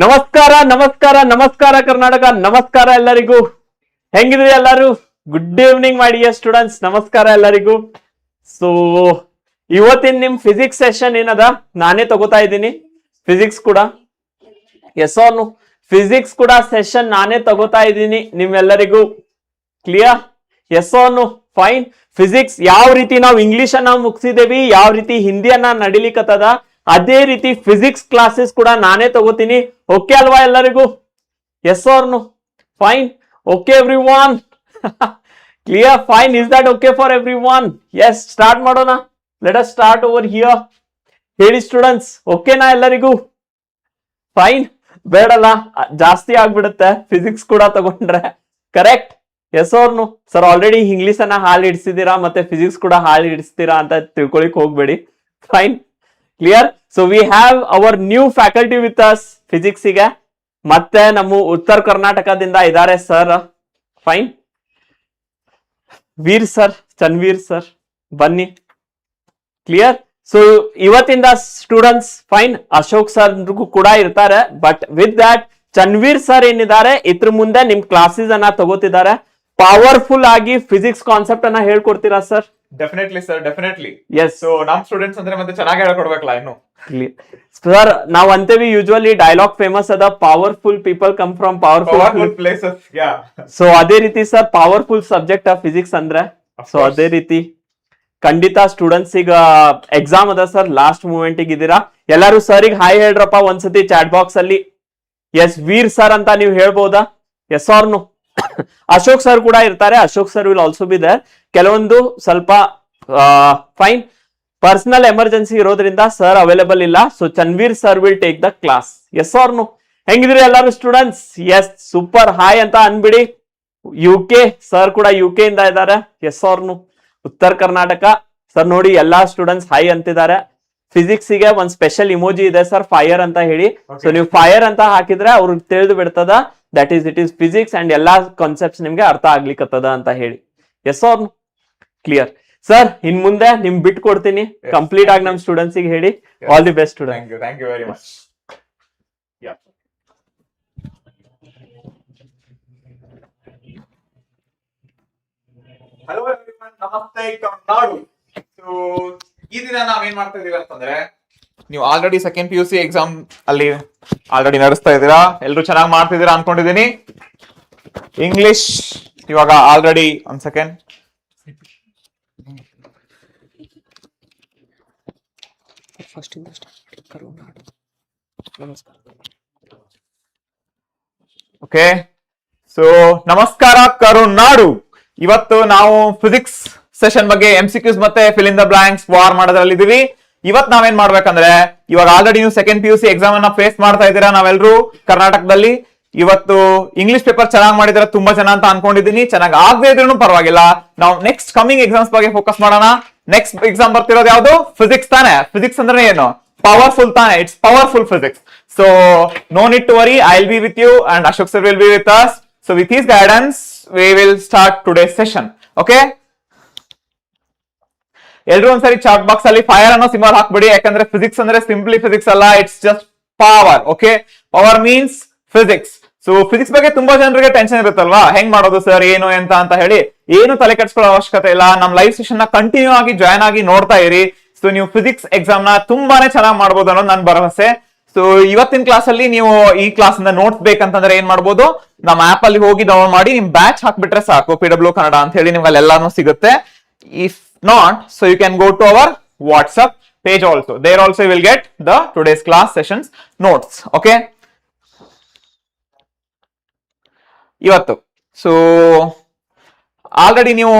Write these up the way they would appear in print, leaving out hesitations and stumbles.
ನಮಸ್ಕಾರ ನಮಸ್ಕಾರ ನಮಸ್ಕಾರ ಕರ್ನಾಟಕ, ನಮಸ್ಕಾರ ಎಲ್ಲರಿಗೂ. ಹೆಂಗಿದ್ರಿ ಎಲ್ಲರೂ? Good evening my dear students, ನಮಸ್ಕಾರ ಎಲ್ಲರಿಗೂ. ಸೊ ಇವತ್ತಿನ ನಿಮ್ ಫಿಸಿಕ್ಸ್ ಸೆಷನ್ ಏನದ ನಾನೇ ತಗೋತಾ ಇದ್ದೀನಿ. ಫಿಸಿಕ್ಸ್ ಕೂಡ ಎಸ್ ಆರ್ ಫಿಸಿಕ್ಸ್ ಕೂಡ ಸೆಷನ್ ನಾನೇ ತಗೋತಾ ಇದ್ದೀನಿ ನಿಮ್ಮೆಲ್ಲರಿಗೂ. Clear? S R fine. Physics ಯಾವ ರೀತಿ ನಾವು ಇಂಗ್ಲಿಷ್ ಅನ್ನ ಮುಗಿಸಿದೇವಿ, ಯಾವ ರೀತಿ ಹಿಂದಿಯನ್ನ ನಡಿಲಿಕ್ಕತ್ತದ, ಅದೇ ರೀತಿ ಫಿಸಿಕ್ಸ್ ಕ್ಲಾಸಸ್ ಕೂಡ ನಾನೇ ತಗೋತೀನಿ. ಓಕೆ ಅಲ್ವಾ ಎಲ್ಲರಿಗೂ? Yes R fine. Okay everyone? Clear? Fine. Is that okay for everyone? Yes, start ಮಾಡೋಣ. Let us start over here. ಹೇಳಿ ಸ್ಟೂಡೆಂಟ್ಸ್, ಓಕೆನಾ ಎಲ್ಲರಿಗೂ? ಫೈನ್. ಬೇಡಲ್ಲ, ಜಾಸ್ತಿ ಆಗ್ಬಿಡುತ್ತೆ ಫಿಸಿಕ್ಸ್ ಕೂಡ ತಗೊಂಡ್ರೆ. ಕರೆಕ್ಟ್? ಎಸ್ ಅವ್ರನು ಸರ್ ಆಲ್ರೆಡಿ ಇಂಗ್ಲಿಷ್ ಅನ್ನ ಹಾಳು ಹಿಡಿಸಿದೀರಾ, ಮತ್ತೆ ಫಿಸಿಕ್ಸ್ ಕೂಡ ಹಾಳು ಹಿಡಿಸ್ತೀರಾ ಅಂತ ತಿಳ್ಕೊಳಿಕ್ ಹೋಗ್ಬೇಡಿ. Fine. Clear? So we have our new faculty with us physics ಗೆ. ಮತ್ತೆ ನಮ್ಮ ಉತ್ತರ ಕರ್ನಾಟಕದಿಂದ ಇದ್ದಾರೆ sir. Fine. Veer sir, Chanveer sir, ಬನ್ನಿ. ಕ್ಲಿಯರ್? ಸೊ ಇವತ್ತಿಂದ ಸ್ಟೂಡೆಂಟ್ಸ್ ಫೈನ್ ಅಶೋಕ್ ಸರ್ ಕೂಡ ಇರ್ತಾರೆ. But with that Chanveer sir ಏನಿದ್ದಾರೆ ಇದ್ರ ಮುಂದೆ ನಿಮ್ ಕ್ಲಾಸಸ್ ಅನ್ನ ತಗೋತಿದ್ದಾರೆ. ಪವರ್ಫುಲ್ ಆಗಿ ಫಿಸಿಕ್ಸ್ ಕಾನ್ಸೆಪ್ಟ್ ಅನ್ನ ಹೇಳ್ಕೊಡ್ತೀರಾ sir? Definitely sir, definitely. Yes. So ನಮ್ ಸ್ಟೂಡೆಂಟ್ಸ್ ಅಂದ್ರೆ ಮತ್ತೆ ಚೆನ್ನಾಗಿ ಹೇಳ್ಕೊಡ್ಬೇಕಲ್ಲ ಇನ್ನು. ಸರ್ ನಾವ್ ಅಂತೇವಿ ಯೂಶುವಲಿ ಡೈಲಾಗ್ ಫೇಮಸ್ ಅದ, powerful people come from powerful places. So ಅದೇ ರೀತಿ sir powerful subject of physics ಅಂದ್ರೆ. ಸೊ ಅದೇ ರೀತಿ ಖಂಡಿತ ಸ್ಟೂಡೆಂಟ್ಸ್ ಈಗ ಎಕ್ಸಾಮ್ ಅದ ಸರ್, ಲಾಸ್ಟ್ ಮೂಮೆಂಟ್ ಇದ್ದೀರಾ. ಎಲ್ಲರೂ ಸರ್ ಈಗ ಹಾಯ್ ಹೇಳ್ರಪ್ಪ ಒಂದ್ಸತಿ ಚಾಟ್ ಬಾಕ್ಸ್ ಅಲ್ಲಿ. ಎಸ್, ವೀರ್ ಸರ್ ಅಂತ ನೀವು ಹೇಳ್ಬೋದಾ? Yes or no? ಅಶೋಕ್ ಸರ್ ಕೂಡ ಇರ್ತಾರೆ. Ashok sir will also be there. ಕೆಲವೊಂದು ಸ್ವಲ್ಪ ಫೈನ್ ಪರ್ಸನಲ್ ಎಮರ್ಜೆನ್ಸಿ ಇರೋದ್ರಿಂದ ಸರ್ ಅವೈಲೇಬಲ್ ಇಲ್ಲ. So Chanveer sir will take the class. Yes or no? ಹೆಂಗಿದ್ರಿ ಎಲ್ಲರೂ ಸ್ಟೂಡೆಂಟ್ಸ್? Yes, super. ಹಾಯ್ ಅಂತ ಅನ್ಬಿಡಿ. UK ಸರ್ ಕೂಡ UK ಇಂದ ಇದ್ದಾರೆ. Yes or no? ಉತ್ತರ ಕರ್ನಾಟಕ ಸರ್ ನೋಡಿ ಎಲ್ಲಾ ಸ್ಟೂಡೆಂಟ್ಸ್ ಹೈ ಅಂತಿದ್ದಾರೆ. ಫಿಸಿಕ್ಸ್ ಗೆ ಒಂದ್ ಸ್ಪೆಷಲ್ ಇಮೋಜಿ ಇದೆ ಸರ್, ಫೈರ್ ಅಂತ ಹೇಳಿ. ಸೊ ನೀವು ಫೈರ್ ಅಂತ ಹಾಕಿದ್ರೆ ಅವ್ರಿಗೆ ತಿಳಿದು ಬಿಡ್ತದ that is it is physics and ಎಲ್ಲಾ ಕಾನ್ಸೆಪ್ಟ್ಸ್ ನಿಮ್ಗೆ ಅರ್ಥ ಆಗ್ಲಿಕ್ಕತ್ತದ ಅಂತ ಹೇಳಿ. Yes or? Clear sir. ಇನ್ ಮುಂದೆ ನಿಮ್ ಬಿಟ್ ಕೊಡ್ತೀನಿ ಕಂಪ್ಲೀಟ್ ಆಗಿ ನಮ್ ಸ್ಟೂಡೆಂಟ್ಸ್ ಗೆ ಹೇಳಿ. All the best student. Thank you very much. Hello everyone, ನಮಸ್ತೆ ಕರ್ನಾಡು. ಸೊ ಈ ದಿನ ನಾವೇನ್ ಮಾಡ್ತಾ ಇದೀವಿ ಅಂತಂದ್ರೆ, ನೀವು ಆಲ್ರೆಡಿ ಸೆಕೆಂಡ್ PUC ಎಕ್ಸಾಮ್ ಅಲ್ಲಿ ಆಲ್ರೆಡಿ ನಡೆಸ್ತಾ ಇದ್ದೀರಾ, ಎಲ್ರು ಚೆನ್ನಾಗಿ ಮಾಡ್ತಿದ್ದೀರಾ ಅನ್ಕೊಂಡಿದೀನಿ. ಇಂಗ್ಲಿಷ್ ಇವಾಗ ಆಲ್ರೆಡಿ ಒಂದ್ ಸೆಕೆಂಡ್. ಓಕೆ. ಸೊ ನಮಸ್ಕಾರ ಕರುನಾಡು. ಇವತ್ತು ನಾವು ಫಿಸಿಕ್ಸ್ ಸೆಷನ್ ಬಗ್ಗೆ MCQs ಮತ್ತೆ fill in the blanks war ಮಾಡೋದ್ರಲ್ಲಿ ಇದೀವಿ. ಇವತ್ ನಾವೇನ್ ಮಾಡ್ಬೇಕಂದ್ರೆ, ಇವಾಗ ಆಲ್ರೆಡಿ ನೀವು ಸೆಕೆಂಡ್ PUC ಎಕ್ಸಾಮ್ ಅನ್ನ ಫೇಸ್ ಮಾಡ್ತಾ ಇದ್ದೀರಾ ನಾವೆಲ್ಲರೂ ಕರ್ನಾಟಕದಲ್ಲಿ. ಇವತ್ತು ಇಂಗ್ಲಿಷ್ ಪೇಪರ್ ಚೆನ್ನಾಗಿ ಮಾಡಿದ್ರೆ ತುಂಬಾ ಜನ ಅಂತ ಅನ್ಕೊಂಡಿದೀನಿ. ಚೆನ್ನಾಗಿ ಆಗದೆ ಇದ್ರೂ ಪರವಾಗಿಲ್ಲ, ನಾವು ನೆಕ್ಸ್ಟ್ ಕಮಿಂಗ್ ಎಕ್ಸಾಮ್ಸ್ ಬಗ್ಗೆ ಫೋಕಸ್ ಮಾಡೋಣ. ನೆಕ್ಸ್ಟ್ ಎಕ್ಸಾಮ್ ಬರ್ತಿರೋದು ಯಾವುದು? ಫಿಸಿಕ್ಸ್ ತಾನೆ. ಫಿಸಿಕ್ಸ್ ಅಂದ್ರೆ ಏನು? ಪವರ್ಫುಲ್ ತಾನೆ. It's powerful physics. So no need to worry, I will be with you and Ashok sir will be with us. So with his guidance we will start today's session. Okay, ಎಲ್ರು ಒಂದ್ಸರಿ chat box ಅಲ್ಲಿ fire ಅನ್ನೋ symbol ಹಾಕ್ಬಿಡಿ. ಯಾಕಂದ್ರೆ physics ಅಂದ್ರೆ simply physics ಅಲ್ಲ, it's just power. Okay, power means physics. So physics ಬಗ್ಗೆ ತುಂಬಾ ಜನರಿಗೆ ಟೆನ್ಷನ್ ಇರುತ್ತಲ್ವಾ, ಹೆಂಗ್ ಮಾಡೋದು ಸರ್, ಏನು ಅಂತ ಹೇಳಿ. ಏನು ತಲೆ ಕೆಡ್ಸ್ಕೊಳ್ಳೋ ಅವಶ್ಯಕತೆ ಇಲ್ಲ. ನಮ್ ಲೈವ್ ಸೆಷನ್ ನ ಕಂಟಿನ್ಯೂ ಆಗಿ ಜಾಯ್ನ್ ಆಗಿ ನೋಡ್ತಾ ಇರಿ. ಸೊ ನೀವು ಫಿಸಿಕ್ಸ್ ಎಕ್ಸಾಮ್ ನ ತುಂಬಾನೇ ಚೆನ್ನಾಗಿ ಮಾಡ್ಬೋದು ಅನ್ನೋದು ನನ್ನ ಭರವಸೆ. ಸೊ ಇವತ್ತಿನ ಕ್ಲಾಸ್ ಅಲ್ಲಿ ನೀವು ಈ ಕ್ಲಾಸ್ ಇಂದ ನೋಟ್ಸ್ ಬೇಕಂತಂದ್ರೆ ಏನ್ ಮಾಡ್ಬೋದು, ನಮ್ಮ ಆಪ್ ಅಲ್ಲಿ ಹೋಗಿ ಡೌನ್ಲೋಡ್ ಮಾಡಿ ನಿಮ್ ಬ್ಯಾಚ್ ಹಾಕ್ಬಿಟ್ರೆ ಸಾಕು, PW ಕನ್ನಡ ಅಂತ ಹೇಳಿ ನಿಮ್ಗೆ ಎಲ್ಲಾನು ಸಿಗುತ್ತೆ. If not, so you can go to our WhatsApp page also. There also will get the today's class sessions notes. Okay, ಇವತ್ತು ಸೊ ಆಲ್ರೆಡಿ ನೀವು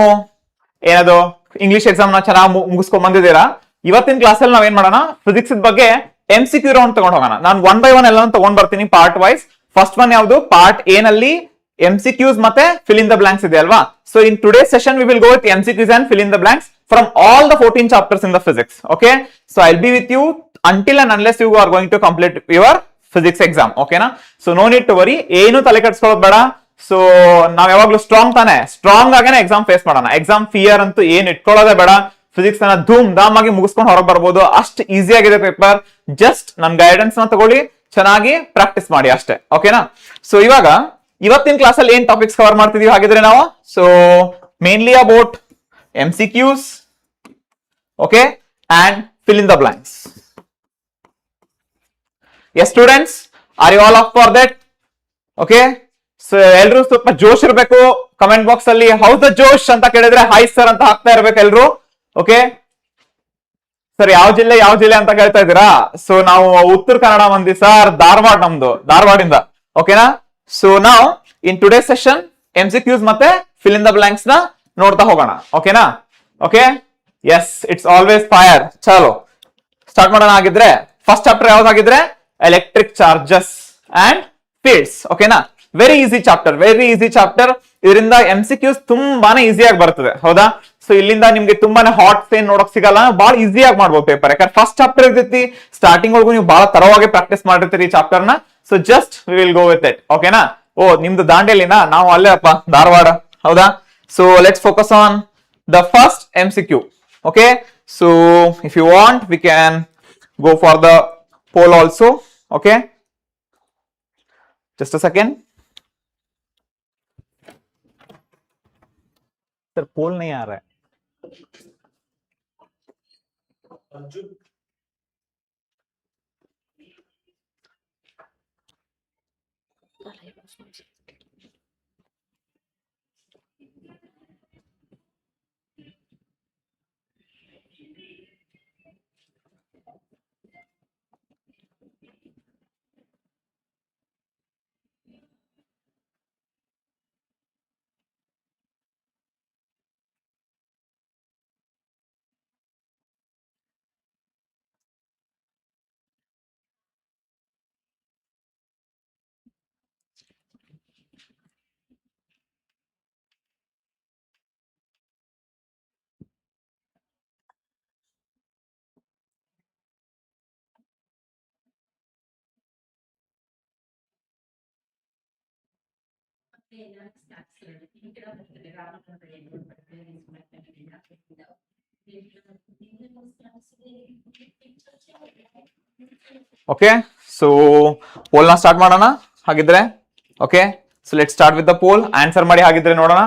ಏನದು ಇಂಗ್ಲಿಷ್ ಎಕ್ಸಾಮ್ ನ ಚೆನ್ನಾಗಿ ಮುಗಿಸ್ಕೊಂಡ್ ಬಂದಿದ್ದೀರಾ. ಇವತ್ತಿನ ಕ್ಲಾಸ್ ಅಲ್ಲಿ ನಾವೇನ್ ಮಾಡೋಣ, ಫಿಸಿಕ್ಸ್ ಬಗ್ಗೆ MCQ ರೌಂಡ್ ತಗೊಂಡ್ ಹೋಗೋಣ. ನಾನು 1 by 1 ಎಲ್ಲ ತಗೊಂಡ್ ಬರ್ತೀನಿ ಪಾರ್ಟ್ ವೈಸ್. ಫಸ್ಟ್ ಒನ್ ಯಾವುದು? ಪಾರ್ಟ್ A ನಲ್ಲಿ MCQs ಮತ್ತೆ fill in the blanks ಇದೆ ಅಲ್ವಾ. So in today session we will go with MCQs and fill in the blanks from all the 14 chapters in the physics. Okay, so I'll be with you until and unless you are going to complete your physics exam. Okay na? So no need to worry, ಏನು ತಲೆ ಕೆಡಿಸ್ಕೊಳ್ಳೋದು ಬೇಡ. So ನಾವ್ ಯಾವಾಗ್ಲೂ strong ತಾನೆ, strong ಆಗೇನೆ exam face ಮಾಡೋಣ. Exam fear ಅಂತೂ ಏನ್ ಇಟ್ಕೊಳ್ಳೋದೇ ಬೇಡ. ಫಿಸಿಕ್ಸ್ ಅನ್ನ ಧೂಮ್ ಧಾಮ್ ಆಗಿ ಮುಗಿಸ್ಕೊಂಡು ಹೊರಗೆ ಬರ್ಬೋದು. ಅಷ್ಟು ಈಸಿ ಆಗಿದೆ ಪೇಪರ್. ಜಸ್ಟ್ ನನ್ನ ಗೈಡೆನ್ಸ್ ನ ತಗೊಳ್ಳಿ, ಚೆನ್ನಾಗಿ ಪ್ರಾಕ್ಟೀಸ್ ಮಾಡಿ ಅಷ್ಟೇ. ಓಕೆನಾ? ಸೊ ಇವಾಗ ಇವತ್ತಿನ ಕ್ಲಾಸ್ ಅಲ್ಲಿ ಏನ್ ಟಾಪಿಕ್ಸ್ ಕವರ್ ಮಾಡ್ತಿದೀವಿ ಹಾಗಿದ್ರೆ ನಾವು, so mainly about MCQs, okay, and fill in the blanks. Yes students, are you all up for that? Okay, so ಎಲ್ರು ಸ್ವಲ್ಪ ಜೋಶ್ ಇರಬೇಕು. ಕಮೆಂಟ್ ಬಾಕ್ಸ್ ಅಲ್ಲಿ ಹೌ ದ ಜೋಶ್ ಅಂತ ಕೇಳಿದ್ರೆ ಹೈ ಸರ್ ಅಂತ ಹಾಕ್ತಾ ಇರ್ಬೇಕು ಎಲ್ರು. ಓಕೆ ಸರ್, ಯಾವ ಜಿಲ್ಲೆ ಅಂತ ಕೇಳ್ತಾ ಇದ್ದೀರಾ? ಸೊ ನಾವು ಉತ್ತರ ಕನ್ನಡ ಮಂದಿ ಸರ್, ಧಾರವಾಡ ನಮ್ದು, ಧಾರವಾಡಿಂದ. ಓಕೆನಾ? ಸೊ ನಾವು ಇನ್ ಟುಡೇ ಸೆಷನ್ MCQs ಮತ್ತೆ ಫಿಲ್ ಇನ್ ದ ಬ್ಲಾಂಕ್ಸ್ ನ ನೋಡ್ತಾ ಹೋಗೋಣ. ಓಕೆನಾ? Okay, yes, it's always fire. ಚಲೋ ಸ್ಟಾರ್ಟ್ ಮಾಡೋಣ. ಆಗಿದ್ರೆ ಫಸ್ಟ್ ಚಾಪ್ಟರ್ ಯಾವ್ದಾಗಿದ್ರೆ ಎಲೆಕ್ಟ್ರಿಕ್ ಚಾರ್ಜಸ್ ಅಂಡ್ ಫೀಲ್ಡ್ಸ್. ಓಕೆನಾ? Very easy chapter. ಇದರಿಂದ MCQs ತುಂಬಾನೇ ಈಸಿಯಾಗಿ ಬರ್ತದೆ. ಹೌದಾ? ಸೊ ಇಲ್ಲಿಂದ ನಿಮ್ಗೆ ತುಂಬಾನೇ ಹಾಟ್ ಏನ್ ನೋಡಕ್ ಸಿಗಲ್ಲ, ಬಹಳ ಈಸಿಯಾಗಿ ಮಾಡ್ಬೋದು ಪೇಪರ್. ಯಾಕಂದ್ರೆ ಫಸ್ಟ್ ಚಾಪ್ಟರ್ ಇರ್ತೈತಿ, ಸ್ಟಾರ್ಟಿಂಗ್ ಒಳಗೂ ನೀವು ಬಹಳ ತರವಾಗಿ ಪ್ರಾಕ್ಟೀಸ್ ಮಾಡಿರ್ತೀರಿ ಈ ಚಾಪ್ಟರ್ ನ. So just we will go with it. ಓಕೆನಾ? ಓ, ನಿಮ್ದು ದಾಂಡೇಲಿನ, ನಾವು ಅಲ್ಲೇ ಅಪ್ಪ, ಧಾರವಾಡ. ಹೌದಾ? So let's focus on the first MCQ. Okay, so if you want we can go for the poll also. Okay, just a second. sir poll nahi aa raha hai. Arjun, okay, so poll ನ start ಮಾಡೋಣ ಹಾಗಿದ್ರೆ. Okay, so let start with the poll. Answer ಮಾಡಿ ಹಾಗಿದ್ರೆ ನೋಡೋಣ.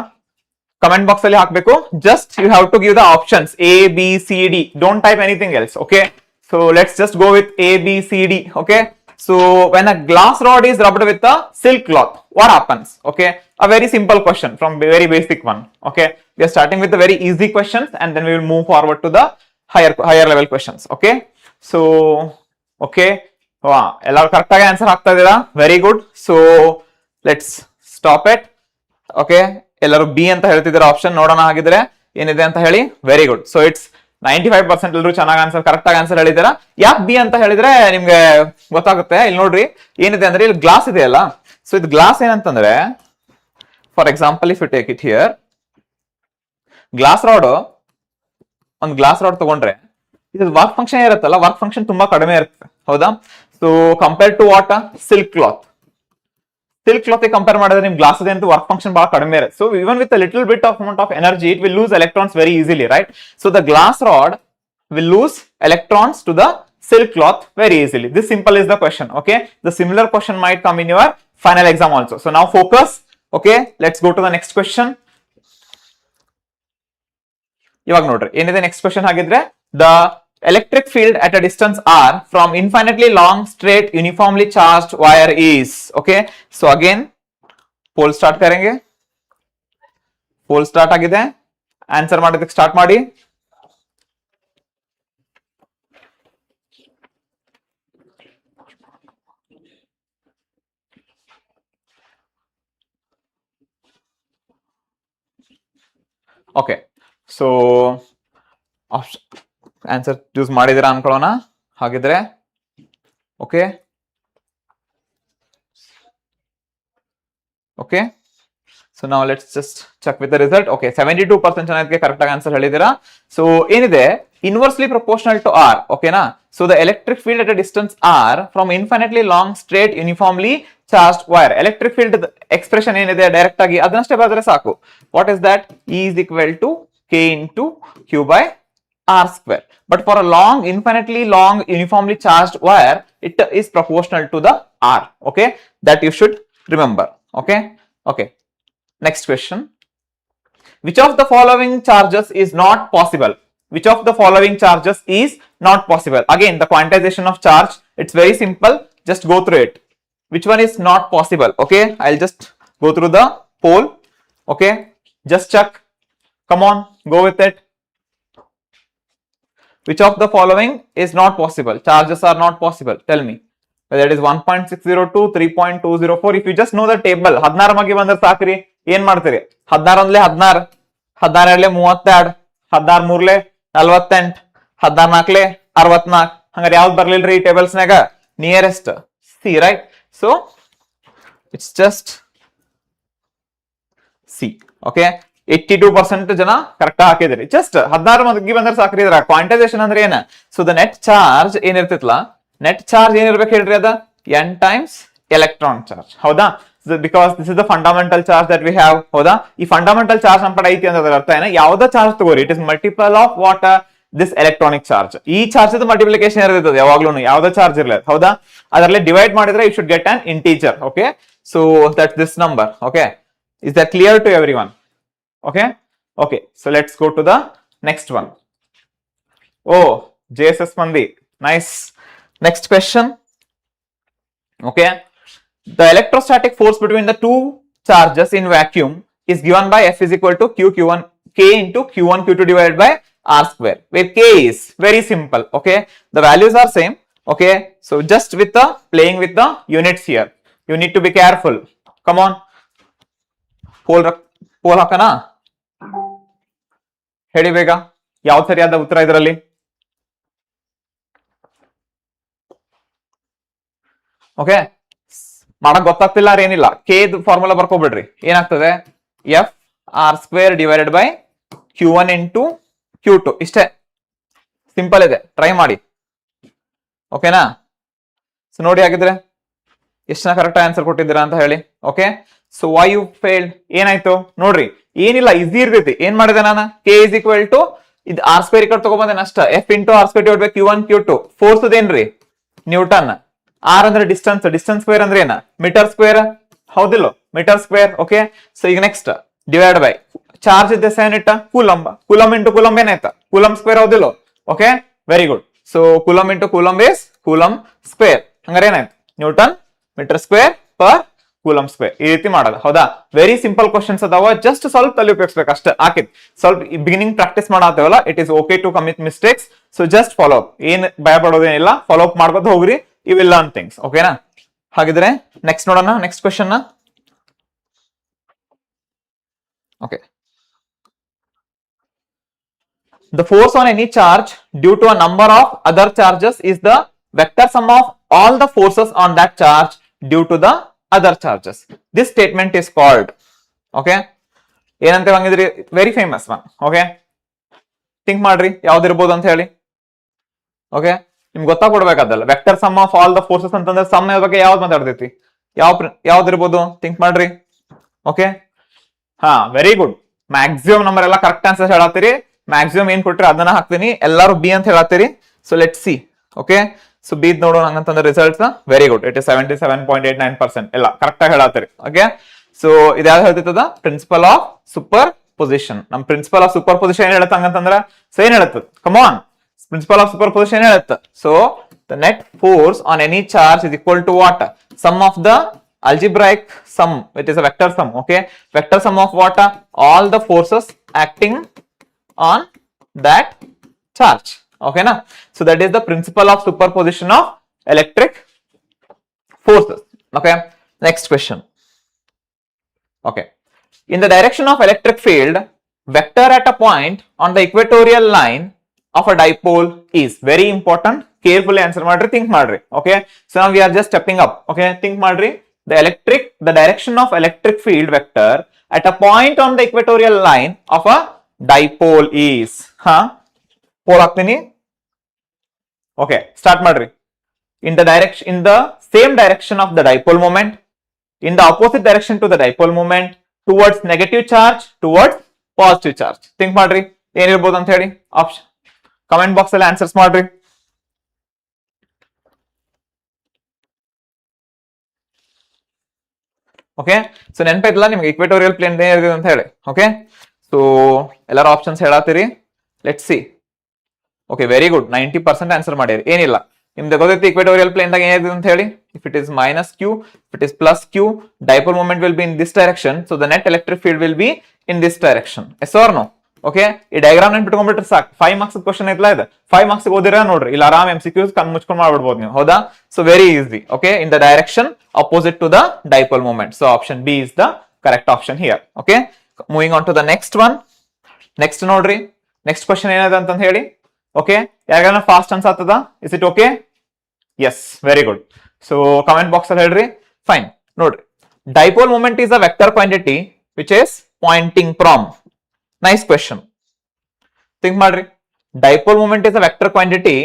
Comment box ಅಲ್ಲಿ ಹಾಕಬೇಕು. Just you have to give the options ABCD. Don't type anything else. Okay, so let's just go with ABCD. Okay, so when a glass rod is rubbed with a silk cloth, what happens? Okay, a very simple question from very basic one. Okay, we are starting with the very easy questions and then we will move forward to the higher level questions. Okay, so okay, wow, ellaru correct agi answer ಹಾಕ್ತಾ ಇದ್ದೀರಾ, very good. So let's stop it. Okay, ಎಲ್ಲರೂ B ಅಂತ ಹೇಳ್ತಿದ್ದೀರಾ option. ನೋಡೋಣ ಹಾಗಿದ್ರೆ ಏನಿದೆ ಅಂತ ಹೇಳಿ. Very good. ಸೊ ಇಟ್ಸ್ 95% ಎಲ್ಲರೂ ಚೆನ್ನಾಗಿ ಆನ್ಸರ್, ಕರೆಕ್ಟ್ ಆಗಿ ಆನ್ಸರ್ ಹೇಳಿದ್ದೀರಾ. ಯಾಕೆ B ಅಂತ ಹೇಳಿದ್ರೆ ನಿಮ್ಗೆ ಗೊತ್ತಾಗುತ್ತೆ. ಇಲ್ಲಿ ನೋಡ್ರಿ ಏನಿದೆ ಅಂದ್ರೆ, ಇಲ್ಲಿ ಗ್ಲಾಸ್ ಇದೆಯಲ್ಲ. ಸೊ ಇದು ಗ್ಲಾಸ್ ಏನಂತಂದ್ರೆ, for example if you take it here, glass rod, ಒಂದು ಗ್ಲಾಸ್ ರಾಡ್ ತಗೊಂಡ್ರೆ ಇದು ವರ್ಕ್ ಫಂಕ್ಷನ್ ಇರುತ್ತಲ್ಲ, ವರ್ಕ್ ಫಂಕ್ಷನ್ ತುಂಬಾ ಕಡಿಮೆ ಇರುತ್ತೆ. ಹೌದಾ? So compare to what, silk cloth compare ಮಾಡಿದ್ರೆ ನಿಮ್ ಗ್ಲಾಸ್ ಅಂತ ವರ್ಕ್ ಫಂಕ್ಷನ್ ಬಹಳ ಕಡಿಮೆ ಇರುತ್ತೆ. So even with little bit of amount of energy it will lose electrons very easily, right? So the glass rod will lose electrons to the silk cloth very easily. This simple is the question. Okay, the similar question might come in your final exam also. So now focus. Okay, let's go to the next question. ಇವಾಗ ನೋಡ್ರಿ ಏನಿದೆ next question ಆಗಿದ್ರೆ, the electric field at a distance r from infinitely long straight uniformly charged wire is. Okay, so again poll start करेंगे. poll start ಆಗಿದೆ. Answer ಮಾಡೋದಕ್ಕೆ start ಮಾಡಿ. Okay, so answer choose ಮಾಡಿದಿರಾ ಅನ್ಕೊಳ್ಳೋಣ ಹಾಗಿದ್ರೆ. ಓಕೆ ಓಕೆ, ಸೊ ನಾವು let's just check with the result. Okay, 72% ಜನಕ್ಕೆ correct ಆಗಿ ಆನ್ಸರ್ ಹೇಳಿದಿರಾ. ಸೊ ಏನಿದೆ, ಇನ್ವರ್ಸ್ಲಿ ಪ್ರಪೋರ್ಷನಲ್ ಟು ಆರ್. ಓಕೆನಾ? So the electric field at a distance R from infinitely long straight uniformly charge wire. Electric field expression ಏನಿದೆ direct ಆಗಿ ಅದನ್ನಷ್ಟೇ ಬರೆದ್ರೆ ಸಾಕು. What is that? E is equal to K into Q by r square. But for a long, infinitely long, uniformly charged wire, it is proportional to the r. Okay, that you should remember. Okay, okay. Next question. Which of the following charges is not possible? Which of the following charges is not possible? Again, the quantization of charge, it's very simple. Just go through it. Which one is not possible? Okay, I'll just go through the poll. Okay, just check. Come on, go with it. Which of the following is not possible? Charges are not possible. Tell me. Whether it is 1.602, 3.204. If you just know the table, 16 ಮಗೆ ಬಂದ್ರೆ ಸಾಕ್ರಿ. ಏನ್ ಮಾಡ್ತೀರಿ? 16 ಒಂದ್ಲೆ 16, 16 ಎರಡ್ಲೆ 32, 16 ಮೂರ್ಲೆ 48, 16 ನಾಲ್ಕಲೆ 64. ಹಂಗಾರೆ ಯಾವ್ದು ಬರ್ಲಿಲ್ರಿ ಈ ಟೇಬಲ್ಸ್ನಾಗ? Nearest C, right? So it's just C. Okay, 82% ಜನ ಕರೆಕ್ಟ್ ಹಾಕಿದ್ರಿ. ಜಸ್ಟ್ 16 ಮಗೆ ಬಂದ್ರೆ ಸಾಕ್ರಿ. ಇದ್ರ ಕ್ವಾಂಟೈಸೇಷನ್ ಅಂದ್ರೆ ಏನ? ಸೊ ದ ನೆಟ್ ಚಾರ್ಜ್ ಏನಿರ್ತಿತ್ಲಾ, ನೆಟ್ ಚಾರ್ಜ್ ಏನಿರ್ಬೇಕು ಹೇಳ್ರಿ? ಅದ n ಟೈಮ್ಸ್ ಎಲೆಕ್ಟ್ರಾನ್ ಚಾರ್ಜ್. ಹೌದಾ? Because this is the fundamental charge that we have. ಹೌದಾ? ಈ ಫಂಡಮೆಂಟಲ್ ಚಾರ್ಜ್ ನಮ್ಮ ಕಡೆ ಐತಿ ಅಂದ್ರೆ ಅರ್ಥ ಏನ? ಯಾವ್ದೋ ಚಾರ್ಜ್ ತಗೋರಿ, it is multiple of what? This electronic charge. ಈ ಚಾರ್ಜ್ ಮಲ್ಟಿಪ್ಲಿಕೇಶನ್ ಇರ್ತದೆ ಯಾವಾಗ್ಲೂ, ಯಾವ್ದೋ ಚಾರ್ಜ್ ಇರ್ಲಿ. ಹೌದಾ? ಅದರಲ್ಲಿ ಡಿವೈಡ್ ಮಾಡಿದ್ರೆ you should get an integer. Okay, so that this number. Okay, is that clear to everyone? Okay, okay, so let's go to the next one. Oh, JSS Mandi, nice. Next question. Okay, the electrostatic force between the two charges in vacuum is given by F is equal to Q1 K into Q1 Q2 divided by R square, where K is very simple. Okay, the values are same. Okay, so just with the playing with the units here, you need to be careful. Come on, poll ಹಾಕನ ಹೇಳಿ ಬೇಗ. ಯಾವ್ದು ಸರಿಯಾದ ಉತ್ತರ ಇದರಲ್ಲಿ? Okay, ಮಾಡಕ್ ಗೊತ್ತಾಗ್ತಿಲ್ಲ ಏನಿಲ್ಲ. ಕೆ ಫಾರ್ಮುಲಾ ಬರ್ಕೋಬಿಡ್ರಿ. ಏನಾಗ್ತದೆ? F R square divided by Q1 into Q2. ಇಷ್ಟೇ, ಸಿಂಪಲ್ ಇದೆ, ಟ್ರೈ ಮಾಡಿ. ಓಕೆನಾ? ಸೊ ನೋಡಿ ಆಗಿದ್ರೆ ಎಷ್ಟು ಜನ ಕರೆಕ್ಟ್ ಆನ್ಸರ್ ಕೊಟ್ಟಿದ್ದೀರಾ ಅಂತ ಹೇಳಿ. Okay, so why you failed? ಏನಾಯ್ತು ನೋಡ್ರಿ, ಏನಿಲ್ಲ, ಈಸಿ ಇರ್ತೈತಿ. ಏನ್ ಮಾಡಿದೆ ನಾನು? ಕೆ ಇಸ್ ಈಕ್ವಲ್ ಟು ಇದು ಆರ್ ಸ್ಕ್ವೇರ್ ಈ ಕಡೆ ತಗೊಂಬಂದೆ ಅಷ್ಟ. F into R square divide by Q1 Q2. Force ಅದೇನ್ರಿ? ನ್ಯೂಟನ್. ಆರ್ ಅಂದ್ರೆ ಡಿಸ್ಟೆನ್ಸ್, ಡಿಸ್ಟೆನ್ಸ್ ಸ್ಕ್ವೇರ್ ಅಂದ್ರೆ ಏನ? Metre square. ಹೌದಿಲ್ಲ? Metre square. ಓಕೆ, ಸೊ ಈಗ ನೆಕ್ಸ್ಟ್ ಡಿವೈಡ್ ಬೈ ಚಾರ್ಜ್ ಇದ್ದ ಏನಿಟ್ಟ? ಕೂಲಂಬ್. ಕೂಲಂಬ್ ಇಂಟು ಕೂಲಂಬ್ ಏನಾಯ್ತಾ? Coulomb square. ಹೌದಿಲ್ಲ? Okay, very good. So coulomb into coulomb is coulomb square. ಹಂಗಾರೆ ಏನಾಯ್ತು? Newton metre square per coulomb square. ಈ ರೀತಿ ಮಾಡೋದು. ಹೌದಾ? ವೆರಿ ಸಿಂಪಲ್ ಕ್ವಶನ್ಸ್ ಅದಾವ. ಜಸ್ಟ್ ಸ್ವಲ್ಪ ತಲೆ ಉಪಯೋಗಿಸ್ಬೇಕು ಅಷ್ಟೇ. ಹಾಕಿದ್ ಸ್ವಲ್ಪ ಬಿಗಿನಿಂಗ್ ಪ್ರಾಕ್ಟೀಸ್ ಮಾಡತ್ತೇವಲ್ಲ, it is okay to commit mistakes. So just follow up. ಏನ್ ಭಯ ಪಡೋದೇನಿಲ್ಲ, ಫಾಲೋ ಅಪ್ ಮಾಡ್ಬೋದು ಹೋಗ್ರಿ. You will learn things. ಓಕೆನಾ? ಹಾಗಿದ್ರೆ ನೆಕ್ಸ್ಟ್ ನೋಡೋಣ, next question. Okay, the force on any charge due to a number of other charges is the vector sum of all the forces on that charge due to the other charges. This statement is called, okay, ಏನಂತ ಹಂಗಿದ್ರಿ? Very famous one. Okay, think ಮಾಡ್ರಿ ಯಾವ್ದಿರ್ಬೋದು ಅಂತ ಹೇಳಿ. Okay, ನಿಮ್ಗೆ ಗೊತ್ತಾಗ್ಬಿಡ್ಬೇಕಾದಲ್ಲ. Vector sum of all the forces ಅಂತಂದ್ರೆ sum ಬಗ್ಗೆ ಯಾವ್ದು ಮಾತಾಡ್ತೈತಿ? ಯಾವ್ದಿರ್ಬೋದು? ಥಿಂಕ್ ಮಾಡ್ರಿ. ಓಕೆ, ಹಾ, ವೆರಿ ಗುಡ್. ಮ್ಯಾಕ್ಸಿಮಮ್ ನಂಬರ್ ಎಲ್ಲ ಕರೆಕ್ಟ್ ಆನ್ಸರ್ ಹೇಳತ್ತೀರಿ. ಮ್ಯಾಕ್ಸಿಮಮ್ ಏನ್ ಕೊಟ್ರಿ ಅದನ್ನ ಹಾಕ್ತೀನಿ. ಎಲ್ಲರೂ ಬಿ ಅಂತ ಹೇಳತ್ತೀರಿ. So let see. Okay, so B ನೋಡೋಣ ಹಂಗಂತಂದ್ರೆ results. Very good, it is 77.89%. ಎಲ್ಲ ಕರೆಕ್ಟ್ ಆಗಿ ಹೇಳತ್ತೀರಿ. ಓಕೆ, ಸೊ ಇದು ಯಾವ್ದು ಹೇಳ್ತಿತ್ತದ? Principle of superposition. ನಮ್ ಪ್ರಿನ್ಸಿಪಲ್ ಆಫ್ ಸೂಪರ್ ಪೊಸಿಷನ್ ಏನ್ ಹೇಳತ್ತ ಹಂಗಂತಂದ್ರ? ಸೊ ಏನ್ ಹೇಳತ್ತದ? Come on, principle of superposition ಹೇಳತ್ತ. So the net force on any charge is equal to what? Sum of the algebraic sum, it is a vector sum. Okay, vector sum of what? All the forces acting on that charge. Okay na? So that is the principle of superposition of electric forces. Okay, next question. Okay, in the direction of electric field, vector at a point on the equatorial line of a dipole is very important. Carefully answer madri, think madri. Okay, so now we are just stepping up. Okay, think madri. The direction of electric field vector at a point on the equatorial line of a dipole is, pole ಹಾಕ್ತೀನಿ. Okay, start ಮಾಡ್ರಿ. In the same direction of the dipole moment, in the opposite direction to the dipole moment, towards negative charge, towards positive charge. Think ಮಾಡ್ರಿ, ಏನಿರ್ಬೋದು ಅಂತ ಹೇಳಿ option. Comment box ಅಲ್ಲಿ answers ಮಾಡ್ರಿ. Okay, so ನೆನಪಾಯ್ತಲ್ಲ ನಿಮ್ಗೆ equatorial plane ಏನಿದೆ ಅಂತ ಹೇಳಿ. ಓಕೆ, ಸೊ ಎಲ್ಲಾರು ಆಪ್ಷನ್ಸ್ ಹೇಳತ್ತೀರಿ, let see. Okay, very good, 90% answer ಮಾಡಿರಿ. ಏನಿಲ್ಲ, ನಿಮ್ದು ಗೊತ್ತೈತಿ ಇಕ್ವೇಟೋರಿಯಲ್ ಪ್ಲೇನ್ ದಾಗ ಏನಿದೆ ಅಂತ ಹೇಳಿ. If it is minus Q, if it is plus Q, dipole moment will be in this direction, so the net electric field will be in this direction. Yes R no? Okay, ಈ diagram ನೆನ್ಪಿಟ್ಕೊಂಡ್ಬಿಟ್ರೆ ಸಾಕು. 5 marks question ಐತ್ಲಾ ಇದು, 5 marks ಓದಿರ ನೋಡ್ರಿ, ಇಲ್ಲಿ ಆರಾಮ್ MCQs ಕಣ್ ಮುಚ್ಕೊಂಡ್ ಮಾಡ್ಬಿಡ್ಬೋದು ನೀವು. ಹೌದಾ? So very easy. Okay, in the direction opposite to the dipole moment. So option B is the correct option here. Okay, moving on to the next one. Next nodri, next question ಏನದ ಅಂತ ಹೇಳಿ. Okay, ಯಾರಿಗಾನ fast ಅನ್ಸಾತದ? Is it okay? Yes, very good. So comment box ಅಲ್ಲಿ ಹೇಳ್ರಿ. Fine. ನೋಡ್ರಿ, dipole moment is a vector quantity which is pointing from. Nice question. Think ಮಾಡ್ರಿ. Dipole moment is a vector quantity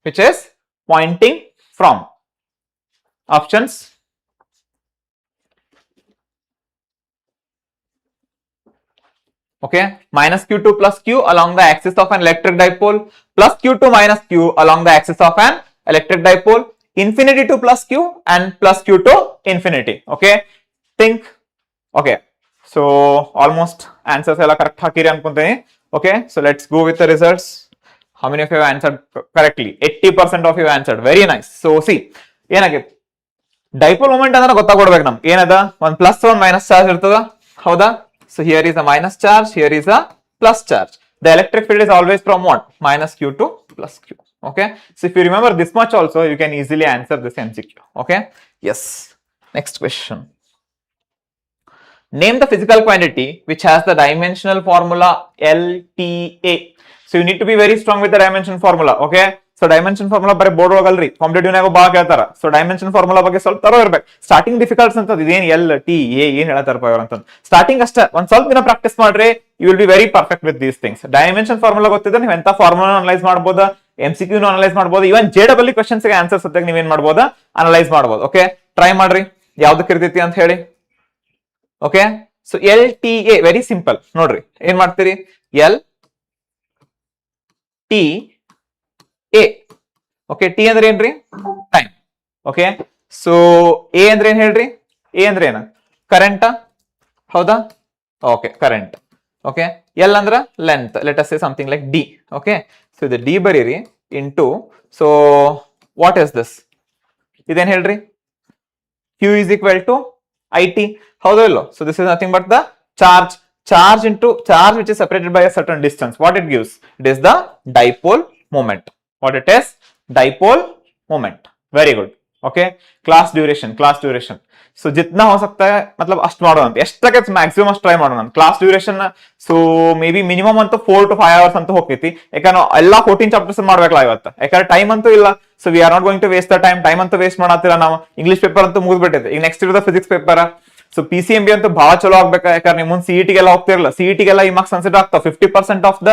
which is pointing from. Options. Okay, minus q2 plus q along the axis of an electric dipole, plus q2 minus q along the axis of an electric dipole, infinity to plus q and plus q to infinity. Okay, think. Okay, so almost answers ella correct hakiri ankunteni. Okay, so let's go with the results. How many of you have answered correctly? 80% of you answered. Very nice. So see, ಏನಾಗಿದೆ, dipole moment ಅಂದ್ರೆ ಗೊತ್ತಾಗ್ಬಿಡ್ಬೇಕು ನಮ್ಗೆ. ಏನದ, ಒಂದು plus ಒಂದು minus charge ಇರ್ತದ. ಹೌದಾ? So here is a minus charge, here is a plus charge. The electric field is always from what? Minus q to plus q. Okay, so if you remember this much also, you can easily answer this MCQ. Okay, yes. Next question. Name the physical quantity which has the dimensional formula LTA. So you need to be very strong with the dimension formula. Okay, so dimension formula ಬರೀ board ಹೋಗಲ್ರಿ, competitive ನಾಗ ಬಾ ಕೇಳ್ತಾರ. So dimension formula ಬಗ್ಗೆ ಸ್ವಲ್ಪ ತರೋ ಇರ್ಬೇಕು. Starting ಡಿಫಿಕಲ್ಟ್ಸ್ ಅಂತ ಇದೇನ್ LTA ಏನ್ ಹೇಳತಾರಪ್ಪ ಇವ್ರ ಅಂತ ಸ್ಟಾರ್ಟಿಂಗ್ ಅಷ್ಟೇ ಒಂದ್ ಸ್ವಲ್ಪ ದಿನ ಪ್ರಾಕ್ಟೀಸ್ ಮಾಡ್ರಿ, you will be very perfect with these things. Dimension formula ಗೊತ್ತಿದ್ರೆ ನೀವು ಎಂತ ಫಾರ್ಮುಲಾ ಅನಲೈಸ್ ಮಾಡಬಹುದು, MCQ ಅನಲೈಸ್ ಮಾಡಬಹುದು, ಇವನ್ JEE ಕ್ವಶನ್ಸ್ ಗೆ ಆನ್ಸರ್ ಸದ್ಯಕ್ಕೆ ನೀವೇನ್ ಮಾಡಬಹುದು, ಅನಲೈಸ್ ಮಾಡಬಹುದು. ಓಕೆ, ಟ್ರೈ ಮಾಡ್ರಿ ಯಾವ್ದಕ್ಕೆ ಇರ್ತೈತಿ ಅಂತ ಹೇಳಿ. Okay, so LTA very simple. ನೋಡ್ರಿ ಏನ್ ಮಾಡ್ತೀರಿ, LTA. ಓಕೆ, ಟಿ ಅಂದ್ರೆ ಏನ್ರಿ, ಟೈಮ್. ಓಕೆ, ಸೊ ಎ ಅಂದ್ರೆ ಏನ್ ಹೇಳ್ರಿ, ಎ ಅಂದ್ರೆ ಏನ, ಕರೆಂಟ್. ಹೌದಾ? Okay, current. ಓಕೆ, ಎಲ್ ಅಂದ್ರ length, let us say something like D. Okay, so ಇದು ಡಿ ಬರೀರಿ into, so what is this, ಇದೇನ್ ಹೇಳ್ರಿ, Q is equal to IT. ಹೌದೋ ಇಲ್ಲೋ? So this is nothing but the charge into charge which is separated by a certain distance. What it gives? It is the dipole moment. What it is? Dipole moment. Very good. Okay, class duration. So जितना हो सकता है मतलब अष्ट ಮಾಡೋಣ ಅಂತ, ಎಷ್ಟಕ್ಕೆ maximum ಅಷ್ಟು ಟ್ರೈ ಮಾಡೋಣ. Class duration so may be minimum ಅಂತೂ 4 to 5 hours ಅಂತ ಹೋಗ್ತೈತಿ. ಯಾಕಂದ್ರೆ ಎಲ್ಲಾ 14 ಚಾಪ್ಟರ್ಸ್ ಮಾಡ್ಬೇಕಲ್ಲ ಇವತ್ತು, ಯಾಕಂದ್ರೆ ಟೈಮ್ ಅಂತೂ ಇಲ್ಲ. So we are not going to waste the time ಅಂತೂ ವೇಸ್ಟ್ ಮಾಡತ್ತಿಲ್ಲ ನಾವು. ಇಂಗ್ಲಿಷ್ ಪೇಪರ್ ಅಂತೂ ಮುಗಿದ್ಬಿಟ್ಟೈತೆ, ಈಗ ನೆಕ್ಸ್ಟ್ ಇರೋದ ಫಿಸಿಕ್ಸ್ ಪೇಪರ್. ಸೊ PCMB ಅಂತೂ ಬಹಳ ಚಲೋ ಆಗ್ಬೇಕು, ಯಾಕಂದ್ರೆ ನೀವು ಮುಂದೆ CET ಗೆಲ್ಲ ಹೋಗ್ತಿರಲ್ಲ. CET ಗೆಲ್ಲ ಈ ಮಾರ್ಕ್ಸ್ ಕನ್ಸಿಡರ್ ಆಗ್ತಾವ. 50% of the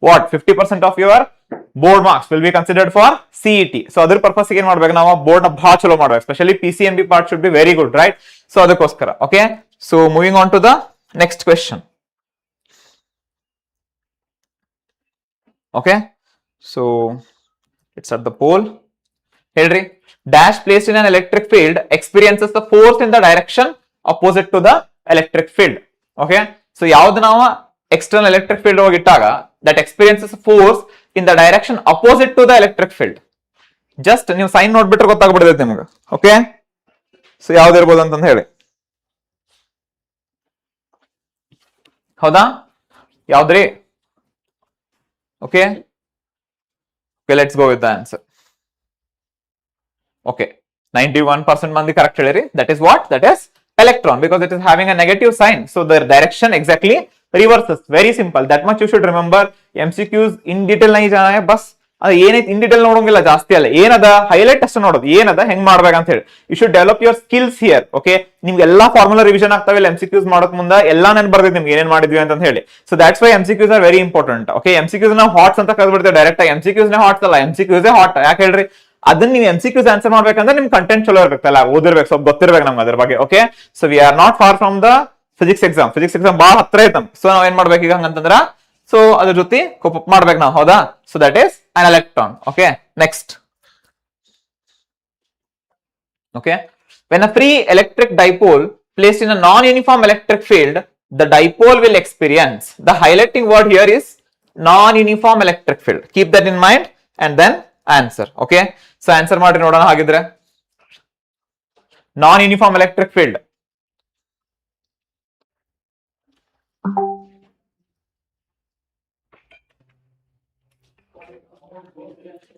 what 50% of your board marks will be considered for CET. So ಅದ್ರ ಪರ್ಪಸ್ ಏನ್ ಮಾಡ್ಬೇಕು ನಾವು, ಬೋರ್ಡ್ ನ ಬಹಳ ಚಲೋ ಮಾಡ್ಬೇಕು. Specially PCMB part should be very good, right? So ಅದಕ್ಕೋಸ್ಕರ. Okay, so moving on to the next question. Okay, so it's at the poll. ಹೇಳ್ರಿ, dash placed in an electric field experiences the force in the direction opposite to the electric field. Okay, so ಯಾವ್ದು ನಾವು external electric field ಹೋಗಿಟ್ಟಾಗ that experiences force in the direction opposite to the electric field. Just ನೀವು sign ನೋಡ್ಬಿಟ್ರೆ ಗೊತ್ತಾಗ್ಬಿಡ್ತೈತೆ ನಿಮ್ಗೆ. Okay, so ಯಾವ್ದು ಇರ್ಬೋದು ಅಂತ ಹೇಳಿ. ಹೌದಾ? ಯಾವ್ದ್ರಿ? Okay, let's go with the answer. Okay, 91% ಮಂದಿ ಕರೆಕ್ಟ್ ಹೇಳಿರಿ. That is what, that is electron, because it is having a negative sign, so the direction exactly reverses. Very simple, that much you should remember. MCQs in detail nahi jana hai, bas ಅದು ಏನೈತಿ in detail ನೋಡೋಂಗಿಲ್ಲ ಜಾಸ್ತಿ ಅಲ್ಲ, ಏನದ highlight ಅಷ್ಟು ನೋಡೋದು, ಏನದ ಹೆಂಗ್ ಮಾಡ್ಬೇಕಂತ ಹೇಳಿ. You should develop your skills here. Okay, ನಿಮ್ಗೆ ಎಲ್ಲಾ ಫಾರ್ಮುಲಾ ರಿವಿಷನ್ ಆಗ್ತಾವೆ MCQs ಮಾಡೋಕ್ ಮುಂದೆ, ಎಲ್ಲಾ ನೆನ್ ಬರ್ದಿದೆ ನಿಮ್ಗೆ ಏನೇನ್ ಮಾಡಿದ್ವಿ ಅಂತ ಹೇಳಿ. So that's why MCQs are very important. Okay, MCQs ನಾವು ಹಾಟ್ಸ್ ಅಂತ ಕರೆದ್ಬಿಡ್ತೇವೆ ಡೈರೆಕ್ಟ್ ಆಗಿ. MCQs ನೇ ಹಾಟ್ಸ್ ಅಲ್ಲ, MCQs ಹಾಟ್. ಯಾಕೆ ಹೇಳ್ರಿ, ಅದನ್ನ ನೀವು MCQs ಆನ್ಸರ್ ಮಾಡ್ಬೇಕಂದ್ರೆ ನಿಮ್ ಕಂಟೆಂಟ್ ಚಲೋ ಇರ್ಬೇಕಲ್ಲ, ಓದಿರ್ಬೇಕು, ಸ್ವಲ್ಪ ಗೊತ್ತಿರ್ಬೇಕು ನಮ್ಗೆ ಅದ್ರ ಬಗ್ಗೆ. Okay, so we are not for from the physics exam. Physics exam ಬಹಳ ಹತ್ರ ಐತಮ್. ಸೊ ನಾವ್ ಏನ್ ಮಾಡ್ಬೇಕು ಈಗ ಹಂಗಂತಂದ್ರ ಸೊ ಅದ್ರ ಜೊತೆ ಕೋಪ್ ಅಪ್ ಮಾಡ್ಬೇಕು ನಾವು, ಹೌದಾ? So that is an electron. Okay, next. Okay, when a free electric dipole placed in a non-uniform electric field, the dipole will experience, the highlighting word here is non-uniform electric field. Keep that in mind and then answer. Okay, so answer ಮಾಡಿ ನೋಡೋಣ. ಹಾಗಿದ್ರೆ non-uniform electric field.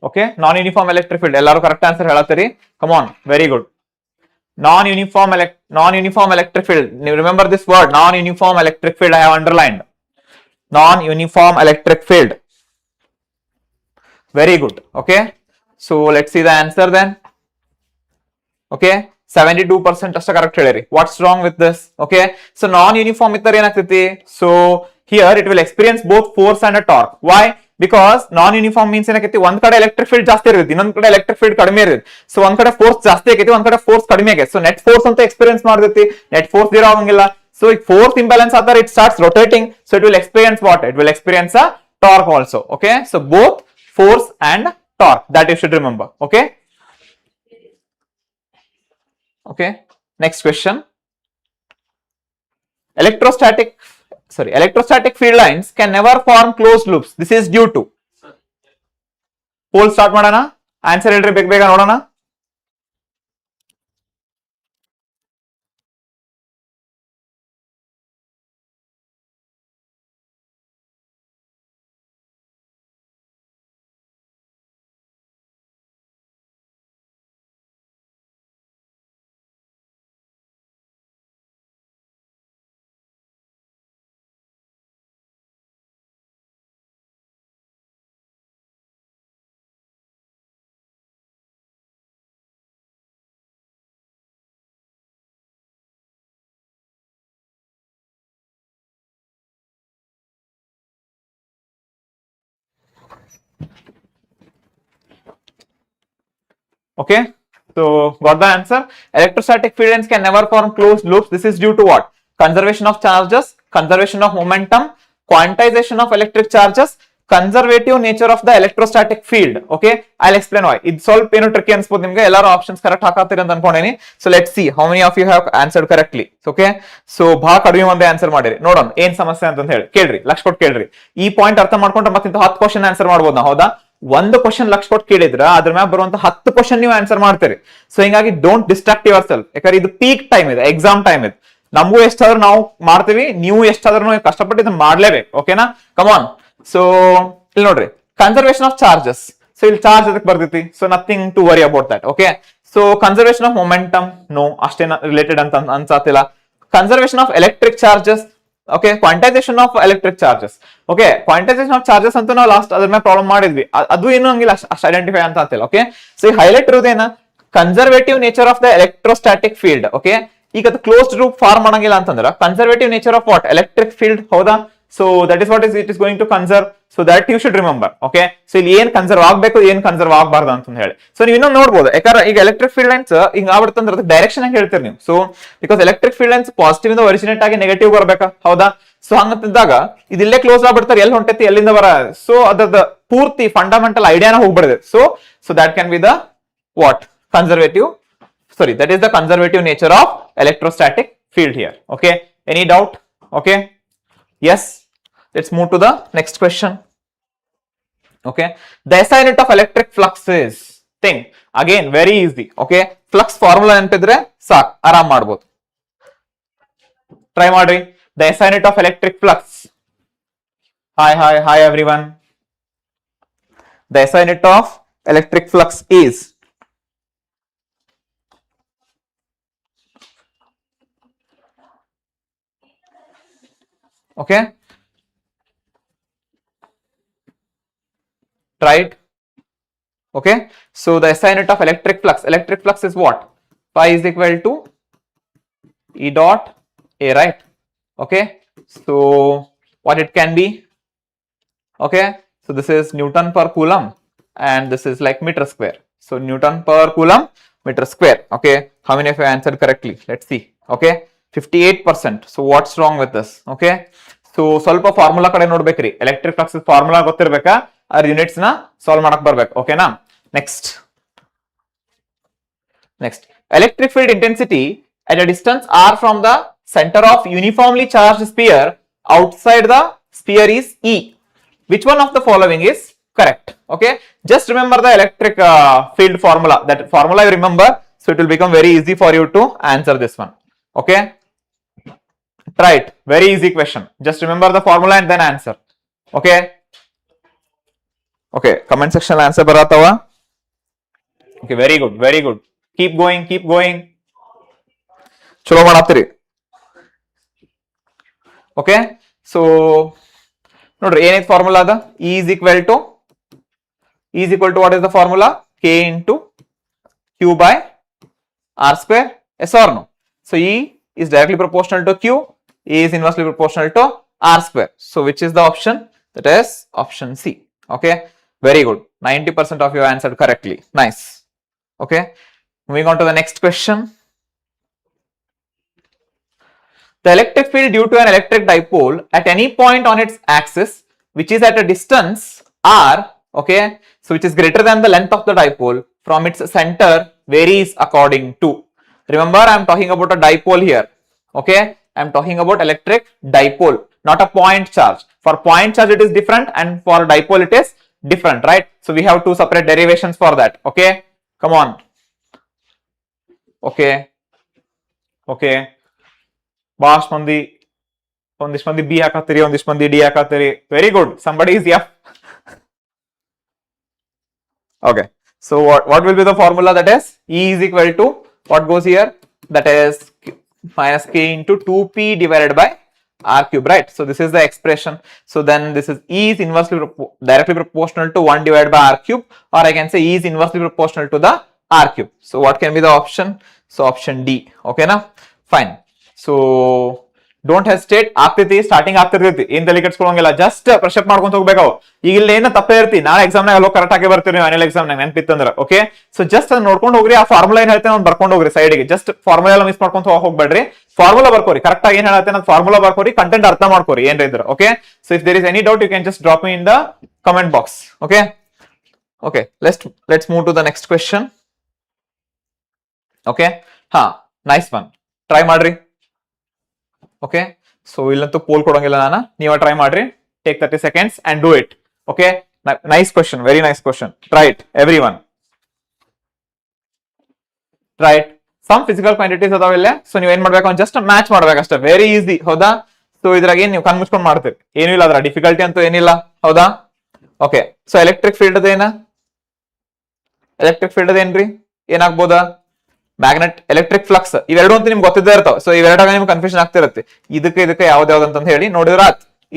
Okay, non-uniform electric field. ಎಲ್ಲರೂ correct answer ಹೇಳತ್ತೀರಿ. Come on, very good. Non-uniform electric field. Remember this word, non-uniform electric field. I have underlined. Non-uniform electric field. Very good. Okay, so let's see the answer then. Okay, 72% ಅಷ್ಟ correct ಹೇಳಿರಿ. What's wrong with this? Okay, so non-uniform ಇದ್ದರೆ ಏನಾಗ್ತೈತಿ? So here it will experience both force and a torque. Why? Because non-uniform means ಏನಕ್ಕೆ ಒಂದ್ ಕಡೆ electric field ಜಾಸ್ತಿ ಇರುತ್ತೆ, ಇನ್ನೊಂದ್ ಕಡೆ ಎಲೆಕ್ಟ್ರಿಕ್ ಫೀಲ್ಡ್ ಕಡಿಮೆ ಇರುತ್ತೆ. ಸೊ ಒಂದ್ ಕಡೆ ಫೋರ್ಸ್ ಜಾಸ್ತಿ ಆಗೈತಿ, ಒಂದ್ ಕಡೆ ಫೋರ್ಸ್ ಕಡಿಮೆ ಆಗೈತಿ. ಸೊ ನೆಟ್ ಫೋರ್ಸ್ ಅಂತ ಎಕ್ಸ್ಪೀರಿಯನ್ಸ್ ಮಾಡ್ತೈತಿ, ನೆಟ್ ಫೋರ್ಸ್ ಇರೋ ಆಗಂಗಿಲ್ಲ. ಸೊ ಈ ಫೋರ್ಸ್ ಇಂಬ್ಯಾಲೆನ್ಸ್ ಆದ್ರೆ it starts rotating, so it will experience what? It will experience a torque also. Okay, so both force and torque, that you should remember. Okay, okay, next question. Electrostatic field lines can never form closed loops. This is due to. Poll start ಮಾಡೋಣ. Answer ಹೇಳ್ರಿ ಬೇಗ ನೋಡೋಣ. Okay, so got the answer. Electrostatic field lines can never form closed loops. This is due to what? Conservation of charges, conservation of momentum, quantization of electric charges, conservative nature of the electrostatic field. Okay, I'll explain why. It's ಸ್ವಲ್ಪ ಏನು tricky ಅನ್ಸ್ಬೋದು ನಿಮ್ಗೆ. ಎಲ್ಲರೂ options correct ಹಾಕತ್ತೀರಿ ಅಂತ ಅನ್ಕೊಂಡೇನಿ. So let's see how many of you have answered correctly. Okay, so ಬಹಳ ಕಡಿಮೆ ಮಂದಿ ಆನ್ಸರ್ ಮಾಡಿರಿ. ನೋಡೋಣ ಏನ್ ಸಮಸ್ಯೆ ಅಂತ ಹೇಳಿ ಕೇಳ್ರಿ, ಲಕ್ಷ ಕೊಟ್ಟು ಕೇಳ್ರಿ. ಈ ಪಾಯಿಂಟ್ ಅರ್ಥ ಮಾಡ್ಕೊಂಡ್ರೆ ಮತ್ತೆ 10 ಕ್ವಶನ್ ಆನ್ಸರ್ ಮಾಡ್ಬೋದು ನಾವು, ಹೌದಾ? ಒಂದು ಕ್ವಶನ್ ಲಕ್ಷ ಕೊಟ್ಟು ಕೇಳಿದ್ರ ಅದ್ರ ಮ್ಯಾಗ ಬರುವಂತ 10 ಕ್ವಶನ್ ನೀವು ಆನ್ಸರ್ ಮಾಡ್ತೀರಿ. ಸೊ ಹಿಂಗಾಗಿ ಡೋಂಟ್ ಡಿಸ್ಟ್ರಾಕ್ಟ್ ಯುವರ್ ಸೆಲ್ಫ್. ಯಾಕಂದ್ರೆ ಇದು ಪೀಕ್ ಟೈಮ್ ಇದೆ, ಎಕ್ಸಾಮ್ ಟೈಮ್ ಇದೆ. ನಮಗೂ ಎಷ್ಟಾದ್ರೂ ನಾವು ಮಾಡ್ತೀವಿ, ನೀವು ಎಷ್ಟಾದ್ರೂ ಕಷ್ಟಪಟ್ಟು ಇದನ್ನ ಮಾಡ್ಲೇಬೇಕು. ಓಕೆನಾ? ಕಮಾನ್. ಸೊ ಇಲ್ಲಿ ನೋಡ್ರಿ, ಕನ್ಸರ್ವೇಶನ್ ಆಫ್ ಚಾರ್ಜಸ್. ಸೊ ಇಲ್ಲಿ ಚಾರ್ಜ್ ಅದಕ್ಕೆ ಬರ್ತೈತಿ, so nothing to worry about that. Okay, so conservation of momentum no, ಅಷ್ಟೇನ ರಿಲೇಟೆಡ್ ಅಂತ ಅನ್ಸಾತಿಲ್ಲ. Conservation of electric charges. Okay, quantization of electric charges. Okay, quantization of charges ಅಂತ ನಾವು last ಅದ್ರ ಮೇಲೆ ಪ್ರಾಬ್ಲಮ್ ಮಾಡಿದ್ವಿ, ಅದು ಏನು ಹಂಗಿಲ್ಲ ಅಷ್ಟು ಐಡೆಂಟಿಫೈ ಅಂತ ಅಂತಿಲ್ಲ. ಓಕೆ, ಸೊ ಈ ಹೈಲೈಟ್ ಇರೋದೇನ conservative nature of the electrostatic field. Okay, ಈಗ ಅದು ಕ್ಲೋಸ್ಡ್ ಲೂಪ್ ಫಾರ್ಮ್ ಮಾಡಂಗಿಲ್ಲ ಅಂತಂದ್ರೆ conservative nature of what? Electric field, ಹೌದಾ? So that is what is it is going to conserve. So that you should remember. Okay, so ಇಲ್ಲಿ ಏನ್ conserve ಆಗ್ಬೇಕು, ಏನ್ conserve ಆಗಬಾರ್ದು ಅಂತ ಹೇಳಿ. ಸೊ ನೀವು ಇನ್ನೊಂದು ನೋಡ್ಬೋದು, ಯಾಕಂದ್ರೆ ಈಗ ಎಲೆಕ್ಟ್ರಿಕ್ ಫೀಲ್ಡ್ ಲೈನ್ಸ್ ಹಿಂಗ್ ಆಗ್ಬಿಡ್ತಂದ್ರೆ ಅದಕ್ಕೆ ಡೈರೆಕ್ಷನ್ ಹೆಂಗ್ ಹೇಳ್ತೀರಿ ನೀವು? So because electric field lines positive ಇಂದ ಒರಿಜಿನೇಟ್ ಆಗಿ ನೆಗೆಟಿವ್ ಬರ್ಬೇಕಾ, ಹೌದಾ? ಸೊ ಹಂಗಂತಿದ್ದಾಗ ಇದಿಲ್ಲೇ ಕ್ಲೋಸ್ ಆಗ್ಬಿಡ್ತಾರೆ, ಎಲ್ಲಿ ಹೊಂಟೈತಿ ಎಲ್ಲಿಂದ ಬರ. ಸೊ ಅದ್ರದ್ದು ಪೂರ್ತಿ ಫಂಡಮೆಂಟಲ್ ಐಡಿಯಾನ ಹೋಗ್ಬಿಡಿದೆ. So that can be the what? Conservative, sorry, that is the conservative nature of electrostatic field here. Okay, any doubt? Okay, yes, let's move to the next question. Okay, the SI unit of electric flux is, thing again very easy. Okay, flux formula ನೆನಪಿದ್ರೆ ಸಾಕು, ಆರಾಮ್ ಮಾಡಬಹುದು. Try ಮಾಡ್ರಿ. The SI unit of electric flux. Hi everyone. The SI unit of electric flux is, okay, right? Okay, so the SI unit of electric flux is what? Phi is equal to E dot A, right? Okay, so what it can be? Okay, so this is Newton per coulomb and this is like meter square. So Newton per coulomb, meter square. Okay, how many of you answered correctly? Let's see. Okay, 58%. So what's wrong with this? Okay, so ಸ್ವಲ್ಪ formula ಕಡೆ ನೋಡ್ಬೇಕ್ರಿ, electric flux formula ಗೊತ್ತಿರ್ಬೇಕಾ, ಅದ್ರ units ನ solve ಮಾಡಕ್ ಬರ್ಬೇಕು. ಓಕೆನಾ? Next electric field intensity at a distance r from the center of uniformly charged sphere outside the sphere is E. Which one of the following is correct? Okay, just remember the electric field formula. That formula you remember, so it will become very easy for you to answer this one. Okay, try it. Very easy question. Just remember the formula and then answer. Okay, comment section answer baratava. Okay, very good. Keep going. ಚಲೋ ಮಾಡತ್ತೀರಿ. Okay, so ನೋಡ್ರಿ ಏನೈತಿ formula ಅದ, E is equal to what is the formula? K into Q by R square. Yes or no? So E is directly proportional to Q, E is inversely proportional to R square. So which is the option? That is option C. Okay, very good. 90% of you answered correctly. Nice. Okay, moving on to the next question. The electric field due to an electric dipole at any point on its axis which is at a distance r, okay, so which is greater than the length of the dipole from its center varies according to. Remember, I am talking about a dipole here. Okay, I am talking about electric dipole, not a point charge. For point charge it is different and for dipole it is different, right? So we have two separate derivations for that. Okay, come on. Okay, ಬಾಷ್ ಮಂದಿ ಒಂದಿಷ್ಟು ಮಂದಿ B ಹಾಕತ್ತೀರಿ, ಒಂದಿಷ್ಟು ಮಂದಿ D ಹಾಕತ್ತೀರಿ. Very good, somebody is F. Okay, so what will be the formula? That is E is equal to what goes here, that is minus K into 2P divided by R cube, right? So this is the expression. So then this is E is inversely directly proportional to 1 divided by R cube, or I can say E is inversely proportional to the R cube. So what can be the option? So option D. Okay na? Fine. So don't hesitate. ಆಗ್ತೈತಿ, starting ಆಗ್ತಿರ್ತೈತಿ, ಏನ್ ತಲೆ ಕೆಡ್ಸ್ಕೊಳಂಗಿಲ್ಲ, just fresh up ಮಾಡ್ಕೊಂತ ಹೋಗ್ಬೇಕಾವು. ಈಗ ಇಲ್ಲಿ ಏನ ತಪ್ಪೇ ಇರ್ತಿ, ನಾಳೆ ಎಕ್ಸಾಮ್ ನಾಗ ಕರೆಕ್ಟ್ ಆಗಿ ಬರ್ತೀವಿ ನೀವು ಆನ್ಯುವಲ್ ಎಕ್ಸಾಮ್ ನಾಗ ನೆನಪಿತ್ತಂದ್ರ. ಓಕೆ, ಸೊ ಜಸ್ಟ್ ಅದನ್ನ ನೋಡ್ಕೊಂಡು ಹೋಗ್ರಿ, ಆ ಫಾರ್ಮುಲಾ ಏನ್ ಹೇಳ್ತೇನೆ ಅವ್ನು ಬರ್ಕೊಂಡು ಹೋಗ್ರಿ ಸೈಡ್ಗೆ. ಜಸ್ಟ್ ಫಾರ್ಮುಲಾ ಎಲ್ಲ ಮಿಸ್ ಮಾಡ್ಕೊಂತ ಹೋಗ್ಬೇಡ್ರಿ, ಫಾರ್ಮುಲಾ ಬರ್ಕೋರಿ, ಕರೆಕ್ಟ್ ಆಗಿ ಏನ್ ಹೇಳತ್ತೇನೆ ಅದು ಫಾರ್ಮುಲಾ ಬರ್ಕೋರಿ, ಕಂಟೆಂಟ್ ಅರ್ಥ ಮಾಡ್ಕೋರಿ ಏನ್ ಇದ್ರ. Okay, so if there is any doubt you can just drop me in the comment box. Okay, let's move to the next question. Okay, ಹಾ, ನೈಸ್ ಒನ್, ಟ್ರೈ ಮಾಡ್ರಿ. Okay, so ಇಲ್ಲಂತೂ poll ಕೊಡಂಗಿಲ್ಲ ನಾನು, ನೀವ ಟ್ರೈ ಮಾಡ್ರಿ. Take 30 seconds and do it. Okay, nice question, very nice question. Try it, everyone. Try it. Some physical quantities ಅದಾವಿಲ್ಲ, so ನೀವ್ ಏನ್ ಮಾಡ್ಬೇಕು, ಜಸ್ಟ್ ಮ್ಯಾಚ್ ಮಾಡ್ಬೇಕಷ್ಟೇ. ವೆರಿ ಈಸಿ, ಹೌದಾ? ಸೊ ಇದ್ರಾಗ ಏನ್ ನೀವು ಕಣ್ ಮುಚ್ಕೊಂಡ್ ಮಾಡ್ತೀರಿ, ಏನೂ ಇಲ್ಲ, ಅದ್ರ ಡಿಫಿಕಲ್ಟಿ ಅಂತೂ ಏನಿಲ್ಲ, ಹೌದಾ? ಓಕೆ, ಸೊ ಎಲೆಕ್ಟ್ರಿಕ್ ಫೀಲ್ಡ್ ಏನ್ರಿ, ಏನಾಗ್ಬೋದಾ? ಮ್ಯಾಗ್ನೆಟ್, ಎಲೆಕ್ಟ್ರಿಕ್ ಫ್ಲಕ್ಸ್, ಇವೆರಡು ಅಂತ ನಿಮ್ಗೆ ಗೊತ್ತಿದ್ದೇ ಇರ್ತಾವ. ಸೊ ಇವೆರಡಾಗ ನಿಮ್ಗೆ ಕನ್ಫ್ಯೂಷನ್ ಆಗ್ತಿರುತ್ತೆ, ಇದಕ್ಕೆ ಯಾವ್ದು ಅಂತ ಹೇಳಿ ನೋಡಿದ್ರ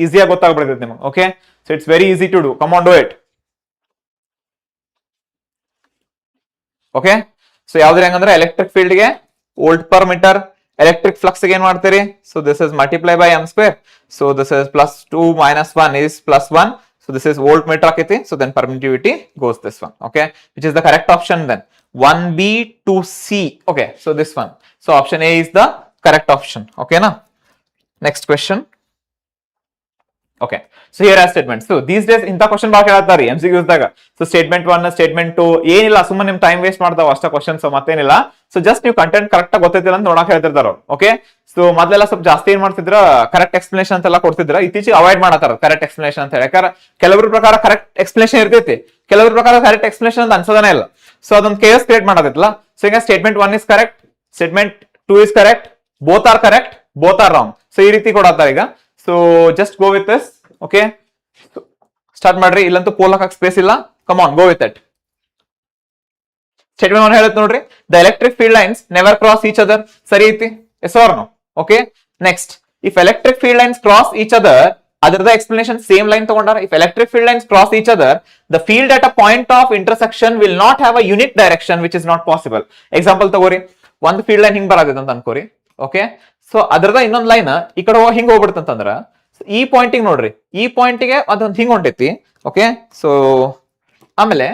ಈಸಿಯಾಗಿ ಗೊತ್ತಾಗ್ಬಿಡ್ತೈತೆ ನಿಮ್ಗೆ. Okay, so it's very easy to do, come on do it. Okay, so ಯಾವ್ದು ಹೆಂಗಂದ್ರೆ ಎಲೆಕ್ಟ್ರಿಕ್ ಫೀಲ್ಡ್ ಗೆ volt per metre, electric flux ಏನ್ ಮಾಡ್ತೀರಿ, so this is multiply by m square. So this is +2 - 1 is +1. So this is voltmeter akiti. So then permittivity goes this one. Okay, which is the correct option then. 1B to C. Okay, so this one. So option A is the correct option. Okay na? Next question. Okay, so here are statements. So these days ಇಂತ question ಬಾಳ ಕೇಳತ್ತಾರೆ MCQs ದಾಗ. So statement 1, statement 2 ಏನಿಲ್ಲ, ಸುಮ್ಮನೆ ನಿಮ್ time waste ಮಾಡ್ತಾವ ಅಷ್ಟ questions, ಮತ್ತೇನಿಲ್ಲ. So just ನೀವು ಕಂಟೆಂಟ್ ಕರೆಕ್ಟ್ ಆಗಿ ಗೊತ್ತೈತಿಲ್ಲ ಅಂತ ನೋಡಕ್ ಹೇಳ್ತಿರ್ತಾರ ಅವ್ರು. ಓಕೆ, ಸೊ ಮೊದಲೆಲ್ಲ ಸ್ವಲ್ಪ ಜಾಸ್ತಿ ಏನ್ ಮಾಡ್ತಿದ್ರ, ಕರೆಕ್ಟ್ ಎಕ್ಸ್ಪ್ಲನೇಷನ್ ಅಂತೆಲ್ಲ ಕೊಡ್ತಿದ್ರ, ಇತ್ತೀಚೆಗೆ ಅವಾಯ್ಡ್ ಮಾಡತ್ತಾರ ಕರೆಕ್ಟ್ ಎಕ್ಸ್ಪ್ಲನೇಷನ್ ಅಂತ ಹೇಳಿ. ಯಾಕಂದ್ರೆ ಕೆಲವ್ರ ಪ್ರಕಾರ ಕರೆಕ್ಟ್ ಎಕ್ಸ್ಪ್ಲನೇಷನ್ ಇರ್ತೈತಿ, ಕೆಲವ್ರ ಪ್ರಕಾರ ಕರೆಕ್ಟ್ ಎಕ್ಸ್ಪ್ಲನೇಷನ್ ಅಂತ ಅನ್ಸೋದನೇ ಇಲ್ಲ. ಸೊ ಅದೊಂದು ಕೇಸ್ ಕ್ರಿಯೇಟ್ ಮಾಡೋದಿತ್ತಲ್ಲ. ಸೊ ಈಗ statement 1 is correct, statement 2 is correct, both are correct, both are wrong. So ಈ ರೀತಿ ಕೊಡತ್ತಾರ ಈಗ. So just go with this. Okay, start ಮಾಡ್ರಿ, ಇಲ್ಲಂತೂ ಪೋಲ್ ಹಾಕಕ್ ಸ್ಪೇಸ್ ಇಲ್ಲ. Come on, go with it. Statement 1 ಹೇಳುತ್ತೆ ನೋಡ್ರಿ, the electric field lines never cross each other. ಸರಿ ಐತಿ, yes R no? Okay, next, if electric field lines cross each other, ಅದರದ explanation same line ತಗೊಂಡಾರ. If electric field lines cross each other, the field at a point of intersection will not have a unit direction which is not possible. Example ತಗೋರಿ, ಒಂದು field line ಹಿಂಗ್ ಬರತೈತೆ ಅಂತ ಅನ್ಕೋರಿ. Okay, so ಅದರದ ಇನ್ನೊಂದ್ line ಈ ಕಡೆ ಹಿಂಗ್ ಹೋಗ್ಬಿಡ್ತಂತಂದ್ರ, ಈ ಪಾಯಿಂಟಿಗೆ ನೋಡ್ರಿ, ಈ ಪಾಯಿಂಟಿಗೆ ಅದೊಂದು ಹಿಂಗ್ ಹೊಂಟೈತಿ. ಓಕೆ, ಸೊ ಆಮೇಲೆ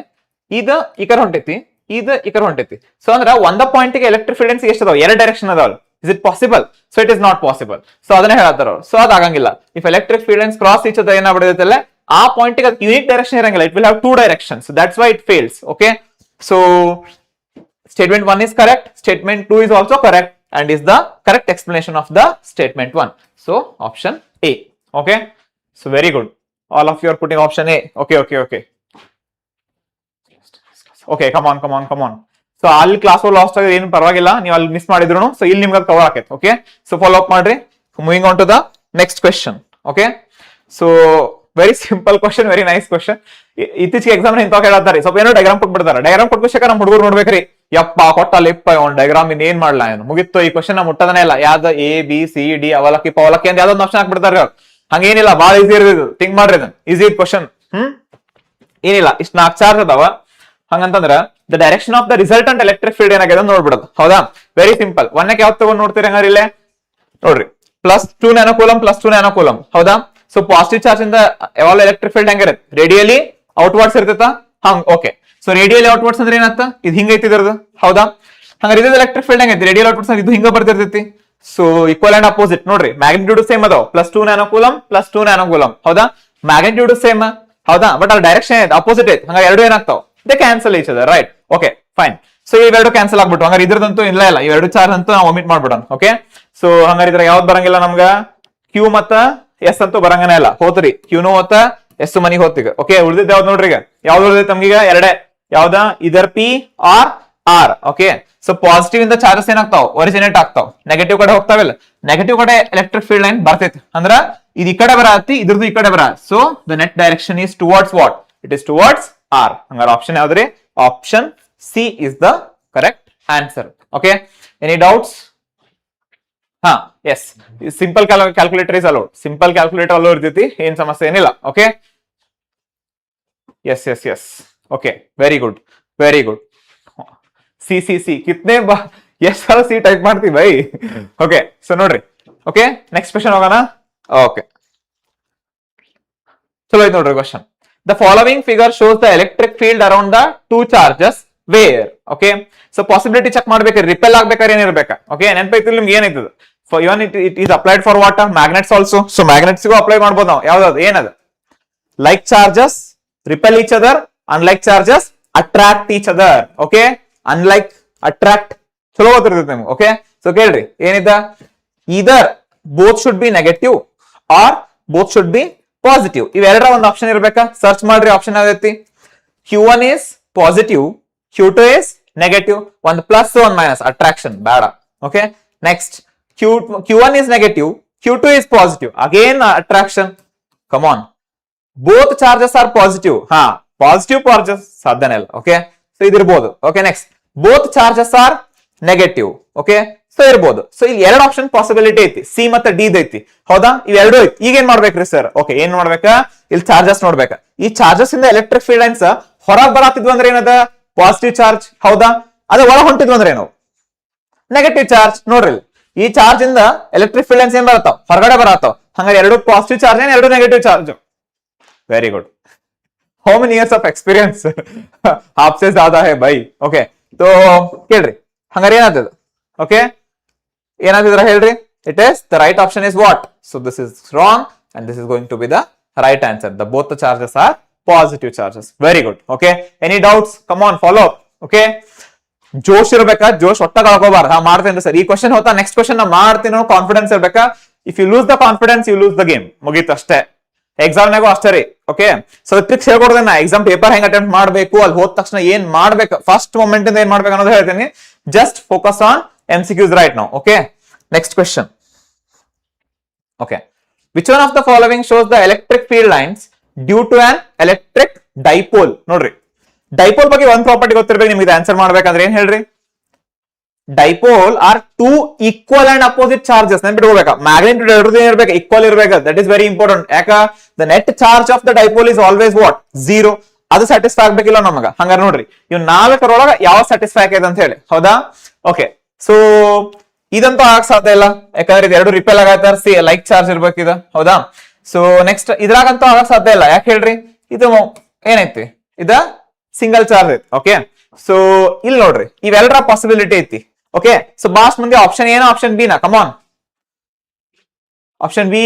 ಇದು ಈ ಕಡೆ ಹೊಂಟೈತಿ, ಇದು ಈ ಕಡೆ ಹೊಂಟೈತಿ. ಸೊ ಅಂದ್ರ ಒಂದ ಪಾಯಿಂಟಿಗೆ ಎಲೆಕ್ಟ್ರಿಕ್ ಫೀಲ್ಡ್ ಲೈನ್ಸ್ ಎಷ್ಟು ಅದಾವ, ಎರಡು ಡೈರೆಕ್ಷನ್ ಅದಾವ. Is it possible? So it is not possible. So ಅದನ್ನೇ ಹೇಳ್ತಾರ ಅವ್ರು. ಸೊ ಅದಾಗಂಗಿಲ್ಲ. If electric field lines cross each other ಏನಾಗ್ಬಿಡುತ್ತಲ್ಲ, ಆ ಪಾಯಿಂಟ್ ಗೆ ಯೂನಿಕ್ ಡೈರೆಕ್ಷನ್ ಇರಂಗಿಲ್ಲ. It will have two directions. That's why it fails. Okay, so statement 1 is correct, statement 2 is also correct, and is the correct explanation of the statement 1. So option A. Okay, so very good. All of you are putting option A. Okay, come on. So ಅಲ್ಲಿ class last ಆಗಿ ಏನು ಪರವಾಗಿಲ್ಲ, ನೀವು ಅಲ್ಲಿ miss ಮಾಡಿದ್ರು so ಇಲ್ಲಿ ನಿಮ್ಗೆ cover ಆಕೈತೆ. ಓಕೆ, ಸೊ ಫಾಲೋ ಅಪ್ ಮಾಡ್ರಿ. Moving on to the next question. Okay, so very simple question, very nice question. ಇತ್ತೀಚೆಗೆ ಎಕ್ಸಾಮ್ ಇಂತ ಹೇಳ್ತಾರೆ, ಸ್ವಲ್ಪ ಏನೋ ಡೈಗ್ರಾಮ್ ಕೊಟ್ಬಿಡ್ತಾರೆ. ಡೈಗ್ರಾಮ್ ಕೊಟ್ಬಿಟ್ಟಾಗ ನಮ್ಮ ಹುಡುಗರು ನೋಡ್ಬೇಕ್ರಿ, ಯಪ್ಪ ಕೊಟ್ಟಲ್ಲಿಪ್ಪ ಅವ್ನು ಡೈಗ್ರಾಮ್ ಇನ್ನೇನ್ ಮಾಡ್ಲಾ ಏನು ಮುಗಿತ್ತು, ಈ ಕ್ವಶನ್ ಮುಟ್ಟದನೇ ಇಲ್ಲ. ಯಾವ್ದು ಎ ಬಿ ಸಿ ಡಿ ಅವಲಕ್ಕಿ ಪವಲಕ್ಕಿ ಅಂತ ಯಾವ್ದೊಂದು ಆಪ್ಷನ್ ಹಾಕ್ಬಿಡ್ತಾರೆ ಅವ್ರು. ಹಂಗೇನಿಲ್ಲ, ಬಾಳ ಈಸಿ ಇರೋದು. ಥಿಂಕ್ ಮಾಡ್ರಿ, ಇದನ್ ಈಸಿ ಕ್ವಶನ್. ಏನಿಲ್ಲ, ಇಷ್ಟ 4 ಚಾರ್ಜ್ ಅದಾವ. ಹಂಗಂತಂದ್ರ the direction of the resultant electric field ಏನಾಗಿದೆ ನೋಡ್ಬಿಡೋದು. ಹೌದಾ, ವೆರಿ ಸಿಂಪಲ್. ಒಂದಕ್ಕೆ ಯಾವ್ದು ತಗೊಂಡ್ ನೋಡ್ತೀರಿ ಹಂಗಾರ ಇಲ್ಲೇ ನೋಡ್ರಿ, +2 ನ್ಯಾನೋಕೂಲಮ್ +2 ನ್ಯಾನೋಕೂಲಮ್. ಹೌದಾ, ಸೊ ಪಾಸಿಟಿವ್ ಚಾರ್ಜ್ ಇಂದ ಯಾವಾಗ ಎಲೆಕ್ಟ್ರಿಕ್ ಫೀಲ್ಡ್ ಹೆಂಗಿರುತ್ತೆ, ರೇಡಿಯಲಿ ಔಟ್ವರ್ಡ್ಸ್ ಇರ್ತೈತ. ಹಂಗ್ ಓಕೆ, ಸೊ ರೇಡಿಯಲಿ ಔಟ್ವರ್ಡ್ಸ್ ಅಂದ್ರೆ ಏನತ್ತ, ಇದು ಹಿಂಗೈತಿ ಇದ್ರದ್ದು. ಹೌದಾ, ಹಂಗಾರೆ ಇದು ಎಲೆಕ್ಟ್ರಿಕ್ ಫೀಲ್ಡ್ ಹೆಂಗೈತಿ, ರೇಡಿಯಲ್ ಔಟ್ವರ್ಡ್ಸ್ ಇದು ಹಿಂಗ ಬರ್ತಿರ್ತೈತಿ. ಸೊ ಈಕ್ವಲ್ ಅಂಡ್ ಅಪೋಸಿಟ್ ನೋಡ್ರಿ, ಮ್ಯಾಗ್ನಿಟ್ಯೂಡ್ ಸೇಮ್ ಅದಾವ, +2 ನ್ಯಾನೋಕೂಲಮ್ +2 ನ್ಯಾನೋಕೂಲಮ್. ಹೌದಾ, ಮ್ಯಾಗ್ನಿಟ್ಯೂಡ್ ಸೇಮ್. ಹೌದಾ, ಬಟ್ ಅಲ್ಲಿ ಡೈರೆಕ್ಷನ್ ಅಪೋಸಿಟ್ ಐತಿ. ಹಂಗಾರೆ ಎರಡು ಏನಾಗ್ತಾವ, they cancel each other. Right, okay fine. So ಇವೆರಡು ಕ್ಯಾನ್ಸಲ್ ಆಗ್ಬಿಟ್ಟು, ಹಂಗಾರೆ ಇದ್ರದಂತೂ ಇಲ್ಲ, ಇವೆರಡು ಚಾರ್ಜ್ ಅಂತೂ ನಾವು ಒಮಿಟ್ ಮಾಡ್ಬಿಡೋಣ. ಓಕೆ, ಸೊ ಹಂಗಾರೆ ಇದ್ರ ಯಾವ್ದು ಬರಂಗಿಲ್ಲ ನಮ್ಗ, ಕ್ಯೂ ಮತ್ತ ಎಸ್ ಅಂತೂ ಬರಂಗನೇ ಇಲ್ಲ. ಹೋತ್ರಿ, ಕ್ಯೂನು ಮತ್ತ ಎಸ್ ಮನಿಗೆ ಹೋಗ್ತೀಗ. ಓಕೆ, ಉಳಿದಿದ್ದು ಯಾವ್ದು ನೋಡ್ರಿ, ಈಗ ಯಾವ್ದು ಉಳಿದೈತೆ ನಮ್ಗೀಗ ಎರಡೇ. ಯಾವ್ದ, ಇದರ್ P R R. Okay, so positive ಇಂದ ಚಾರ್ಜಸ್ ಏನಾಗ್ತಾವ, ಒರಿಜಿನೇಟ್ ಆಗ್ತಾವ, ನೆಗೆಟಿವ್ ಕಡೆ ಹೋಗ್ತಾವಿಲ್ಲ. ನೆಗೆಟಿವ್ ಕಡೆ ಎಲೆಕ್ಟ್ರಿಕ್ ಫೀಲ್ಡ್ ಲೈನ್ ಬರ್ತೈತಿ ಅಂದ್ರ ಇದು ಈ ಕಡೆ ಬರತ್ತಿ, ಇದ್ರದ್ದು ಈ ಕಡೆ ಬರ. So the net direction is towards what, it is towards R. ಹಂಗಾರೆ ಆಪ್ಷನ್ ಯಾವ್ದ್ರಿ, option C is the correct answer. Okay, any doubts? ಹಾ, yes, simple calculator is allowed. Simple calculator allow ಇರ್ತೈತಿ, ಏನ್ ಸಮಸ್ಯೆ ಏನಿಲ್ಲ. Okay, yes. Okay, very good. ಸಿ ಕಿತ್ನೆ ಎಸ್ ಸಲ ಸಿ ಟೈಪ್ ಮಾಡ್ತೀವಿ ಬೈ. ಓಕೆ, ಸೊ ನೋಡ್ರಿ. ಓಕೆ, ನೆಕ್ಸ್ಟ್ ಕ್ವೆಶ್ಚನ್ ಹೋಗೋಣ. ಓಕೆ, ಚಲೋ ಐತೆ ನೋಡ್ರಿ question. The following figure shows the electric field around the 2 charges where. Okay, so possibility check ಮಾಡ್ಬೇಕಾದ್ರೆ ರಿಪೆಲ್ ಆಗ್ಬೇಕಾದ್ರೆ ಏನಿರ್ಬೇಕಾ. ಓಕೆ, ನೆನಪೈತಿ ನಿಮ್ಗೆ ಏನೈತದ, for even it is applied for what, magnets also. So ಮ್ಯಾಗ್ನೆಟ್ಸ್ಗೂ ಅಪ್ಲೈ ಮಾಡ್ಬೋದು ನಾವು. ಯಾವ್ದು ಏನದು, like charges repel each other, unlike charges attract each other. Okay, unlike attract ಚಲೋ ಗೊತ್ತಿರ್ತೈತೆ ನಿಮ್ಗೆ. ಓಕೆ, ಸೊ ಕೇಳ್ರಿ ಏನಿದ, either both should be negative or both should be positive. ಇವೆರಡರ ಒಂದು ಆಪ್ಷನ್ ಇರ್ಬೇಕಾ. ಸರ್ಚ್ ಮಾಡ್ರಿ, ಆಪ್ಷನ್ ಯಾವ್ದೈತಿ. Q1 is positive, Q2 is negative. ಒಂದು ಪ್ಲಸ್ ಒಂದು ಮೈನಸ್, ಅಟ್ರಾಕ್ಷನ್ ಬೇಡ. Okay, next Q1 is negative, Q2 is positive, again attraction. Come on, both charges are positive. ಹಾ, positive charges ಸಾಧ್ಯನೇ ಇಲ್ಲ. ಓಕೆ, ಸೊ ಇದಿರ್ಬೋದು. Okay, next both charges are negative. Okay, so ಇರ್ಬೋದು. So ಇಲ್ಲಿ ಎರಡು option possibility ಐತಿ, C ಮತ್ತೆ D ಐತಿ. ಹೌದಾ, ಇವೆರಡು ಐತಿ. ಈಗ ಏನ್ ಮಾಡ್ಬೇಕ್ರಿ ಸರ್? ಓಕೆ, ಏನ್ ಮಾಡ್ಬೇಕಾ, ಇಲ್ಲಿ ಚಾರ್ಜಸ್ ನೋಡ್ಬೇಕಾ. ಈ ಚಾರ್ಜಸ್ ಇಂದ ಎಲೆಕ್ಟ್ರಿಕ್ ಫೀಲ್ಡ್ ಲೈನ್ಸ್ ಹೊರಗೆ ಬರತ್ತಿದ್ವು ಅಂದ್ರೆ ಏನದ, ಪಾಸಿಟಿವ್ ಚಾರ್ಜ್. ಹೌದಾ, ಅದ ಒಳ ಹೊಂಟಿದ್ವು ಅಂದ್ರೆ ಏನು, ನೆಗೆಟಿವ್ ಚಾರ್ಜ್. ನೋಡ್ರಿ, ಈ ಚಾರ್ಜ್ ಇಂದ ಎಲೆಕ್ಟ್ರಿಕ್ ಫೀಲ್ಡ್ ಲೈನ್ಸ್ ಏನ್ ಬರತ್ತಾವ, ಹೊರಗಡೆ ಬರತ್ತಾವ. ಹಂಗಾರೆ ಎರಡು ಪಾಸಿಟಿವ್ ಚಾರ್ಜ್ ಏನ್, ಎರಡು negative charge. Very good. How many years of experience आपसे ज्यादा है भाई. ಓಕೆ, तो ಕೇಳ್ರಿ ಹಂಗಾರೆ ಏನಾಗ್ತದ. ಓಕೆ, ಏನಾಗ್ತಿದ್ರ ಹೇಳ್ರಿ. It is the right option is what. So this is wrong and this is going to be the right answer. The both the charges are positive charges. Very good. Okay, any doubts? Come on, follow. Okay, ಜೋಶ್ ಇರ್ಬೇಕಾ, ಜೋಶ್ ಒಟ್ಟ ಕಳ್ಕೋಬಾರ್ದು. ಹಾ, ಮಾಡ್ತೇನೆ sir, ಈ question ಹೋತಾ next question ನಾ ಮಾಡ್ತೀನಿ, ಕಾನ್ಫಿಡೆನ್ಸ್ ಇರ್ಬೇಕಾ. If you lose the confidence you lose the game. ಮುಗೀತು ಅಷ್ಟೇ. ಎಕ್ಸಾಮ್ನಾಗೂ ಅಷ್ಟೇ ರೀ. ಓಕೆ, ಸೊ ಟ್ರಿಕ್ಸ್ ಹೇಳ್ಕೊಡ್ತೇನೆ. ಎಕ್ಸಾಮ್ ಪೇಪರ್ ಹೆಂಗ್ ಅಟೆಂಪ್ಟ್ ಮಾಡ್ಬೇಕು, ಅಲ್ಲಿ ಹೋದ ತಕ್ಷಣ ಏನ್ ಮಾಡ್ಬೇಕು, ಫಸ್ಟ್ ಮೊಮೆಂಟ್ ಇಂದ ಏನ್ ಮಾಡ್ಬೇಕು ಅನ್ನೋದು ಹೇಳ್ತೀನಿ. Just focus on MCQs right now. Okay, next question. Okay, which one of the following shows the electric field lines due to an electric dipole? ನೋಡ್ರಿ, ಡೈಪೋಲ್ ಬಗ್ಗೆ ಒಂದ್ ಪ್ರಾಪರ್ಟಿ ಗೊತ್ತಿರ್ಬೇಕು ನಿಮ್ಗೆ. ಆನ್ಸರ್ ಮಾಡ್ಬೇಕಂದ್ರೆ ಏನ್ ಹೇಳ್ರಿ, dipole are two equal and opposite charges. ನೆನ್ಪಿಟ್ಕೋಬೇಕಾ, magnitude ಎರಡು ಇರ್ಬೇಕು, ಈಕ್ವಲ್ ಇರ್ಬೇಕು. That is very important. ಯಾಕ, the net charge of the dipole is always what, 0. ಅದು ಸ್ಯಾಟಿಸ್ಫೈ ಆಗ್ಬೇಕಿಲ್ಲ ನಮಗ. ಹಂಗಾರೆ ನೋಡ್ರಿ, ಇವ್ 4ರೊಳಗ ಯಾವ ಸ್ಯಾಟಿಸ್ಫೈ ಆಗಿದೆ ಅಂತ ಹೇಳಿ. ಹೌದಾ, ಓಕೆ, ಸೊ ಇದಂತೂ ಆಗಕ್ ಸಾಧ್ಯ ಇಲ್ಲ, ಯಾಕಂದ್ರೆ ಇದು ಎರಡು ರಿಪೆಲ್ ಆಗತ್ತೆ, ಲೈಕ್ ಚಾರ್ಜ್ ಇರ್ಬೇಕು ಇದು. ಹೌದಾ, ಸೊ ನೆಕ್ಸ್ಟ್ ಇದ್ರಾಗಂತೂ ಆಗಕ್ ಸಾಧ್ಯ ಇಲ್ಲ. ಯಾಕೆ ಹೇಳ್ರಿ, ಇದು ಏನೈತಿ, ಇದ ಸಿಂಗಲ್ ಚಾರ್ಜ್ ಐತಿ. ಓಕೆ, ಸೊ ಇಲ್ಲಿ ನೋಡ್ರಿ, ಇವೆಲ್ಲರ ಪಾಸಿಬಿಲಿಟಿ ಐತಿ. ಓಕೆ ಸೊ ಬಾಸ್ಟ್ ಮುಂದೆ ಆಪ್ಷನ್ ಏನೋ ಆಪ್ಷನ್ ಬಿ ನಾ come on option B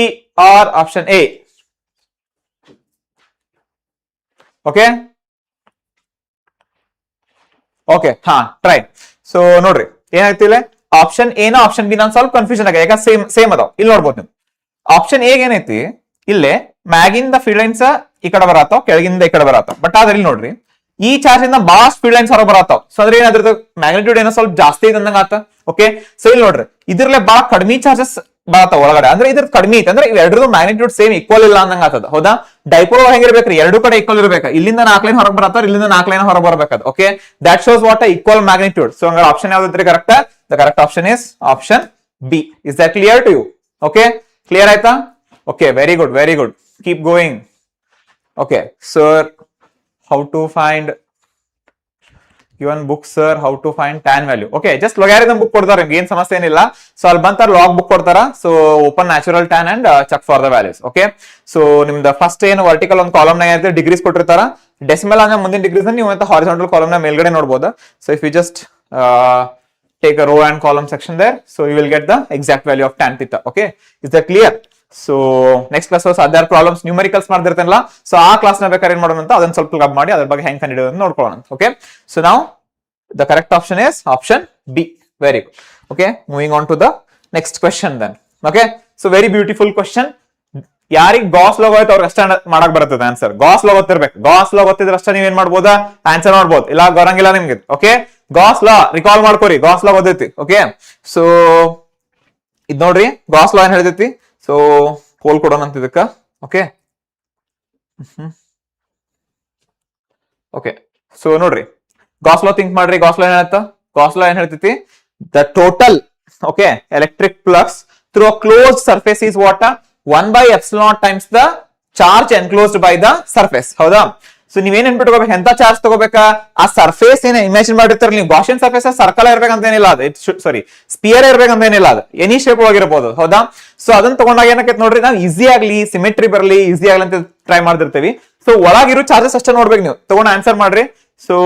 or option A okay okay ಹಾ ಟ್ರೈ ಸೊ ನೋಡ್ರಿ ಏನಾಯ್ತು ಇಲ್ಲಿ ಆಪ್ಷನ್ ಏನೋ ಆಪ್ಷನ್ ಬಿ ನಾನು ಸ್ವಲ್ಪ ಕನ್ಫ್ಯೂಷನ್ ಆಗಿದೆ ಯಾಕೆ ಸೇಮ್ ಅದಾವ ಇಲ್ಲಿ ನೋಡ್ಬೋದು ನೀವು ಆಪ್ಷನ್ ಎ ಏನೈತಿ ಇಲ್ಲೇ ಮ್ಯಾಗಿಂದ ಫೀಲ್ಡ್ ಲೈನ್ಸ್ ಈ ಕಡೆ ಬರತ್ತಾವ ಕೆಳಗಿಂದ ಈ ಕಡೆ ಬರತ್ತಾವ ಬಟ್ ಆದ್ರೆ ಇಲ್ಲಿ ನೋಡ್ರಿ ಈ ಚಾರ್ಜ್ ಇಂದ ಬಾಸ್ ಫೀಲ್ಡ್ ಲೈನ್ಸ್ ಹೊರ ಬರತ್ತಾವ ಸೊ ಅಂದ್ರೆ ಏನಾದ್ರದ್ದು ಮ್ಯಾಗ್ನಿಟ್ಯೂಡ್ ಏನೋ ಸ್ವಲ್ಪ ಜಾಸ್ತಿ ಇದಂಗ ಆತ ಓಕೆ ಸೊ ಇಲ್ಲಿ ನೋಡ್ರಿ ಇದ್ರಲ್ಲೇ ಬಹಳ ಕಡಿಮೆ ಚಾರ್ಜಸ್ ಬರತ್ತಾವ ಒಳಗಡೆ ಅಂದ್ರೆ ಇದ್ರ ಕಡಿಮೆ ಐತೆ ಅಂದ್ರೆ ಎರಡರದು ಮ್ಯಾಗ್ನಿಟ್ಯೂಡ್ ಸೇಮ್ ಈಕ್ವಲ್ ಇಲ್ಲ ಅಂದಂಗ ಆತದ ಹೌದಾ ಡೈಪೋಲ್ ಹೆಂಗಿರ್ಬೇಕ್ರಿ ಎರಡು ಕಡೆ ಈಕ್ವಲ್ ಇರ್ಬೇಕು ಇಲ್ಲಿಂದ 4 ಲೈನ್ ಹೊರಗೆ ಬರತ್ತಾರ ಇಲ್ಲಿಂದ 4 ಲೈನ್ ಹೊರಗೆ ಬರ್ಬೇಕದ okay that shows what equal magnitude so ಹಂಗಾರೆ ಆಪ್ಷನ್ ಯಾವ್ದ್ರಿ correct the correct option is option B is that clear to you okay clear ಆಯ್ತಾ okay very good keep going okay sir how to find given book sir how to find tan value okay just logarithm book ಕೊಡ್ತಾರೆ ಏನು ಸಮಸ್ಯೆ ಏನಿಲ್ಲ so ಅಲ್ಲಿ ಬಂತ log book ಕೊಡ್ತಾರ so open natural tan and check for the values okay so ನಿಮ್ದು first ಏನು vertical ಒಂದು ಕಾಲಮ್ ನಾಗ ಐತೆ ಡಿಗ್ರೀಸ್ ಕೊಟ್ಟಿರ್ತಾರ ಡೆಸಿಮಲ್ ಅಂದ್ರೆ ಮುಂದಿನ ಡಿಗ್ರೀಸ್ ನೀವು ಅಂತ ಹಾರಿಜಾಂಟಲ್ ಕಾಲಮ್ ನ ಮೇಲ್ಗಡೆ ನೋಡಬಹುದು so if you just take a row and column section there so you will get the exact value of tan theta okay is that clear so next class other problems numericals ಮಾಡ್ದಿರ್ತೇನಲ್ಲ so ಆ class ನ ಬೇಕಾದ್ರೆ ಏನ್ ಮಾಡೋಣ ಅಂತ ಅದನ್ನ ಸ್ವಲ್ಪ ಗಬ್ ಮಾಡಿ ಅದ್ರ ಬಗ್ಗೆ ಹೆಂಗ್ ಕಂಡಿಡಿಯೋದು ನೋಡ್ಕೊಳ್ಳೋಣ ಓಕೆ ಸೊ ನಾವು the correct option is option B very good okay moving on to the next question then okay so very beautiful question ಯಾರಿಗೆ ಗಾಸ್ ಲೋ ಆಯ್ತು ಅವ್ರಿಗೆ ಅಷ್ಟೇ ಮಾಡಕ್ ಬರ್ತದೆ ಆನ್ಸರ್ ಗಾಸ್ ಲೋ ಗೊತ್ತಿರ್ಬೇಕು ಗಾಸ್ ಲೋ ಗೊತ್ತಿದ್ರೆ ಅಷ್ಟೇ ನೀವ್ ಏನ್ ಮಾಡ್ಬೋದಾ ಆನ್ಸರ್ ಮಾಡ್ಬೋದು ಇಲ್ಲ ಬರಂಗಿಲ್ಲ ನಿಮ್ಗೆ ಓಕೆ ಗಾಸ್ ಲಾ ರಿಕಾಲ್ ಮಾಡ್ಕೋರಿ ಗಾಸ್ ಲಾ ಗೊತ್ತೈತಿ ಓಕೆ ಸೊ ಇದ್ ನೋಡ್ರಿ ಗಾಸ್ ಲಾ ಏನ್ ಹೇಳ್ತೈತಿ ಸೊ ಕೋಲ್ ಕೊಡೋಣ ಅಂತ ಇದಕ್ಕ ಓಕೆ ಓಕೆ ಸೊ ನೋಡ್ರಿ ಗಾಸ್ ಲಾ ಥಿಂಕ್ ಮಾಡ್ರಿ ಗಾಸ್ ಲಾ ಏನ್ ಹೇಳ್ತಾ ಗಾಸ್ ಲಾ ಏನ್ ಹೇಳ್ತೈತಿ the total okay electric flux through a closed surface is what 1 by epsilon times the charge enclosed by the surface ಹೌದಾ ಸೊ ನೀವೇನ್ ನೆನ್ಪಿಟ್ಕೋಬೇಕು ಎಂತ charge ತಗೋಬೇಕಾ ಆ ಸರ್ಫೇಸ್ ಏನ ಇಮ್ಯಾಜಿನ್ ಮಾಡಿರ್ತಾರ ನೀವು ಗಾಷಿಯನ್ ಸರ್ಫೇಸ್ ಸರ್ಕಲ್ ಇರ್ಬೇಕಂತ ಏನಿಲ್ಲ ಅದು ಸಾರಿ ಸ್ಪಿಯರ್ ಇರ್ಬೇಕಂತ ಏನಿಲ್ಲ ಅದು ಎನಿ ಶೇಪ್ ಒಳಗಿರ್ಬೋದು ಹೌದಾ ಸೊ ಅದನ್ನ ತಗೊಂಡಾಗ ಏನಕ್ಕೆ ನೋಡ್ರಿ ನಾವು ಈಸಿ ಆಗ್ಲಿ ಸಿಮೆಟ್ರಿ ಬರಲಿ ಈಸಿ ಆಗ್ಲಿ ಅಂತ ಟ್ರೈ ಮಾಡ್ತಿರ್ತೀವಿ ಸೊ ಒಳಗಿರೋ ಚಾರ್ಜಸ್ ಅಷ್ಟೇ ನೋಡ್ಬೇಕು ನೀವು ತಗೊಂಡು ಆನ್ಸರ್ ಮಾಡ್ರಿ ಸೊ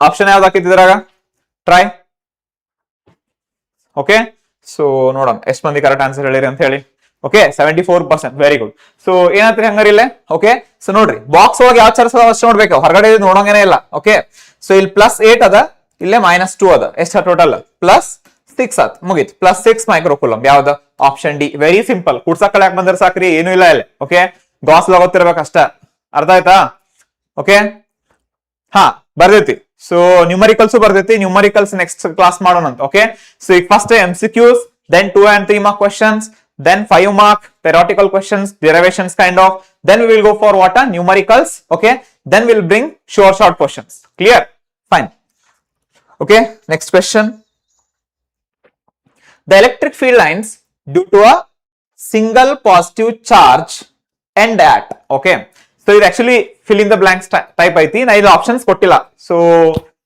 ಆಪ್ಷನ್ ಯಾವ್ದು ಹಾಕಿದ್ರಾಗ ಟ್ರೈ ಓಕೆ ಸೊ ನೋಡೋಣ ಎಷ್ಟು ಮಂದಿ ಕರೆಕ್ಟ್ ಆನ್ಸರ್ ಹೇಳಿರಿ ಅಂತ ಹೇಳಿ ಓಕೆ 74% ವೆರಿ ಗುಡ್ ಸೊ ಏನಾಗ್ತದೆ ಹಂಗಾರಿಲ್ಲ ಓಕೆ ಸೊ ನೋಡ್ರಿ ಬಾಕ್ಸ್ ಒಳಗೆ ಯಾವ ಚಾರ್ಜ್ ಅದ ಅಷ್ಟು ನೋಡ್ಬೇಕು ಹೊರಗಡೆ ನೋಡೋಂಗೇನೆ ಇಲ್ಲ ಓಕೆ ಸೊ ಇಲ್ಲಿ +8 ಅದ ಇಲ್ಲೇ -2 ಅದ ಎಷ್ಟು ಟೋಟಲ್ +6 ಅದ ಮುಗೀತು +6 ಮೈಕ್ರೋಕೂಲಮ್ ಯಾವ್ದು ಆಪ್ಷನ್ ಡಿ ವೆರಿ ಸಿಂಪಲ್ ಕುಡ್ಸಕ್ಕಳ ಯಾಕೆ ಬಂದ್ರೆ ಸಾಕ್ರಿ ಏನು ಇಲ್ಲ ಇಲ್ಲಿ ಓಕೆ ಗಾಸ್ ಲಾ ಗೊತ್ತಿರ್ಬೇಕು ಅಷ್ಟ ಅರ್ಥ ಆಯ್ತಾ ಓಕೆ ಹಾ ಬರ್ದೈತಿ ಸೊ ನ್ಯೂಮರಿಕಲ್ಸ್ ಬರ್ದೈತಿ ನ್ಯೂಮರಿಕಲ್ಸ್ ನೆಕ್ಸ್ಟ್ ಕ್ಲಾಸ್ ಮಾಡೋಣ ಅಂತ ಓಕೆ ಸೊ ಈಗ first MCQs then 2 and 3 mark questions then 5 mark theoretical questions derivations kind of then we will go for what numericals okay then we'll bring short questions clear fine okay next question the electric field lines due to a single positive charge end at okay so it actually fill in the blanks type ಐತಿ ನಾ ಇಲ್ಲಿ options ಕೊಟ್ಟಿಲ್ಲ so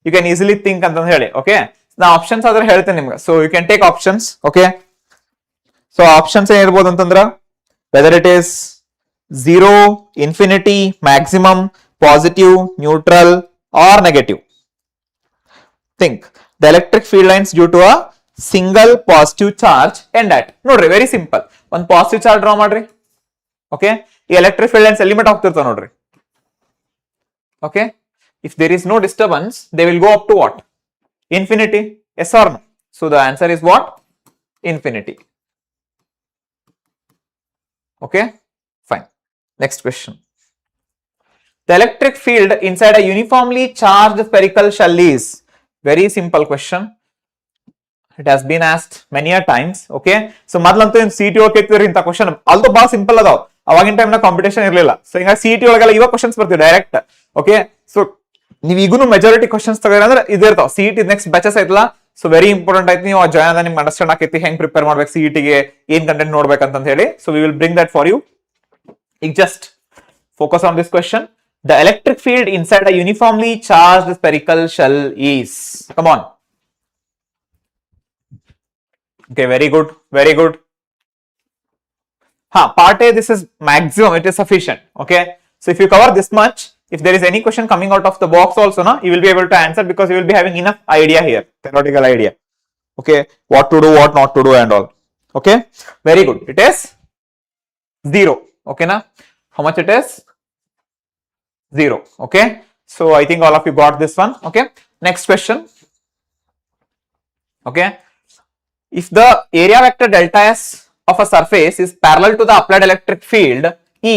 you can easily think ಅಂತ ಹೇಳಿ okay ನಾ options ಆದ್ರೆ ಹೇಳ್ತೇನೆ ನಿಮ್ಗೆ so you can take options okay so options ಏನಿರಬಹುದು ಅಂತಂದ್ರ whether it is 0 infinity maximum positive neutral or negative think the electric field lines due to a single positive charge end at ನೋಡ್ರಿ very simple ಒಂದು positive charge draw ಮಾಡ್ರಿ okay ಈ electric field lines limit ಆಗ್ತಿರ್ತಾವ ನೋಡ್ರಿ okay if there is no disturbance they will go up to what infinity yes or no so the answer is what infinity okay fine next question the electric field inside a uniformly charged spherical shell is very simple question it has been asked many a times okay so ಮೊದಲಂತೂ CET ಕೇಳ್ತಿದ್ರಿ ಇಂತ question although ಬಹಳ simple ಅದಾವ ಅವಾಗಿನ time ನ competition ಇರಲಿಲ್ಲ so ಹಿಂಗ CET ಒಳಗೆಲ್ಲ ಇವಾಗ questions ಬರ್ತೀವಿ ಡೈರೆಕ್ಟ್ ಓಕೆ ಸೊ ನೀವು ಈಗೂನು ಮೆಜಾರಿಟಿ ಕ್ವೆಶ್ಚನ್ಸ್ ತಗೋರಿ ಅಂದ್ರೆ ಇದೇ ಇರ್ತಾವ CET ನೆಕ್ಸ್ಟ್ ಬ್ಯಾಚಸ್ ಐತಲ್ಲ ಸೊ ವೆರಿ ಇಂಪಾರ್ಟೆಂಟ್ ಐತಿ ನೀವು ಜಾಯ್ನ್ ಆದ ನಿಮ್ಗೆ ಅಂಡರ್ಸ್ಟ್ಯಾಂಡ್ ಆಕೈತಿ ಹೆಂಗ್ ಪ್ರಿಪೇರ್ ಮಾಡ್ಬೇಕು CET ಗೆ ಏನ್ ಕಂಟೆಂಟ್ ನೋಡ್ಬೇಕಂತ ಹೇಳಿ so we will bring that for you ಈಗ just focus on this question the electric field inside a uniformly charged spherical shell is come on okay very good part A this is maximum it is sufficient okay so if you cover this much if there is any question coming out of the box also, na, you will be able to answer because you will be having enough idea here, theoretical idea. Okay, what to do, what not to do and all. Okay, very good. It is 0. Okay, na? How much it is? 0. Okay, so I think all of you got this one. Okay, next question. Okay, if the area vector delta S of a surface is parallel to the applied electric field E,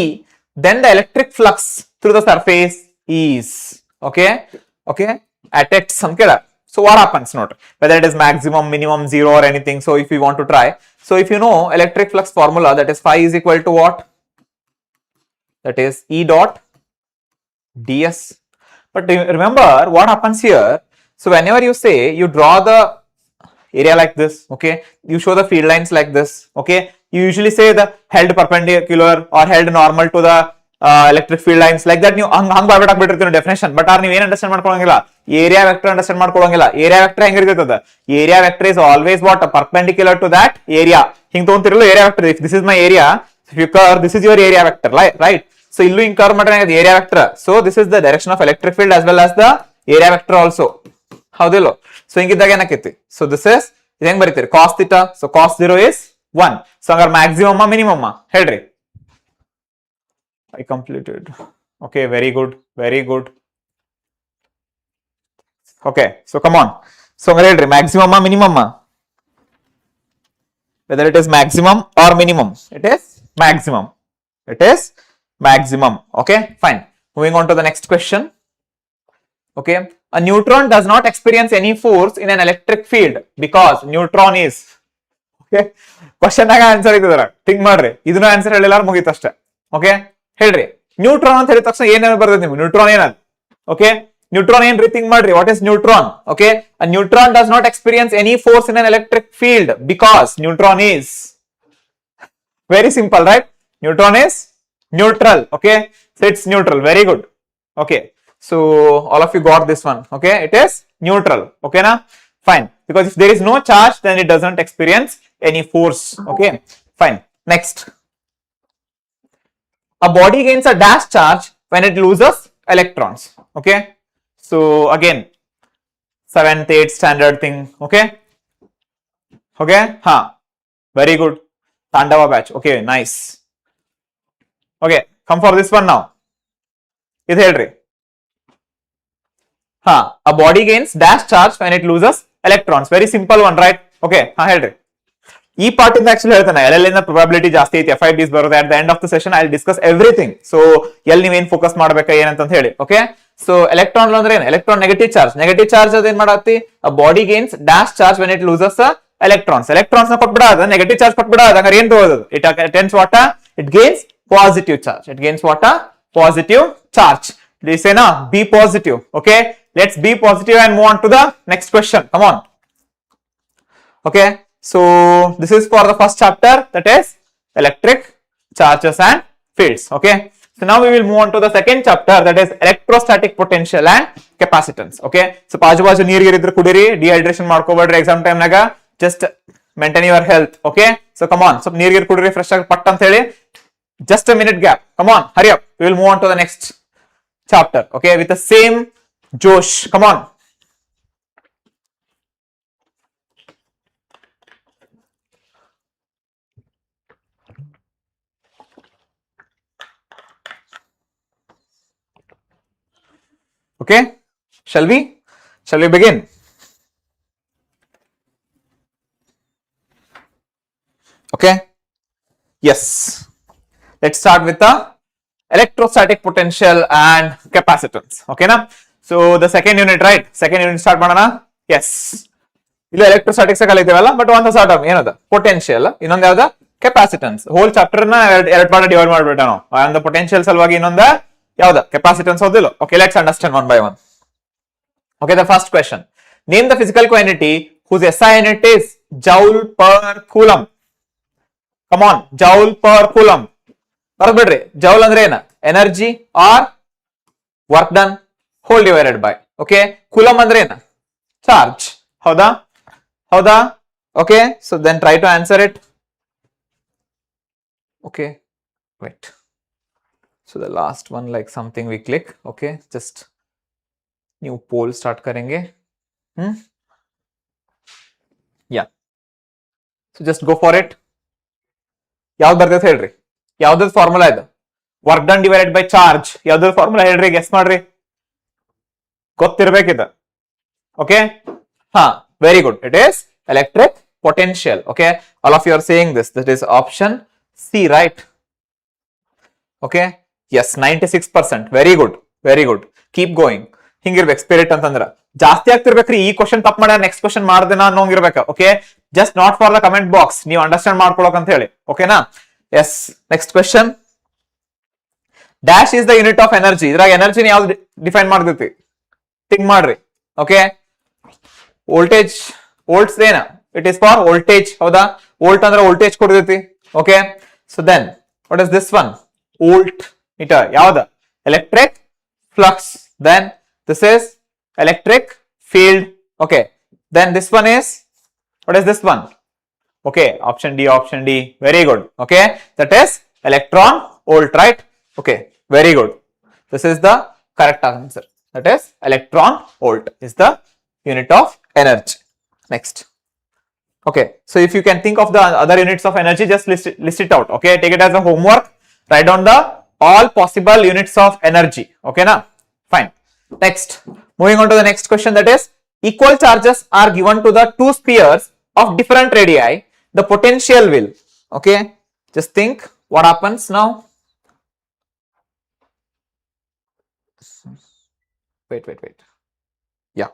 then the electric flux through the surface is okay at x samkeda. So what happens, note whether it is maximum, minimum, 0 or anything. So if you want to try, so if you know electric flux formula, that is phi is equal to what? That is E dot ds. But remember what happens here. So whenever you say, you draw the area like this, okay, you show the field lines like this, okay, you usually say the held perpendicular or held normal to the electric field lines, like that. You hang barbiಟ್ಟು definition, but ನೀವು ಏನು understand ಮಾಡ್ಕೊಳ್ಳೋಂಗಿಲ್ಲ, area vector understand ಮಾಡ್ಕೊಳ್ಳೋಂಗಿಲ್ಲ. Area vector ಹೆಂಗಿರ್ತದ, area vector is always what, perpendicular to that area. ಹಿಂಗ್ ತಗೊಂತಿರಲ್ಲ area vector. If this is my area, if you curve, this is your area vector, right? So illu ಹಿಂಗ್ curve ಮಾಡ್ರೆ area vector. So this is the direction of electric field as well as the area vector also. ಹೌದಿಲ್ಲೋ? So ಹಿಂಗಿದ್ದಾಗ ಏನಾಕೈತಿ, so this is ಇದು ಹೆಂಗ್ ಬರೀತೀರಿ, cos theta. So cos 0 is 1. So ಹಂಗಾರೆ maximum minimum ಹೇಳ್ರಿ. I completed. Okay, very good, very good. Okay, so come on. So hangare ಹೇಳ್ರಿ, maximum minimum, whether it is maximum or minimum, it is maximum. It is maximum. Okay, fine. Moving on to the next question. Okay, a neutron does not experience any force in an electric field because neutron is. Okay, question ಆಗ answer ಇದ್ದರ think ಮಾಡ್ರಿ, ಇದನ್ನ answer ಹೇಳಿಲ್ಲ ಮುಗೀತು ಅಷ್ಟೇ. Okay, ಹೇಳ್ರಿ neutron ಅಂತ ಹೇಳಿದ ತಕ್ಷಣ ಏನೇನು ಬರ್ತದೆ ನಿಮ್ಗೆ, ನ್ಯೂಟ್ರಾನ್ ಏನದು? ಓಕೆ, ನ್ಯೂಟ್ರಾನ್ ಏನ್ರಿ, ಥಿಂಕ್ ಮಾಡ್ರಿ, what is neutron? Okay, a neutron does not experience any force in an electric field because neutron is very simple, right? Neutron is neutral. Okay, so it's neutral. Very good. Okay, so all of you got this one. Okay, it is neutral. Okay, na? Fine, because if there is no charge, then it doesn't experience any force. Okay, fine. Next, a body gains a dash charge when it loses electrons. Okay, so again 7th 8th standard thing. Okay, very good, Tandava batch. Okay, nice. Okay, come for this one now. Idu ಹೇಳ್ರಿ, a body gains dash charge when it loses electrons. Very simple one, right? Okay, ಹೇಳ್ರಿ. ಈ part ಇಂದ actually ಹೇಳ್ತಾನೆ, L ಇಂದ probability ಜಾಸ್ತಿ ಐತಿ, FIBs ಬರುತ್ತೆ. At the end of the session I will discuss everything. So ಎಲ್ಲಿ ನೀವೇನ್ ಫೋಕಸ್ ಮಾಡ್ಬೇಕಾ ಏನಂತ ಹೇಳಿ. ಓಕೆ, ಸೊ ಎಲೆಕ್ಟ್ರಾನ್ ಅಂದ್ರೆ ಏನು? Electron negative charge. Negative charge ಅದೇನ್ ಮಾಡತ್ತಿ, a body gains dash charge when it loses electrons. Electrons ನ ಕೊಟ್ಬಿಡೋದು, ನೆಗೆಟಿವ್ ಚಾರ್ಜ್ ಕೊಟ್ಬಿಡೋದು. ಹಂಗಾರೆ ಏನ್ ತಗೋದು, it attains what, it gains positive charge. It gains what, positive charge. This is be positive. Okay, let's be positive and move on to the next question. Come on. Okay, so this is for the first chapter, that is electric charges and fields. Okay, so now we will move on to the second chapter, that is electrostatic potential and capacitance. Okay, so ಬಾಜು ನೀರು ಇರಿದ್ರೆ ಕುಡಿರಿ, dehydration ಮಾಡ್ಕೋಬೇಡ್ರಿ exam time ನಾಗ. Just maintain your health. Okay, so come on, ಸ್ವಲ್ಪ ನೀರು ಕುಡಿರಿ fresh ಆಗಿ ಪಟ್ ಅಂತ ಹೇಳಿ. Just a minute gap. Come on, hurry up. We will move on to the next chapter. Okay, with the same Josh. Come on. Okay, shall we begin? Okay, yes, let's start with the electrostatic potential and capacitance. Okay na? So the second unit, right? Second unit start ಮಾಡೋಣ. Yes, ಇಲ್ಲಿ electrostatics ಕಲಿತೀವಲ್ಲ, but ಒಂದು sort of ಏನದ potential, ಇನ್ನೊಂದು ಯಾವ್ದ capacitance. Hole chapter ನ ಎರಡು part divide ಮಾಡ್ಬಿಟ್ಟ ನಾವು. ಒಂದು ಪೊಟೆನ್ಶಿಯಲ್ ಸಲುವಾಗಿ, ಇನ್ನೊಂದ ಯಾವ್ದ ಕೆಪಾಸಿಟನ್ಸ್. ಹೌದಿಲ್ಲ? Okay, let's understand one by one. Okay, the first question, name the physical quantity whose SI unit is joule per coulomb. Come on, joule per coulomb. ಬರ್ಬಿಡ್ರಿ, ಜೌಲ್ ಅಂದ್ರೆ ಏನ, energy or work done whole divided by. Okay, coulomb ಅಂದ್ರೆ ಏನ, charge. ಹೌದಾ? Okay, so then try to answer it. Okay, wait. So the last one, like something we click. Okay, just new poll start करेंगे. Yeah. So just go for it. ಯಾವ್ದು ಬರ್ತೈತೆ ಹೇಳ್ರಿ, ಯಾವ್ದು formula ಇದು? Work done divided by charge. ಯಾವ್ದು formula ಹೇಳ್ರಿ, guess ಮಾಡ್ರಿ, ಗೊತ್ತಿರ್ಬೇಕಿದ. Okay, ಹಾ, very good. It is electric potential. Okay, all of you are saying this. That is option C, right? Okay, yes, 96%. Very good, very good. Keep going. ಹಿಂಗಿರ್ಬೇಕು spirit ಅಂತಂದ್ರ. ಜಾಸ್ತಿ ಆಗ್ತಿರ್ಬೇಕ್ರಿ. ಈ question ತಪ್ಪು ಮಾಡ್ಯಾರ, ನೆಕ್ಸ್ಟ್ ಕ್ವಶನ್ ಮಾಡ್ದೇನಾ ಅನ್ನೋಂಗಿರ್ಬೇಕ. Okay, just not for the comment box, ನೀವು ಅಂಡರ್ಸ್ಟ್ಯಾಂಡ್ ಮಾಡ್ಕೊಳಕ್ ಅಂತ ಹೇಳಿ. ಓಕೆನಾ? Yes, next question. Dash is the unit of energy. ಇದ್ರಾಗ ಎನರ್ಜಿನ ಯಾವ್ದು ಡಿಫೈನ್ ಮಾಡ್ತೈತಿ? ಥಿಂಕ್ ಮಾಡ್ರಿ. ಓಕೆ, ವೋಲ್ಟೇಜ್, ವೋಲ್ಟ್ಸ್ ಏನ? It is for voltage. ಹೌದಾ? ವೋಲ್ಟ್ ಅಂದ್ರೆ ವೋಲ್ಟೇಜ್ ಕೊಡ್ತೈತಿ. Okay, so then what is this one? Volt meter. ಯಾವ್ದ? Electric flux. Then this is electric field. Okay, then this one is, what is this one? Okay, option D, option D. Very good. Okay, that is electron volt, right? Okay, very good. This is the correct answer. That is electron volt is the unit of energy. Next. Okay, so if you can think of the other units of energy, just list it out. Okay, take it as a homework. Write down the all possible units of energy. Okay, na? Fine. Next, moving on to the next question, that is equal charges are given to the two spheres of different radii. The potential will. Okay, just think what happens now. Wait. Yeah.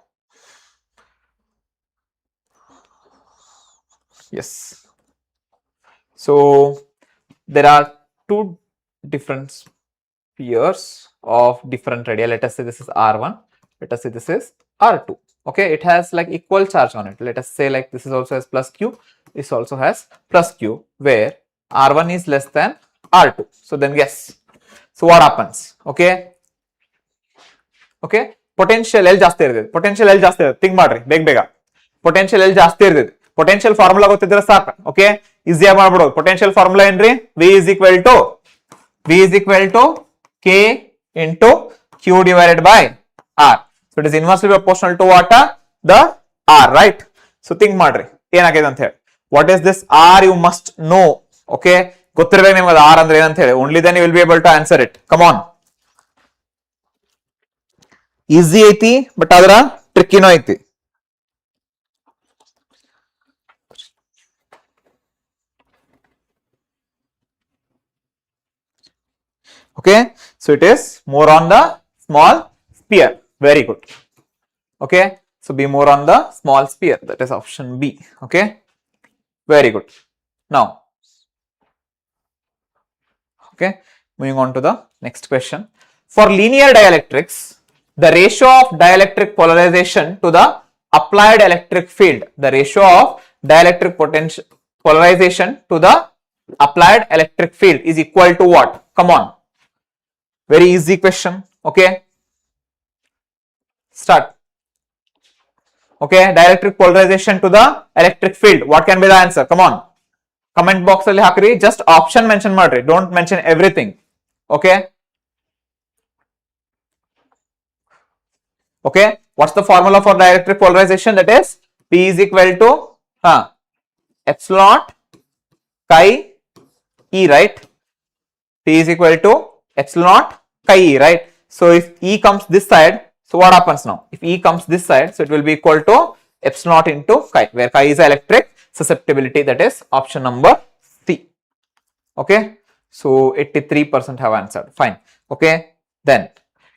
Yes. So there are two different spheres of different radii. Let us say this is R1. Let us say this is R2. Okay, it has like equal charge on it. Let us say like this is also has plus Q. This also has plus Q, where R1 is less than R2. So then guess. So what happens? Okay. Okay. Potential L ಜಾಸ್ತಿ ಇರ್ತದೆ. Potential L ಜಾಸ್ತಿ ಇರ್ತದೆ. Think ಮಾಡ್ರಿ ಬೇಗ. Potential L ಜಾಸ್ತಿ ಇರ್ತದೆ. Potential formula ಗೊತ್ತಿದ್ರೆ ಸಾಕು. Okay. ಈಸಿ ಆಗಿ ಮಾಡ್ಬಿಡೋದು. Potential formula ಏನ್ರಿ? V is equal to K into Q divided by R. So it is inversely proportional to what? The R, right? So think ಮಾಡ್ರಿ ಏನಾಗಿದೆ ಅಂತ ಹೇಳಿ. What is this R? You must know. Okay, ಗೊತ್ತಿರಬೇಕು ನಿಮಗೆ R ಅಂದ್ರೆ ಏನಂತ ಹೇಳಿ. Only then you will be able to answer it. Come on. Easy ಐತಿ, ಬಟ್ ಅದರ ಟ್ರಿಕ್ಕಿನೂ ಐತಿ. Okay, so it is more on the small sphere. Very good. Okay, so be more on the small sphere. That is option B. Okay, very good. Now, okay, moving on to the next question. For linear dielectrics, the ratio of dielectric polarization to the applied electric field, the ratio of dielectric potential polarization to the applied electric field is equal to what? Come on. Very easy question. Okay, start. Okay, dielectric polarization to the electric field. What can be the answer? Come on, comment box alli hakri. Just option mention madri. Don't mention everything. Okay. Okay, what's the formula for dielectric polarization? That is P is equal to epsilon chi E, right? P is equal to epsilon chi E, right? So if E comes this side, so what happens now? If E comes this side, so it will be equal to epsilon into chi, where chi is electric susceptibility. That is option number C. Okay, so 83% have answered. Fine. Okay, then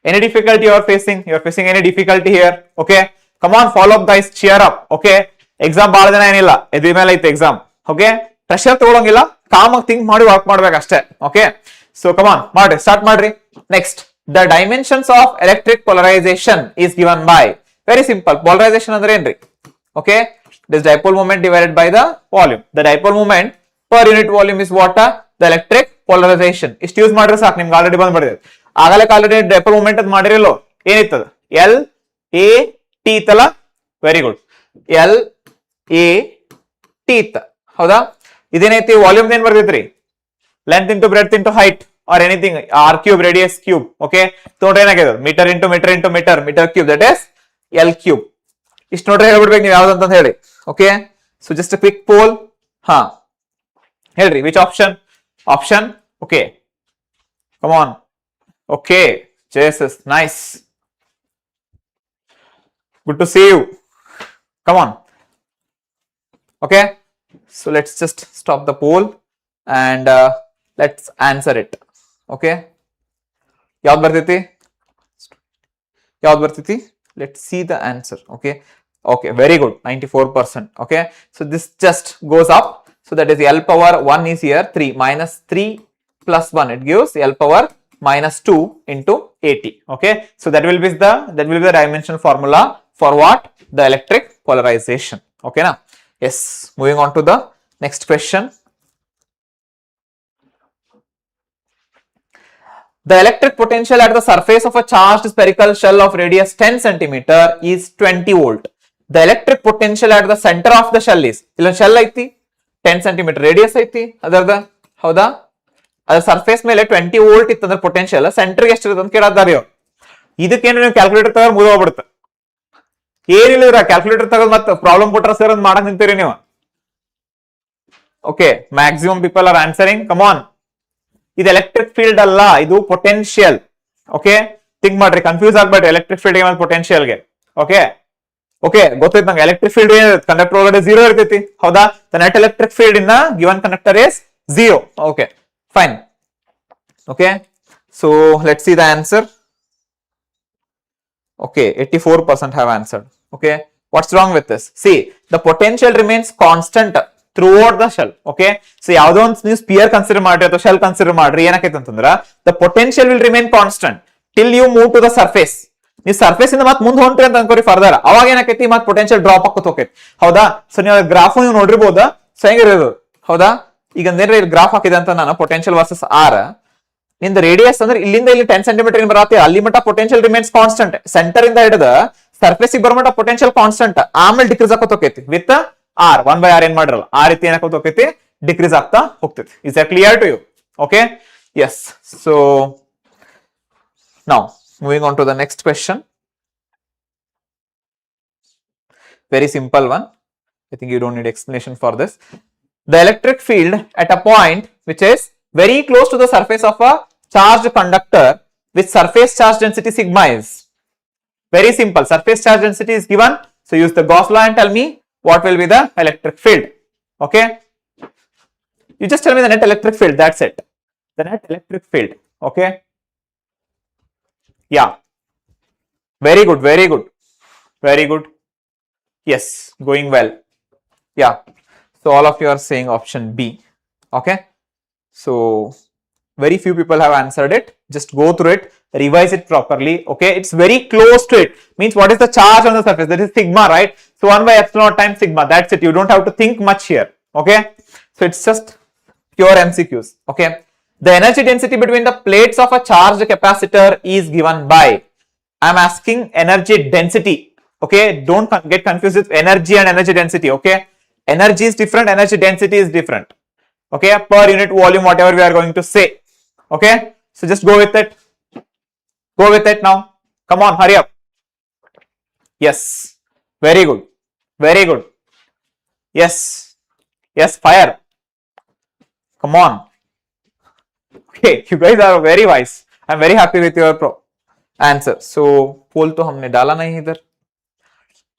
any difficulty you are facing? You are facing any difficulty here? Okay, come on, follow up guys, cheer up. Okay, exam ಬಾಳ ದಿನ ಏನಿಲ್ಲ, ಎದುರು ಮೇಲೆ ಐತೆ exam. Okay, pressure ತಗೊಳಂಗಿಲ್ಲ, calm ಆಗಿ think ಮಾಡಿ work ಮಾಡ್ಬೇಕು ಅಷ್ಟೇ. Okay, so come on, ಮಾಡ್ರಿ, start ಮಾಡ್ರಿ. Next, the dimensions of electric polarization is given by, very simple, polarization ಅಂದ್ರೆ ಏನ್ರಿ? Okay, this dipole moment divided by the volume. The dipole moment per unit volume is what? The electric polarization. ಇಷ್ಟು use ಮಾಡ್ರೆ ಸಾಕು, ನಿಮ್ಗೆ already ಬಂದ್ಬಿಟ್ಟಿದೆ. ಆಗಲೇ already dipole moment ಅಂತ ಮಾಡಿರಲ್ಲೋ, ಏನಿತ್ತದ? L A T ಇತ್ತಲ್ಲ. Very good, L A T ಇತ್ತ. ಹೌದಾ? ಇದೇನೈತಿ? ವಾಲ್ಯೂಮ್ ಏನ್ ಬರ್ತೈತ್ರಿ? Length into breadth into height. or anything, r cube radius cube. Okay, so ನೋಡ್ರಿ ಏನಾಗಿದೆ metre into metre into metre metre cube, that is L cube. ಇಷ್ಟು ನೋಡ್ರಿ ಹೇಳ್ಬಿಡ್ಬೇಕು ನೀವು ಯಾವ್ದಂತ ಹೇಳಿ. Okay, so just quick poll. ಹಾ ಹೇಳ್ರಿ, which option? Option okay, come on. Okay, Jesus, nice, good to see you, come on. Okay, so let's just stop the poll and let's answer it. Okay, ಯಾವ್ದು ಬರ್ತೈತಿ, ಯಾವ್ದು ಬರ್ತೈತಿ? Let's see the answer. Okay, okay, very good, 94%. Okay, so this just goes up, so that is L power 1 is here, 3 minus 3 plus 1, it gives L power minus 2 into 80. Okay, so that will be the dimension formula for what? The electric polarization. Okay now, yes, moving on to the next question. The electric potential at the surface of a charged spherical shell of radius 10 centimeter is 20 volt. The electric potential at the center of the shell is, ಇಲ್ಲ shell ಐತಿ 10 centimeter radius ಐತಿ ಅದರದ, ಹೌದಾ? ಅದ್ರ surface ಮೇಲೆ 20 volt ಇತ್ತಂದ್ರೆ potential ಸೆಂಟರ್ಗೆ ಎಷ್ಟಿರುತ್ತೆ ಅಂತ ಕೇಳಾದಾರಿ ಅವ್ರು. ಇದಕ್ಕೇನು ನೀವು ಕ್ಯಾಲ್ಕುಲೇಟರ್ ತಗೊಂಡು ಮುಗಿದೋಗ್ಬಿಡುತ್ತೆ. ಏನಿಲ್ಲ, ಕ್ಯಾಲ್ಕುಲೇಟರ್ ತಗೊಂಡ್ ಮತ್ತೆ ಪ್ರಾಬ್ಲಮ್ ಕೊಟ್ರ ಸರ್ ಅಂತ ಮಾಡಕ್ ನಿಂತೀರಿ ನೀವು. Okay, maximum people are answering, come on. ಇದು ಎಲೆಕ್ಟ್ರಿಕ್ ಫೀಲ್ಡ್ ಅಲ್ಲ, ಇದು ಪೊಟೆನ್ಶಿಯಲ್. ಓಕೆ, ಥಿಂಕ್ ಮಾಡ್ರಿ, ಕನ್ಫ್ಯೂಸ್ ಆಗ್ಬೇಡ್ರಿ ಎಲೆಕ್ಟ್ರಿಕ್ ಫೀಲ್ಡ್ ಮತ್ತು ಪೊಟೆನ್ಶಿಯಲ್ಗೆ. ಓಕೆ, ಓಕೆ, ಗೊತ್ತೈತಿ ನಂಗೆ. ಎಲೆಕ್ಟ್ರಿಕ್ ಫೀಲ್ಡ್ ಏನಿರುತ್ತೆ, ಕಂಡಕ್ಟರ್ ಒಳಗಡೆ 0 ಇರ್ತೈತಿ, ಹೌದಾ? The net electric field in given conductor is 0. Okay, fine. Okay, so let's see the answer. Okay, 84% have answered. Okay, what's wrong with this? See, the potential remains constant throughout the shell. Okay, so ಯಾವ್ದೋ ಒಂದು ನೀವು spear consider ಮಾಡ್ರಿ ಅಥವಾ shell consider ಮಾಡ್ರಿ, ಏನಕ್ಕೆ ಅಂತಂದ್ರ the potential will remain constant till you move to the surface. ನೀವು surface ಇಂದ ಮತ್ತೆ ಮುಂದೆ ಹೊಂಟ್ರಿ ಅಂತ ಅನ್ಕೋರಿ ಫರ್ದರ್, ಅವಾಗ ಏನಾಕೈತಿ ಮತ್ತೆ ಪೊಟೆನ್ಶಿಯಲ್ ಡ್ರಾಪ್ ಆಗೋತ್ ಹೋಗೈತಿ, ಹೌದಾ? ಸೊ ನೀವು ಗ್ರಾಫ್ ನೀವು ನೋಡಿರ್ಬೋದಾ, ಸೊ ಹೆಂಗಿರೋದು, ಹೌದಾ? ಈಗ ಅಂದ್ರೆ ಗ್ರಾಫ್ ಹಾಕಿದೆ ಅಂತ ನಾನು, ಪೊಟೆನ್ಶಿಯಲ್ ವರ್ಸಸ್ ಆರ್, ನಿಂದ ರೇಡಿಯಸ್ ಅಂದ್ರೆ ಇಲ್ಲಿಂದ ಇಲ್ಲಿ 10 ಸೆಂಟಿಮೀಟರ್ ಬರತ್ತೆ, ಅಲ್ಲಿ ಮಟ್ಟ ಪೊಟೆನ್ಶಿಯಲ್ ರಿಮೇನ್ಸ್ ಕಾನ್ಸ್ಟೆಂಟ್. ಸೆಂಟರ್ ಇಂದ ಹಿಡಿದ ಸರ್ಫೇಸ್ ಬರೋ ಮಟ್ಟ ಪೊಟೆನ್ಶಿಯಲ್ ಕಾನ್ಸ್ಟೆಂಟ್, ಆಮೇಲೆ ಡಿಕ್ರೀಸ್ ಆಗೋತ್ ಹೋಗೈತಿ ವಿತ್ ಆರ್. 1/r ಏನ್ ಮಾಡಿರಲ್ಲ, ಆ ರೀತಿ ಏನಾಗೋತ್ ಹೋಗೈತಿ, ಡಿಕ್ರೀಸ್ ಆಗ್ತಾ ಹೋಗ್ತೈತಿ. Is that clear to you? Okay, yes. So now moving on to the next question. Very simple one. I think you don't need explanation for this. The electric field at a point which is very close to the surface of a charged conductor with surface charge density sigma is. Very simple. Surface charge density is given. So use the Gauss law and tell me what will be the electric field. Okay. You just tell me the net electric field. That's it. The net electric field. Okay. Yeah. Very good. Very good. Very good. Yes. Going well. Yeah. So all of you are saying option B. Okay. So very few people have answered it. Just go through it, revise it properly. Okay. It's very close to it. Means what is the charge on the surface? That is sigma, right? So 1/epsilon times sigma. That's it. You don't have to think much here. Okay. So it's just pure MCQs. Okay. The energy density between the plates of a charged capacitor is given by. I'm asking energy density. Okay. Don't get confused with energy and energy density. Okay. Energy is different, energy density is different. Okay, per unit volume, whatever we are going to say. Okay, so just go with it. Go with it now. Come on, hurry up. Yes, very good. Very good. Yes, yes, fire. Come on. Okay, you guys are very wise. I'm very happy with your answer. So, poll to humne dala nahi idhar.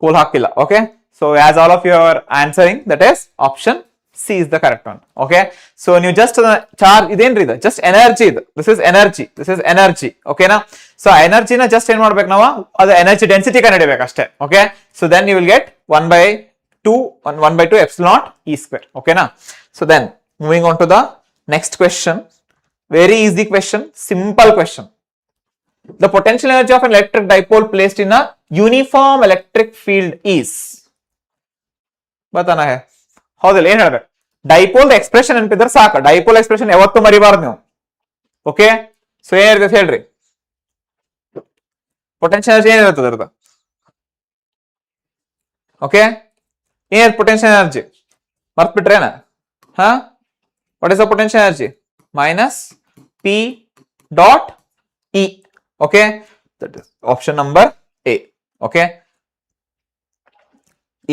Poll hakila. Okay. So as all of you are answering, that is option C is the correct one. Okay. So when you just charge, idenri idu just energy idu. This is energy. This is energy. Okay na. So energy na just ಏನು ಮಾಡಬೇಕು ನಾವು, ಅದು energy density ಕಂಡುಹಿಡಿಯಬೇಕು ಅಷ್ಟೇ. Okay. So then you will get 1/2 epsilon naught E square. Okay na. So then moving on to the next question. Very easy question. Simple question. The potential energy of an electric dipole placed in a uniform electric field is. बताना है, ಹೌದಲ್ಲ, ಏನ್ ಹೇಳ್ಬೇಕು? Dipole expression ನೆನಪಿದ್ರೆ ಸಾಕು. Dipole expression ಯಾವತ್ತೂ ಮರಿಬಾರ್ದು ನೀವು. Okay, so ಏನಿರ್ತದೆ ಹೇಳ್ರಿ, ಪೊಟೆನ್ಶಿಯಲ್ ಎನರ್ಜಿ ಏನಿರ್ತದೆ ಅದ್ರದ್ದು? ಓಕೆ, ಏನಿರುತ್ತೆ ಪೊಟೆನ್ಶಿಯಲ್ ಎನರ್ಜಿ? ಮರ್ತ್ ಬಿಟ್ರೇನ? ಹಾ, what is the potential energy? P dot E. Okay, that is option number A. Okay,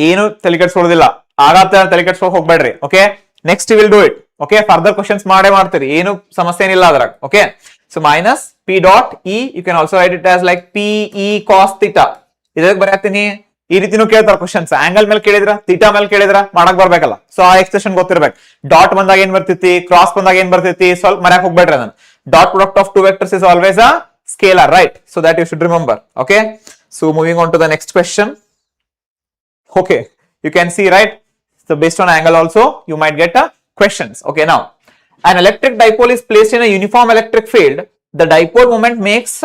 ಏನು ತಲೆ ಕೆಡಿಸ್ಕೊಳ್ಳೋದಿಲ್ಲ, ಆಗತ್ತೆ ತಲೆ ಕೆಡಿಸ್ಕೊಳ್ಳೋಕೆ ಹೋಗ್ಬೇಡ್ರಿ. Okay, next will do it. Okay, further questions ಮಾಡೇ ಮಾಡ್ತೀರಿ, ಏನು ಸಮಸ್ಯೆ ಏನಿಲ್ಲ ಅದ್ರಾಗ. Okay, so minus P dot E, you can also write it as like P E cos theta. ಇದಕ್ಕೆ ಬರೆಯತ್ತೀನಿ, ಈ ರೀತಿನೂ ಕೇಳ್ತಾರ ಕ್ವಶನ್ಸ್. ಆಂಗಲ್ ಮೇಲೆ ಕೇಳಿದ್ರ, ಥೀಟಾ ಮೇಲೆ ಕೇಳಿದ್ರ ಮಾಡಕ್ ಬರ್ಬೇಕಲ್ಲ. ಸೊ ಆ ಎಕ್ಸ್ಪ್ರೆಷನ್ ಗೊತ್ತಿರ್ಬೇಕು. ಡಾಟ್ ಬಂದಾಗ ಏನ್ ಬರ್ತೈತಿ, ಕ್ರಾಸ್ ಬಂದಾಗ ಏನ್ ಬರ್ತೈತಿ, ಸ್ವಲ್ಪ ಮರ್ಯಾಕ್ ಹೋಗ್ಬೇಡ್ರಿ ಅದನ್ನ. Dot product of two vectors is always a scalar, right? So that you should remember. Okay, so moving on to the next question. Okay, you can see, right? So based on angle also you might get questions. Okay, now an electric dipole is placed in a uniform electric field. The dipole moment makes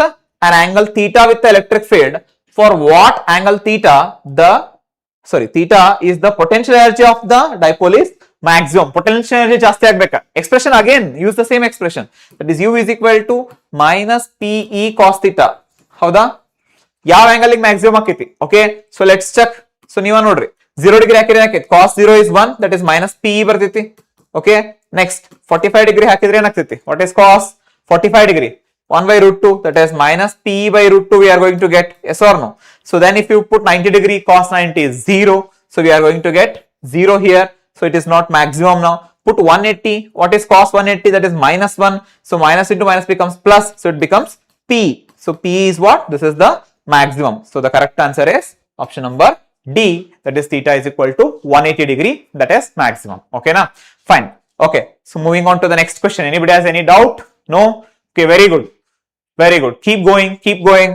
an angle theta with the electric field. For what angle theta theta is the potential energy of the dipole is maximum. Potential energy ಜಾಸ್ತಿ ಆಗಬೇಕು. Expression again, use the same expression. That is U is equal to minus PE cos theta. ಹೌದಾ? ಯಾವ angle maximum ಆಕೈತಿ? Okay, so let's check. So ನೀವ ನೋಡ್ರಿ, 0 degree ಹಾಕಿದ್ರೆ ಏನಾಕೈತಿ, cos 0 is 1, that is minus PE ಬರ್ತೈತಿ. Okay, next 45 degree ಹಾಕಿದ್ರೆ ಏನಾಗ್ತೈತಿ, what is cos 45 degree, 1 by root 2, that is minus PE by root 2 we are going to get, yes or no? So then if you put 90 degree, cos 90 is 0, so we are going to get 0 here, so it is not maximum now. Put 180, what is cos 180, that is minus 1, so minus into minus becomes plus, so it becomes P. So P is what? This is the maximum. So the correct answer is option number D, that is theta is equal to 180 degree, that is maximum. Okay, now fine. Okay, so moving on to the next question. Anybody has any doubt? No? Okay, very good, very good. Keep going, keep going.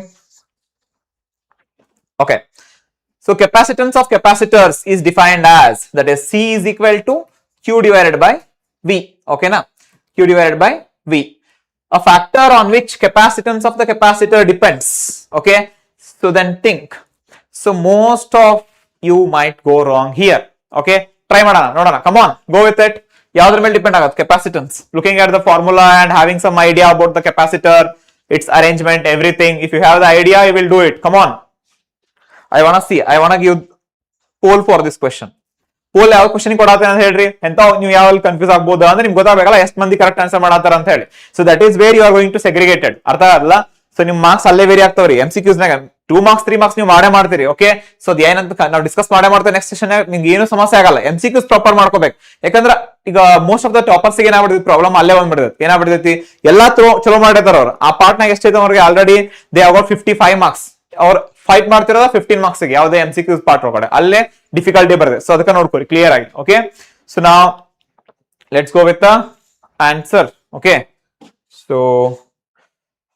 Okay, so capacitance of capacitors is defined as, that is C is equal to Q divided by V. Okay, now Q divided by V, a factor on which capacitance of the capacitor depends. Okay, so then think. So most of you might go wrong here. Okay, try ಮಾಡೋಣ, ನೋಡೋಣ. Come on, go with it. ಯಾವ್ದ್ರ ಮೇಲೆ depend ಆಗುತ್ತೆ capacitance? Looking at the formula and having some idea about the capacitor, its arrangement, everything. If you have the idea, you will do it. Come on. I wanna give poll for this question. Poll ಯಾವ question ಕೊಡಾತೆ ಅಂತ ಹೇಳ್ರಿ, ಎಂತ ನೀವು ಯಾವ confuse ಆಗ್ಬೋದು ಅಂದ್ರೆ ನಿಮ್ಗೆ ಗೊತ್ತಾಗಬೇಕಲ್ಲ ಎಷ್ಟು ಮಂದಿ ಕರೆಕ್ಟ್ ಆನ್ಸರ್ ಮಾಡಾತಾರ ಅಂತ ಹೇಳಿ. So that is where you are going to segregated. ಅರ್ಥ ಆಗಲ್ಲ? ಸೊ ನಿಮ್ ಮಾರ್ಕ್ಸ್ ಅಲ್ಲೇ ವೇರಿ ಆಗ್ತಾವ್ರಿ. MCQs ನಾಗ 2 marks 3 marks ನೀವು ಮಾಡೇ ಮಾಡ್ತೀರಿ. ಓಕೆ, ಸೊ ಅದ್ ಏನಂತ ನಾವು ಡಿಸ್ಕಸ್ ಮಾಡೇ ಮಾಡ್ತೇವೆ ನೆಕ್ಸ್ಟ್ ಸೆಷನ್. ನಿಮ್ಗೆ ಏನು ಸಮಸ್ಯೆ ಆಗಲ್ಲ. MCQs ಪ್ರಾಪರ್ ಮಾಡ್ಕೋಬೇಕು. ಯಾಕಂದ್ರೆ ಈಗ ಮೋಸ್ಟ್ ಆಫ್ ದ ಟಾಪರ್ಸ್ ಏನಾಗ್ಬಿಡ್ತೈತಿ, ಪ್ರಾಬ್ಲಮ್ ಅಲ್ಲೇ ಬಂದ್ಬಿಡ್ತೈತಿ. ಏನಾಗ್ಬಿಡ್ತೈತಿ, ಎಲ್ಲಾ ಚಲೋ ಮಾಡಿರ್ತಾರ ಅವ್ರು. ಆ ಪಾರ್ಟ್ ನಾಗ ಎಷ್ಟೈತೆ ಅವ್ರಿಗೆ ಆಲ್ರೆಡಿ ದೇ ಅಬೌಟ್ 55 marks. ಅವ್ರು ಫೈಟ್ ಮಾಡ್ತಿರೋದ 15 marks ಗೆ, ಯಾವುದೇ MCQs ಪಾರ್ಟ್ ಒಳಗಡೆ ಅಲ್ಲೇ ಡಿಫಿಕಲ್ಟಿ ಬರ್ತದೆ. ಸೊ ಅದಕ್ಕೆ ನೋಡ್ಕೊಳ್ಳಿ ಕ್ಲಿಯರ್ ಆಗಿ. ಓಕೆ, ಸೊ ನಾವು let's go with the answer. Okay, so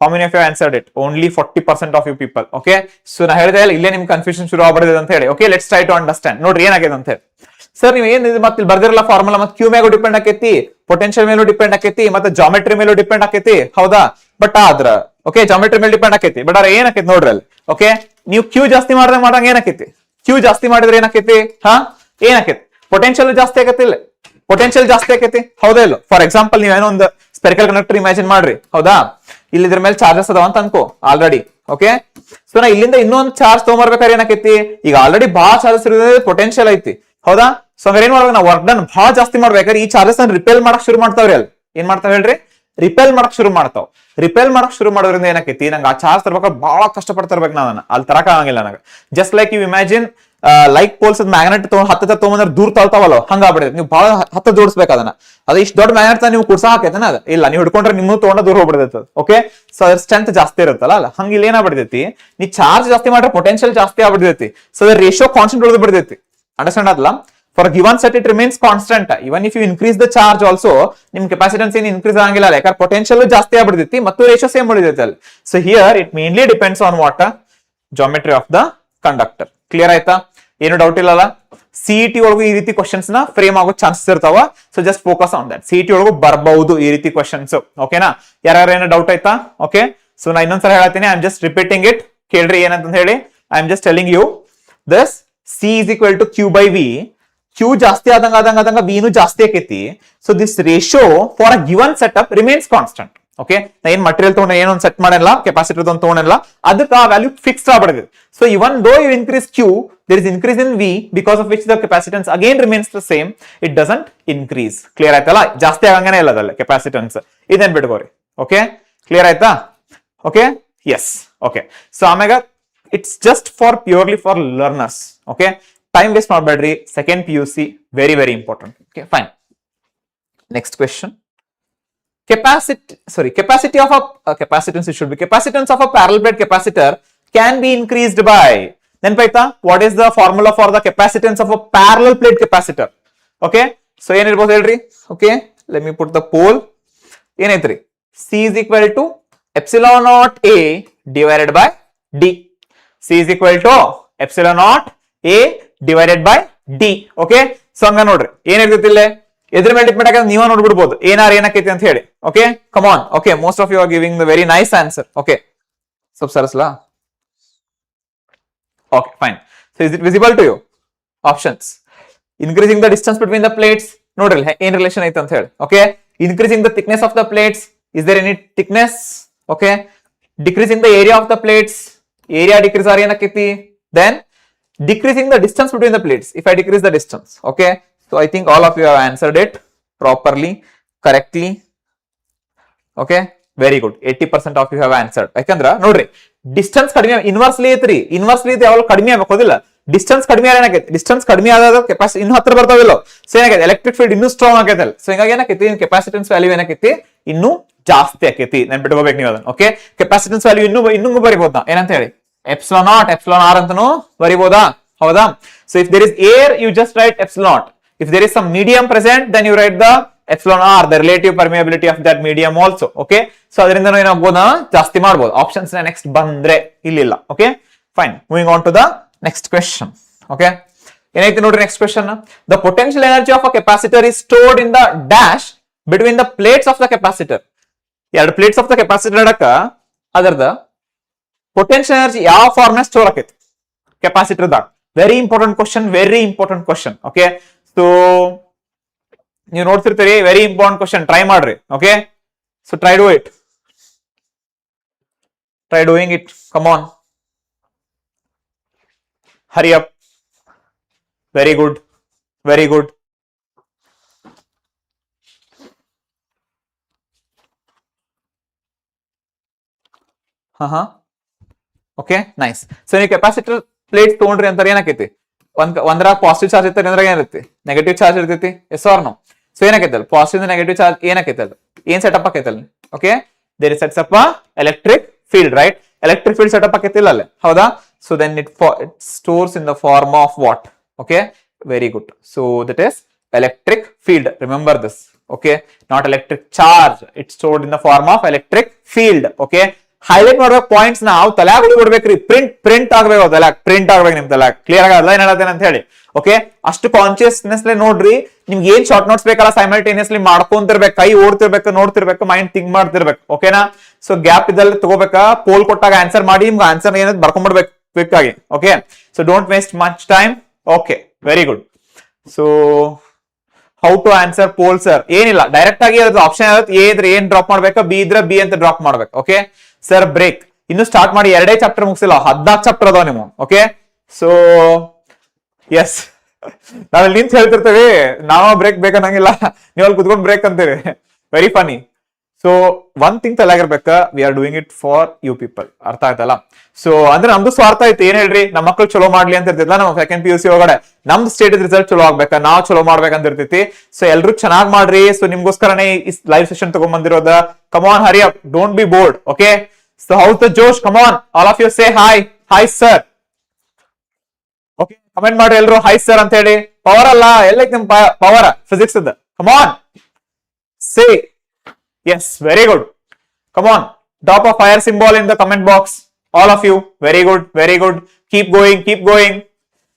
how many of you answered it? Only 40% of you people. Okay, so ನಾ ಹೇಳಿದೆ ಇಲ್ಲೇ ನಿಮ್ ಕನ್ಫ್ಯೂಷನ್ ಶುರು ಆಗ್ಬಿಡಿದೆ ಅಂತ ಹೇಳಿ. Okay, let's try to understand. ನೋಡ್ರಿ ಏನಾಗಿದೆ ಅಂತ ಹೇಳಿ. ಸರ್ ನೀವು ಏನ್ ಮತ್ತೆ ಇಲ್ಲಿ ಬರ್ದಿರಲ್ಲ ಫಾರ್ಮುಲಾ, ಮತ್ತೆ ಕ್ಯೂ ಮೇಲೂ ಡಿಪೆಂಡ್ ಆಕೈತಿ, ಪೊಟೆನ್ಶಿಯಲ್ ಮೇಲೂ ಡಿಪೆಂಡ್ ಆಕೈತಿ, ಮತ್ತೆ ಜಾಮೆಟ್ರಿ ಮೇಲೂ ಡಿಪೆಂಡ್ ಆಕೈತಿ. ಹೌದಾ? ಬಟ್ ಆದ್ರ ಓಕೆ ಜಾಮೆಟ್ರಿ ಮೇಲೆ ಡಿಪೆಂಡ್ ಆಕೈತಿ. ಬಟ್ ಅದ್ರ ಏನಾಕೈತಿ ನೋಡ್ರಿ ಅಲ್ಲಿ. ಓಕೆ, ನೀವು ಕ್ಯೂ ಜಾಸ್ತಿ ಮಾಡಂಗ ಏನಾಕೈತಿ, ಕ್ಯೂ ಜಾಸ್ತಿ ಮಾಡಿದ್ರೆ ಏನಾಕೈತಿ, ಏನಾಕೈತಿ, ಪೊಟೆನ್ಶಿಯಲ್ ಜಾಸ್ತಿ ಆಕೈತಿ. ಇಲ್ಲ ಪೊಟೆನ್ಶಿಯಲ್ ಜಾಸ್ತಿ ಆಕೈತಿ, ಹೌದಾ ಇಲ್ಲ? ಫಾರ್ ಎಕ್ಸಾಂಪಲ್ ನೀವು ಏನೋ ಒಂದು ಸ್ಪೆರಿಕಲ್ ಕಂಡಕ್ಟರ್ ಇಮ್ಯಾಜಿನ್ ಮಾಡ್ರಿ. ಹೌದಾ? ಇಲ್ಲಿ ಇದ್ರ ಮೇಲೆ ಚಾರ್ಜಸ್ ಅದಾವ ಅಂತ ಅನ್ಕೋ ಆಲ್ರೆಡಿ. ಓಕೆ, ಸೊ ನಾ ಇಲ್ಲಿಂದ ಇನ್ನೊಂದು ಚಾರ್ಜ್ ತಗೊಂಡ್ಬರ್ಬೇಕಾದ್ರೆ ಏನಾಕೈತಿ, ಈಗ ಆಲ್ರೆಡಿ ಬಹಳ ಚಾರ್ಜಸ್ ಇರೋದ್ರಿಂದ ಪೊಟೆನ್ಶಿಯಲ್ ಐತಿ. ಹೌದಾ? ಸೊ ಹಂಗಾರೆ ಏನ್ ಮಾಡ್ಬೇಕು, ನಾವು ವರ್ಕ್ ಡನ್ ಬಹಳ ಜಾಸ್ತಿ ಮಾಡ್ಬೇಕಾದ್ರೆ ಈ ಚಾರ್ಜಸ್ ಅನ್ನ ರಿಪೇಲ್ ಮಾಡಕ್ ಶುರು ಮಾಡ್ತಾವ್ರಿ. ಅಲ್ಲಿ ಏನ್ ಮಾಡ್ತಾವ ಹೇಳ್ರಿ, ರಿಪೇಲ್ ಮಾಡಕ್ ಶುರು ಮಾಡ್ತಾವ್. ರಿಪೇಲ್ ಮಾಡಕ್ ಶುರು ಮಾಡೋದ್ರಿಂದ ಏನಾಕೈತಿ, ನಂಗೆ ಆ ಚಾರ್ಜ್ ತರ್ಬೇಕಾದ್ರೆ ಬಹಳ ಕಷ್ಟ ಪಡ್ತಿರ್ಬೇಕು ನಾನು, ಅಲ್ಲಿ ತರಕ ಆಗಂಗಿಲ್ಲ ನನಗೆ. Just like you imagine like poles magnet ಹತ್ತ ತಗೊಂಡ್ರೆ ದೂರ ತಳ್ತಾವಲ್ಲ, ಹಂಗಾಗ್ಬಿಡುತ್ತೆ. ನೀವು ಬಹಳ ಹತ್ತ ಜೋಡಿಸ್ಬೇಕು ಅದನ್ನ. ಅದು ಇಷ್ಟು ದೊಡ್ಡ ಮ್ಯಾಗ್ನೆಟ್ ನೀವು ಕುಡ್ಸ ಹಾಕೈತೇನ ಅದು ಇಲ್ಲ, ನೀವು ಹಿಡ್ಕೊಂಡ್ರೆ ನಿಮ್ಮನ್ನು ತಗೊಂಡ ದೂರ ಹೋಗ್ಬಿಡ್ತೈತೆ. ಓಕೆ, ಸೊ ಅದ್ರ ಸ್ಟ್ರೆಂತ್ ಜಾಸ್ತಿ ಇರುತ್ತಲ್ಲ, ಅಲ್ಲ ಹಂಗ ಇಲ್ಲಿ ಏನಾಗ್ಬಿಡ್ತೈತಿ, ನೀ ಚಾರ್ಜ್ ಜಾಸ್ತಿ ಮಾಡ್ರೆ ಪೊಟೆನ್ಶಿಯಲ್ ಜಾಸ್ತಿ ಆಗ್ಬಿಡ್ತೈತಿ. ಸೊ ಅದ್ರ ರೇಷಿಯೋ ಕಾನ್ಸ್ಟೆಂಟ್ ಉಳಿದು ಬಿಡ್ತೈತಿ. Understand ಆದ್ಲ? For a given set it remains constant. Even if you increase the charge also, ನಿಮ್ ಕೆಪಾಸಿಟನ್ಸ್ ಏನು ಇನ್ಕ್ರೀಸ್ ಆಗಂಗಿಲ್ಲ, ಯಾಕಂದ್ರೆ ಪೊಟೆನ್ಶಿಯಲ್ ಜಾಸ್ತಿ ಆಗ್ಬಿಡ್ತೈತಿ ಮತ್ತು ರೇಷಿಯೋ ಸೇಮ್ ಉಳಿದೈತಿ ಅಲ್ಲಿ. So here it mainly depends on what geometry of the conductor. Clear ಆಯ್ತಾ? ಏನು doubt ಇಲ್ಲಲ್ಲ? ಸಿಇಟಿ ಒಳಗೂ ಈ ರೀತಿ ಕ್ವಶನ್ಸ್ ನ ಫ್ರೇಮ್ ಆಗೋ ಚಾನ್ಸಸ್ ಇರ್ತಾವ. So just focus on that. CET ಒಳಗೂ ಬರಬಹುದು ಈ ರೀತಿ ಕ್ವಶನ್ಸ್. ಓಕೆನಾ? ಯಾರ್ಯಾರು ಏನೋ ಡೌಟ್ ಆಯ್ತಾ? ಓಕೆ, ಸೊ ನಾ ಇನ್ನೊಂದ್ಸಲ ಹೇಳ್ತೀನಿ, I am just repeating it. ಕೇಳ್ರಿ ಏನಂತ ಹೇಳಿ. I am just telling you this C is equal to Q by V. Q ಜಾಸ್ತಿ ಆದಂಗ ವಿನು ಜಾಸ್ತಿ ಆಕೈತಿ. So this ratio for a given setup remains constant. Okay, ನಾ ಏನ್ ಮಟೀರಿಯಲ್ ತಗೊಂಡ ಏನೊಂದು ಸೆಟ್ ಮಾಡಲ್ಲ, ಕೆಪಾಸಿಟರ್ ತಗೊಂಡಲ್ಲ, ಅದಕ್ಕೆ ಆ ವ್ಯಾಲ್ಯೂ ಫಿಕ್ಸ್ ಆಗ್ಬಿಡುತ್ತೆ. So even though you increase Q, there is increase in V, because of which the capacitance again remains the same. It doesn't increase. Clear ಆಯ್ತಲ್ಲ? ಜಾಸ್ತಿ ಆಗಂಗನೇ ಇಲ್ಲ ಅದಲ್ಲಿ ಕೆಪಾಸಿಟನ್ಸ್. ಇದನ್ ಬಿಟ್ಕೋರಿ. ಓಕೆ ಕ್ಲಿಯರ್ ಆಯ್ತಾ ಓಕೆ ಎಸ್ ಓಕೆ ಸೊ ಆಮ್ಯಾಗ it's just for purely for learners okay time waste ಮಾಡಬೇಡ್ರಿ second PUC very very important okay fine next question capacity of a capacitance it should be capacitance of a parallel plate capacitor can be increased by then paita what is the formula for the capacitance of a parallel plate capacitor okay so ಏನ್ ಇರಬಹುದು ಹೇಳ್ರಿ okay let me put the pole ಏನೈತ್ರಿ C is equal to epsilon naught A divided by D C is equal to epsilon naught A divided by D okay so ಹಂಗ ನೋಡ್ರಿ ಏನಿರ್ತೈತಿ ಇಲ್ಲೇ ಎದ್ರ ಮೇಲೆ depend ಆಗಿ ನೀವ ನೋಡ್ಬಿಡ್ಬೋದು ಏನಾರ ಏನಕ್ಕೈತಿ ಅಂತ ಹೇಳಿ okay come on okay most of you are giving the very nice answer okay ಸ್ವಲ್ಪ ಸರಸ್ಲಾ okay fine so is it visible to you options increasing the distance between the plates ನೋಡ್ರಿ ಏನ್ ರಿಲೇಷನ್ ಐತೆ ಅಂತ ಹೇಳಿ okay increasing the thickness of the plates is there any thickness okay decreasing the area of the plates area decrease or ಏನಕ್ಕೈತಿ then decreasing the distance between the plates if I decrease the distance okay so I think all of you have answered it properly correctly okay very good 80% of you have answered ಯಾಕಂದ್ರ ನೋಡ್ರಿ distance ಕಡಿಮೆ inversely ಐತ್ರಿ inversely ಯಾವಾಗ ಕಡಿಮೆ ಆಗೋದಿಲ್ಲ distance ಕಡಿಮೆ ಏನಾಗೈತಿ distance ಕಡಿಮೆ ಆದಾಗ ಕೆಪಾಸಿಟಿ ಇನ್ನೂ ಹತ್ರ ಬರ್ತಾವಿಲ್ಲ ಸೊ ಏನಾಗೈತಿ ಎಲೆಕ್ಟ್ರಿಕ್ ಫೀಲ್ಡ್ ಇನ್ನೂ ಸ್ಟ್ರಾಂಗ್ ಆಗೈತಲ್ಲ ಸೊ ಹಿಂಗಾಗಿ ಏನಾಕೈತಿ ಕೆಪಾಸಿಟೆನ್ಸ್ ವ್ಯಾಲ್ಯೂ ಏನಾಕೈತಿ ಇನ್ನೂ ಜಾಸ್ತಿ ಆಕೈತಿ ನೆನ್ಪಿಟ್ಕೋಬೇಕು ನೀವು ಅದನ್ನ ಓಕೆ ಕೆಪಾಸಿಟೆನ್ಸ್ ವ್ಯಾಲ್ಯೂ ಇನ್ನೂ ಬರಿಬಹುದು ನಾ ಏನಂತ ಹೇಳಿ epsilon naught epsilon r ಅಂತನೂ ಬರಿಬೋದಾ ಹೌದಾ so if there is air you just write epsilon naught if there is some medium present then you write the epsilon r the relative permeability of that medium also okay so ಅದರಿಂದ ಏನಾಗಬಹುದು ಜಾಸ್ತಿ ಮಾಡಬಹುದು options next ಬಂದ್ರೆ ಇಲ್ಲಿಲ್ಲ okay fine moving on to the next question okay ಏನೈತಿ ನೋಡ್ರಿ next question the potential energy of a capacitor is stored in the dash between the plates of the capacitor ಎರಡು plates of the capacitor ಅಡಕ ಅದರದ potential energy ಯಾವ form ನ store ಆಕೈತಿ capacitor ದಾಗ very important question okay so ನೀವು ನೋಡ್ತಿರ್ತೀರಿ very important question try ಮಾಡ್ರಿ okay so try doing it come on hurry up very good ಹಾ ಓಕೆ ನೈಸ್ ಸೊ ನೀವು ಕೆಪಾಸಿಟರ್ ಪ್ಲೇಟ್ ತಗೊಂಡ್ರಿ ಅಂತಾರೆ ಏನಾಕೈತಿ ಒಂದ್ರ ಪಾಸಿಟಿವ್ ಚಾರ್ಜ್ ಇರ್ತಾರೆ ಅಂದ್ರೆ ಏನಿರುತ್ತೆ ನೆಗೆಟಿವ್ ಚಾರ್ಜ್ ಇರ್ತೈತಿ ಎಸ್ ಆರ್ ನೋ ಸೊ ಏನಾಕೈತಲ್ಲ ಪಾಸಿಟಿವ್ ನೆಗೆಟಿವ್ ಚಾರ್ಜ್ ಏನಾಕೈತಲ್ಲ ಏನ್ ಸೆಟಪ್ ಆಕೈತಲ್ಲ okay there is sets up electric field right electric field setup ಆಕೈತಿಲ್ಲ ಅಲ್ಲೇ ಹೌದಾ so then it stores in the form of what okay very good so that is electric field remember this okay not electric charge it stored in the form of electric field okay highlight ಮಾಡ್ಬೇಕು points ನಾವು ತಲೆಯಾಗ ಬಿಡ್ಬೇಕ್ರಿ print ಆಗ್ಬೇಕು ತಲೆಯಾಗ print ಆಗ್ಬೇಕು ನಿಮ್ ತಲೆಯಾಗ clear ಆಗಲ್ಲ ಏನ್ ಹೇಳತ್ತೇನೆ ಅಂತ ಹೇಳಿ ಓಕೆ ಅಷ್ಟು ಕಾನ್ಶಿಯಸ್ನೆಸ್ ನೋಡ್ರಿ ನಿಮ್ಗೆ ಏನ್ ಶಾರ್ಟ್ ನೋಟ್ಸ್ ಬೇಕಲ್ಲ ಸೈಮಲ್ಟೇನಿಯಸ್ಲಿ ಮಾಡ್ಕೊಂತಿರ್ಬೇಕು ಕೈ ಓಡ್ತಿರ್ಬೇಕು ನೋಡ್ತಿರ್ಬೇಕು ಮೈಂಡ್ ಥಿಂಕ್ ಮಾಡ್ತಿರ್ಬೇಕು ಓಕೆನಾ ಸೊ ಗ್ಯಾಪ್ ಇದ್ದಲ್ಲಿ ತಗೋಬೇಕಾ ಪೋಲ್ ಕೊಟ್ಟಾಗ ಆನ್ಸರ್ ಮಾಡಿ ನಿಮ್ಗೆ ಆನ್ಸರ್ ಏನದ್ ಬರ್ಕೊಂಡ್ಬಿಡ್ಬೇಕು ಕ್ವಿಕ್ ಆಗಿ okay so don't waste much time okay very good so how to answer poll sir ಏನಿಲ್ಲ ಡೈರೆಕ್ಟ್ ಆಗಿ ಅದ್ರ ಆಪ್ಷನ್ ಇರುತ್ತೆ ಎ ಇದ್ರೆ ಏನ್ ಡ್ರಾಪ್ ಮಾಡ್ಬೇಕಾ ಬಿ ಇದ್ರೆ ಬಿ ಅಂತ ಡ್ರಾಪ್ ಮಾಡ್ಬೇಕು ಓಕೆ ಸರ್ ಬ್ರೇಕ್ ಇನ್ನು ಸ್ಟಾರ್ಟ್ ಮಾಡಿ 2 ಚಾಪ್ಟರ್ ಮುಗಿಸಿಲ್ಲ 14 ಚಾಪ್ಟರ್ ಅದಾವ ನೀವು ಓಕೆ ಸೊ ಎಸ್ ನಾವಲ್ಲಿ ನಿಂತ ಹೇಳ್ತಿರ್ತೇವೆ ನಾವ ಬ್ರೇಕ್ ಬೇಕನ್ನಂಗಿಲ್ಲ ನೀವು ಅಲ್ಲಿ ಕುತ್ಕೊಂಡು ಬ್ರೇಕ್ ಅಂತೀರಿ very funny so one thing ತಲೆಯಾಗಿರ್ಬೇಕ we are doing it for you people ಅರ್ಥ ಆಯ್ತಲ್ಲ ಸೊ ಅಂದ್ರೆ ನಮ್ದು ಸ್ವಾರ್ಥ ಐತಿ ಏನ್ ಹೇಳ್ರಿ ನಮ್ಮ ಮಕ್ಳು ಚಲೋ ಮಾಡ್ಲಿ ಅಂತ ಇರ್ತಿಲ್ಲ ನಮ್ಮ ಸೆಕೆಂಡ್ PUC ಒಳಗಡೆ ನಮ್ದು ಸ್ಟೇಟ್ ರಿಸಲ್ಟ್ ಚಲೋ ಆಗ್ಬೇಕಾ ನಾವ್ ಚಲೋ ಮಾಡ್ಬೇಕಂತ ಇರ್ತೈತಿ ಸೊ ಎಲ್ರು ಚೆನ್ನಾಗ್ ಮಾಡ್ರಿ ಸೊ ನಿಮ್ಗೋಸ್ಕರನೇ ಈ ಲೈವ್ ಸೆಷನ್ ತಗೊಂಡ್ ಬಂದಿರೋದ come on hurry up don't be bored okay so how the ಜೋಶ್ come on all of you say hi sir okay comment ಮಾಡ್ರಿ ಎಲ್ರು ಹಾಯ್ ಸರ್ ಅಂತ ಹೇಳಿ ಪವರ್ ಅಲ್ಲ ಎಲ್ಲೈತಿ ನಿಮ್ power physics come on say yes very good come on drop a fire symbol in the comment box all of you very good keep going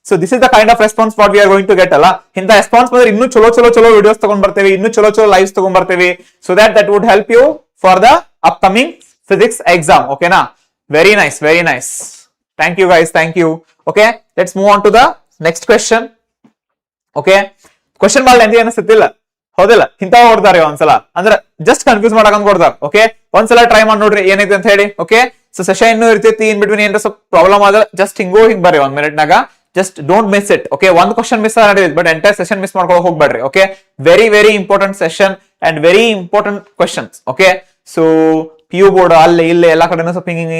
so this is the kind of response what we are going to get alla inta response ಬಂದ್ರೆ ಇನ್ನೂ ಚಲೋ videos ತಗೊಂಡ್ ಬರ್ತೇವೆ ಇನ್ನೂ ಚಲೋ lives ತಗೊಂಡ್ ಬರ್ತೇವೆ so that would help you for the upcoming physics exam okay na very nice thank you guys thank you okay let's move on to the next question okay question ಬಾಳ lengthy ಅನಿಸುತ್ತಿಲ್ಲ ಹೌದಿಲ್ಲ ಇಂತ ಹೊಡ್ತಾರೆ ಒಂದ್ಸಲ ಅಂದ್ರೆ just confuse ಮಾಡಕ್ ಕೊಡ್ತಾರ okay ಒಂದ್ಸಲ try ಮಾಡಿ ನೋಡ್ರಿ ಏನೈತೆ ಅಂತ ಹೇಳಿ ಓಕೆ ಸೊ ಸೆಷನ್ ಇನ್ನೂ ಇರ್ತೈತಿ ಇನ್ ಬಿಟ್ವೀನ್ ಏನಾರ ಸ್ವಲ್ಪ ಪ್ರಾಬ್ಲಮ್ ಆದ್ರೆ ಜಸ್ಟ್ ಹಿಂಗ್ ಬರ್ರಿ 1 minute ನಾಗ just don't miss it okay ಒಂದ್ ಕ್ವಶನ್ ಮಿಸ್ ನಡೆಯುತ್ತೆ ಬಟ್ ಎಂಟೈರ್ ಸೆಷನ್ ಮಿಸ್ ಮಾಡ್ಕೊಳಕ್ ಹೋಗ್ಬೇಡ್ರಿ okay very important session and very important questions okay so P U board ಅಲ್ಲಿ ಇಲ್ಲಿ ಎಲ್ಲಾ ಕಡೆನೂ ಸ್ವಲ್ಪ ಹಿಂಗೆ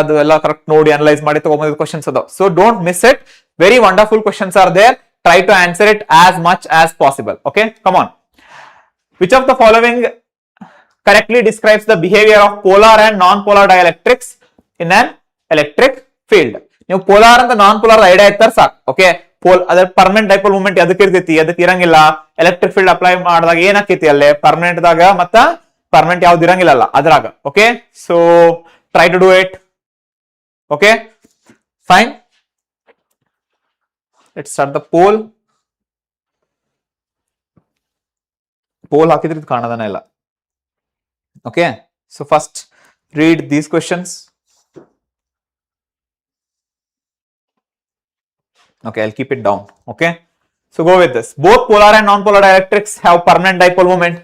ಅದು ಎಲ್ಲ ಕರೆಕ್ಟ್ ನೋಡಿ ಅನಲೈಸ್ ಮಾಡಿ ತಗೊಂಬಂದಿದ್ದ ಕ್ವಶನ್ಸ್ ಅದಾವ. So don't miss it. Very wonderful questions are there. Try to answer it as much as possible. Okay, come on. Which of the following correctly describes the behavior of polar and non-polar dielectrics in an electric field? ನೀವು polar ಅಂತ non polar idea ಇರ್ತಾರ ಸಾಕು. Okay, ಅದ್ರ permanent dipole movement ಅದಕ್ಕೆ ಇರ್ತೈತಿ, ಅದಕ್ಕೆ ಇರಂಗಿಲ್ಲ. Electric field apply ಮಾಡಿದಾಗ ಏನಾಕೈತಿ ಅಲ್ಲೇ ಪರ್ಮನೆಂಟ್ ದಾಗ ಮತ್ತ ಪರ್ಮನೆಂಟ್ ಯಾವ್ದು ಇರಂಗಿಲ್ಲ ಅದ್ರಾಗ. Okay, so try to do it. Okay, fine. Let's start the poll. Poll ಹಾಕಿದ್ರೆ ಇದು ಕಾಣೋದನ್ನ ಇಲ್ಲ. Okay, so first read these questions. Okay, I'll keep it down. Okay, so go with this. Both polar and non-polar dielectrics have permanent dipole moment.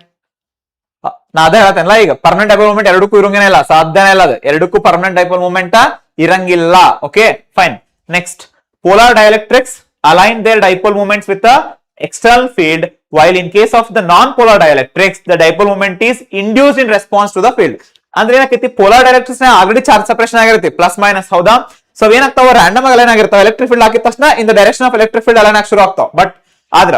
ನಾ ಅದೇ ಹೇಳ್ತೇನಲ್ಲ, ಈಗ permanent dipole moment ಎರಡಕ್ಕೂ ಇರಂಗೇನೆ ಇಲ್ಲ, ಸಾಧ್ಯನೇ ಇಲ್ಲ. ಅದು ಎರಡಕ್ಕೂ ಪರ್ಮನೆಂಟ್ ಡೈಪೋಲ್ ಮೂಮೆಂಟ್ ಇರಂಗಿಲ್ಲ. Okay, fine. Next, polar dielectrics align their dipole moments with the external field, while in case of the non-polar dielectrics the dipole moment is induced in response to the field. ಅಂದ್ರೆ ಏನಕ್ಕೆ polar dielectrics already charge separation ಆಗಿರುತ್ತೆ, plus minus. ಹೌದಾ? So ಏನಾಗ್ತಾವ, random ಆಗಿ align ಆಗಿರ್ತಾವ. Electric field ಹಾಕಿದ ತಕ್ಷಣ in the direction of electric field align ಆಗಿ ಶುರು ಆಗ್ತಾವ. ಬಟ್ ಆದ್ರ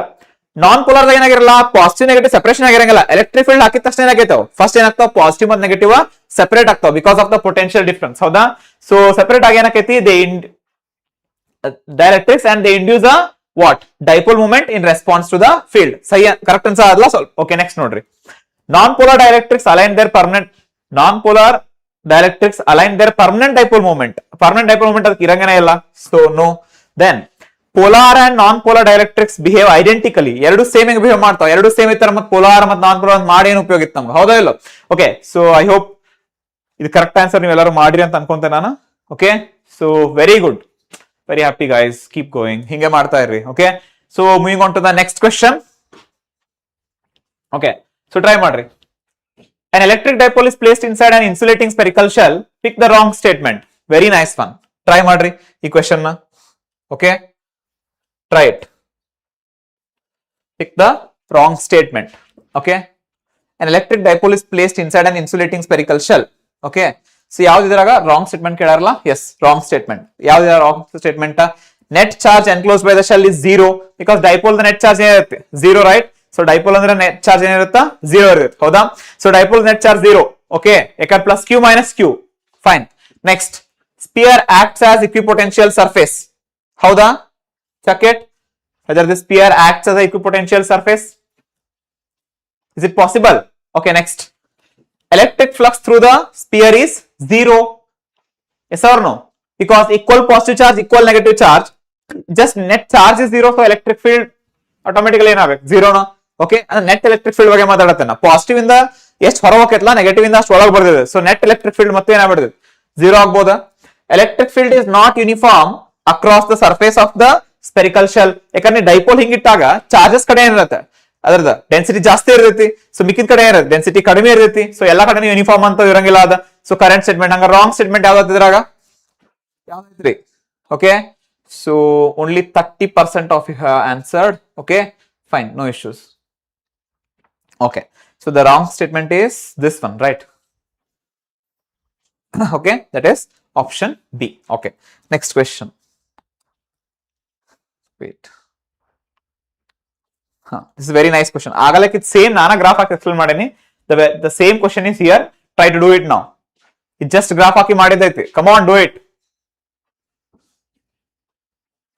ನಾನ್ ಪೋಲಾರ್ ಏನಾಗಿರಲ್ಲ, ಪಾಸಿಟಿವ್ ನೆಗೆಟಿವ್ ಸಪರೇಷನ್ ಆಗಿರಂಗಿಲ್ಲ. ಎಲೆಕ್ಟ್ರಿಕ್ ಫೀಲ್ಡ್ ಹಾಕಿದ ತಕ್ಷಣ ಏನಾಗೈತಾವ, ಫಸ್ಟ್ ಏನಾಗ್ತಾವ, ಪಾಸಿಟಿವ್ ಮತ್ತು ನೆಗೆಟಿವ್ ಸೆಪರೇಟ್ ಆಗ್ತಾವ because of the potential difference. ಹೌದಾ? ಸೊ ಸೆಪರೇಟ್ ಆಗಿ ಏನಾಕೈತಿ, dielectrics and they induce a what dipole moment in response to the field. ಸೈ ಕರೆಕ್ಟ್ ಅನ್ಸ ಅದಲ್ಲ ಸ್ವಲ್ಪ. ಓಕೆ, ನೆಕ್ಸ್ಟ್ ನೋಡ್ರಿ. non-polar dielectrics align their permanent dipole moment. permanent dipole moment ಅದಕ್ಕೆ ಇರಂಗನೇ ಇಲ್ಲ. So no. Then polar and non-polar dielectrics behave identically. ಎರಡು same ಆಗಿ behave ಮಾಡ್ತಾವ. ಎರಡು ಸೇಮ್ ಇರ್ತಾರ, ಮತ್ತೆ ಪೋಲಾರ್ ಮತ್ತು ನಾನ್ ಪೋಲಾರ್ ಮಾಡಿ ಏನು ಉಪಯೋಗ ಇತ್ತು ನಮ್ಗೆ, ಹೌದಾ ಇಲ್ಲ? ಓಕೆ, ಸೊ ಐ ಹೋಪ್ ಇದು ಕರೆಕ್ಟ್ ಆನ್ಸರ್ ನೀವೆಲ್ಲರೂ ಮಾಡಿರಿ ಅಂತ ಅನ್ಕೊಂತೇನೆ ನಾನು. Okay, so very good. Very happy guys, keep going. ಹಿಂಗೆ ಮಾಡ್ತಾ ಇರ್ರಿ. Okay, so moving on to the next question. Okay, so try ಮಾಡ್ರಿ. An electric dipole is placed inside an insulating spherical shell. Pick the wrong statement. Very nice one. Try ಮಾಡ್ರಿ ಈ question ನ. Okay, try it. Pick the wrong statement. Okay, an electric dipole is placed inside an insulating spherical shell. Okay, so ಯಾವ್ದು ಇದ್ರಾಗ wrong statement ಕೇಳಾರಲ್ಲ? Yes, wrong statement. ಯಾವ್ದು wrong statement? Net charge enclose by the shell is 0 because dipole net charge ಏನಿರುತ್ತೆ 0, right? So dipole ಅಂದ್ರೆ net charge ಏನಿರುತ್ತಾ 0 ಇರುತ್ತೆ. ಹೌದಾ? So dipole net charge 0. Okay, ಯಾಕಂದ್ರೆ plus Q minus Q. Fine. Next, sphere acts as equipotential surface. ಹೌದಾ? Check it whether the sphere acts as equipotential surface. Is it possible? Okay, next, electric flux through the sphere is 0. Yes or no? Because equal positive charge, equal negative charge, just net charge is 0, so electric field automatically ಏನಾಗಬೇಕು 0 ನ. Okay, net electric field ಬಗ್ಗೆ ಮಾತಾಡತ್ತೇನೆ. Positive ಇಂದ ಎಷ್ಟು ಹೊರ ಹೋಗೈತಲ್ಲ, negative ಇಂದ ಅಷ್ಟು ಒಳಗೆ ಬರ್ದಿದೆ. ಸೊ ನೆಟ್ ಎಲೆಕ್ಟ್ರಿಕ್ ಫೀಲ್ಡ್ ಮತ್ತೆ ಏನಾಗ್ಬಿಡ್ತದೆ 0 ಆಗ್ಬೋದಾ? Electric field is not uniform across the surface of the spherical shell. ಯಾಕಂದ್ರೆ ಡೈಪೋಲ್ ಹಿಂಗಿಟ್ಟಾಗ ಚಾರ್ಜಸ್ ಕಡೆ ಏನಿರುತ್ತೆ, ಅದ್ರದ ಡೆನ್ಸಿಟಿ ಜಾಸ್ತಿ ಇರ್ತೈತಿ. ಸೊ ಮಿಕ್ಕಿದ ಕಡೆ ಏನಿರುತ್ತೆ, ಡೆನ್ಸಿಟಿ ಕಡಿಮೆ ಇರ್ತೈತಿ. ಸೊ ಎಲ್ಲಾ ಕಡೆ ಯೂನಿಫಾರ್ಮ್ ಅಂತ ಇರಂಗಿಲ್ಲ ಅದ. ಸೊ ಕರೆಂಟ್ ಸ್ಟೇಟ್ಮೆಂಟ್ ಹಂಗ ರಾಂಗ್ ಸ್ಟೇಟ್ಮೆಂಟ್ ಯಾವ್ದಾದ್ರಾಗ ಯಾವ್ದೈತ್ರಿ? Okay, so only 30% of you have answered. Okay, fine, no issues. Okay, so the wrong statement is this one, right? Okay, that is option B. Okay, next question. Wait, this is very nice question. ಆಗಲಕ್ಕೆ same ನಾನಾ graph ಹಾಕಿ explain ಮಾಡೀನಿ. the same question is here. Try to do it now. ಇದು just graph ಹಾಕಿ ಮಾಡಿದ್ದೈತಿ. Come on, do it.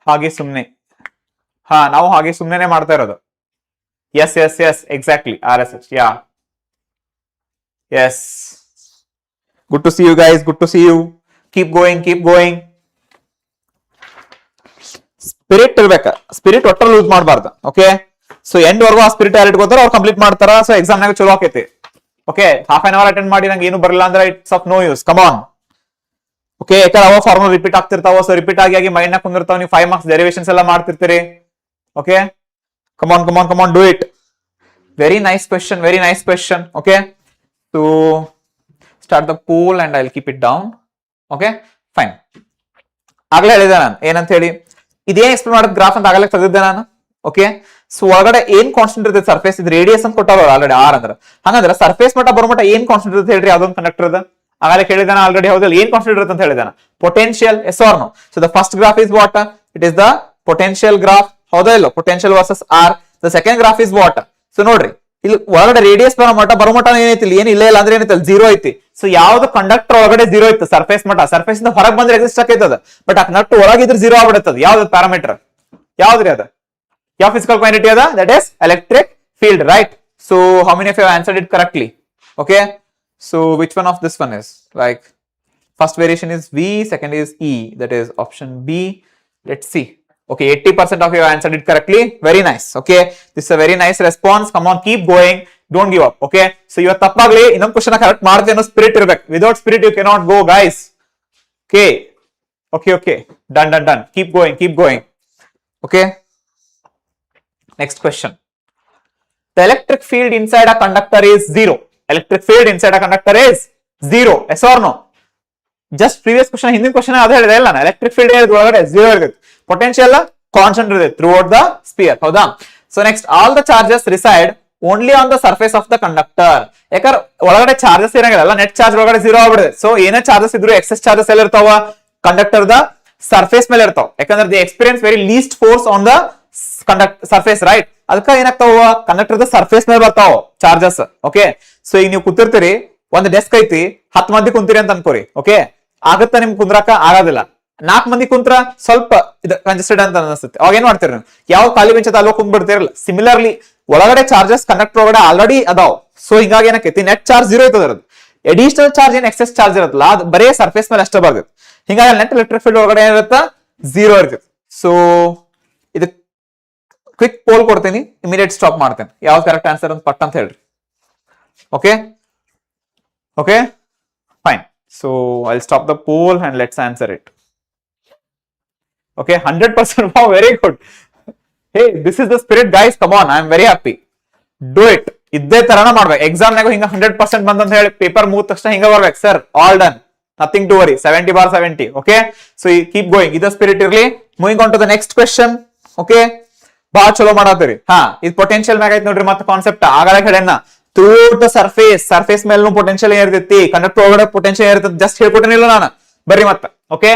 ಹಾಗೆ ಸುಮ್ನೆ, ನಾವು ಹಾಗೆ ಸುಮ್ನೆ ಮಾಡ್ತಾ ಇರೋದು. Yes yes yes, exactly, RSH. Yeah, yes, good to see you guys, good to see you. Keep going, keep going. Spirit ಇರ್ಬೇಕ, ಸ್ಪಿರಿಟ್ ಒಟ್ಟಲ್ಲಿ ಲೂಸ್ ಮಾಡಬಾರ್ದು. ಓಕೆ, ಸೊ ಎಂಡ್ ವರ್ಗು ಆ ಸ್ಪಿರಿಟ್ ಯಾರು ಇಟ್ಕೋತಾರ ಅವ್ರು ಕಂಪ್ಲೀಟ್ ಮಾಡ್ತಾರ. ಸೊ ಎಕ್ಸಾಮ್ ನಾಗ ಚಲೋ ಆಕೈತಿ. Okay, half an hour attend ಮಾಡಿ ನಂಗೆ ಏನು ಬರಲ್ಲ ಅಂದ್ರೆ it's of no use. Come on. Okay, ಯಾಕಂದ್ರೆ ಅವ ಫಾರ್ಮುಲಾ ರಿಪೀಟ್ ಆಗ್ತಿರ್ತಾವ. ಸೊ ರಿಪೀಟ್ ಆಗಿ ಮೈಂಡ್ ನಾಗ ಕುಂದಿರ್ತಾವ. ನೀವು 5 ಮಾರ್ಕ್ಸ್ ಡೆರಿವೇಶನ್ಸ್ ಎಲ್ಲ ಮಾಡ್ತಿರ್ತೀರಿ. Okay, come on, come on, come on, do it. Very nice question, very nice question. Okay, so start the poll and I will keep it down. Okay, fine. ಆಗ್ಲೇ ಹೇಳಿದೆ ನಾನು ಏನಂತ ಹೇಳಿ, ಇದೇನ್ ಎಕ್ಸ್ಪ್ಲೇನ್ ಮಾಡೋದು graph ಅಂತ ಆಗಲೇ ತೆಗೆದಿದ್ದೆ ನಾನು. ಓಕೆ ಸೊ ಒಳಗಡೆ ಏನ್ ಕಾನ್ಸ್ಟೆಂಟ್ ಇರುತ್ತೆ ಸರ್ಫೇಸ್ ಇದು ರೇಡಿಯಸ್ ಅಂತ ಕೊಟ್ಟಾರ ಆಲ್ರೆಡಿ ಆರ್ ಅಂದ್ರೆ ಹಂಗಂದ್ರೆ ಸರ್ಫೇಸ್ ಮಟ್ಟ ಬರೋ ಮಟ್ಟ ಏನ್ ಕಾನ್ಸ್ಟೆಂಟ್ ಇರುತ್ತೆ ಹೇಳ್ರಿ ಯಾವ್ದೊಂದು ಕಂಡಕ್ಟರ್ ಅದ ಆಗಲೇ ಹೇಳಿದಾನ ಆಲ್ರೆಡಿ ಹೌದಲ್ಲ ಏನ್ ಕಾನ್ಸ್ಟೆಂಟ್ ಇರುತ್ತೆ ಅಂತ ಹೇಳಿದಾನ potential S R no so the first graph is what it is the potential graph ಹೌದಾ ಇಲ್ಲ potential versus R the second graph is what so ನೋಡ್ರಿ ಇಲ್ಲಿ ಒಳಗಡೆ ರೇಡಿಯಸ್ ಬರೋ ಮಟ್ಟ ಏನೈತಿ ಏನ್ ಇಲ್ಲ ಇಲ್ಲ ಅಂದ್ರೆ ಏನೈತಿ ಜೀರೋ ಐತಿ ಸೊ ಯಾವ್ದು ಕಂಡಕ್ಟರ್ ಒಳಗಡೆ ಜೀರೋ ಇತ್ತು ಸರ್ಫೇಸ್ ಮಟ್ಟ ಸರ್ಫೇಸ್ ಇಂದ ಹೊರಗೆ ಬಂದ್ರೆ ಎಕ್ಸಿಸ್ಟ್ ಆಕೈತದ ಬಟ್ ಆ ಕಂಡಕ್ಟರ್ ಒಳಗಿದ್ರೆ ಜೀರೋ ಆಗ್ಬಿಡುತ್ತದ ಯಾವ್ದು ಪ್ಯಾರಾಮೀಟರ್ ಯಾವ್ದ್ರಿ ಅದ ಯಾವ ಫಿಸಿಕಲ್ ಕ್ವಾಂಟಿಟಿ ಅದ that is electric field, right? So how many of you have answered it correctly? Okay, so which one of this one is like first variation is V, second is E, that is option B. Let's see. Okay, 80% of you have answered it correctly. Very nice. Okay, this is a very nice response. Come on, keep going, don't give up. Okay, so you are tappagli innom question correct ಮಾಡ್ದೆ ಅನ್ನೋ spirit ಇರಬೇಕು. Without spirit you cannot go, guys. Okay, okay, done. Keep going. Okay, next question. The electric field inside a conductor is zero. Electric field inside a conductor is zero. Yes or no? Just previous question, ಹಿಂದಿನ question ಅದೇ ಹೇಳಿದೆ ಇಲ್ಲ ನಾನು electric field ಒಳಗಡೆ zero ಇರುತ್ತೆ. Potential constant ಇರುತ್ತೆ throughout the sphere. ಹೌದಾ? So next, all the charges reside only on the surface of the conductor. ಯಾಕಂದ್ರೆ ಒಳಗಡೆ ಚಾರ್ಜಸ್ ಇರಂಗಿಲ್ಲ ನೆಟ್ ಚಾರ್ಜ್ ಒಳಗಡೆ zero ಆಗ್ಬಿಡುತ್ತೆ. ಸೊ ಏನೇ ಚಾರ್ಜಸ್ ಇದ್ರು ಎಕ್ಸೆಸ್ ಚಾರ್ಜಸ್ ಎಲ್ಲ ಇರ್ತಾವ ಕಂಡಕ್ಟರ್ ದ ಸರ್ಫೇಸ್ ಮೇಲೆ ಇರ್ತಾವ ಯಾಕಂದ್ರೆ the experience very list force on the surface right ಅದಕ್ಕ ಏನಾಗ್ತಾವ ಕಂಡಕ್ಟರ್ ಸರ್ಫೇಸ್ ಮೇಲೆ ಬರ್ತಾವ ಚಾರ್ಜಸ್ ಓಕೆ ಸೊ ಈಗ ನೀವು ಕೂತಿರ್ತೀರಿ ಒಂದ್ ಡೆಸ್ಕ್ ಐತಿ 10 ಮಂದಿ ಕುಂತೀರಿ ಅಂತ ಅನ್ಕೋರಿ ಓಕೆ ಆಗತ್ತ ನಿಮ್ಗೆ ಕುಂದ್ರಾಕ ಆಗೋದಿಲ್ಲ 4 ಮಂದಿ ಕುಂತ್ರ ಸ್ವಲ್ಪ ಇದು ಕಂಜೆಸ್ಟೆಡ್ ಅಂತ ಅನಿಸುತ್ತೆ ಅವಾಗ ಏನ್ ಮಾಡ್ತೀರಿ ನೀವು ಯಾವ ಖಾಲಿ ಬೆಂಚ್ ಅಲ್ಲೋ ಕುಂದ್ಬಿಡ್ತಿರಲ್ಲ ಸಿಮಿಲರ್ಲಿ ಒಳಗಡೆ ಚಾರ್ಜಸ್ ಕಂಡಕ್ಟರ್ ಒಳಗಡೆ ಆಲ್ರೆಡಿ ಅದಾವ ಸೊ ಹಿಂಗಾಗಿ ಏನಕ್ಕೈತಿ ನೆಟ್ ಚಾರ್ಜ್ ಜೀರೋ ಇರ್ತದ ಅಡಿಷನಲ್ ಚಾರ್ಜ್ ಏನ್ ಎಕ್ಸೆಸ್ ಚಾರ್ಜ್ ಇರುತ್ತಲ್ಲ ಅದು ಬರೇ ಸರ್ಫೇಸ್ ಮೇಲೆ ಅಷ್ಟೇ ಬರ್ತೈತಿ ಹಿಂಗಾಗಿ ನೆಟ್ ಎಲೆಕ್ಟ್ರಿಕ್ ಫೀಲ್ಡ್ ಒಳಗಡೆ ಏನಿರುತ್ತ ಜೀರೋ ಇರ್ತೈತಿ ಸೊ ಇದು ಕ್ವಿಕ್ ಪೋಲ್ ಕೊಡ್ತೀನಿ ಇಮಿಡಿಯೇಟ್ ಸ್ಟಾಪ್ ಮಾಡ್ತೇನೆ ಯಾವ್ದು ಕರೆಕ್ಟ್ ಆನ್ಸರ್ ಅಂತ ಪಟ್ ಅಂತ ಹೇಳ್ರಿ okay fine so I stop the poll and let's answer it okay 100% wow very good hey this is the spirit guys come on I am very happy do it ಇದ್ದೇ ತರನ ಮಾಡ್ಬೇಕು exam ನಾಗ ಹಿಂಗ 100% ಬಂದಂತ ಹೇಳಿ ಪೇಪರ್ ಮುಗಿದ ತಕ್ಷಣ ಹಿಂಗ ಬರ್ಬೇಕು sir all done nothing to worry 70/70 okay so keep going ಇದ ಸ್ಪಿರಿಟ್ ಇರ್ಲಿ moving on to the next question okay ಬಾಳ ಚಲೋ ಮಾಡತ್ತೀರಿ ಹಾ ಇದು ಪೊಟೆನ್ಶಿಯಲ್ ಮ್ಯಾಗ ಐತಿ ನೋಡ್ರಿ ಮತ್ತೆ ಕಾನ್ಸೆಪ್ಟ್ ಆಗಲೇ ಹೇಳೇನ ಥ್ರೂಟ್ ದ ಸರ್ಫೇಸ್ ಮೇಲೂ ಪೊಟೆನ್ಶಿಯಲ್ ಏನಿರ್ತೈತಿ ಕಂಡಕ್ಟರ್ ಒಳಗಡೆ ಪೊಟೆನ್ಶಿಯಲ್ ಇರ್ತೈತಿ ಜಸ್ಟ್ ಹೇಳ್ಕೊಟ್ಟೇನಿಲ್ಲ ನಾನು ಬರ್ರಿ ಮತ್ತೆ ಓಕೆ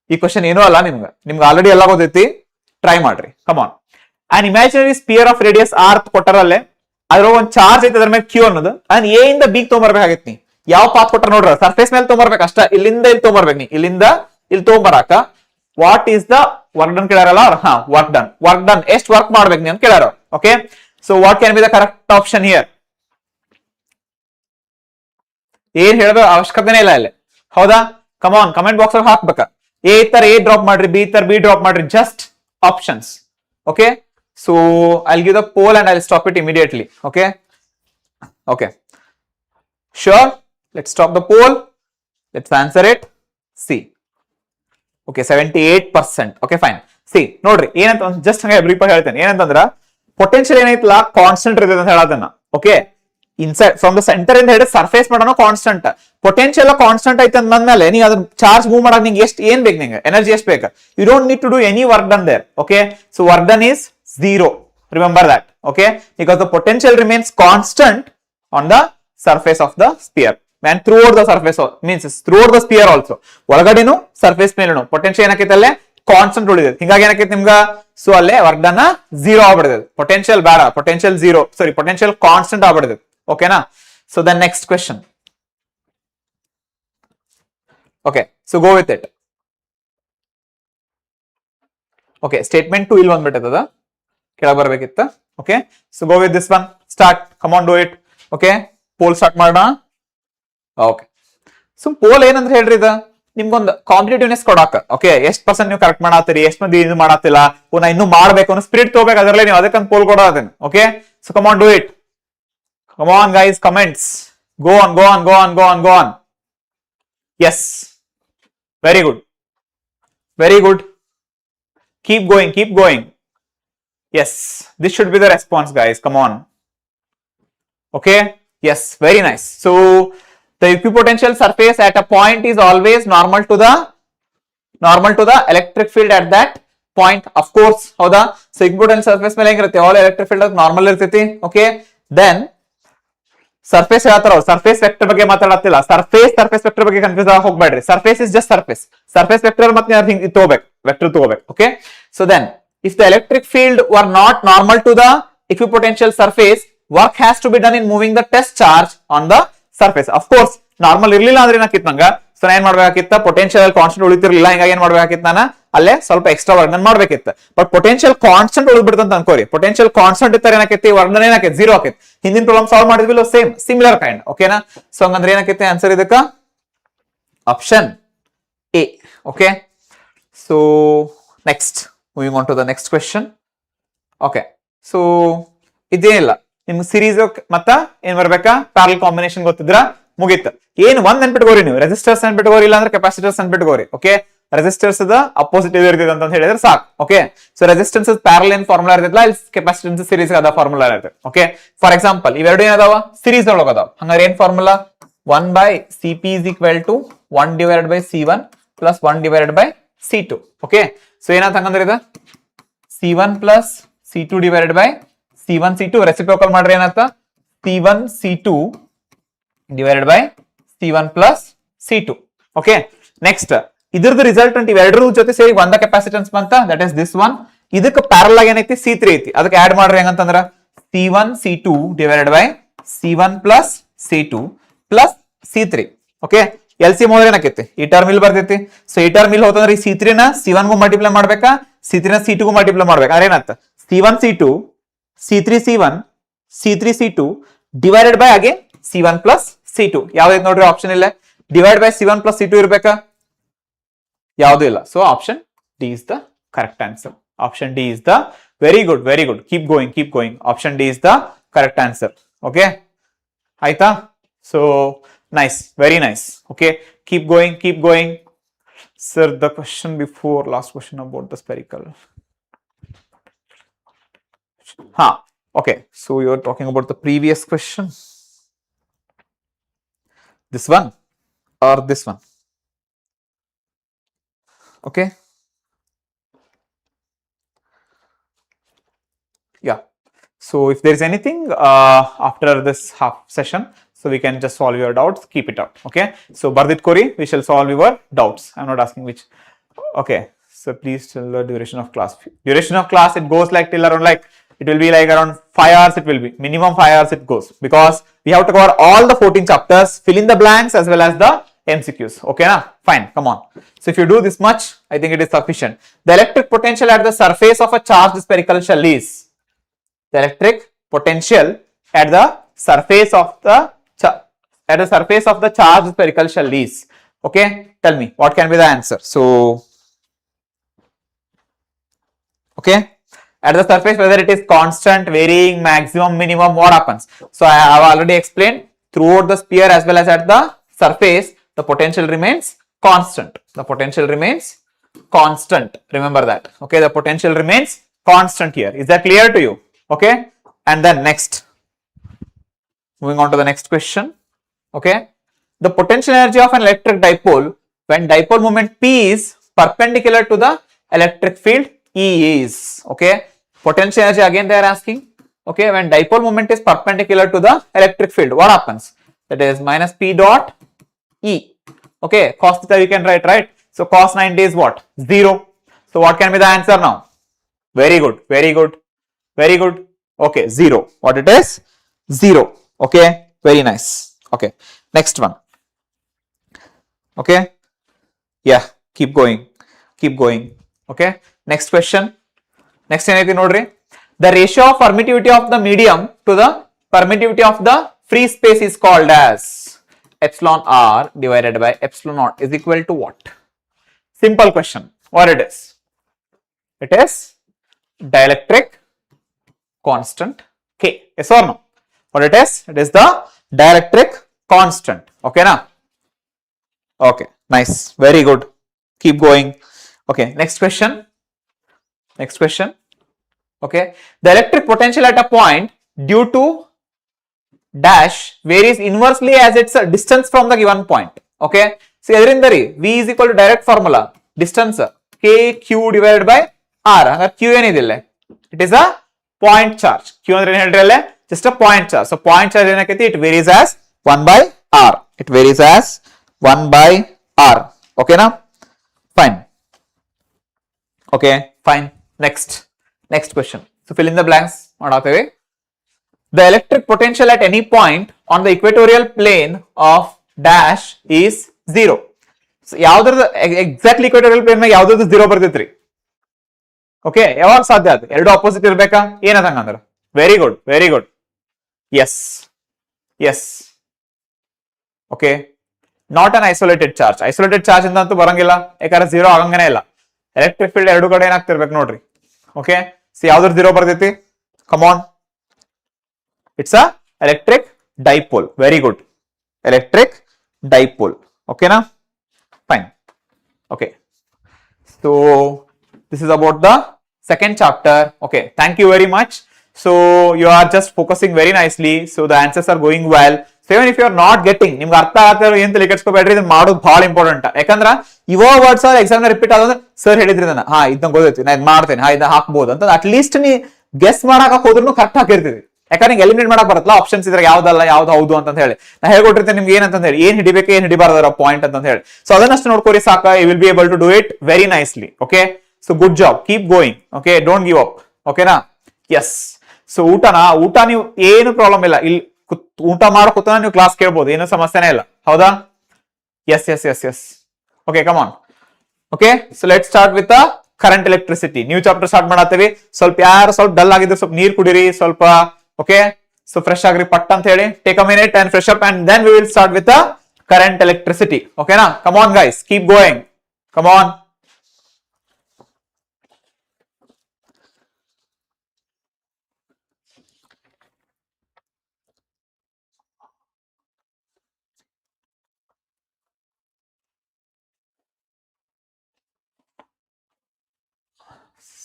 ಈ ಕ್ವಶನ್ ಏನೂ ಅಲ್ಲ ನಿಮ್ಗೆ ಆಲ್ರೆಡಿ ಎಲ್ಲ ಗೊತ್ತೈತಿ ಟ್ರೈ ಮಾಡ್ರಿ come on on imaginary sphere of radius R ಕೊಟ್ಟರಲ್ಲೇ ಅದ್ರ ಒಂದ್ ಚಾರ್ಜ್ ಐತಿ ಅದ್ರ ಮೇಲೆ ಕ್ಯೂ ಅನ್ನೋದು ಅದನ್ನ ಎ ಇಂದ ಬಿ ತೊಗೊಂಬರ್ಬೇಕಾಗೈತಿ ನೀ ಯಾವ ಪಾತ್ ಕೊಟ್ಟಾರ ನೋಡ್ರ ಸರ್ಫೇಸ್ ಮೇಲೆ ತೊಗೊಂಬರ್ಬೇಕು ಅಷ್ಟ ಇಲ್ಲಿಂದ ಇಲ್ಲಿ ತೊಗೊಂಬರ್ಬೇಕು ನೀ ಇಲ್ಲಿಂದ ಇಲ್ಲಿ ತೊಗೊಂಬರಾಕ what is the work done ಕೇಳಾರಲ್ಲ ಹಾ ವರ್ಕ್ ಡನ್ ಎಷ್ಟು ವರ್ಕ್ ಮಾಡ್ಬೇಕು ನೀ ಅಂತ ಕೇಳಾರ okay so what can be the correct option here ಏನ್ ಹೇಳ್ಬೇಕು ಅವಶ್ಯಕತೆನೇ ಇಲ್ಲ ಇಲ್ಲಿ ಹೌದಾ ಕಮ್ ಆನ್ ಕಮೆಂಟ್ ಬಾಕ್ಸ್ ಅಲ್ಲಿ ಹಾಕ್ಬೇಕ ಎ ತರ ಎ ಡ್ರಾಪ್ ಮಾಡ್ರಿ ಬಿ ತರ ಬಿ ಡ್ರಾಪ್ ಮಾಡ್ರಿ just options okay so I give the poll and I stop it immediately okay sure let's stop the poll let's answer it C okay 78% okay fine C ನೋಡ್ರಿ ಏನಂತ just ಹಂಗೆ brief ಆಗಿ ಹೇಳ್ತೇನೆ ಏನಂತಂದ್ರ potential ಏನೈತಲ್ಲ constant ಇರ್ತದೆ ಅಂತ ಹೇಳೋದನ್ನ okay inside from the centre ಇಂದ ಹಿಡಿದು ಸರ್ಫೇಸ್ ಮಾಡೋಣ ಕಾನ್ಸ್ಟೆಂಟ್ ಪೊಟೆನ್ಶಿಯಲ್ ಕಾನ್ಸ್ಟೆಂಟ್ ಐತೆ ಅಂದ್ಮೇಲೆ ನೀವು ಅದನ್ನ ಚಾರ್ಜ್ ಮೂವ್ ಮಾಡಕ್ ನಿಂಗೆ ಏನ್ ಬೇಕು ನಿಂಗೆ ಎನರ್ಜಿ ಎಷ್ಟು ಬೇಕು you don't need to do any work done there okay so work done is zero remember that okay because the potential remains constant on the surface of the sphere and throughout the surface means throughout the sphere also ಒಳಗಡೆನು surface ಮೇಲೆನು potential ಏನಕೈತೆ ಅಲ್ಲೇ constant ಉಳಿದಿದೆ ಹಿಂಗಾಗಿ ಏನಕೈತೆ ನಿಮ್ಗ so ಅಲ್ಲೇ work done zero ಆಗ್ಬಿಡ್ತದೆ ಪೊಟೆನ್ಶಿಯಲ್ ಬೇಡ potential zero sorry potential constant ಆಗ್ಬಿಡ್ತದೆ ಓಕೆನಾ so the next question okay so go with it okay statement 2 ಇಲ್ಲಿ ಬಂದ್ಬಿಟ್ಟದ ಕೆಳಗೆ ಬರ್ಬೇಕಿತ್ತ okay so go with this one start come on do it okay poll start ಮಾಡೋಣ okay so poll ಏನಂದ್ರೆ ಹೇಳ್ರಿ ಇದು ನಿಮ್ಗೊಂದು ಕಾಂಪಿಟೇಟಿವ್ನೆಸ್ ಕೊಡಾಕ ಓಕೆ ಎಷ್ಟು ಪರ್ಸೆಂಟ್ ನೀವು ಕರೆಕ್ಟ್ ಮಾಡಾತೀರಿ ಎಷ್ಟು ಮಂದಿ ಇದು ಮಾಡತ್ತಿಲ್ಲ ನಾ ಇನ್ನೂ ಮಾಡ್ಬೇಕು ಅನ್ನೋ ಸ್ಪಿರಿಟ್ ತಗೋಬೇಕು ಅದರಲ್ಲೇ ನೀವು ಅದಕ್ಕೆ ಪೋಲ್ ಕೊಡೋದೇನು okay so come on do it come on guys comments go on yes very good keep going yes this should be the response guys come on okay yes very nice so the equipotential surface at a point is always normal to the electric field at that point of course ಹೌದಾ. So equipotential surface ಮೇಲೆ ಹೆಂಗಿರುತ್ತೆ, all electric field normal ಇರ್ತೈತಿ. Okay, then surface ಹೇಳ್ತಾರ, surface vector ಬಗ್ಗೆ ಮಾತಾಡತ್ತಿಲ್ಲ. Surface vector ಬಗ್ಗೆ confuse ಆಗಿ ಹೋಗ್ಬೇಡ್ರಿ. Surface is just surface vector ಮತ್ತೆ ಹಿಂಗ್ ತಗೋಬೇಕು, ವೆಕ್ಟರ್ ತಗೋಬೇಕು. Okay, so then if the electric field were not normal to the equipotential surface, work has to be done in moving the test charge on the surface. Of course normal ಇರ್ಲಿಲ್ಲ ಅಂದ್ರೆ ಏನಾಕಿತ್ತು ನಂಗ, so ಏನ್ ಮಾಡ್ಬೇಕಾಗಿತ್ತ, potential constant ಉಳಿತಿರ್ಲಿಲ್ಲ, ಹಿಂಗಾಗಿ ಏನ್ ಮಾಡ್ಬೇಕಾಗಿತ್ತು, ನಾನು ಅಲ್ಲೇ ಸ್ವಲ್ಪ ಎಕ್ಸ್ಟ್ರಾ ವರ್ಣನ್ ಮಾಡ್ಬೇಕಿತ್ತು. ಬಟ್ ಪೊಟೆನ್ಶಿಯಲ್ ಕಾನ್ಸ್ಟೆಂಟ್ ಉಳಿದ್ಬಿಡ್ತಂತ ಅನ್ಕೋರಿ. ಪೊಟೆನ್ಶಿಯಲ್ ಕಾನ್ಸ್ಟೆಂಟ್ ಇರ್ತಾರೆ ಏನಾಕೈತಿ, ವರ್ಣನ್ ಏನಾಕೈತಿ, ಜೀರೋ ಆಕೈತಿ. ಹಿಂದಿನ ಪ್ರಾಬ್ಲಮ್ ಸಾಲ್ವ್ ಮಾಡಿದ್ವಿಲ್ಲ, ಸೇಮ್ ಸಿಮಿಲರ್ ಕೈಂಡ್. ಓಕೆನಾ, ಸೊ ಹಂಗಂದ್ರೆ ಏನಾಕೈತಿ ಆನ್ಸರ್ ಇದಕ್ಕ option A. Okay, so next moving on to the next question. Okay, so ಇದೇನಿಲ್ಲ ನಿಮ್ಗೆ ಸಿರೀಸ್ ಮತ್ತ ಏನ್ ಬರ್ಬೇಕಾ, ಪ್ಯಾರಲ್ ಕಾಂಬಿನೇಷನ್ ಗೊತ್ತಿದ್ರ ಮುಗೀತು. ಏನ್ ಒಂದ್ ನೆನ್ಪಿಟ್ಕೋರಿ ನೀವು, ರೆಸಿಸ್ಟರ್ಸ್ ನೆನ್ಪಿಟ್ಕೋರಿ, ಇಲ್ಲ ಅಂದ್ರೆ ಕೆಪಾಸಿಟರ್ಸ್ ನೆನ್ಪಿಟ್ಕೋರಿ. ಓಕೆ, ರೆಸಿಸ್ಟರ್ಸ್ ಅಪೋಸಿಟ್ ಇರ್ತದೆ ಅಂತ ಹೇಳಿದ್ರೆ ಸಾಕು. ಓಕೆ, ಸೊ ರೆಸಿಸ್ಟೆನ್ಸ್ ಪ್ಯಾರಲ್ ಏನ್ ಫಾರ್ಮುಲಾ ಇರ್ತೈತಲ್ಲ, ಇಲ್ಲಿ ಕೆಪಾಸಿಟೆನ್ಸ್ ಸೀರೀಸ್ ಅದ ಫಾರ್ಮುಲಾ ಇರ್ತದೆ. ಓಕೆ, ಫಾರ್ ಎಕ್ಸಾಂಪಲ್ ಇವೆರಡು ಏನದಾವ, ಸೀರೀಸ್ ಒಳಗ ಅದಾವ. ಹಂಗಾರೆ ಏನ್ formula, 1/Cp is equal to 1/C1 plus 1/C2. Okay, so ಏನಾಯ್ತು ಹಂಗಂದ್ರೆ ಇದು C1 plus C2 divided by C1 C2 reciprocal ಮಾಡ್ರಿ ಏನಾಯ್ತ, C1 C2 divided by C1 plus C2. Okay, next ಇದ್ರದ್ದು ರಿಸಲ್ಟೆಂಟ್ ಇವೆರಡರ ಜೊತೆ ಸೇರಿ ಒಂದ ಕೆಪಾಸಿಟೆನ್ಸ್ ಬಂತ, ದಟ್ ಇಸ್ ದಿಸ್ ಒನ್. ಇದಕ್ಕೆ ಪ್ಯಾರಲ್ ಆಗಿ ಏನೈತಿ, C3 ಐತಿ, ಅದಕ್ಕೆ ಆಡ್ ಮಾಡ್ರಿ ಹೆಂಗಂತಂದ್ರ C1 C2 divided by C1 plus C2 plus C3. Okay, L C ಹೋದ್ರೆ ಏನಾಕೈತಿ, ಈ ಟರ್ಮ್ ಇಲ್ಲಿ ಬರ್ತೈತಿ. ಸೊ ಈ ಟರ್ಮ್ ಇಲ್ಲಿ ಹೋತಂದ್ರೆ ಈ C3 ನ C1 ಗೂ ಮಲ್ಟಿಪ್ಲೈ ಮಾಡ್ಬೇಕಾ, C3 ನ C2 ಗೂ ಮಲ್ಟಿಪ್ಲೈ ಮಾಡ್ಬೇಕಾ, ಅಂದ್ರೆ ಏನಾಗ್ತ C1 C2 C3 C1 C3 C2 divided by again C1 plus C2. ಯಾವ್ದೈತೆ ನೋಡ್ರಿ ಆಪ್ಷನ್ ಇಲ್ಲ, divide by C1 plus C2 ಇರ್ಬೇಕಾ, ಯಾವ್ದು ಇಲ್ಲ. So option D is the correct answer. Option D is the very good, very good, keep going. Option D is the correct answer. Okay, ಆಯ್ತಾ. So nice, very nice. Okay, keep going. Sir the question before last question about the spherical. Okay, so you're talking about the previous question, this one or this one. Okay, yeah, so if there is anything after this half session, so we can just solve your doubts, keep it out. Okay, so bardit kori, we shall solve your doubts. I'm not asking which. Okay, so please tell the duration of class. Duration of class, it goes like till around like, it will be like around 5 hours. It will be minimum 5 hours it goes, because we have to cover all the 14 chapters, fill in the blanks as well as the MCQs. Okay na, fine, come on. So if you do this much, I think it is sufficient. The electric potential at the surface of a charged spherical shell is, the electric potential at the surface of the charged spherical shell is. Okay, tell me what can be the answer. So okay, at the surface, whether it is constant, varying, maximum, minimum, what happens? So I have already explained, throughout the sphere as well as at the surface, the potential remains constant. The potential remains constant. Remember that. Okay, the potential remains constant here. Is that clear to you? Okay, and then next, moving on to the next question. Okay, the potential energy of an electric dipole when dipole moment P is perpendicular to the electric field E is. Okay, potential energy again they are asking. Okay, when dipole moment is perpendicular to the electric field, what happens? That is minus P dot E. Okay, cos theta you can write, right? So cos 90 is what? 0. So what can be the answer now? Very good, very good, very good. Okay, 0. What it is? 0. Okay, very nice. Okay, next one. Okay, yeah, keep going. Okay, next question. Next ಏನಾಯ್ತು ನೋಡ್ರಿ, the ratio of permittivity of the medium to the permittivity of the free space is called as epsilon r divided by epsilon naught is equal to what? Simple question. What it is? It is dielectric constant K. Yes or no? What it is? It is the dielectric constant. Okay na? Okay, nice, very good. Keep going. Okay, next question. Okay, the electric potential at a point due to dash varies inversely as its distance from the given point. Okay, so edrindari V is equal to direct formula, distance KQ divided by R. ಹಂಗಾರೆ Q ಏನಿದಿಲ್ಲ, it is a point charge. Q ಅಂದ್ರೆ ಏನ್ ಹೇಳ್ರಿ ಅಲ್ಲೇ, just a point charge. So point charge ಏನಕೈತಿ, it varies as 1/r. It varies as 1/r. ಓಕೆನಾ, fine. Okay fine. Next question. So fill in the blanks ಮಾಡಾತೇವೆ. The electric potential at any point on the equatorial plane of dash is 0. So ಯಾವ್ದ್ರದ್ದು exactly equatorial plane ಮ್ಯಾಗ ಯಾವ್ದ್ರದ್ದು 0 ಬರ್ತೈತ್ರಿ? Okay, ಯಾವಾಗ ಸಾಧ್ಯ ಅದು? ಎರಡು ಅಪೋಸಿಟ್ ಇರ್ಬೇಕಾ? ಏನದ ಹಂಗಂದ್ರ? Very good, very good. Yes. Okay, not an isolated charge. Isolated charge ಇಂದ ಅಂತೂ ಬರಂಗಿಲ್ಲ, ಯಾಕಂದ್ರೆ 0 ಆಗಂಗನೇ ಇಲ್ಲ. ಎಲೆಕ್ಟ್ರಿಕ್ ಫೀಲ್ಡ್ ಎರಡು ಕಡೆ ಏನಾಗ್ತಿರ್ಬೇಕು ನೋಡ್ರಿ. ಓಕೆ, ಸೊ ಯಾವ್ದ್ರ 0 ಬರ್ತೈತಿ? ಕಮಾನ್, it's a electric dipole. Very good, electric dipole. Okay na, fine. Okay, so this is about the second chapter. Okay, thank you very much. So you are just focusing very nicely, so the answers are going well. So even if you are not getting, ನಿಮ್ಗೆ ಅರ್ಥ ಆಗ್ತಿರೋ ಏನ್ ತಲೆ ಕೆಡ್ಸ್ಕೊಬೇಡ್ರಿ, ಇದನ್ನ ಮಾಡೋದು ಬಹಳ important. ಯಾಕಂದ್ರ ಇವ ವರ್ಡ್ಸ್ ಎಕ್ಸಾಮ್ ರಿಪೀಟ್ ಆದ್ರೆ ಸರ್ ಹೇಳಿದ್ರಿ ಇದನ್ನ, ಇದನ್ನ ಗೊತ್ತೈತಿ, ನಾ ಇದು ಮಾಡ್ತೇನೆ, ಇದನ್ನ ಹಾಕ್ಬೋದು ಅಂತ ಅಟ್ ಲೀಸ್ಟ್ ನೀ ಗೆಸ್ ಮಾಡಾಕ ಹೋದ್ರು ಕರೆಕ್ಟ್ ಹಾಕಿರ್ತೀವಿ. ಯಾಕಂದ್ರೆ ಎಲಿಮಿನೇಟ್ ಮಾಡಕ್ ಬರತ್ತಲ್ಲ ಆಪ್ಷನ್ಸ್ ಇದ್ರೆ ಯಾವ್ದಲ್ಲ ಯಾವ್ದು ಹೌದು ಅಂತ ಹೇಳಿ ನಾ ಹೇಳ್ಕೊಟ್ಟಿರ್ತೇನೆ ನಿಮ್ಗೆ ಏನಂತ ಹೇಳಿ, ಏನ್ ಹಿಡಿಬೇಕು ಏನ್ ಹಿಡಿಬಾರ್ದಾರ ಪಾಯಿಂಟ್ ಅಂತ ಹೇಳಿ. ಸೊ ಅದನ್ನಷ್ಟು ನೋಡ್ಕೋರಿ ಸಾಕ. You will be able to do it very nicely. Okay, so good job, keep going. Okay, don't give up. ಓಕೆನಾ, ಎಸ್. ಸೊ ಊಟ ನೀವು ಏನು ಪ್ರಾಬ್ಲಮ್ ಇಲ್ಲ, ಇಲ್ಲಿ ಊಟ ಮಾಡೋ ಕೂತ ನೀವು ಕ್ಲಾಸ್ ಕೇಳ್ಬೋದು, ಏನು ಸಮಸ್ಯೆನೇ ಇಲ್ಲ. ಹೌದಾ? Yes. Okay, come on. Okay, so let start with current electricity. New chapter start ಮಾಡತ್ತೀವಿ. ಸ್ವಲ್ಪ ಡಲ್ ಆಗಿದ್ರೆ ಸ್ವಲ್ಪ ನೀರ್ ಕುಡಿರಿ ಸ್ವಲ್ಪ. Okay, so fresh agri patt ant heli, take a minute and fresh up, and then we will start with the current electricity. Okay na, come on guys, keep going, come on.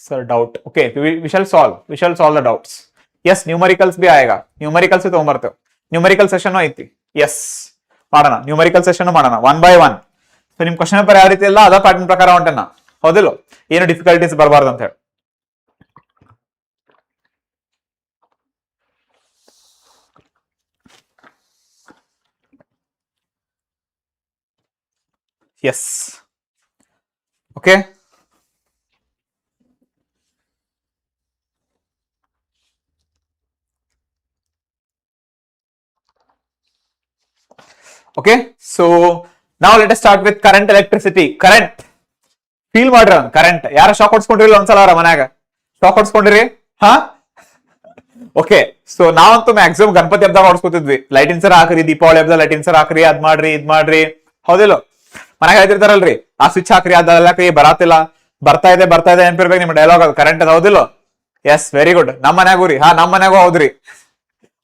Sir, doubt. Okay, we shall solve the doubts. Yes, numericals ಬಿ ಆಯೇಗ. Numericals ತಗೊಂಡ್ಬರ್ತೇವೆ. Numerical session ಐತಿ. Yes, ಮಾಡೋಣ. Numerical session ಮಾಡೋಣ 1 by 1. So ನಿಮ್ question paper ಯಾವ ರೀತಿ ಇಲ್ಲ ಅದ ಪ್ಯಾಟರ್ನ್ ಪ್ರಕಾರ ಹೊಂಟೇನ, ಹೌದಿಲ್ಲ? ಏನು ಡಿಫಿಕಲ್ಟೀಸ್ ಬರಬಾರ್ದು ಅಂತ ಹೇಳಿ. Yes, okay. Okay, so now let us start with current electricity. Current feel ಮಾಡ್ರಿ, ಕರೆಂಟ್ ಯಾರ ಶಾಕ್ ಹೊಡ್ಸ್ಕೊಂಡಿರಲಿಲ್ಲ ಒಂದ್ಸಲ ಅವರ ಮನ್ಯಾಗ ಶಾಕ್ ಹೊಡ್ಸ್ಕೊಂಡಿರಿ? ಓಕೆ, ಸೊ ನಾವಂತೂ ಮ್ಯಾಕ್ಸಿಮಮ್ ಗಣಪತಿ ಹಬ್ಬದಾಗ ಹೊಡ್ಸ್ಕೊತಿದ್ವಿ, ಲೈಟಿನ್ ಸರ್ ಹಾಕ್ರಿ, ದೀಪಾವಳಿ ಹಬ್ಬದ ಲೈಟಿನ್ ಸರ್ ಹಾಕ್ರಿ, ಅದ್ ಮಾಡ್ರಿ ಇದ್ ಮಾಡ್ರಿ, ಹೌದಿಲ್ಲ? ಮನ್ಯಾಗ ಹೇಳ್ತಿರ್ತಾರಲ್ರಿ, ಆ ಸ್ವಿಚ್ ಹಾಕ್ರಿ ಅದೆಲ್ಲಕ್ರಿ, ಬರಾತಿಲ್ಲ, ಬರ್ತಾ ಇದೆ ನೆನ್ಪಿರ್ಬೇಕು ನಿಮ್ ಡೈಲಾಗ್, ಅದು ಕರೆಂಟ್ ಅದ, ಹೌದಿಲ್ಲ? Yes, very good. ನಮ್ಮ ಮನ್ಯಾಗೂ ರೀ, ನಮ್ಮ ಮನ್ಯಾಗೂ ಹೌದ್ರಿ.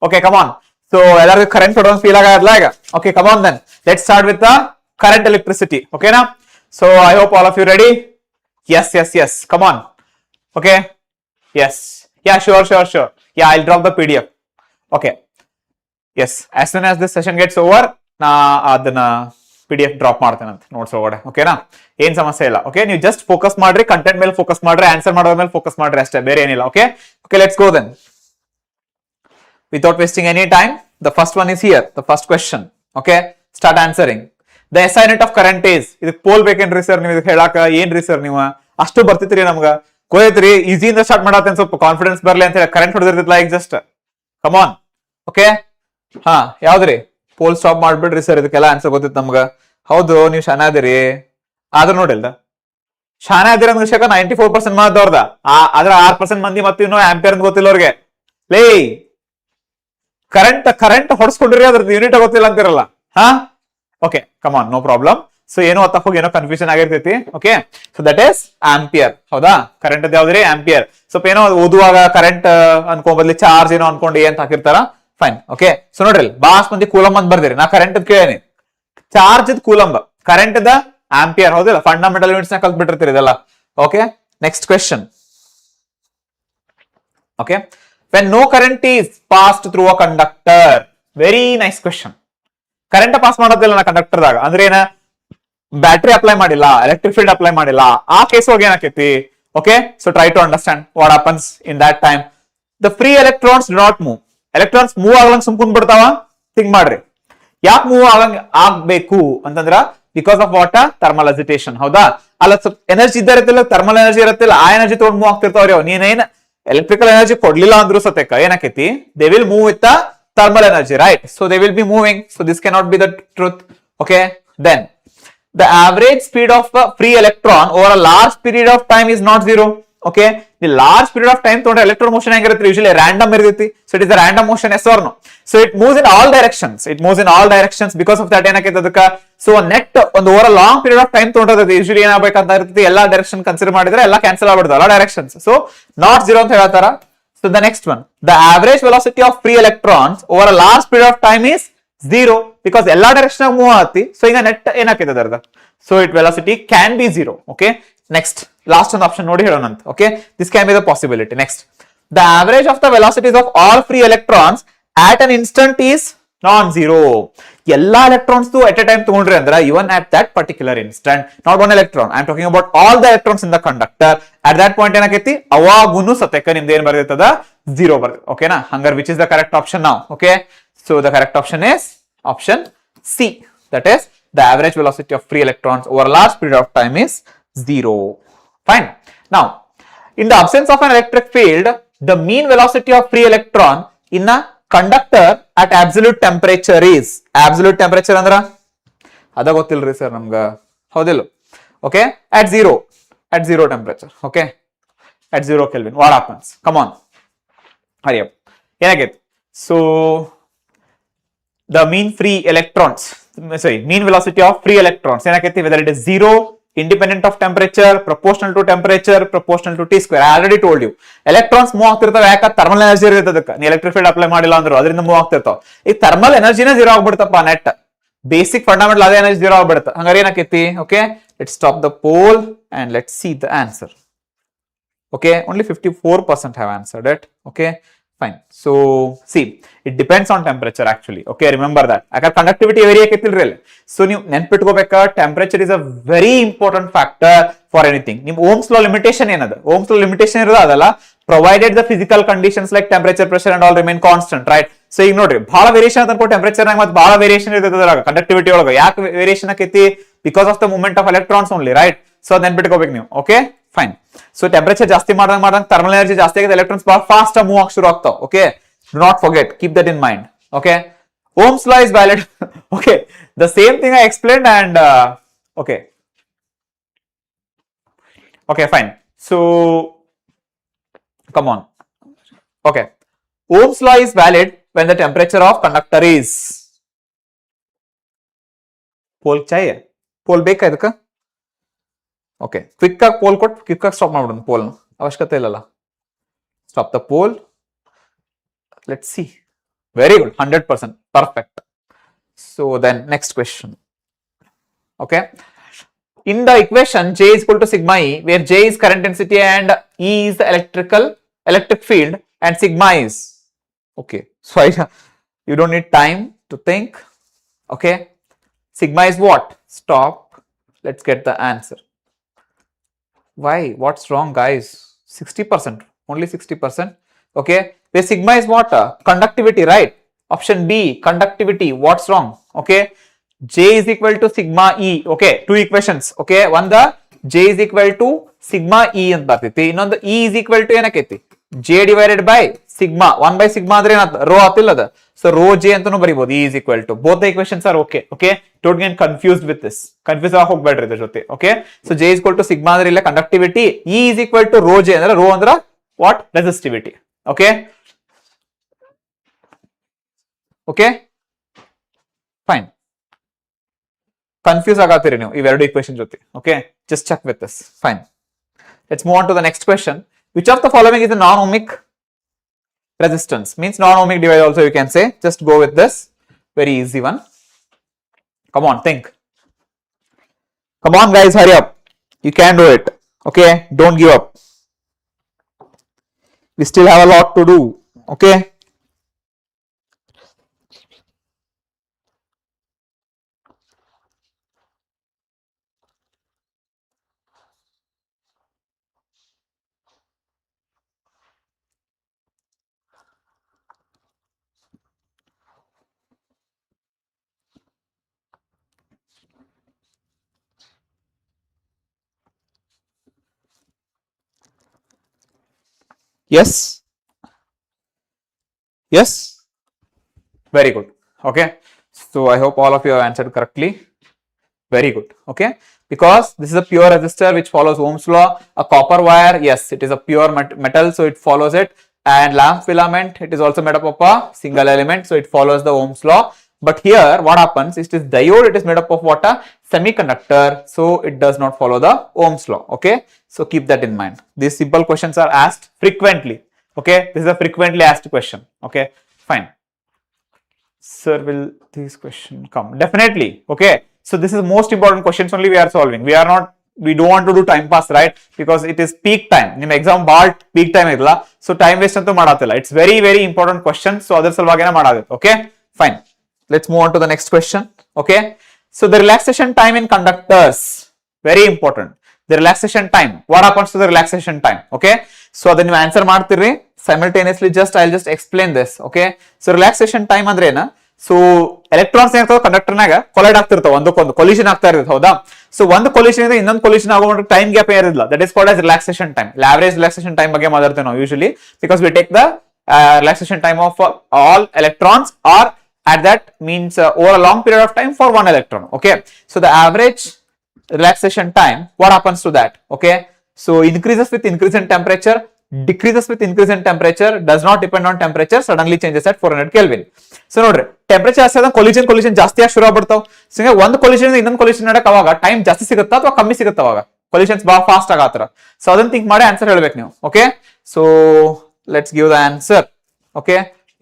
Okay, come on. So ಎಲ್ಲರಿಗೂ ಕರೆಂಟ್ ಹೊಡೋದು ಫೀಲ್ ಆಗಲ್ಲ ಈಗ. Okay, come on then let's start with the current electricity. ಓಕೆನಾ? So I hope all of you ready. Yes, come on. Okay, yes, yeah, sure. Yeah, I will drop the PDF. Okay, yes, as soon as this session gets over ನಾ ಅದನ್ನ PDF drop ಮಾಡ್ತೇನೆ notes ಒಳಗಡೆ. ಓಕೆನಾ? ಏನ್ ಸಮಸ್ಯೆ ಇಲ್ಲ. Okay, ನೀವು just focus ಮಾಡ್ರಿ, ಕಂಟೆಂಟ್ ಮೇಲೆ ಫೋಕಸ್ ಮಾಡ್ರಿ, ಆನ್ಸರ್ ಮಾಡೋದ್ರ ಮೇಲೆ ಫೋಕಸ್ ಮಾಡ್ರಿ ಅಷ್ಟೇ, ಬೇರೆ ಏನಿಲ್ಲ. Okay, let's go then. Without wasting any time, the first one is here, the first question. Okay, start answering. The SI unit of current is, ಇದಕ್ಕೆ ಪೋಲ್ ಬೇಕೇನ್ರಿ ಸರ್ ನೀವು ಇದಕ್ಕೆ ಹೇಳಾಕ? ಏನ್ರಿ ಸರ್ ನೀವು ಅಷ್ಟು ಬರ್ತಿತ್ರಿ ನಮ್ಗ ಗೊತ್ತೈತ್ರಿ, ಈಸಿಯಿಂದ ಸ್ಟಾರ್ಟ್ ಮಾಡತ್ತೇನ್, ಸ್ವಲ್ಪ ಕಾನ್ಫಿಡೆನ್ಸ್ ಬರ್ಲಿ ಅಂತ ಹೇಳಿ ಕರೆಂಟ್ ಹೊಡೆದಿರ್ತಿಲ್ಲ ಈಗ ಜಸ್ಟ್. Come on. ಓಕೆ, ಯಾವ್ದ್ರಿ? ಪೋಲ್ ಸ್ಟಾಪ್ ಮಾಡ್ಬಿಡ್ರಿ ಸರ್, ಇದಕ್ಕೆಲ್ಲ ಆನ್ಸರ್ ಗೊತ್ತಿತ್ತು ನಮ್ಗ. ಹೌದು, ನೀವು ಶಾನೆ ಅದಿರಿ, ಆದ್ರೂ ನೋಡಿಲ್ದ ಶಾನೆ ಅದಿರ ಅಂದ್ ವಿಷಯಕ್ಕ 94% ಮಾದವ್ರದ, ಆದ್ರ 6% ಮಂದಿ ಮತ್ತೆ ಇನ್ನೂ ಆಂಪಿಯರ್ ಅಂತ ಗೊತ್ತಿಲ್ಲ ಅವ್ರಿಗೆ. ಲೇ, ಕರೆಂಟ್ ಹೊಡ್ಸ್ಕೊಂಡಿರಿ, ಅದ್ರದ್ದು ಯೂನಿಟ್ ಗೊತ್ತಿಲ್ಲ ಅಂತಿರಲ್ಲ. Okay, come on, no problem. So ಏನೋ ಹೋಗಿ ಏನೋ ಕನ್ಫ್ಯೂಷನ್ ಆಗಿರ್ತೈತಿ. Okay, so that is ampere. ಹೌದಾ? ಕರೆಂಟ್ ಯಾವ್ದ್ರಿ? ಆಂಪಿಯರ್. ಸ್ವಲ್ಪ ಏನೋ ಓದುವಾಗ ಕರೆಂಟ್ ಅನ್ಕೊಂಡ್ಬದ್ಲಿ ಚಾರ್ಜ್ ಏನೋ ಅನ್ಕೊಂಡು ಏನ್ ಹಾಕಿರ್ತಾರ. ಫೈನ್. ಓಕೆ, ಸೊ ನೋಡ್ರಿ, ಬಾಸ್ ಮಂದಿ ಕೂಲಂಬ್ ಅಂತ ಬರ್ದಿರಿ, ನಾ ಕರೆಂಟ್ ಕೇಳೇನಿ. Charge coulomb, current the ampere. ಹೌದಿಲ್ಲ? ಫಂಡಮೆಂಟಲ್ ಯೂನಿಟ್ಸ್ ನ ಕಲ್ತ್ಬಿಟ್ಟಿರ್ತೀರಿ ಇದೆಲ್ಲ. Okay, next question. Okay, when no current is passed through a conductor. Very nice question. Current pass ಮಾಡೋದಿಲ್ಲ ನಾ ಕಂಡಕ್ಟರ್ ದಾಗ, ಅಂದ್ರೆ ಏನ, ಬ್ಯಾಟ್ರಿ ಅಪ್ಲೈ ಮಾಡಿಲ್ಲ, ಎಲೆಕ್ಟ್ರಿಕ್ ಫೀಲ್ಡ್ ಅಪ್ಲೈ ಮಾಡಿಲ್ಲ, ಆ ಕೇಸ್ ಒಳಗೆ ಏನಾಕೈತಿ, Okay, so try to understand what happens in that time. The free electrons do not move. Electrons move ಆಗಲಂಗ್ ಸುಮ್ ಕುಂದ್ಬಿಡ್ತಾವ? ಥಿಂಕ್ ಮಾಡ್ರಿ. ಯಾಕೆ ಮೂವ್ ಆಗ್ಬೇಕು ಅಂತಂದ್ರ because of what thermal agitation. ಹೌದಾ? ಅಲ್ಲ ಸ್ವಲ್ಪ ಎನರ್ಜಿ ಇದ್ದಿರತ್ತಿಲ್ಲ, ಥರ್ಮಲ್ ಎನರ್ಜಿ ಇರತ್ತಿಲ್ಲ, ಆ ಎನರ್ಜಿ ತಗೊಂಡು ಮೂವ್ ಆಗ್ತಿರ್ತಾವ್ರಿ ಅವ್. ನೀನೇನ್ ಎಲೆಕ್ಟ್ರಿಕಲ್ ಎನರ್ಜಿ ಕೊಡ್ಲಿಲ್ಲ ಅಂದ್ರೂ ಸತ್ಯಕ್ಕ ಏನಾಕೈತಿ, they will move with the thermal energy, right? So they will be moving. So this cannot be the truth. Okay, then the average speed of a free electron over a large period of time is not zero. Okay, the large period of time through electron motion hegirutte, usually random irutti. So it is a random motion, yes or no? So it moves in all directions. It moves in all directions. Because of that ಏನಕ್ಕೆ ಅದಕ್ಕೆ, so a net ಒಂದು over a long period of time ತಗೊಂಡಿರುತ್ತೆ. usually ಏನಾಗಬೇಕಂತ ಇರುತ್ತೆ, ಎಲ್ಲಾ direction consider ಮಾಡಿದ್ರೆ ಎಲ್ಲ cancel ಆಗ್ಬಿಡುತ್ತೆ, ಎಲ್ಲ directions. So not zero ಅಂತ ಹೇಳ್ತಾರ. So the next one, the average velocity of free electrons over a large period of time is zero because ಎಲ್ಲಾ direction move ಆಗುತ್ತೆ. ಸೊ ಈಗ ನೆಟ್ ಏನಾಗ್ತದೆ ಅದರದ, so it velocity can be zero. Okay, next last one option ನೋಡಿ ಹೇಳೋಣ ಅಂತ. Okay, this can be the possibility. Next, the average of the velocities of all free electrons at an instant is non-zero. ಎಲ್ಲಾ electrons at a time ತಗೊಂಡ್ರೆ ಅಂದ್ರೆ even at that particular instant, not one electron, I am talking about all the electrons in the conductor, at that point ಏನಾಕೈತಿ ಅವಾಗುನು Satyakka ನಿಮ್ದು ಏನ್ ಬರ್ದಿರ್ತದ, zero ಬರ್ತದೆ. ಓಕೆನಾ? ಹಂಗಾರೆ which is the correct option now? Okay, so the correct option is option C, that is the average velocity of free electrons over a large period of time is zero. Fine. Now, in the absence of an electric field, the mean velocity of free electron in a conductor at absolute temperature is, absolute temperature ಅಂದ್ರ ಅದ ಗೊತ್ತಿಲ್ರಿ sir ನಮ್ಗ, ಹೌದಿಲ್ಲ? Okay, at zero temperature. Okay, at 0 Kelvin, what happens? Come on, hurry up. ಏನಾಗೈತಿ? So the mean velocity of free electrons ಏನಾಗೈತಿ, whether it is zero, independent of temperature, proportional to temperature, proportional to t square. I already told you, electrons move ಆಗ್ತಿರ್ತಾವೆ. ಯಾಕ? Thermal energy ಇರ್ತದೆ ಅದಕ್ಕೆ. ನೀ electric field apply ಮಾಡಿಲ್ಲ ಅಂದ್ರು ಅದರಿಂದ move ಆಗ್ತಿರ್ತಾವ. ಈ ಥರ್ಮಲ್ ಎನರ್ಜಿನೇ ಜೀರೋ ಆಗ್ಬಿಡ್ತಪ್ಪ, ನೆಟ್ ಬೇಸಿಕ್ ಫಂಡಮೆಂಟಲ್ ಅದೇ ಎನರ್ಜಿ ಜೀರೋ ಆಗ್ಬಿಡುತ್ತೆ. ಹಂಗಾರೆ ಏನಾಕೈತಿ? Okay, let's stop the poll and let's see the answer. Okay, only 54% have answered it. Okay, fine. So see, it depends on temperature actually. Okay, remember that. Agar conductivity vary ಆಕೈತಿಲ್ರಿ ಅಲ್ಲಿ. So ನೀವು ನೆನ್ಪಿಟ್ಕೋಬೇಕಾ, temperature is a very important factor for anything. ನಿಮ್ Ohm's law limitation ಏನದ? Ohm's law limitation ಇರೋದು ಅದಲ್ಲ, provided the physical conditions like temperature, pressure and all remain constant, right? So ಈಗ ನೋಡ್ರಿ, ಬಹಳ variation ಅಂತ ಅನ್ಕೋ, ಟೆಂಪರೇಚರ್ ನಾಗ ಮತ್ತೆ ಬಹಳ ವೇರಿಯೇಷನ್ ಇರ್ತದೆ ಅದ್ರಾಗ, ಕಂಡಕ್ಟಿವಿಟಿ ಒಳಗ. ಯಾಕೆ ವೇರಿಯೇಷನ್ ಆಕೈತಿ? Because of the movement of electrons only, right? So ಅದ್ ನೆನ್ಪಿಟ್ಕೋಬೇಕು ನೀವು. Okay, fine. ಸೊ ಟೆಂಪರೇಚರ್ ಜಾಸ್ತಿ ಮಾಡ್ದಂಗ್ ಥರ್ಮಲ್ ಎನರ್ಜಿ ಜಾಸ್ತಿ ಆಗಿದೆ, ಎಲೆಕ್ಟ್ರಾನ್ಸ್ ಬಹಳ ಫಾಸ್ಟ್ ಮೂವ್ ಆಗಿ ಶುರು ಆಗ್ತಾವ. Okay, do not forget, keep that in mind. Okay, Ohm's law is valid. Okay, the same thing I explained and okay, fine. So come on. Okay, Ohm's law is valid when the temperature of conductor is, pole chahiye, pole ಬೇಕಾ ಇದಕ್ಕೆ? Okay, quick ಆಗಿ poll ಕೊಟ್ಟು quick ಆಗಿ stop ಮಾಡ್ಬಿಡೋಣ. Poll ಅವಶ್ಯಕತೆ ಇಲ್ಲಲ್ಲ. Stop the poll. Let's see. Very good, 100%, perfect. So then next question. Okay, in the equation J is equal to sigma E, where J is current density and E is the electric field and sigma is, okay, so you don't need time to think. Okay, sigma is what? Stop, let's get the answer. Why? What's wrong, guys? 60%, only 60%. Okay, where sigma is what? Conductivity, right? Option B, conductivity. What's wrong? Okay, J is equal to sigma E. Okay, two equations. Okay, one the J is equal to sigma E ಅಂತ ಬರ್ತೈತಿ, ಇನ್ನೊಂದು E is equal to ಏನಕೈತಿ? J divided by sigma. 1 by sigma ಅಂದ್ರೆ ಏನಂತ? Rho ಆತಿಲ್ಲದ. So rho J ಅಂತಾನು ಬರಿಬಹುದು. E is equal to, both the equations are okay. Okay, don't get confused with this. Confuse ಆಗಿ ಹೋಗ್ಬೇಡ್ರಿ ಇದ್ರ ಜೊತೆ. Okay, so J is equal to sigma ಅಂದ್ರೆ ಇಲ್ಲ conductivity, E is equal to rho J ಅಂದ್ರೆ rho ಅಂದ್ರ what? Resistivity. Okay, okay, fine. Confuse ಆಗತ್ತೀರಿ ನೀವು ಇವೆರಡು ಈಕ್ವೇಶನ್ ಜೊತೆ. Okay, just check with this. Fine, let's move on to the next question. Which of the following is a non-ohmic resistance? Means non-ohmic device also you can say. Just go with this, very easy one. Come on, think. Come on guys, hurry up, you can do it. Okay, don't give up, we still have a lot to do. Okay, Yes. Yes. Very good. Okay. So I hope all of you have answered correctly. Very good. Okay. Because this is a pure resistor which follows Ohm's law. A copper wire, yes, it is a pure metal, so it follows it. And lamp filament, it is also made up of a single element, so it follows the Ohm's law. But here, what happens is this diode, it is made up of what? A semiconductor, so it does not follow the Ohm's law. Okay. So keep that in mind. These simple questions are asked frequently. Okay. This is a frequently asked question. Okay. Fine. Sir, will this question come? Definitely. Okay. So this is the most important questions only we are solving. We don't want to do time pass, right? Because it is peak time. Nim exam ball peak time idla. So time waste antu madatilla. It's very, very important question. So other salvagena madadu. Okay. Fine. Let's move on to the next question. Okay. So the relaxation time in conductors. Very important. The relaxation time. What happens to the relaxation time? Okay. So ಅದನ್ನ ನೀವು answer ಮಾಡ್ತೀರಿ simultaneously. I'll just explain this. Okay. So relaxation time ಅಂದ್ರೆ ಏನು? So electrons ಏನಾಗ್ತಾವ ಕಂಡಕ್ಟರ್ನಾಗ collide ಆಗ್ತಿರ್ತಾವ, ಒಂದಕ್ಕೊಂದು collision ಆಗ್ತಾ ಇರುತ್ತೆ. ಹೌದಾ? So ಒಂದು ಕೊಲಿಷನ್ ಇಂದ ಇನ್ನೊಂದು ಕೊಲಿಷನ್ ಆಗೋದ್ರೆ ಟೈಮ್ ಗ್ಯಾಪ್ ಏನಿರಲಿಲ್ಲ. That is called as relaxation time. Average relaxation time ಬಗ್ಗೆ ಮಾತಾಡ್ತೇವೆ ನಾವು usually, because we take the relaxation time of all electrons are at that means over a long period of time for one electron. Okay. So the average relaxation time, what happens to that? Okay. So increases with increase in temperature, decreases with increase in temperature, does not depend on temperature, suddenly changes at 400 Kelvin. So ನೋಡ್ರಿ, temperature ಜಾಸ್ತಿ ಆದಾಗ collision ಜಾಸ್ತಿ ಆಗಿ ಶುರು ಆಗ್ಬಿಡ್ತಾವ. So ಹಿಂಗೆ ಒಂದು collision ಇಂದ ಇನ್ನೊಂದು ಕೊಲಿಷನ್ ನಡಕ್ ಅವಾಗ ಟೈಮ್ ಜಾಸ್ತಿ ಸಿಗುತ್ತಾ ಅಥವಾ ಕಮ್ಮಿ ಸಿಗುತ್ತಾ? ಅವಾಗ ಕೊಲಿಷನ್ಸ್ ಬಹಳ ಫಾಸ್ಟ್ ಆಗತ್ತಾರ. ಸೊ ಅದನ್ನ ಥಿಂಕ್ ಮಾಡಿ ಆನ್ಸರ್ ಹೇಳ್ಬೇಕು ನೀವು. Okay. So let's give the answer. Okay.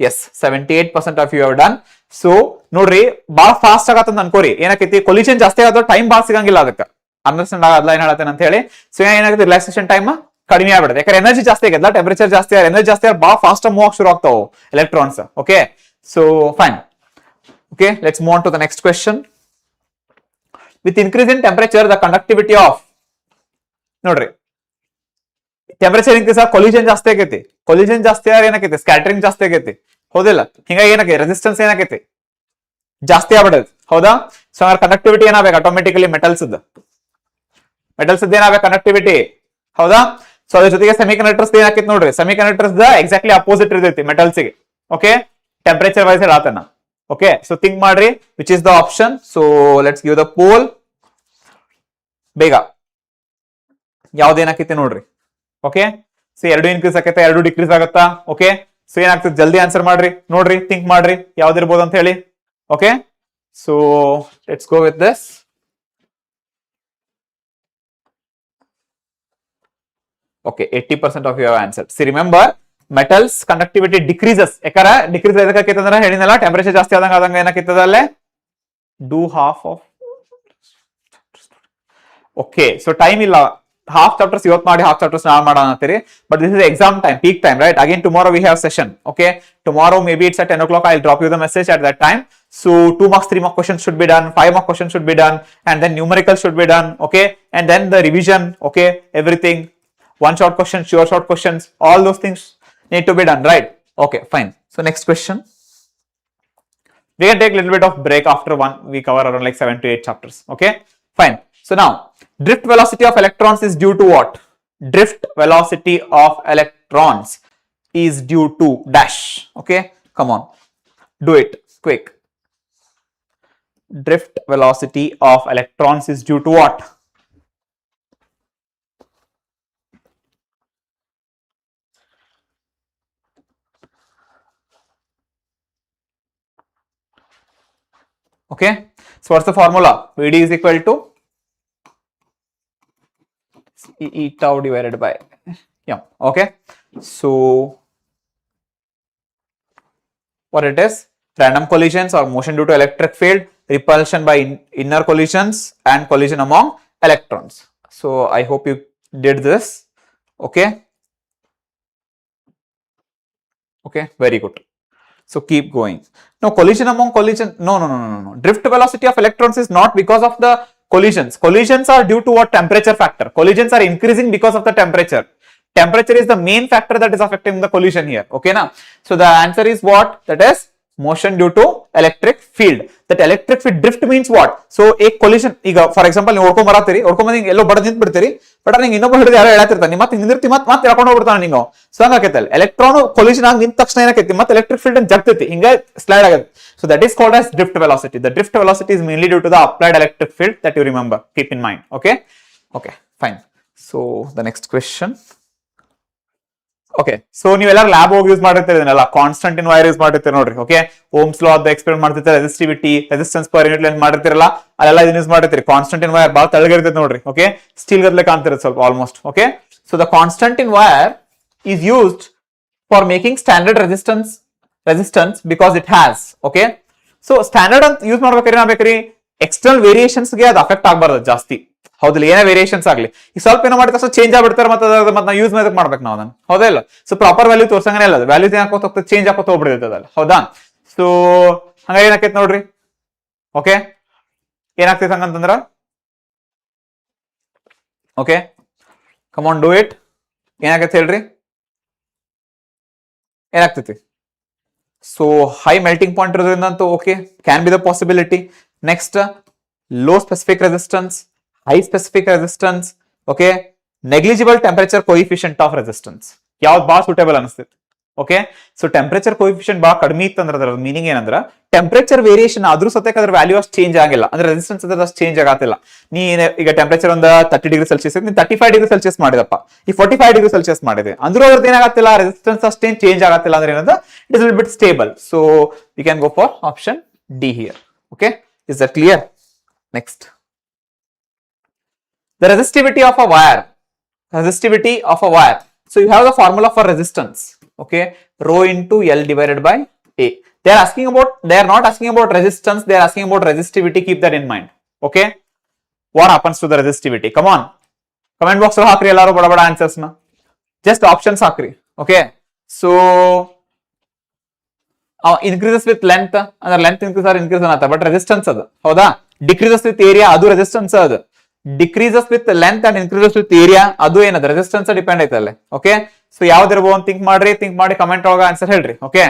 Yes, 78% of you have done. So ನೋಡ್ರಿ, ಬಹಳ ಫಾಸ್ಟ್ ಆಗತ್ತಂತ ಅನ್ಕೋರಿ. ಏನಕೈತಿ, ಕೊಲಿಷನ್ ಜಾಸ್ತಿ ಆಗೋದು ಟೈಮ್ ಬಹಳ ಸಿಗಂಗಿಲ್ಲ. ಅದಕ್ಕೆ ಅಂಡರ್ಸ್ಟ್ಯಾಂಡ್ ಆಗಲ್ಲ ಏನ್ ಹೇಳತ್ತೇನೆ ಅಂತ ಹೇಳಿ. ಸೊ ಏನಾಗುತ್ತೆ, ರಿಲ್ಯಾಕ್ಸೇಷನ್ ಟೈಮ್ ಕಡಿಮೆ ಆಗ್ಬಿಡುತ್ತೆ. ಯಾಕಂದ್ರೆ ಎನರ್ಜಿ ಜಾಸ್ತಿ ಆಗಲ್ಲ, ಟೆಂಪರೇಚರ್ ಜಾಸ್ತಿ, ಎನರ್ಜಿ ಜಾಸ್ತಿ ಬಹಳ ಫಾಸ್ಟ್ ಮೂವ್ ಆಗಿ ಶುರು ಆಗ್ತಾವ electrons. Okay. So fine. Okay, let's move on to the next question. With increase in temperature, the conductivity of, ನೋಡ್ರಿ, ಟೆಂಪರೇಚರ್ ಇನ್ಕ್ರೀಸ್ ಆಗ ಕೊಲಿಷನ್ ಜಾಸ್ತಿ ಆಗೈತಿ. ಕೊಲಿಷನ್ ಜಾಸ್ತಿ ಆಗ ಏನಾಕೈತಿ, ಸ್ಕ್ಯಾಟರಿಂಗ್ ಜಾಸ್ತಿ ಆಗೈತಿ. ಹೌದಿಲ್ಲ? ಹಿಂಗಾಗಿ ಏನಕ್ಕೆ ರೆಸಿಸ್ಟೆನ್ಸ್ ಏನಾಕೈತಿ, ಜಾಸ್ತಿ ಆಗ್ಬಿಡೋದು. ಹೌದಾ? ಸೊ ಹಂಗಾರೆ ಕಂಡಕ್ಟಿವಿಟಿ ಏನಾಗಬೇಕು ಆಟೋಮೆಟಿಕಲಿ ಮೆಟಲ್ಸ್ ಏನಾಗಬೇಕು ಕಂಡಕ್ಟಿವಿಟಿ. ಹೌದಾ? ಸೊ ಅದ್ರ ಜೊತೆಗೆ ಸೆಮಿಕಂಡಕ್ಟರ್ಸ್ ಏನಾಕೈತಿ ನೋಡ್ರಿ, ಸೆಮಿಕಂಡಕ್ಟರ್ಸ್ ಎಕ್ಸಾಕ್ಟ್ಲಿ ಅಪೋಸಿಟ್ ಇರ್ತೈತಿ ಮೆಟಲ್ಸ್ಗೆ. ಓಕೆ. ಟೆಂಪರೇಚರ್ ವೈಸ್ ಹೇಳತ್ತನ. Okay, so think ಮಾಡ್ರಿ which is the option. So let's give the poll. ಬೇಗ ಯಾವ್ದೇನಾಕೈತಿ ನೋಡ್ರಿ. ಓಕೆ. ಸೊ ಎರಡು ಇನ್ಕ್ರೀಸ್ ಆಕೈತೆ, ಎರಡು ಡಿಕ್ರೀಸ್ ಆಗತ್ತಾ? ಓಕೆ. ಸೊ ಏನಾಗ್ತದೆ, ಜಲ್ದಿ ಆನ್ಸರ್ ಮಾಡ್ರಿ. ನೋಡ್ರಿ, ಥಿಂಕ್ ಮಾಡ್ರಿ ಯಾವ್ದಿರ್ಬೋದು ಅಂತ ಹೇಳಿ. Okay. So let's go with this. Okay, 80% of you have answered. See, remember, metals conductivity decreases. ಯಾಕಾರ ಡಿಕ್ರೀಸ್ ಎದಕ್ಕೈತಂದ್ರ ಹೇಳಿನಲ್ಲ, ಟೆಂಪರೇಚರ್ ಜಾಸ್ತಿ ಆದಂಗ ಏನಾಕೈತದ ಅಲ್ಲೇ ಡೂ ಹಾಫ್ ಆಫ್. ಓಕೆ. ಸೊ ಟೈಮ್ ಇಲ್ಲ, ಹಾಫ್ ಚಾಪ್ಟರ್ಸ್ ಇವತ್ತು ಮಾಡಿ ಹಾಫ್ ಚಾಪ್ಟರ್ಸ್ ನಾಳೆ ಮಾಡೋಣ ಅಂತೀರಿ. But this is exam time, peak time, right? Again tomorrow we have session. Okay. Tomorrow may be it's at 10 o'clock. I'll drop you the message at that time. So 2 marks, 3 mark questions should be done, 5 mark questions should be done, and then numerical should be done. Okay. And then the revision. Okay. Everything. One short questions, sure short questions, all those things need to be done, right? Okay, fine. So next question. We can take a little bit of break after one. We cover around like 7 to 8 chapters. Okay, fine. So now, drift velocity of electrons is due to what? Drift velocity of electrons is due to dash. Okay, come on, do it quick. Drift velocity of electrons is due to what? Okay, so what's the formula? Vd is equal to E tau divided by m. Okay, so what it is? Random collisions or motion due to electric field, repulsion by inner collisions, and collision among electrons. So I hope you did this. Okay. Okay, very good. So keep going. No, collision among collision. No. Drift velocity of electrons is not because of the collisions. Collisions are due to what? Temperature factor. Collisions are increasing because of the temperature. Temperature is the main factor that is affecting the collision here. Okay, now. So the answer is what? That is motion due to electric field. That electric field drift means what? So a collision, ಈಗ for example ನೀವು ಹೊಡ್ಕೊಂಡ್ ಬರತ್ತೀರಿ, ಹೊಡ್ಕೊಂಡ್ ಬಂದು ಎಲ್ಲೋ ಬಡ ನಿಂತ್ ಬಿಡ್ತೀರಿ, but ನಿಂಗೆ ಇನ್ನೊಬ್ಬ ಹಿಡಿದು ಯಾರೋ ಹೇಳತ್ತಿರ್ತಾನೆ, ಮತ್ತೆ ನಿಂದಿರ್ತಿ ಮತ್ತೆ ಹೇಳ್ಕೊಂಡು ಹೋಗ್ಬಿಡ್ತಾನೆ ನೀವು. ಸೊ ಹಂಗಾಕೈತಲ್ಲ, ಎಲೆಕ್ಟ್ರಾನ್ ಕೊಲಿಷನ್ ಆಗಿ ನಿಂತ ತಕ್ಷಣ ಏನಾಕೈತಿ, ಮತ್ತೆ ಎಲೆಕ್ಟ್ರಿಕ್ ಫೀಲ್ಡ್ ಜಗ್ತೈತಿ, ಹಿಂಗೆ ಸ್ಲೈಡ್ ಆಗುತ್ತೆ. So that is called as drift velocity. The drift velocity is mainly due to the applied electric field that you remember. Keep in mind. Okay. Okay. Fine. So the next question. Okay, so ನೀವೆಲ್ಲ lab ಹೋಗಿ use ಮಾಡಿರ್ತೀರಿ ಇದನ್ನೆಲ್ಲ, constantan wire use ಮಾಡಿರ್ತೀರಿ ನೋಡ್ರಿ. Okay, Ohm's law ಅದ experiment ಮಾಡ್ತಿರ್ತೀರಿ, resistivity, resistance per unit length ಮಾಡಿರ್ತಿರಲ್ಲ, ಅಲ್ಲೆಲ್ಲ ಇದನ್ನ ಯೂಸ್ ಮಾಡಿರ್ತೀರಿ. ಕಾನ್ಸ್ಟಂಟ್ ಇನ್ ವೈರ್ ಭಾಳ ತೆಳಗಿರ್ತೈತೆ ನೋಡ್ರಿ. ಓಕೆ, ಸ್ಟೀಲ್ ಗದ್ಲೆ ಕಾಣ್ತಿರುತ್ತೆ ಸ್ವಲ್ಪ almost. Okay, so the constantan wire is used for making standard resistance because it has. Okay, so standard ಅಂತ ಯೂಸ್ ಮಾಡ್ಬೇಕಾದ್ರೆ ಏನಾಗಬೇಕ್ರಿ, ಎಕ್ಸ್ಟರ್ನಲ್ ವೇರಿಯೇಷನ್ಸ್ಗೆ ಅದು ಅಫೆಕ್ಟ್ ಆಗಬಾರ್ದು ಜಾಸ್ತಿ. ಹೌದಿಲ್ಲ, ಏನೇ ವೇರಿಯೇಷನ್ಸ್ ಆಗಲಿ ಈ ಸ್ವಲ್ಪ ಏನೋ ಮಾಡಿದ ತಕ್ಷಣ ಚೇಂಜ್ ಆಗ್ಬಿಡ್ತಾರೆ, ಮತ್ತೆ ನಾವು ಯೂಸ್ ಮಾಡೋದಕ್ಕೆ ಮಾಡ್ಬೇಕು ನಾವು ಅದನ್ನು. ಹೌದಾ ಇಲ್ಲ? ಸೊ ಪ್ರಾಪರ್ ವ್ಯಾಲ್ಯೂ ತೋರ್ಸಂಗನೇ ಇಲ್ಲ, ವ್ಯಾಲ್ಯೂ ಹಾಕೋತ ಹೋಗ್ತದೆ, ಚೇಂಜ್ ಹಾಕೋತ ಹೋಗ್ಬಿಡ್ತದಲ್ಲ. ಹೌದಾ? ಸೊ ಹಂಗಾಗಿ ಏನಾಕೈತೆ ನೋಡ್ರಿ. ಓಕೆ, ಏನಾಗ್ತೈತೆ ಹಂಗಂತಂದ್ರ, okay come on do it. ಏನಾಗೈತೆ ಹೇಳ್ರಿ, ಏನಾಗ್ತೈತಿ? ಸೊ ಹೈ ಮೆಲ್ಟಿಂಗ್ ಪಾಯಿಂಟ್ ಇರೋದ್ರಿಂದ ಅಂತೂ okay, can be the possibility. Next, low specific resistance, high specific resistance, okay, negligible temperature coefficient of resistance. ಯಾವ್ದು ಭಾಳ ಸೂಟೇಬಲ್ ಅನಿಸ್ತೈತಿ. ಓಕೆ, ಸೊ ಟೆಂಪರೇಚರ್ ಕೋಎಫಿಷಿಯಂಟ್ ಭಾಳ ಕಡಿಮೆ ಇತ್ತಂದ್ರೆ ಅದರ ಮೀನಿಂಗ್ ಏನಂದ್ರೆ ಟೆಂಪರೇಚರ್ ವೇರಿಯೇಷನ್ ಆದ್ರೂ ಸತ್ಯಕ್ಕೆ ಅದ್ರ ವ್ಯಾಲ್ಯೂ ಅಷ್ಟು ಚೇಂಜ್ ಆಗಿಲ್ಲ, ಅಂದ್ರೆ ರೆಸಿಸ್ಟೆನ್ಸ್ ಅದ್ರ ಅಷ್ಟು ಚೇಂಜ್ ಆಗತ್ತಿಲ್ಲ. ನೀ ಈಗ ಟೆಂಪರೇಚರ್ ಒಂದು 30°C, ನೀನು 35°C ಮಾಡಿದಪ್ಪ, ಈ 45°C ಮಾಡಿದೆ ಅಂದ್ರೂ ಅದ್ರದ್ದು ಏನಾಗತ್ತಿಲ್ಲ, ರೆಸಿಸ್ಟೆನ್ಸ್ ಅಷ್ಟೇನ್ ಚೇಂಜ್ ಆಗತ್ತಿಲ್ಲ. ಅಂದ್ರೆ ಏನಂದ್ರೆ it is bit stable. So we can go for option D here. Okay, is that clear? Next, the resistivity of a wire. So you have the formula for resistance. Okay, rho into L divided by A. They are not asking about resistance, they are asking about resistivity. Keep that in mind. Okay, what happens to the resistivity? Come on, comment box lo hakri ellaru bada answers na, just options hakri. Okay, so increases with length, ಅಂದ್ರೆ length increase anata, but resistance adu hauda, decreases with area adu resistance adu, decreases with length and increases with area ಅದು ಏನದ resistance depend ಐತಲ್ಲ. Okay, so ಯಾವ್ದಿರ್ಬೋದು ಅಂತ think ಮಾಡಿ comment ಒಳಗ answer ಹೇಳ್ರಿ. Okay,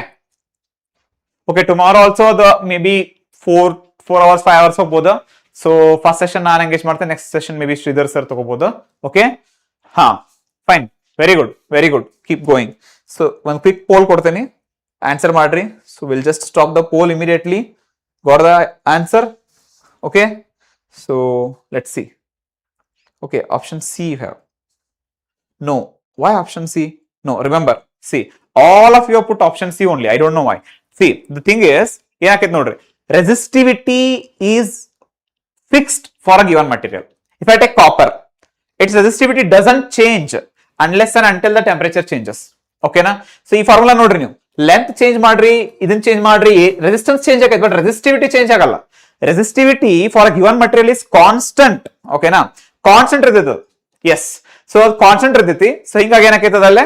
okay, tomorrow also the maybe 4 hours 5 hours ಹೋಗ್ಬೋದು. So first session ನಾನು ಎಂಗೇಜ್ ಮಾಡ್ತೇನೆ, next session maybe Sridhar sir ತಗೋಬಹುದು. ಓಕೆ, ಹಾ fine, very good, keep going. So ಒಂದು ಕ್ವಿಕ್ ಪೋಲ್ ಕೊಡ್ತೇನೆ, ಆನ್ಸರ್ ಮಾಡ್ರಿ. So will just stop the pole immediately. Got the answer? Okay, so let's see. Okay, option C you have. No, why option C? No, remember, see, all of you have put option C only. I don't know why. See, the thing is, ಏನಕ್ಕೆ ನೋಡ್ರಿ, resistivity is fixed for a given material. If I take copper, its resistivity doesn't change unless and until the temperature changes. Okay na? So ಈ formula ನೋಡ್ರಿ, ನೀವು length change ಮಾಡ್ರಿ, ಇದನ್ನ change ಮಾಡ್ರಿ, resistance change ಆಗೈತೆ, but resistivity change ಆಗಲ್ಲ. Resistivity for a given material is constant. Okay na? Constant ಇರ್ತೈತೆ. Yes, so constant ಇರ್ತೈತಿ. ಸೊ ಹಿಂಗಾಗಿ ಏನಾಕೈತದಲ್ಲೇ,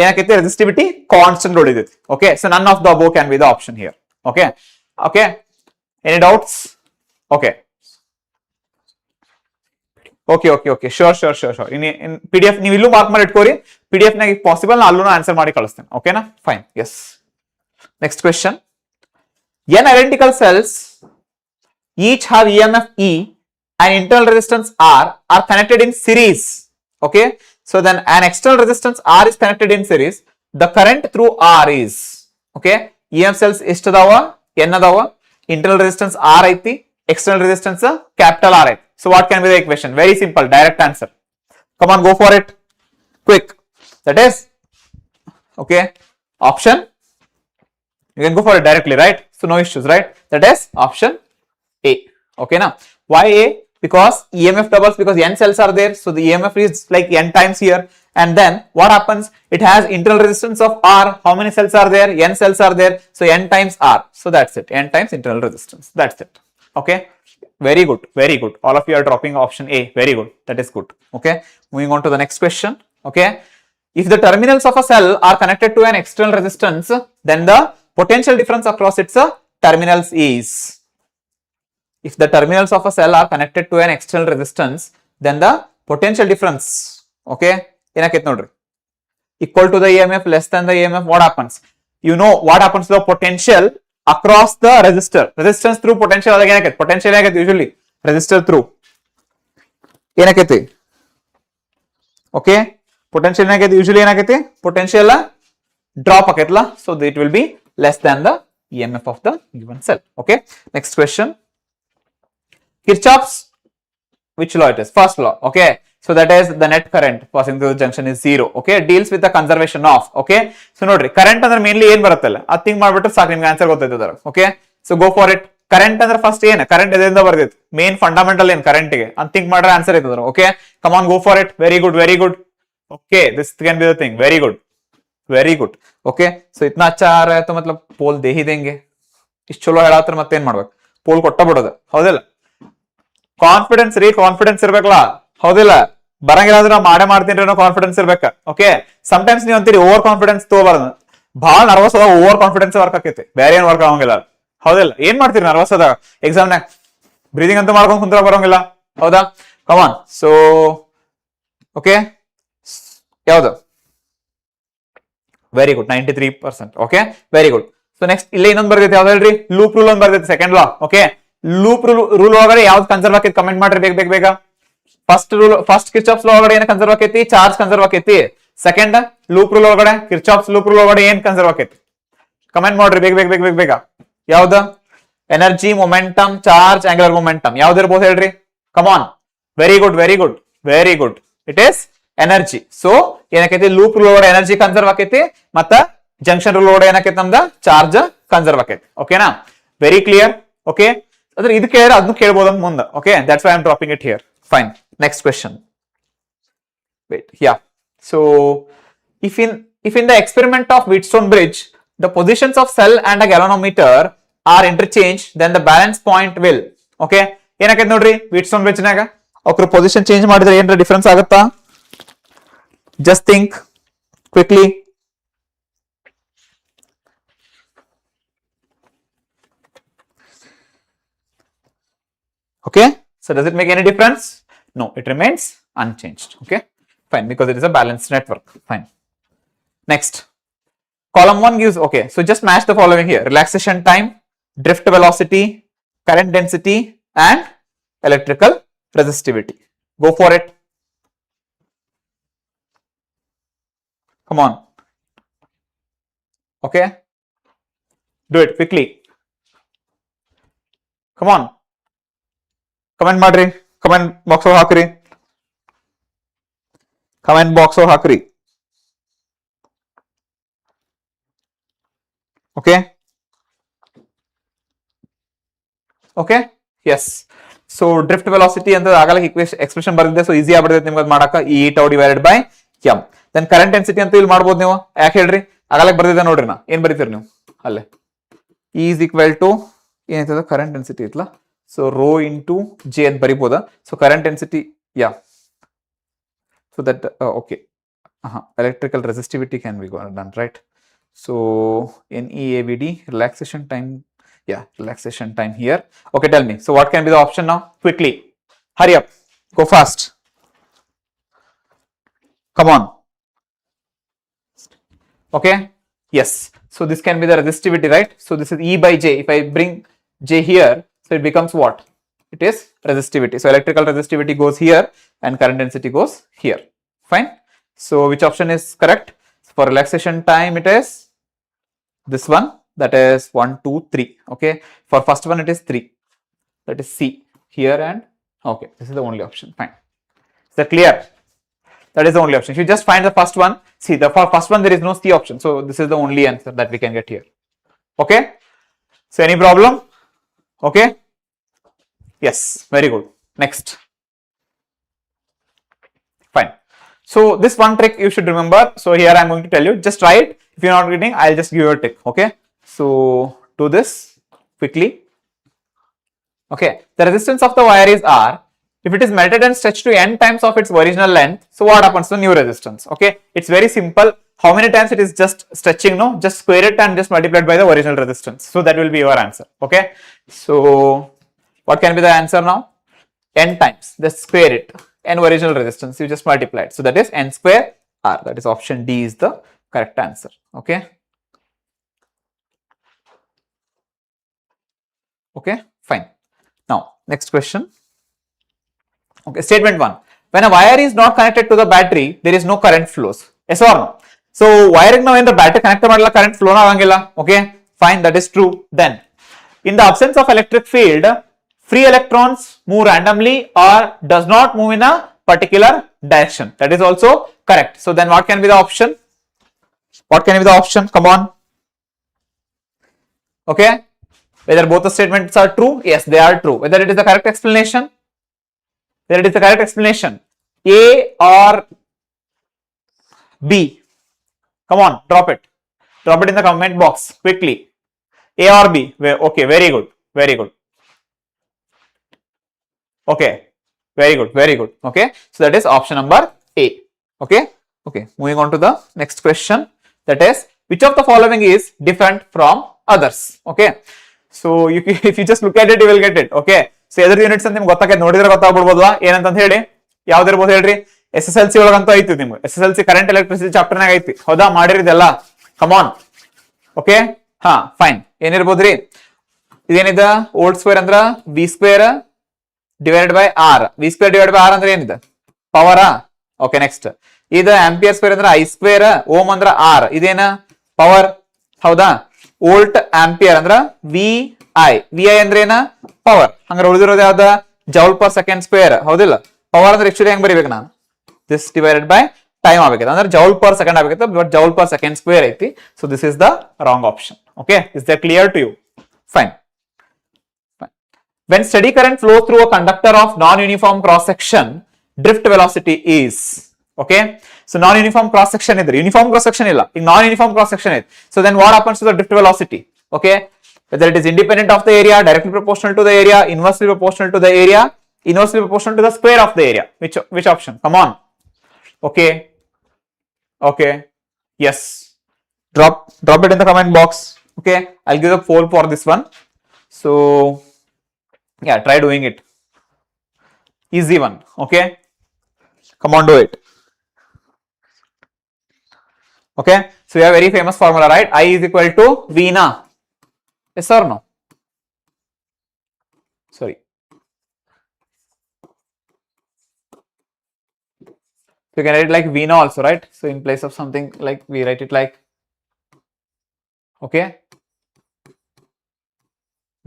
ಏನಕೈತಿ, resistivity constant ಉಳಿದೈತಿ. Okay, so none of the above can be the option here. Okay, any doubts? Okay, sure. in PDF ನೀವು ಇಲ್ಲೂ mark ಮಾಡಿ ಇಟ್ಕೋರಿ, PDF ನಾಗ possible ನಾ ಅಲ್ಲೂ answer ಮಾಡಿ ಕಳಿಸ್ತೇನೆ. ಓಕೆನಾ? Fine. Yes, next question. n identical cells each have EMF E and internal resistance R are connected in series. Okay, so then an external resistance R is connected in series. The current through R is, okay, EMF cells ಎಷ್ಟದಾವ, n ಅದಾವ, internal resistance R ಐತಿ, external resistance capital R ಐತಿ. So what can be the equation? Very simple, direct answer. Come on, go for it, quick. That is, okay, option, you can go for it directly, right? So no issues, right? That is option A. Okay now, why A? Because EMF doubles, because n cells are there, so the EMF is like n times here. And then what happens, it has internal resistance of R. How many cells are there? N cells are there, so n times R. So that's it, n times internal resistance. That's it. Okay, very good, all of you are dropping option A. Very good, that is good. Okay, moving on to the next question. Okay, if the terminals of a cell are connected to an external resistance, then the potential difference across its terminals is, if the terminals of a cell are connected to an external resistance, then the potential difference, okay, ಏನಕೈತೆ ನೋಡ್ರಿ, equal to the EMF, less than the EMF, what happens? You know what happens to the potential across the resistor. Resistance through potential ಆದಾಗ ಏನಾಗೈತೆ? Potential ಏನಾಗೈತೆ usually? Resistor through ಏನಾಗೈತಿ? Okay, potential ಏನಾಗೈತಿ? Usually ಏನಾಗೈತಿ? Potential drop ಆಕೈತಲ್ಲ, so it will be less than the EMF of the given cell. Okay, next question. Kirchhoff's, which law it is? First law. Okay, so that is the net current passing through the junction is 0. Okay, deals with the conservation of. Okay, so nodri current ಅಂದ್ರೆ mainly ಏನ್ ಬರುತ್ತಲ್ಲ ಅದು think ಮಾಡ್ಬಿಟ್ಟು ಸಾಕು ನಿಮ್ಗೆ answer ಗೊತ್ತಾಯ್ತದ. Okay, so go for it. Current ಅಂದ್ರೆ first ಏನು? ಕರೆಂಟ್ ಇದರಿಂದ ಬರ್ದಿತ್ತು, ಮೇನ್ ಫಂಡಮೆಂಟಲ್ ಏನು ಕರೆಂಟ್ ಗೆ ಅಂತ ಥಿಂಕ್ ಮಾಡ್ರೆ ಆನ್ಸರ್ ಇರ್ತದ. Okay, come on, go for it. Very good, very good. Okay, this can be the thing. Very good, very good. Okay, so ಇತ್ನಾ ಅಚ್ಚಾ ಆ ರहा है तो मतलब ಪೋಲ್ दे ही देंगे. ಇಷ್ಟು ಚಲೋ ಹೇಳಾತ್ರ ಮತ್ತೇನ್ ಮಾಡ್ಬೇಕು? ಪೋಲ್ ಕೊಟ್ಟ ಬಿಡೋದು, ಹೌದಿಲ್ಲ? ಕಾನ್ಫಿಡೆನ್ಸ್ ರೀ, ಕಾನ್ಫಿಡೆನ್ಸ್ ಇರ್ಬೇಕಲ್ಲ, ಹೌದಿಲ್ಲ? ಬರಂಗಿಲ್ಲ ಅಂದ್ರೆ ನಾವು ಮಾಡೇ ಮಾಡ್ತೀನಿ ಅನ್ನೋ ಕಾನ್ಫಿಡೆನ್ಸ್ ಇರ್ಬೇಕ. ಓಕೆ, ಸಮ್ಟೈಮ್ಸ್ ನೀವು ಅಂತೀರಿ ಓವರ್ ಕಾನ್ಫಿಡೆನ್ಸ್ ತಗೋಬಾರ್ದು. ಬಹಳ ನರ್ವಸ್ ಅದಾಗ ಓವರ್ ಕಾನ್ಫಿಡೆನ್ಸ್ ವರ್ಕ್ ಆಕೈತಿ, ಬೇರೆ ಏನ್ ವರ್ಕ್ ಆಗಂಗಿಲ್ಲ, ಹೌದಿಲ್ಲ? ಏನ್ ಮಾಡ್ತೀರಿ ನರ್ವಸ್ ಅದಾಗ? ಎಕ್ಸಾಮ್ನಾಗ ಬ್ರೀದಿಂಗ್ ಅಂತ ಮಾಡ್ಕೊಂಡು ಕುಂತ್ರ ಬರೋಂಗಿಲ್ಲ, ಹೌದಾ? ಕಮಾನ್. ಸೊ ಓಕೆ, ಯಾವ್ದು? Very good, 93%. Okay, very good. So next ಇಲ್ಲೇ ಇನ್ನೊಂದು ಬರ್ದೈತೆ, ಯಾವ್ದು ಹೇಳ್ರಿ? ಲೂಪ್ ರೂಲ್ ಒಂದು ಬರ್ದೈತೆ, second law. Okay, loop rule ಒಳಗಡೆ ಯಾವ್ದು ಕನ್ಸರ್ವ್ ಆಕೈತಿ ಕಮೆಂಟ್ ಮಾಡ್ರಿ ಬೇಗ ಬೇಗ ಬೇಗ. First rule, first Kirchhoff's law ಒಳಗಡೆ ಏನ್ ಕನ್ಸರ್ವ್ ಆಕೈತಿ? ಚಾರ್ಜ್ ಕನ್ಸರ್ವ್ ಆಕೈತಿ. ಸೆಕೆಂಡ್ ಲೂಪ್ ರೂಲ್ ಒಳಗಡೆ, ಕಿರ್ಚಾಫ್ಸ್ ಲೂಪ್ ರೂಲ್ ಒಳಗಡೆ ಏನ್ ಕನ್ಸರ್ವ್ ಆಕೈತಿ? ಕಮೆಂಟ್ ಮಾಡ್ರಿ ಬೇಗ ಬೇಗ ಬೇಗ ಬೇಗ ಬೇಗ. ಯಾವ್ದ? Energy, momentum, charge, angular momentum ಯಾವ್ದು ಇರ್ಬೋದು ಹೇಳ್ರಿ? Come on. Very good, very good, very good. It is energy. So ಏನಕೈತಿ? ಲೂಪ್ ರೂಲ್ ಒಳಗಡೆ ಎನರ್ಜಿ ಕನ್ಸರ್ವ್ ಆಕೈತಿ, ಮತ್ತ ಜಂಕ್ಷನ್ ರೂಲ್ ಒಳಗಡೆ ಏನಕೈತಿ? ನಮ್ದ ಚಾರ್ಜ್ ಕನ್ಸರ್ವ್ ಆಕೈತಿ. ಓಕೆನಾ? Very clear. ಓಕೆ, ಅಂದ್ರೆ ಇದು ಕೇಳಿದ್ರೆ ಅದನ್ನು ಕೇಳ್ಬೋದು ಮುಂದೆ. Okay, that's why I am dropping it here. Fine. Next question. Wait, yeah. So if in the experiment of Wheatstone bridge the positions of cell and a galvanometer are interchanged, then the balance point will. Okay, ಏನಾಕೈತಿ ನೋಡ್ರಿ Wheatstone bridge ನಾಗ ಅವ್ರ position change ಮಾಡಿದ್ರೆ ಏನಾರ difference ಆಗುತ್ತಾ? Just think quickly. Okay, so does it make any difference? No, it remains unchanged. Okay, fine, because it is a balanced network. Fine. Next, column 1 gives, okay, so just match the following here: relaxation time, drift velocity, current density, and electrical resistivity. Go for it. Come on. Okay, do it quickly. Come on. Comment ಮಾಡ್ರಿ, comment box ಹಾಕ್ರಿ, comment box ಹಾಕ್ರಿ. Okay, okay, yes. So drift velocity ಅಂತ ಆಗಲೇ expression ಬರ್ದಿದೆ, so easy ಆಗ್ಬಿಡುತ್ತೆ ನಿಮ್ಗೆ ಅದು ಮಾಡಕ. E tau divided by M. Then current density ಅಂತ ಇಲ್ಲಿ ಮಾಡ್ಬೋದು ನೀವು. ಯಾಕೆ ಹೇಳ್ರಿ? ಆಗಲೇ ಬರ್ದಿದೆ ನೋಡ್ರಿ. ನಾ ಏನ್ ಬರೀತೀರಿ ನೀವು ಅಲ್ಲೇ? ಇ ಈಸ್ ಈಕ್ವಲ್ ಟು ಏನಾಯ್ತದ? ಕರೆಂಟ್ ಡೆನ್ಸಿಟಿ ಐತ್ಲಾ, so rho into j ಅಂತ ಬರಿಬೋದಾ? so current density, yeah, so that okay, electrical resistivity can be done, right? so NEAVD, relaxation time, yeah, relaxation time here. Okay, tell me, so what can be the option now? Quickly, hurry up, go fast, come on. Okay, yes, so this can be the resistivity, right? so this is E by J. If I bring J here, so it becomes what? It is resistivity. So electrical resistivity goes here and current density goes here. Fine. So which option is correct? For relaxation time it is this one, that is 1, 2, 3. Okay. For first one it is 3. That is C here, and okay, this is the only option. Fine. Is that clear? That is the only option. If you just find the first one, see the for first one there is no C option. So this is the only answer that we can get here. Okay. So any problem? Okay, yes, very good. Next, fine. So this one trick you should remember. So here I am going to tell you, just try it. If you are not getting, I'll just give you a trick. Okay, so do this quickly. Okay, the resistance of the wire is R. If it is melted and stretched to n times of its original length, so what happens to new resistance? Okay, it's very simple. How many times it is just stretching? No, just square it and just multiply it by the original resistance. So that will be your answer. Okay, so what can be the answer now? N times, just square it, n original resistance, you just multiply it. So that is n square R. That is option D is the correct answer. Okay. Okay, fine. Now next question. Okay, statement 1. When a wire is not connected to the battery, there is no current flows. Yes or no? So wiring now in the battery connect ಮಾಡಲ್ಲ current flow ಆಗಂಗಿಲ್ಲ. Okay, fine, that is true. Then in the absence of electric field, free electrons move randomly or does not move in a particular direction. That is also correct. So then what can be the option? What can be the option? Come on. Okay, whether both the statements are true? Yes, they are true. Whether it is the correct explanation? Whether it is the correct explanation? A or B? Come on, drop it. Drop it in the comment box quickly. A or B? Okay, very good. Very good. Okay, very good. Very good. Okay, so that is option number A. Okay, okay. Moving on to the next question. That is, which of the following is different from others? Okay, so if you just look at it, you will get it. Okay, so other units ಅಂತ ನಿಮ್ಗೆ ಗೊತ್ತಾಗೈತೆ, ನೋಡಿದ್ರೆ ಗೊತ್ತಾಗ್ಬಿಡ್ಬೋದಾ ಏನಂತ ಹೇಳಿ? ಯಾವ್ದಿರ್ಬೋದು ಹೇಳ್ರಿ? SSLC ಒಳಗಂತೂ ಐತಿ ನಿಮ್ಗೆ. SSLC current electricity chapter ನಾಗ ಐತಿ, ಹೌದಾ? ಮಾಡಿರಿದೆಲ್ಲ. Come on. ಓಕೆ, ಹಾ, ಫೈನ್. ಏನಿರ್ಬೋದ್ರಿ? ಇದೇನಿದೆ? ಓಲ್ಡ್ ಸ್ಕ್ವೇರ್ ಅಂದ್ರ V square divided by R. V square divide by R ಅಂದ್ರೆ ಏನಿದೆ? ಪವರಾ? ಓಕೆ, ನೆಕ್ಸ್ಟ್ ಇದು ಆಂಪಿಯರ್ ಸ್ಕ್ವೇರ್ ಅಂದ್ರೆ ಐ ಸ್ಕ್ವೇರ್, ಓಮ್ ಅಂದ್ರ ಆರ್. ಇದೇನ? ಪವರ್, ಹೌದಾ? ವೋಲ್ಟ್ ಆಂಪಿಯರ್ ಅಂದ್ರ ವಿ ಐ. ವಿ ಐ ಅಂದ್ರೆ ಏನ? ಪವರ್. ಹಂಗಾರೆ ಉಳಿದಿರೋದು ಯಾವ್ದ? ಜೌಲ್ ಪರ್ ಸೆಕೆಂಡ್ ಸ್ಕ್ವೇರ್, ಹೌದಿಲ್ಲ? ಪವರ್ ಅಂದ್ರೆ ಆಕ್ಚುಲಿ ಹೆಂಗ್ ಬರೀಬೇಕು ನಾನು? ದಿಸ್ ಡಿವೈಡೆಡ್ ಬೈ ಟೈಮ್ ಆಗಬೇಕು ಅಂದ್ರೆ ಜೌಲ್ ಪರ್ ಸೆಕೆಂಡ್ ಆಗಬೇಕು, but joule per second square ಐತಿ. So this is the wrong option. Okay, is that clear to you? Fine. When steady current flows through a conductor of non-uniform cross section, drift velocity is. Okay, so non-uniform cross section idre, uniform cross section illa, ಈಗ non-uniform cross section ಇದೆ. So then what happens to the drift velocity? Okay, whether it is independent of the area, directly proportional to the area, inversely proportional to the area, inversely proportional to the square of the area. Which option? Come on. Okay, okay, yes. Drop it in the comment box. Okay, I'll give a poll for this one. So yeah, try doing it. Easy one. Okay, come on, do it. Okay, so we have very famous formula, right? I is equal to V na. Yes or no? Sorry. So you can write it like V na also, right? So in place of something like, we write it like, okay,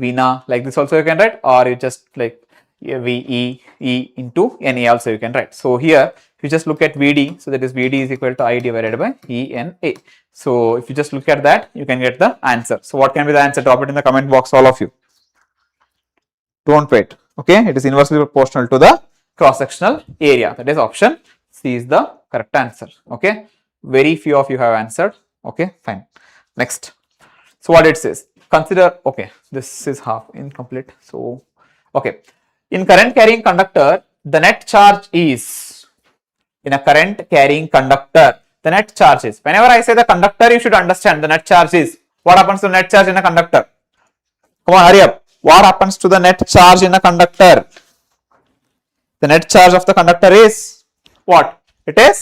V na, like this also you can write, or you just like V E into N A also you can write. So here if you just look at VD, so that is VD is equal to I divided by E N A. So if you just look at that, you can get the answer. So what can be the answer? Drop it in the comment box, all of you. Don't wait. Okay, it is inversely proportional to the cross sectional area. That is option C is the correct answer. Okay, very few of you have answered. Okay, fine. Next, so what it says, consider, okay, this is half incomplete. So okay, in current carrying conductor, the net charge is, in a current carrying conductor, the net charge is, whenever I say the conductor, you should understand the net charge is. What happens to net charge in a conductor? Come on, hurry up. What happens to the net charge in a conductor? The net charge of the conductor is what? It is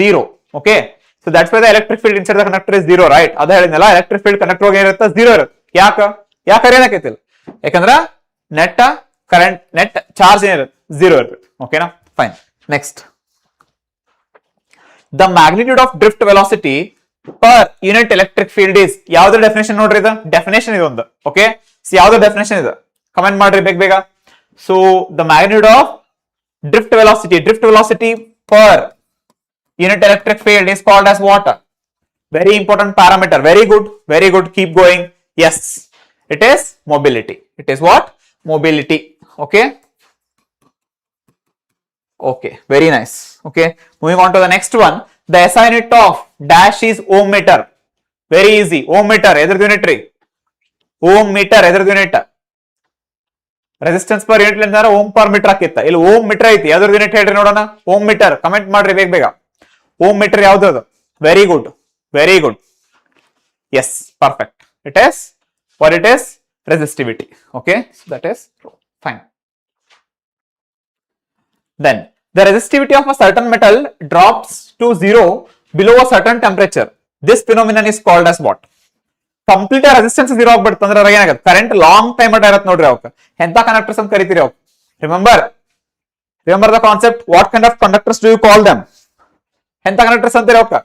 0. Okay, so that's why the electric field inside the conductor is 0, right? Ada ಹೇಳಿದ್ನಲ್ಲ, electric field conductor ಹೋಗಿ ಇರುತ್ತೆ 0 ಇರುತ್ತೆ. ಯಾಕೆ ಏನಕ್ಕೈತಿಲ್ಲ? ಯಾಕಂದ್ರೆ net current net charge ಏನಿರುತ್ತೆ 0 ಇರುತ್ತೆ. ಓಕೆನಾ? Fine. Next, the magnitude of drift velocity per unit electric field is. ಯಾವ್ದು ಡೆಫಿನೇಷನ್ ನೋಡ್ರಿ, ಇದು ಡೆಫಿನೇಷನ್ ಇದೆ ಒಂದು. ಓಕೆ, ಸೊ ಯಾವ್ದು ಡೆಫಿನೇಷನ್ ಇದೆ ಕಮೆಂಟ್ ಮಾಡ್ರಿ ಬೇಗ. So the magnitude of drift velocity per unit electric field is called as what? Very important parameter. Very good, keep going. Yes, it is mobility. It is what? Mobility. Okay, okay, very nice. Okay, moving on to the next one. The SI unit of dash is ohm meter. Very easy. Ohm meter ಎದ್ರದ್ದು unit ರೀ? Ohm metre ಎದ್ರದ್ದು unit? Resistance per unit ಅಂದ್ರೆ ohm per metre ಹಾಕಿತ್ತ. ಇಲ್ಲಿ ohm metre ಐತಿ, ಯಾವ್ದು unit ಹೇಳ್ರಿ ನೋಡೋಣ. ಓಮ್ ಮೀಟರ್ ಕಮೆಂಟ್ ಮಾಡ್ರಿ ಬೇಗ. ಓಮ್ ಮೀಟರ್ ಯಾವ್ದು ಅದು? Very good. Yes, perfect. It is what it is? Resistivity. Okay, so that is fine. Then the resistivity of a certain metal drops to 0 below a certain temperature. This phenomenon is called as what? Complete resistance zero ಆಗ್ಬಿಡ್ತು ಅಂದ್ರೆ ಅದ್ರಾಗ ಏನಾಗುತ್ತೆ current long time ಅಟ ಇರತ್ತೆ ನೋಡ್ರಿ ಅವಕ್ಕೆ ಎಂತ conductors ಅಂತ ಕರಿತೀರಿ ಅವಕ್ಕೆ remember the concept what kind of conductors do you call them ಎಂತ ಕಂಡಕ್ಟರ್ಸ್ ಅಂತೀರಿ ಅವಕ್ಕ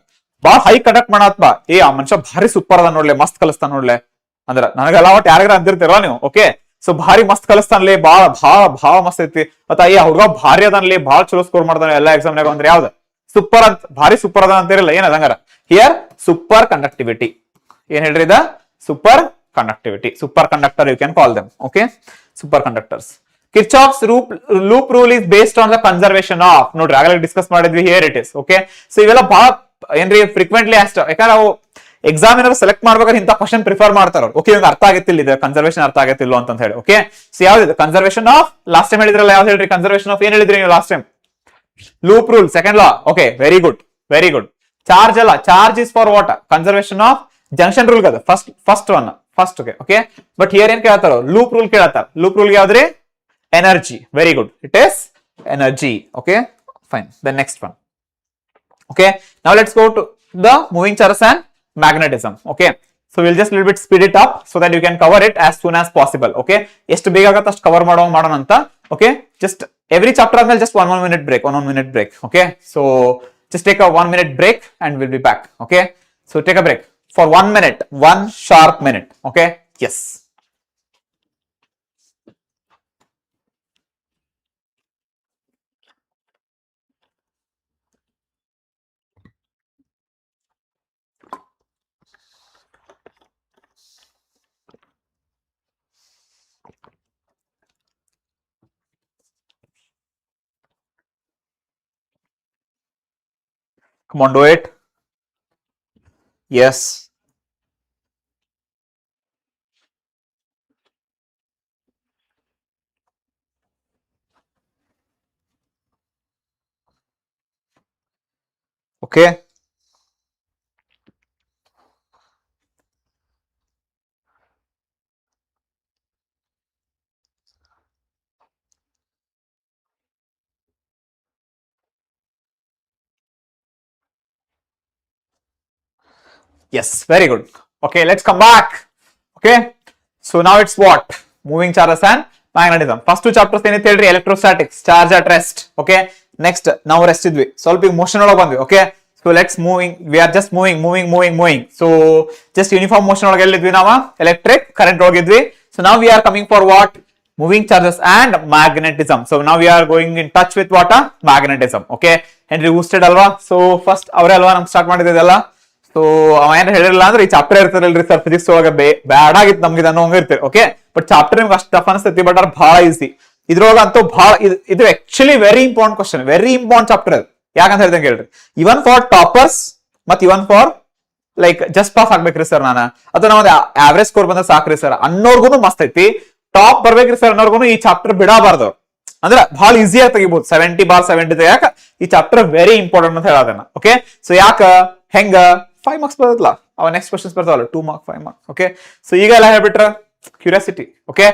ಬಾಳ ಹೈ ಕಂಡಕ್ಟ್ ಮಾಡತ್ಪ ಆ ಮನುಷ್ಯ ಭಾರಿ ಸೂಪರ್ ಅದ ನೋಡ್ಲೆ ಮಸ್ತ್ ಕಲಿಸ್ತಾನ ನೋಡ್ಲೆ ಅಂದ್ರ ನನಗೆಲ್ಲ ಒಟ್ಟು ಯಾರಿಗಾರ ಅಂದಿರ್ತೀರ ನೀವು ಓಕೆ ಸೊ ಭಾರಿ ಮಸ್ತ್ ಕಲಿಸ್ತಾನಲ್ಲಿ ಭಾಳ ಮಸ್ತ್ ಐತಿ ಮತ್ತ ಹುಡುಗ ಭಾರಿ ಅದನ್ಲಿ ಭಾಳ ಚಲೋ ಸ್ಕೋರ್ ಮಾಡ್ತಾನೆ ಎಲ್ಲಾ ಎಕ್ಸಾಮ್ನಾಗ ಅಂದ್ರೆ ಯಾವ್ದು ಸೂಪರ್ ಅಂತ ಭಾರಿ ಸೂಪರ್ ಅದ ಅಂತಿರಲ್ಲ ಏನ್ ಅದಂಗಾರ ಹಿಯರ್ ಸೂಪರ್ ಕಂಡಕ್ಟಿವಿಟಿ ಏನ್ ಹೇಳ್ರಿ ಇದ superconductivity superconductor you can call them okay superconductors Kirchhoff's loop rule is based on the conservation of ನೋಡ್ರಿ ಆಗಲೇ ಡಿಸ್ಕಸ್ ಮಾಡಿದ್ವಿ here it is okay so ಇವೆಲ್ಲ ಬಹಳ ಏನ್ರಿ ಫ್ರೀಕ್ವೆಂಟ್ಲಿ ಅಷ್ಟ ಯಾಕಂದ್ರೆ ನಾವು ಎಕ್ಸಾಮ್ ಏನಾದ್ರು ಸೆಲೆಕ್ಟ್ ಮಾಡ್ಬೇಕಾದ್ರೆ ಇಂಥ ಕ್ವಶನ್ ಪ್ರಿಫರ್ ಮಾಡ್ತಾರ ಓಕೆ ಇವಾಗ ಅರ್ಥ ಆಗತ್ತಿಲ್ಲ ಇದೆ ಕನ್ಸರ್ವೇಷನ್ ಅರ್ಥ ಆಗತ್ತಿಲ್ಲ ಅಂತ ಹೇಳಿ ಓಕೆ ಸೊ ಯಾವ್ದು ಕನ್ಸರ್ವೇಷನ್ ಆಫ್ ಲಾಸ್ಟ್ ಟೈಮ್ ಹೇಳಿದ್ರಲ್ಲ ಯಾವ್ದು ಹೇಳ್ರಿ ಕನ್ಸರ್ವೇಷನ್ ಆಫ್ ಏನ್ ಹೇಳಿದ್ರಿ ನೀವು last time loop rule second law okay very good charge ಅಲ್ಲ charge is for what conservation of junction rule ಅದು ಫಸ್ಟ್ ಓಕೆ ಬಟ್ ಹಿಯರ್ ಏನ್ ಕೇಳತ್ತಾರ ಲೂಪ್ ರೂಲ್ ಕೇಳತ್ತಾರ ಲೂಪ್ ರೂಲ್ ಯಾವ್ದ್ರಿ energy very good it is energy okay fine the next one okay now let's go to the moving charges and magnetism okay so we'll just little bit speed it up so that you can cover it as soon as possible okay ಎಷ್ಟು ಬೇಗ ಆಗುತ್ತೆ ಅಷ್ಟು cover ಮಾಡೋಣ ಅಂತ okay just every chapter ಆದ್ಮೇಲೆ just one minute break okay so just take a 1 minute break and we'll be back okay so take a break for 1 minute 1 sharp minute okay yes Come on, do it. Yes. Okay. Yes, very good. Okay, let's come back. Okay, so now it's what? Moving charges and magnetism. First two chapters ಏನೈತೆ ಹೇಳ್ರಿ electrostatics, charge at rest. Okay, next ನಾವು rest ಇದ್ವಿ ಸ್ವಲ್ಪ motion ಒಳಗೆ ಬಂದ್ವಿ. Okay, so let's we are just moving. So just uniform motion ಒಳಗೆ ಎಲ್ಲಿದ್ವಿ ನಾವು electric current ಒಳಗಿದ್ವಿ. So now we are coming for what? Moving charges and magnetism. So now we are going in touch with what? Magnetism. Okay, Henry Woosted ಅಲ್ವಾ? So first ಅವರೇ ಅಲ್ವಾ ನಮ್ಗೆ start ಮಾಡಿದ್ದೆಲ್ಲ. So ಅವ ಏನ್ ಹೇಳಿರಲ್ಲ ಅಂದ್ರೆ ಈ ಚಾಪ್ಟರ್ ಇರ್ತಾರಲ್ರಿ ಸರ್ ಫಿಸಿಕ್ಸ್ ಒಳಗೆ ಬ್ಯಾಡ್ ಆಗಿತ್ತು ನಮ್ಗೆ ಇದನ್ನು ಇರ್ತೀರಿ ಓಕೆ ಬಟ್ ಚಾಪ್ಟರ್ ನಿಮ್ಗೆ ಅಷ್ಟು ಟಫ್ ಅನಿಸ್ತೈತಿ ಬಟ್ ಅವ್ರು ಬಹಳ ಈಸಿ ಇದ್ರೊಳಗ ಅಂತೂ ಬಹಳ ಇದು actually very important question very important chapter ಅದು ಯಾಕಂತ ಹೇಳ್ದಂಗೆ ಹೇಳ್ರಿ ಇವನ್ ಫಾರ್ ಟಾಪರ್ಸ್ ಮತ್ even for like just pass ಆಗ್ಬೇಕ್ರಿ ಸರ್ ನಾನು ಅಥವಾ ನಾವ್ ಆವರೇಜ್ ಸ್ಕೋರ್ ಬಂದ್ರೆ ಸಾಕ್ರಿ ಸರ್ ಅನ್ನೋರ್ಗುನು ಮಸ್ತ್ ಐತಿ ಟಾಪ್ ಬರ್ಬೇಕ್ರಿ ಸರ್ ಅನ್ನೋರ್ಗುನು ಈ ಚಾಪ್ಟರ್ ಬಿಡಬಾರ್ದು ಅಂದ್ರೆ ಬಹಳ ಈಸಿಯಾಗಿ ತೆಗಿಬಹುದು 70/70 ಯಾಕ ಈ ಚಾಪ್ಟರ್ ವೆರಿ ಇಂಪಾರ್ಟೆಂಟ್ ಅಂತ ಹೇಳೋದನ್ನ ಓಕೆ ಸೊ ಯಾಕ ಹೆಂಗ 5 marks ಬರುತ್ತಲ್ಲ ಅವ ನೆಕ್ಸ್ಟ್ ಕ್ವಶನ್ಸ್ ಬರ್ತಾವಲ್ಲ 2 marks 5 marks ಓಕೆ ಸೊ ಈಗ ಎಲ್ಲ ಹೇಳ್ಬಿಟ್ರ curiosity okay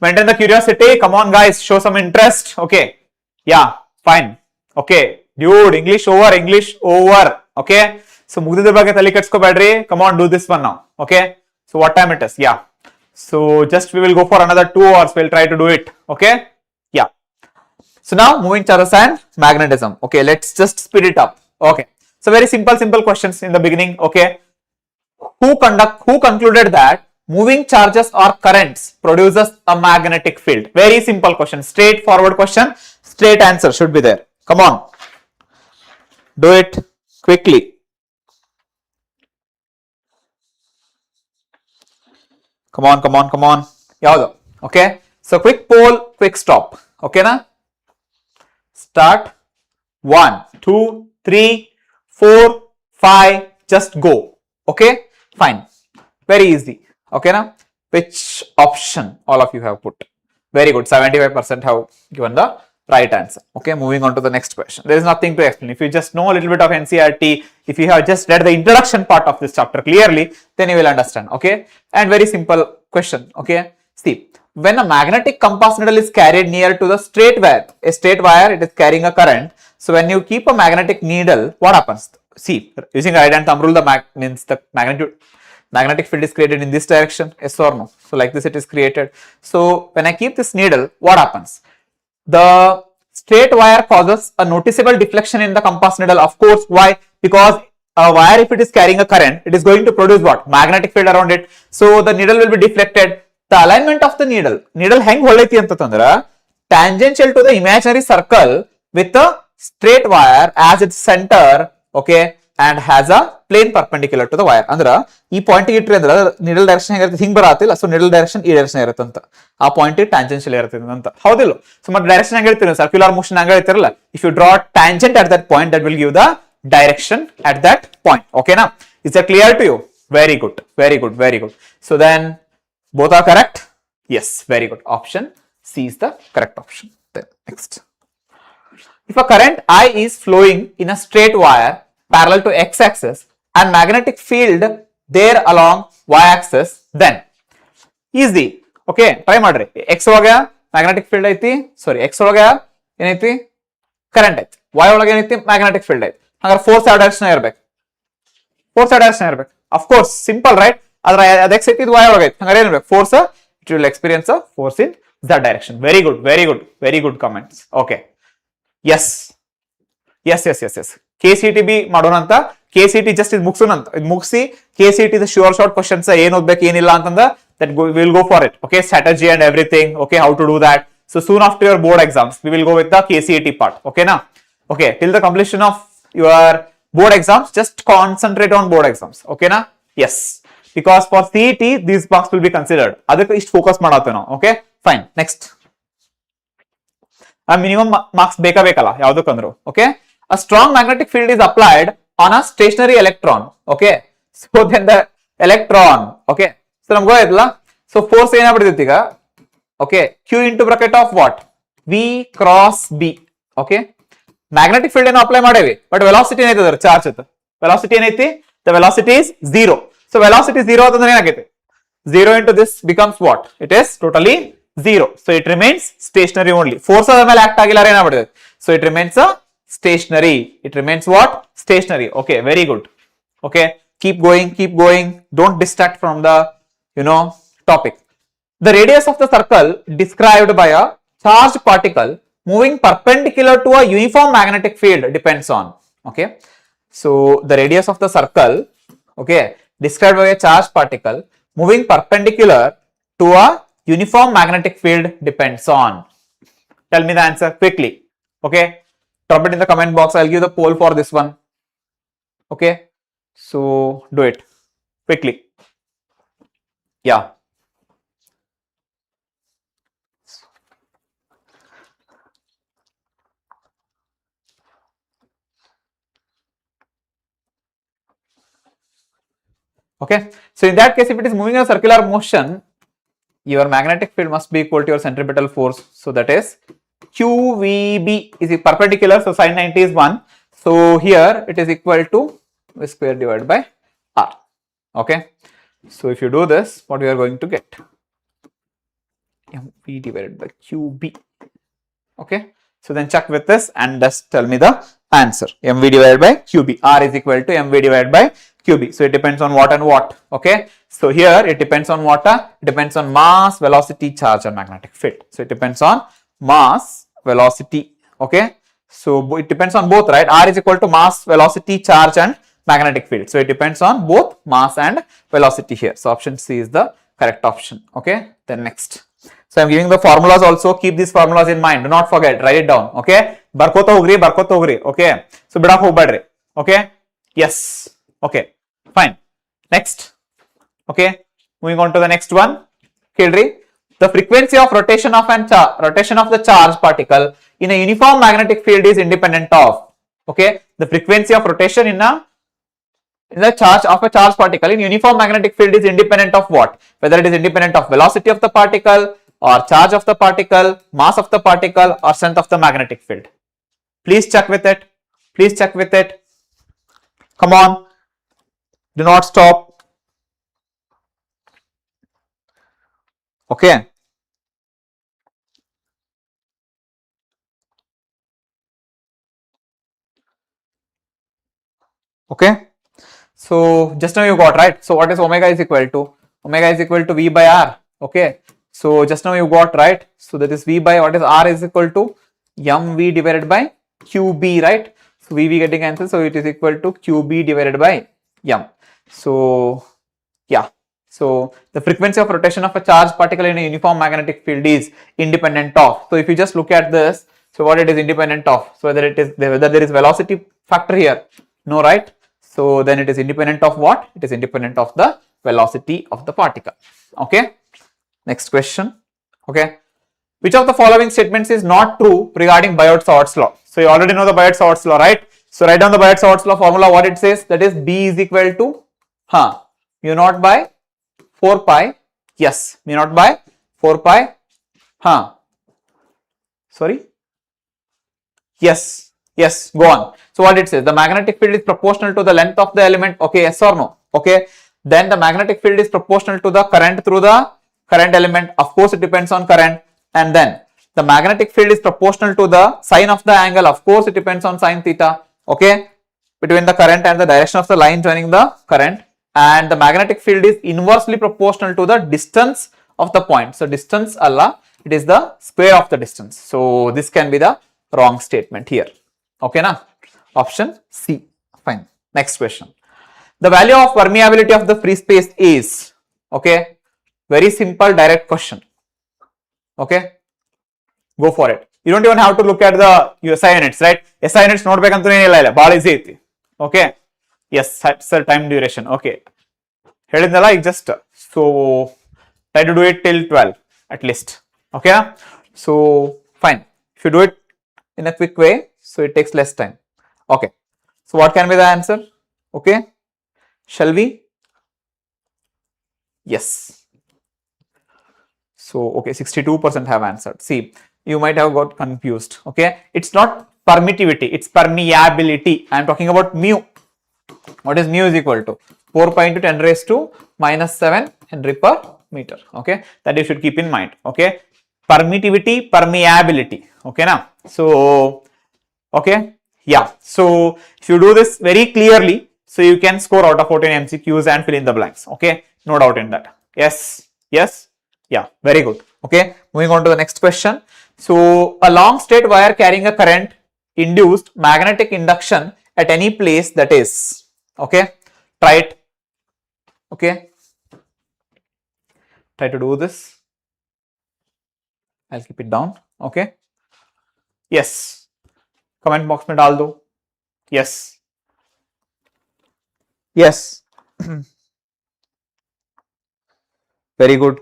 maintain the curiosity come on guys show some interest okay yeah fine okay dude english over okay so ಮುಗಿದ ಬಗ್ಗೆ ತಲೆ ಕೆಡಿಸ್ಕೋಬೇಡ್ರಿ come on do this one now okay so what time it is yeah so just we will go for another 2 hours we'll try to do it okay yeah so now moving charges and magnetism okay let's just speed it up okay so very simple questions in the beginning okay who concluded that moving charges or currents produces a magnetic field very simple question straightforward question straight answer should be there come on do it quickly come on yaudu okay so quick poll quick stop okay na start 1 2 3 4 5 just go okay fine very easy okay na which option all of you have put very good 75% have given the right answer okay moving on to the next question there is nothing to explain if you just know a little bit of ncrt if you have just read the introduction part of this chapter clearly then you will understand okay and very simple question okay see when a magnetic compass needle is carried near to the straight wire it is carrying a current so when you keep a magnetic needle what happens see using right hand thumb rule the magnetic field is created in this direction, yes or no? So like this it is created. So when I keep this needle, what happens? The straight wire causes a noticeable deflection in the compass needle. Of course, why? Because a wire, if it is carrying a current, it is going to produce what? Magnetic field around it. So the needle will be deflected. The alignment of the needle hang ಹೊಳೈತಿ ಅಂತಂದ್ರ tangential to the imaginary circle with a straight wire as its center, okay, and has a plane perpendicular to the wire. ಅಂದ್ರ ಈ point ಇಟ್ರಿ ಅಂದ್ರ needle direction ಹೇಗಿರುತ್ತೆ ಹಿಂಗ್ ಬರತ್ತಿಲ್ಲ, so needle direction ಈ direction ಇರುತ್ತಂತ, ಆ point tangential ಇರುತ್ತೆ ಅಂತ, ಹೌದಿಲ್ಲ? ಸೊ ಮತ್ತೆ ಡೈರೆಕ್ಷನ್ ಹೆಂಗ್ ಹೇಳ್ತೀರಿ, ಸರ್ಕ್ಯುಲರ್ ಮೋಷನ್ ಹೆಂಗ್ ಹೇಳ್ತಿರಲ್ಲ, if you draw tangent at that point, that will give the direction at that point. Okay na? Is that clear to you? Very good, very good, very good. So then both are correct? Yes, very good. Option C is the correct option. Then next, if a current I is flowing in a straight wire parallel to x-axis and magnetic field there along y-axis, then easy. Okay, try ಮಾಡ್ರಿ. x ಒಳಗ magnetic field ಐತಿ, sorry, x ಒಳಗ ಏನೈತಿ current ಐತಿ, y ಒಳಗ ಏನೈತಿ magnetic field ಐತಿ. ಹಾಗಾದ್ರೆ ಫೋರ್ಸ್ ಯಾವ ಡೈರೆಕ್ಷನ್ ಇರಬೇಕು? ಫೋರ್ಸ್ ಯಾವ ಡೈರೆಕ್ಷನ್ ಇರಬೇಕು? ಆಫ್ ಕೋರ್ಸ್ ಸಿಂಪಲ್ ರೈಟ್, ಆದ್ರೆ ಅದು x ಐತಿ, ಇದು y ಒಳಗ ಐತಿ, ಹಾಗಾದ್ರೆ ಏನಿರಬೇಕು? Force, it will experience a force in that direction. Very good, very good, very good comments. Okay, yes, yes, yes, yes, yes. KCET B ಮಾಡೋಣ ಅಂತ, KCET ಜಸ್ಟ್ ಇದು ಮುಗಿಸೋಣ ಅಂತ, ಇದು ಮುಗಿಸಿ KCET the sure short questions ಏನ್ ಓದ್ಬೇಕು ಏನಿಲ್ಲ ಅಂತಂದ that we'll go for it. Okay, strategy and everything. Okay, how to do that. So soon after your board exams, we will go with the KCET part. Okay na? Okay, till the completion of your board exams, just concentrate on board exams. Okay na? Yes, because for CET these marks will be considered. ಅದಕ್ಕೆ ಇಷ್ಟು focus ಮಾಡತ್ತೇವೆ ನಾವು. Okay, fine. Next, a minimum marks ಬೇಕಲ್ಲ ಯಾವ್ದಕ್ಕಂದ್ರು. Okay, a strong magnetic field is applied on a stationary electron. Okay, so then the electron, okay, so ನಮ್ಗೆ ಗೊತ್ತಾಯ್ತಲ್ಲ, so force ಏನಾಗ್ಬಿಡ್ತೈತಿ ಈಗ, okay, q into bracket of what? v cross b. Okay, magnetic field ಏನೋ apply ಮಾಡೇವಿ, but velocity ಏನೈತೆ, ಅದರ charge ಐತೆ, velocity ಏನೈತಿ, the velocity is 0. so velocity 0 ಅಂತಂದ್ರೆ ಏನಾಗೈತಿ, 0 into this becomes what? It is totally 0. so it remains stationary only. force ಅದರ ಮೇಲೆ ಆಕ್ಟ್ ಆಗಿಲ್ಲ, ಏನಾಗ್ಬಿಡ್ತೈತಿ, so it remains a stationary. It remains what? Stationary. Okay, very good. Okay, keep going, don't distract from the topic. The radius of the circle described by a charged particle moving perpendicular to a uniform magnetic field depends on. Okay, so the radius of the circle, okay, described by a charged particle moving perpendicular to a uniform magnetic field depends on. Tell me the answer quickly. Okay, drop it in the comment box. I'll give the poll for this one. Okay, so do it quickly. Yeah, okay, so in that case, if it is moving in a circular motion, your magnetic field must be equal to your centripetal force. So that is QVB is perpendicular, so sin 90 is 1. So here it is equal to v square divided by r. Okay, so if you do this, what we are going to get? mv divided by qb. Okay, so then check with this and just tell me the answer. mv divided by qb, r is equal to mv divided by qb. So it depends on what and what. Okay, so here it depends on what? It depends on mass, velocity, charge and magnetic field. So it depends on mass, velocity. Okay, so it depends on both, right? R is equal to mass, velocity, charge and magnetic field. So it depends on both mass and velocity here. So option C is the correct option. Okay, then next, so I'm giving the formulas also. Keep these formulas in mind, do not forget, write it down. Okay, ಬರ್ಕೋತ ಹೋಗ್ರಿ. Okay, so ಬಿಡಾಕ್ ಹೋಗ್ಬೇಡ್ರಿ. Okay, yes. Okay, fine. Next, okay, moving on to the next one. Kelri, the frequency of rotation of the charged particle in a uniform magnetic field is independent of. Okay, the frequency of rotation in the charge of a charged particle in uniform magnetic field is independent of what? Whether it is independent of velocity of the particle or charge of the particle, mass of the particle or strength of the magnetic field. Please check with it. Please check with it. Come on. Do not stop. Okay. Okay. So just now you got, right? So what is omega is equal to? Omega is equal to V by R. Okay. So just now you got, right? So that is V by what is R is equal to mv divided by qb, right? So VV getting cancelled. So it is equal to qb divided by m. So yeah. So the frequency of rotation of a charged particle in a uniform magnetic field is independent of. So if you just look at this, so what it is independent of? So whether there is velocity factor here? No, right? So then it is independent of what? It is independent of the velocity of the particle. Okay. Next question. Okay. Which of the following statements is not true regarding Biot-Savart's law? So you already know the Biot-Savart's law, right? So write down the Biot-Savart's law formula. What it says? That is B is equal to mu naught by 4 pi. Yes, mu naught by 4 pi. Sorry. Yes. Yes. Go on. So what it says? The magnetic field is proportional to the length of the element. Okay. Yes or no? Okay. Then the magnetic field is proportional to the current through the current element. Of course, it depends on current. And then the magnetic field is proportional to the sine of the angle. Of course, it depends on sine theta. Okay. Between the current and the direction of the line joining the current. And the magnetic field is inversely proportional to the distance of the point. So distance Allah, it is the square of the distance. So this can be the wrong statement here. Okay na? Option C. Fine. Next question. The value of permeability of the free space is, okay, very simple direct question. Okay, go for it. You don't even have to look at the SI units, right? SI units ನೋಡಬೇಕಂತ ಏನಿಲ್ಲ ಇಲ್ಲ, ಬಹಳ easy ಐತಿ. Okay. Yes, sir, time duration. Okay. ಹೇಳಿದ್ನಲ್ಲ ಈಗ just so try to do it till 12 at least. Okay. So fine. If you do it in a quick way, so it takes less time. Okay. So what can be the answer? Okay. Shall we? Yes. So okay, 62% have answered. See, you might have got confused. Okay. It's not permittivity, it's permeability. I am talking about mu. What is mu is equal to 4 pi into 10 raised to minus 7 Henry per meter. Okay. That you should keep in mind. Okay. Permittivity, permeability. Okay now. So okay. Yeah. So if you do this very clearly, so you can score out of 14 MCQs and fill in the blanks. Okay. No doubt in that. Yes. Yes. Yeah. Very good. Okay. Moving on to the next question. So a long straight wire carrying a current induced magnetic induction at any place, that is, okay. Try it. Okay. Try to do this. I'll keep it down. Okay. Yes. Comment box में डाल दो. Yes. Yes. Very good.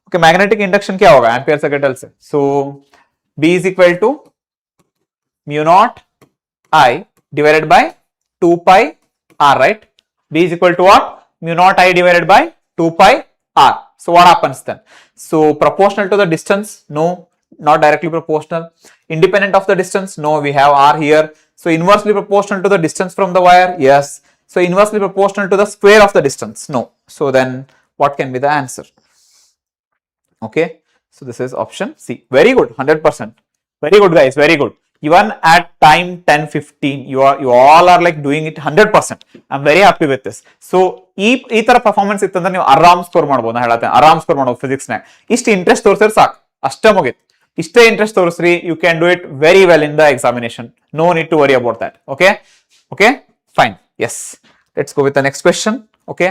Okay, magnetic induction क्या होगा ampere सेकेंडल से? So B is equal to mu naught I divided by 2 pi R, right? B is equal to what? Mu naught I divided by 2 pi R. So what happens then? So proportional to the distance? No, not directly proportional. Independent of the distance? No, we have R here. So inversely proportional to the distance from the wire? Yes. So inversely proportional to the square of the distance? No. So then what can be the answer? Okay. So this is option C. Very good. 100%. Very good, guys. Very good. Even at time 10:15, you all are like doing it 100%. I'm very happy with this. So ಈ ತರ performance ಇತ್ತಂದ್ರೆ ನೀವು ಆರಾಮ್ score ಮಾಡಬಹುದು. ನಾನು ಹೇಳ್ತೇನೆ ಆರಾಮ್ score ಮಾಡಬಹುದು ಫಿಸಿಕ್ಸ್ ನಾಗ. ಇಷ್ಟು ಇಂಟ್ರೆಸ್ಟ್ ತೋರಿಸಿದ್ರೆ ಸಾಕು, ಅಷ್ಟೇ ಮುಗಿತು. ಇಷ್ಟೇ ಇಂಟ್ರೆಸ್ಟ್ ತೋರಿಸ್ರಿ, you can do it very well in the examination. No need to worry about that. Okay. Okay. Fine. Yes. Let's go with the next question. Okay.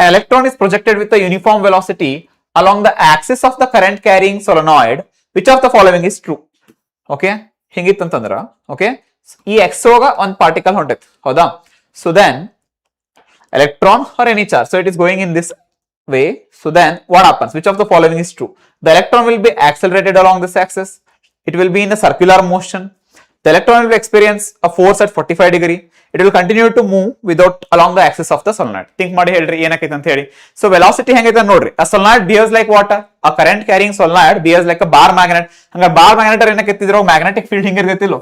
An electron is projected with a uniform velocity along the axis of the current carrying solenoid. Which of the following is true? Okay. ಹಿಂಗಿತ್ತಂತಂದ್ರ okay, ಈ x ಹೋಗ ಒಂದು particle ಹೊಂಟೈತಿ, ಹೌದಾ? So then electron are any charge, so it is going in this way. So then what happens? Which of the following is true? The electron will be accelerated along this axis. It will be in a circular motion. The electron will experience a force at 45 degree. It will continue to move without along the axis of the solenoid. Think ಮಾಡಿ ಹೇಳ್ರಿ ಏನಕ್ಕೈತೆ ಅಂತ ಹೇಳಿ. So velocity ಹೆಂಗೈತೆ ನೋಡ್ರಿ. A solenoid behaves like what? A current carrying solenoid behaves like a bar magnet. ಹಂಗ bar magnet ಏನಕ್ಕೈತಿದ್ರು magnetic field ಹಿಂಗಿರ್ತೈತಿಲ್ಲೋ,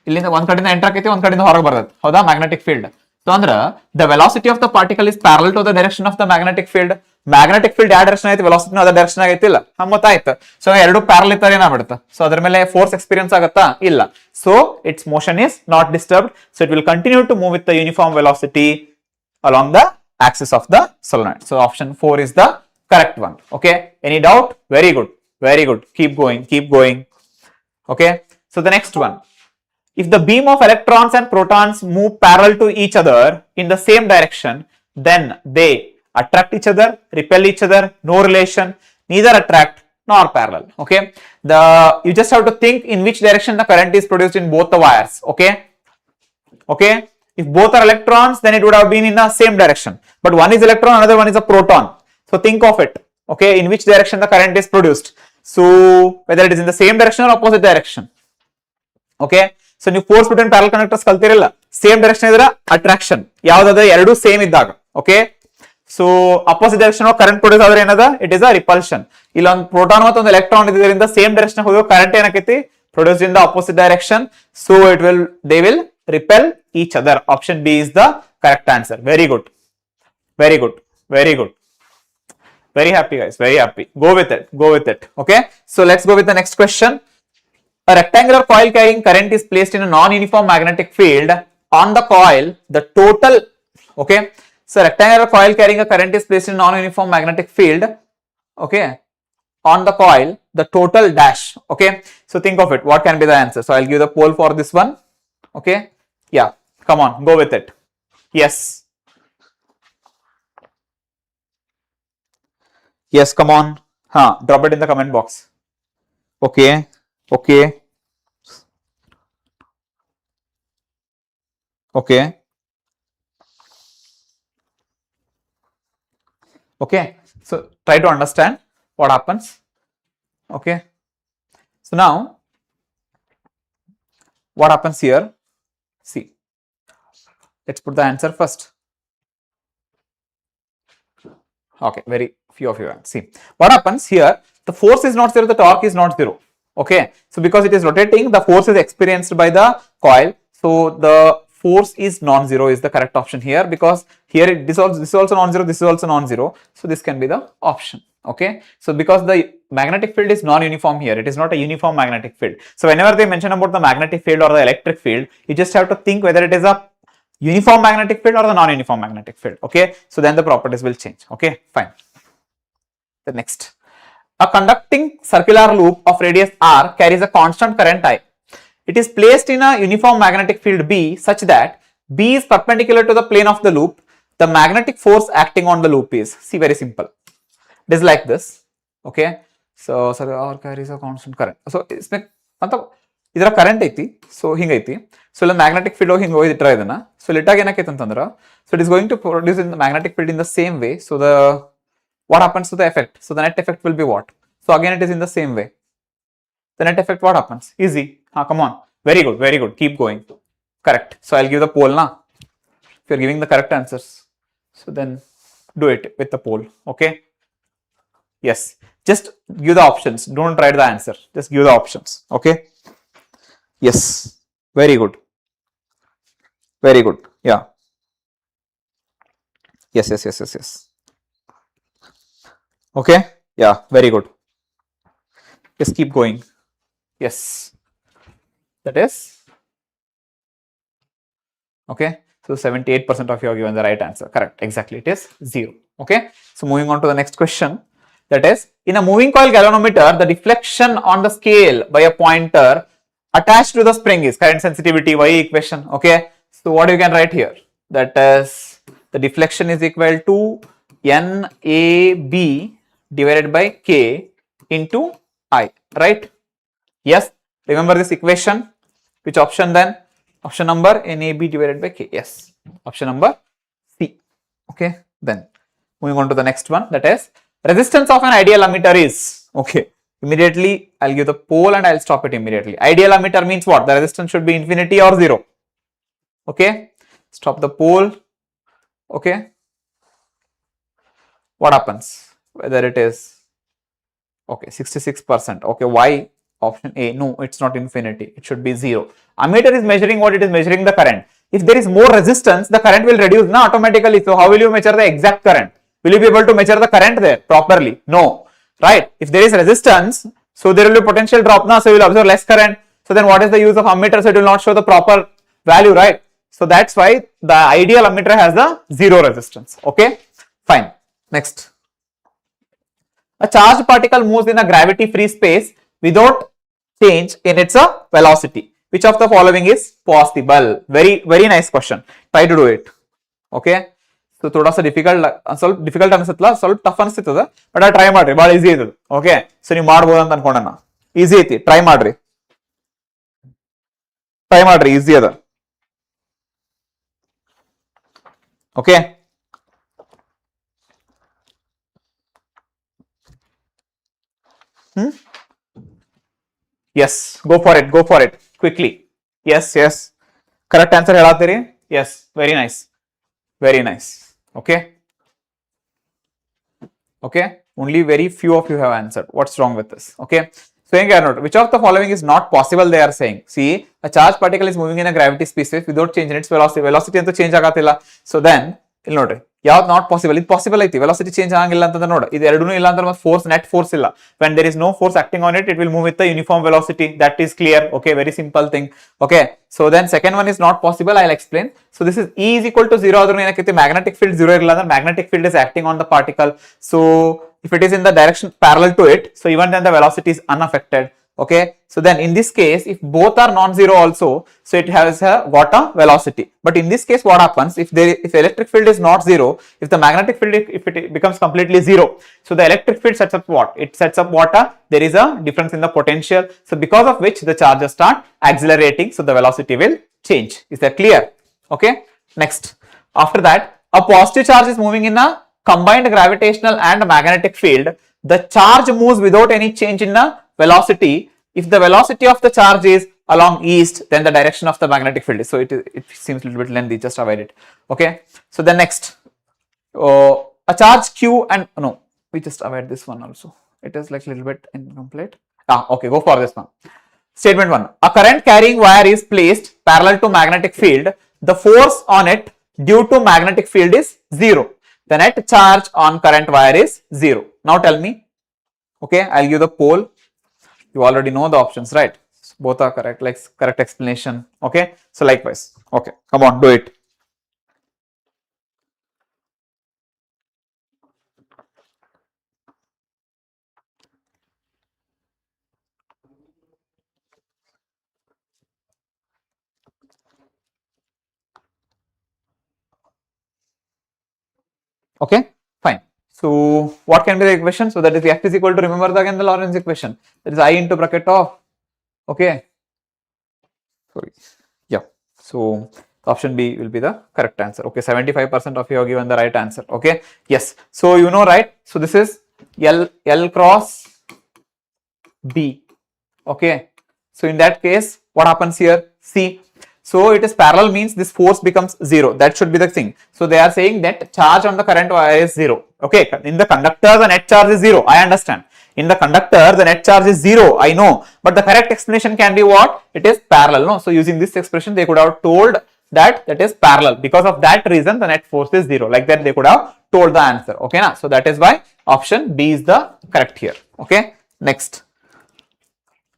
ಇಲ್ಲಿಂದ ಒಂದ್ ಕಡೆಯಿಂದ ಎಂಟರ್ ಆಕೈತಿ, ಒಂದ್ ಕಡೆಯಿಂದ ಹೊರಗೆ ಬರ್ತೈತಿ, ಹೌದಾ? Magnetic field. ಸೊ ಅಂದ್ರ the velocity of the particle is parallel to the direction of the magnetic field. Magnetic field ಯಾವ ಡೈರೆಕ್ಷನ್ ಐತಿ, ವೆಲಾಸಿಟಿ ಅದೇ ಡೈರೆಕ್ಷನ್ ಆಗೈತಿಲ್ಲ, ಗೊತ್ತಾಯ್ತು. ಸೊ ಎರಡು ಪ್ಯಾರಲ್ ಇತ್ತಾರೆ ಏನಾಗ್ಬಿಡುತ್ತೆ, ಸೊ ಅದ್ರ ಮೇಲೆ ಫೋರ್ಸ್ ಎಕ್ಸ್ಪೀರಿಯನ್ಸ್ ಆಗುತ್ತಾ? ಇಲ್ಲ. So its motion is not disturbed, so it will continue to move with the uniform velocity. along the axis of the solenoid. So option 4 is the correct one. Okay, any doubt? Very good, very good. Keep going, keep going. Okay, so the next one. If the beam of electrons and protons move parallel to each other in the same direction, then they attract each other, repel each other, no relation, neither attract nor parallel. Okay, you just have to think in which direction the current is produced in both the wires. Okay, okay. If both are electrons, then it would have been in the same direction. But one is electron, another one is a proton. So think of it. Okay, in which direction the current is produced. So whether it is in the same direction or opposite direction. Okay. So ನೀವು force between parallel conductors ಕಲ್ತಿರಲ್ಲ, same direction ಇದ್ರೆ attraction, ಯಾವ್ದಾದ್ರೆ ಎರಡು same ಇದ್ದಾಗ. Okay, so opposite direction current produce ಆದ್ರೆ ಏನದ, it is a repulsion. ಇಲ್ಲೊಂದು proton ಮತ್ತು ಒಂದು ಎಲೆಕ್ಟ್ರಾನ್ ಇದರಿಂದ ಸೇಮ್ ಡೈರೆಕ್ಷನ್ ಹೋಗೋ ಕರೆಂಟ್ ಏನಾಕೈತಿ, produce in the opposite direction. So they will repel each other. Option B is the correct answer. Very good, very good, very good. Very happy guys, very happy. Go with it, go with it. Okay, so let's go with the next question. A rectangular coil carrying current is placed in a non-uniform magnetic field. On the coil, the total, okay, so rectangular coil carrying a current is placed in a non-uniform magnetic field. Okay, on the coil, the total dash. Okay, so think of it, what can be the answer? So I'll give the poll for this one. Okay, yeah, come on, go with it. Yes, yes, come on, drop it in the comment box. Okay, okay, okay, okay. So try to understand what happens. Okay, so now what happens here, see, let's put the answer first. Okay, very few of you see what happens here. The force is not zero, the torque is not zero. Okay, so because it is rotating, the force is experienced by the coil. So the force is non-zero is the correct option here, because here this is also non-zero, this is also non-zero. So this can be the option. Okay, so because the magnetic field is non-uniform here, it is not a uniform magnetic field. So whenever they mention about the magnetic field or the electric field, you just have to think whether it is a uniform magnetic field or the non-uniform magnetic field. Okay, so then the properties will change. Okay, fine. The next. A conducting circular loop of radius r carries a constant current I. It is placed in a uniform magnetic field B such that B is perpendicular to the plane of the loop. The magnetic force acting on the loop is, see, very simple. It is like this. Okay, so r carries a constant current. So isme matlab idra current ಐತಿ, so ಹಿಂಗ ಐತಿ. So ಇಲ್ಲಿ magnetic field ಹಿಂಗ ಹೋಗಿ ಇಟ್ರ ಇದನ್ನ, so ಇಟ್ಟಾಗ ಏನಕೈತಿ ಅಂತಂದ್ರ, so it is going to produce in the magnetic field in the same way. So the what happens to the effect? So the net effect will be what? So again it is in the same way. The net effect what happens? Easy. Come on. Very good, very good. Keep going. Correct. So I'll give the poll now. If you're giving the correct answers, so then do it with the poll. Okay. Yes. Just give the options. Don't write the answer. Just give the options. Okay. Yes. Very good. Very good. Yeah. Yes, yes, yes, yes, yes. Okay, yeah, very good. Just keep going. Yes, that is okay. So 78% of you are given the right answer. Correct, exactly, it is 0. Okay, so moving on to the next question. That is, in a moving coil galvanometer, the deflection on the scale by a pointer attached to the spring is current sensitivity Y equation. Okay, so what you can write here? That is, the deflection is equal to NAB divided by K into I, right? Yes, remember this equation. Which option then? Option number NAB divided by K. Yes, option number C. Okay, then moving on to the next one. That is, resistance of an ideal ammeter is, okay, immediately I'll give the pole and I'll stop it immediately. Ideal ammeter means what? The resistance should be infinity or 0. Okay, stop the pole. Okay, what happens? Whether it is, okay, 66%. Okay, why? Option A, no, it's not infinity, it should be 0. Ammeter is measuring what? It is measuring the current. If there is more resistance, the current will reduce now automatically. So how will you measure the exact current? Will you be able to measure the current there properly? No, right? If there is resistance, so there will be potential drop now, so you will observe less current. So then what is the use of ammeter? So it will not show the proper value, right? So that's why the ideal ammeter has the zero resistance. Okay, fine. Next, a charged particle moves in a gravity free space without change in its velocity. Which of the following is possible? Very nice question. Try to do it. Okay, so थोड़ा सा ಸ್ವಲ್ಪ difficult ಅನ್ಸುತ್ತಲ್ಲ, ಸ್ವಲ್ಪ tough ಅನ್ಸುತ್ತದ, but try ಮಾಡ್ರಿ, ಬಹಳ easy ಇದೆ. Okay, so ನೀವು ಮಾಡ್ಬೋದು ಅಂತ ಅನ್ಕೊಂಡ. ಈಸಿ ಐತಿ, ಟ್ರೈ ಮಾಡ್ರಿ, ಈಸಿ ಅದ. Okay, yes, go for it quickly. Yes, correct answer ಹೇಳಾತೀರಿ. Yes, very nice. Okay, only very few of you have answered. What's wrong with this? Okay, so which of the following is not possible? They are saying, see, a charged particle is moving in a gravity space without change in its velocity ಅಂತೂ change ಆಗತ್ತಿಲ್ಲ. So then ಇಲ್ಲಿ ನೋಡ್ರಿ, ಯಾವ್ದು not possible, ಇದು possible ಐತಿ, velocity change ಆಗಂಗಿಲ್ಲ ಅಂತ ನೋಡಿ. ಇದು ಎರಡೂ ಇಲ್ಲ ಅಂದ್ರೆ ಮತ್ತೆ ಫೋರ್ಸ್, ನೆಟ್ ಫೋರ್ಸ್ ಇಲ್ಲ. when there is no force acting on it, it will move with the uniform velocity. That is clear. Okay, very simple thing. Okay, so then second one is not possible. I'll explain. So this is E is equal to 0 ಆದ್ರೂ ಏನಕ್ಕೆ magnetic field 0 ಇರಲ್ಲ ಅಂದ್ರೆ magnetic field is acting on the particle. So if it is in the direction parallel to it, so even then the velocity is unaffected. Okay, so then in this case, if both are non-zero also, so it has got a velocity. But in this case, what happens if electric field is not zero, if the magnetic field, if it becomes completely zero, so the electric field sets up what? It sets up what? There is a difference in the potential. So because of which the charges start accelerating, so the velocity will change. Is that clear? Okay. Next, after that, a positive charge is moving in a combined gravitational and magnetic field. The charge moves without any change in the velocity. If the velocity of the charge is along east, then the direction of the magnetic field is. So it seems a little bit lengthy, just avoid it. Okay, so the next, a charge Q and no, we just avoid this one also. It is like a little bit incomplete. Okay, go for this one. Statement 1, a current carrying wire is placed parallel to magnetic field. The force on it due to magnetic field is 0. The net charge on current wire is 0. Now tell me. Okay, I'll give the poll. You already know the options, right? Both are correct, like correct explanation. Okay, so likewise. Okay, come on, do it. Okay, fine. So what can be the equation? So that is F is equal to, remember again the Lorentz equation. That is I into bracket of, okay, sorry, yeah. So option B will be the correct answer. Okay, 75% of you have given the right answer. Okay, yes. So you know, right? So this is L cross B. Okay, so in that case, what happens here? See, so it is parallel means this force becomes 0. That should be the thing. So they are saying that charge on the current wire is 0. Okay, in the conductor the net charge is 0. I understand. In the conductor the net charge is 0. I know. But the correct explanation can be what? It is parallel. No. So using this expression they could have told that is parallel. Because of that reason the net force is 0. Like that they could have told the answer. Okay, na? So that is why option B is the correct here. Okay. Next.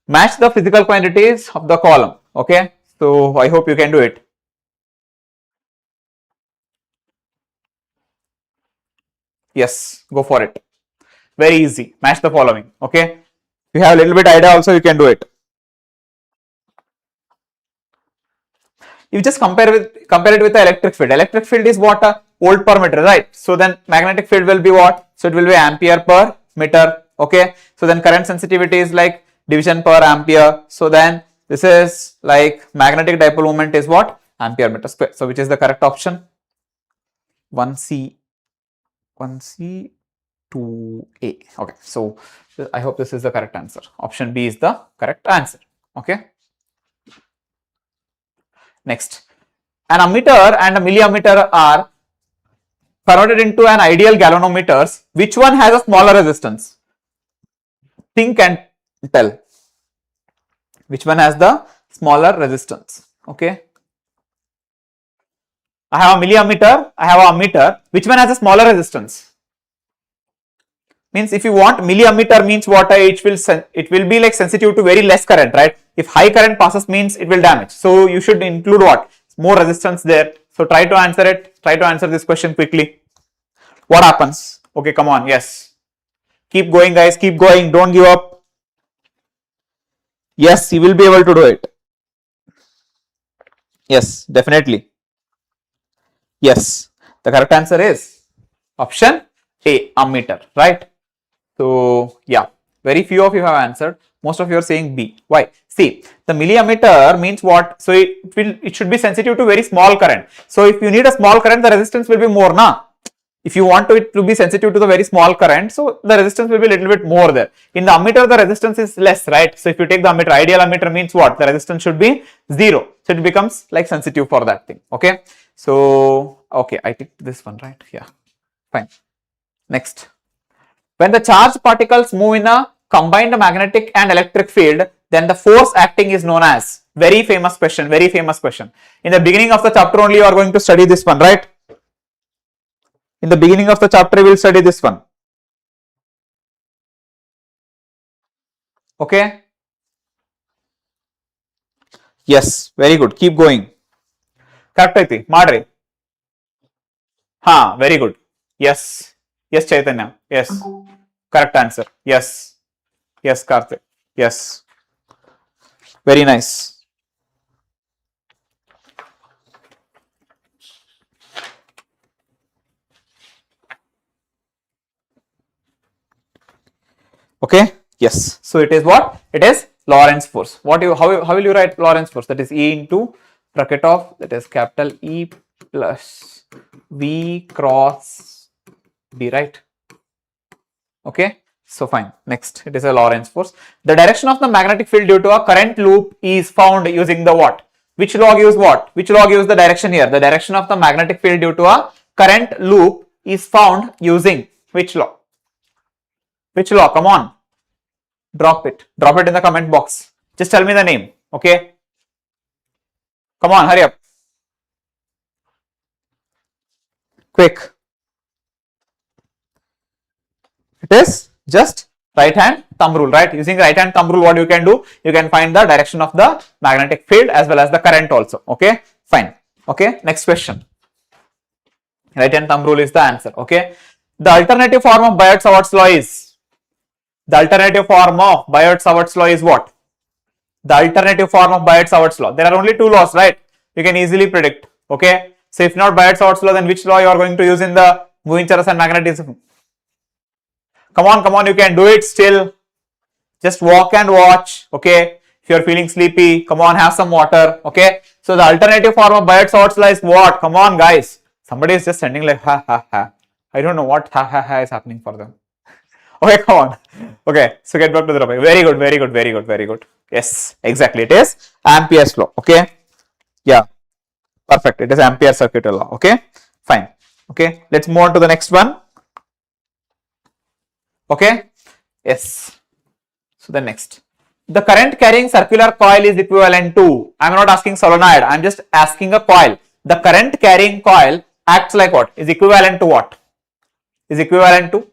Match the physical quantities of the column. Okay. So I hope you can do it. Yes, go for it. Very easy. Match the following. Okay. If you have a little bit idea also, you can do it. You just compare it with the electric field. Electric field is what? Volt per meter, right? So then magnetic field will be what? So it will be ampere per meter. Okay. So then current sensitivity is like division per ampere. So then this is like magnetic dipole moment is what? Ampere meter square. So which is the correct option? 1C, 2A. Okay, so I hope this is the correct answer. Option B is the correct answer. Okay. Next, an ammeter and a milliammeter are converted into an ideal galvanometers. Which one has a smaller resistance? Think and tell. Which one has the smaller resistance? Okay. I have a milliammeter, I have a ammeter. Which one has a smaller resistance? Means if you want, milliammeter means what? It will be like sensitive to very less current, right? If high current passes means it will damage. So you should include what? more resistance there. So try to answer it. Try to answer this question quickly. What happens? Okay, come on. Yes. Keep going, guys. Keep going. Don't give up. Yes, you will be able to do it. Yes, definitely. Yes. The correct answer is option A, ammeter, right? So, yeah, very few of you have answered. Most of you are saying B. Why? See, the milliammeter means what? So, it should be sensitive to very small current. So, if you need a small current, the resistance will be more, na? If you want it to be sensitive to the very small current, so the resistance will be a little bit more there. In the ammeter, the resistance is less, right? So, if you take the ammeter, ideal ammeter means what? The resistance should be 0. So, it becomes like sensitive for that thing, okay? So, okay, I ticked this one, right? Yeah, fine. Next. When the charged particles move in a combined magnetic and electric field, then the force acting is known as, very famous question, very famous question. In the beginning of the chapter only you are going to study this one, right? In the beginning of the chapter we will study this one. Okay? Yes, very good. Keep going. Correct aiti, madri. Ha, very good. Yes. Yes, Chaitanya. Yes. Correct answer. Yes. Yes, Karthik. Yes. Very nice. Okay. Yes. So it is what? It is Lorentz force. How will you write Lorentz force? That is E into bracket of, that is capital E plus V cross D, right? Okay. So fine. Next, it is a Lorentz force. The direction of the magnetic field due to a current loop is found using the what? Which law gives what? Which law gives the direction here? The direction of the magnetic field due to a current loop is found using which law? Which law? Come on. Drop it. Drop it in the comment box. Just tell me the name. Okay. Come on, hurry up. Quick. It is just right hand thumb rule, right? Using right hand thumb rule, what you can do? You can find the direction of the magnetic field as well as the current also. Okay. Fine. Okay. Next question. Right hand thumb rule is the answer. Okay. The alternative form of Biot-Savart's law is? The alternative form of Biot-Savart's law is what? The alternative form of Biot-Savart's law. There are only two laws, right? You can easily predict. Okay. So if not Biot-Savart's law, then which law you are going to use in the moving charges and magnetism? Come on, you can do it still. Just walk and watch. Okay. If you are feeling sleepy, come on, have some water. Okay. So the alternative form of Biot-Savart's law is what? Come on, guys. Somebody is just sending like ha ha ha. I don't know what ha ha ha is happening for them. Okay, come on. Okay, so get back to the topic. Very good, very good, very good, very good. Yes, exactly. It is Ampere's law. Okay. Yeah. Perfect. It is Ampere's circuit law. Okay. Fine. Okay. Let's move on to the next one. Okay. Yes. So the next. The current carrying circular coil is equivalent to, I am not asking solenoid, I am just asking a coil. The current carrying coil acts like what? Is equivalent to what? Is equivalent to?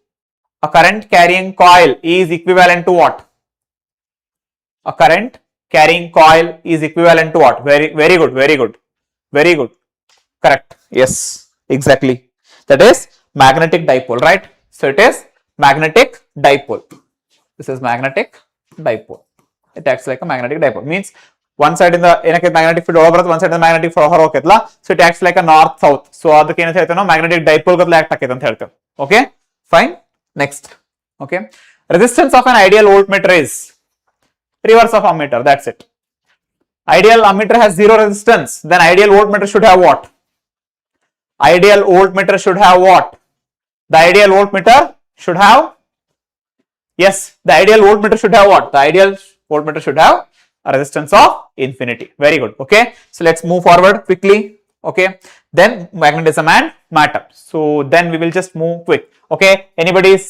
A current carrying coil is equivalent to what? A current carrying coil is equivalent to what? Very good, very good, very good. Correct. Yes, exactly. That is magnetic dipole, right? So it is magnetic dipole. This is magnetic dipole. It acts like a magnetic dipole. Means one side in the magnetic field over, one side in the magnetic field over. So it acts like a north south. So ಅದಕ್ಕೆ ಏನು ಹೇಳ್ತೇವೆ ನಾವು magnetic dipole ಗತ್ಲೆ act ಆಕೈತೆ ಅಂತ ಹೇಳ್ತೇವೆ. Okay, fine. Next. Okay. Resistance of an ideal voltmeter is reverse of ammeter. That's it. Ideal ammeter has zero resistance. Then ideal voltmeter should have what? Ideal voltmeter should have what? The ideal voltmeter should have, yes, the ideal voltmeter should have what? The ideal voltmeter should have a resistance of infinity. Very good. Okay. So let's move forward quickly. Okay. Then magnetism and matter. So then we will just move quick. Okay. Anybody is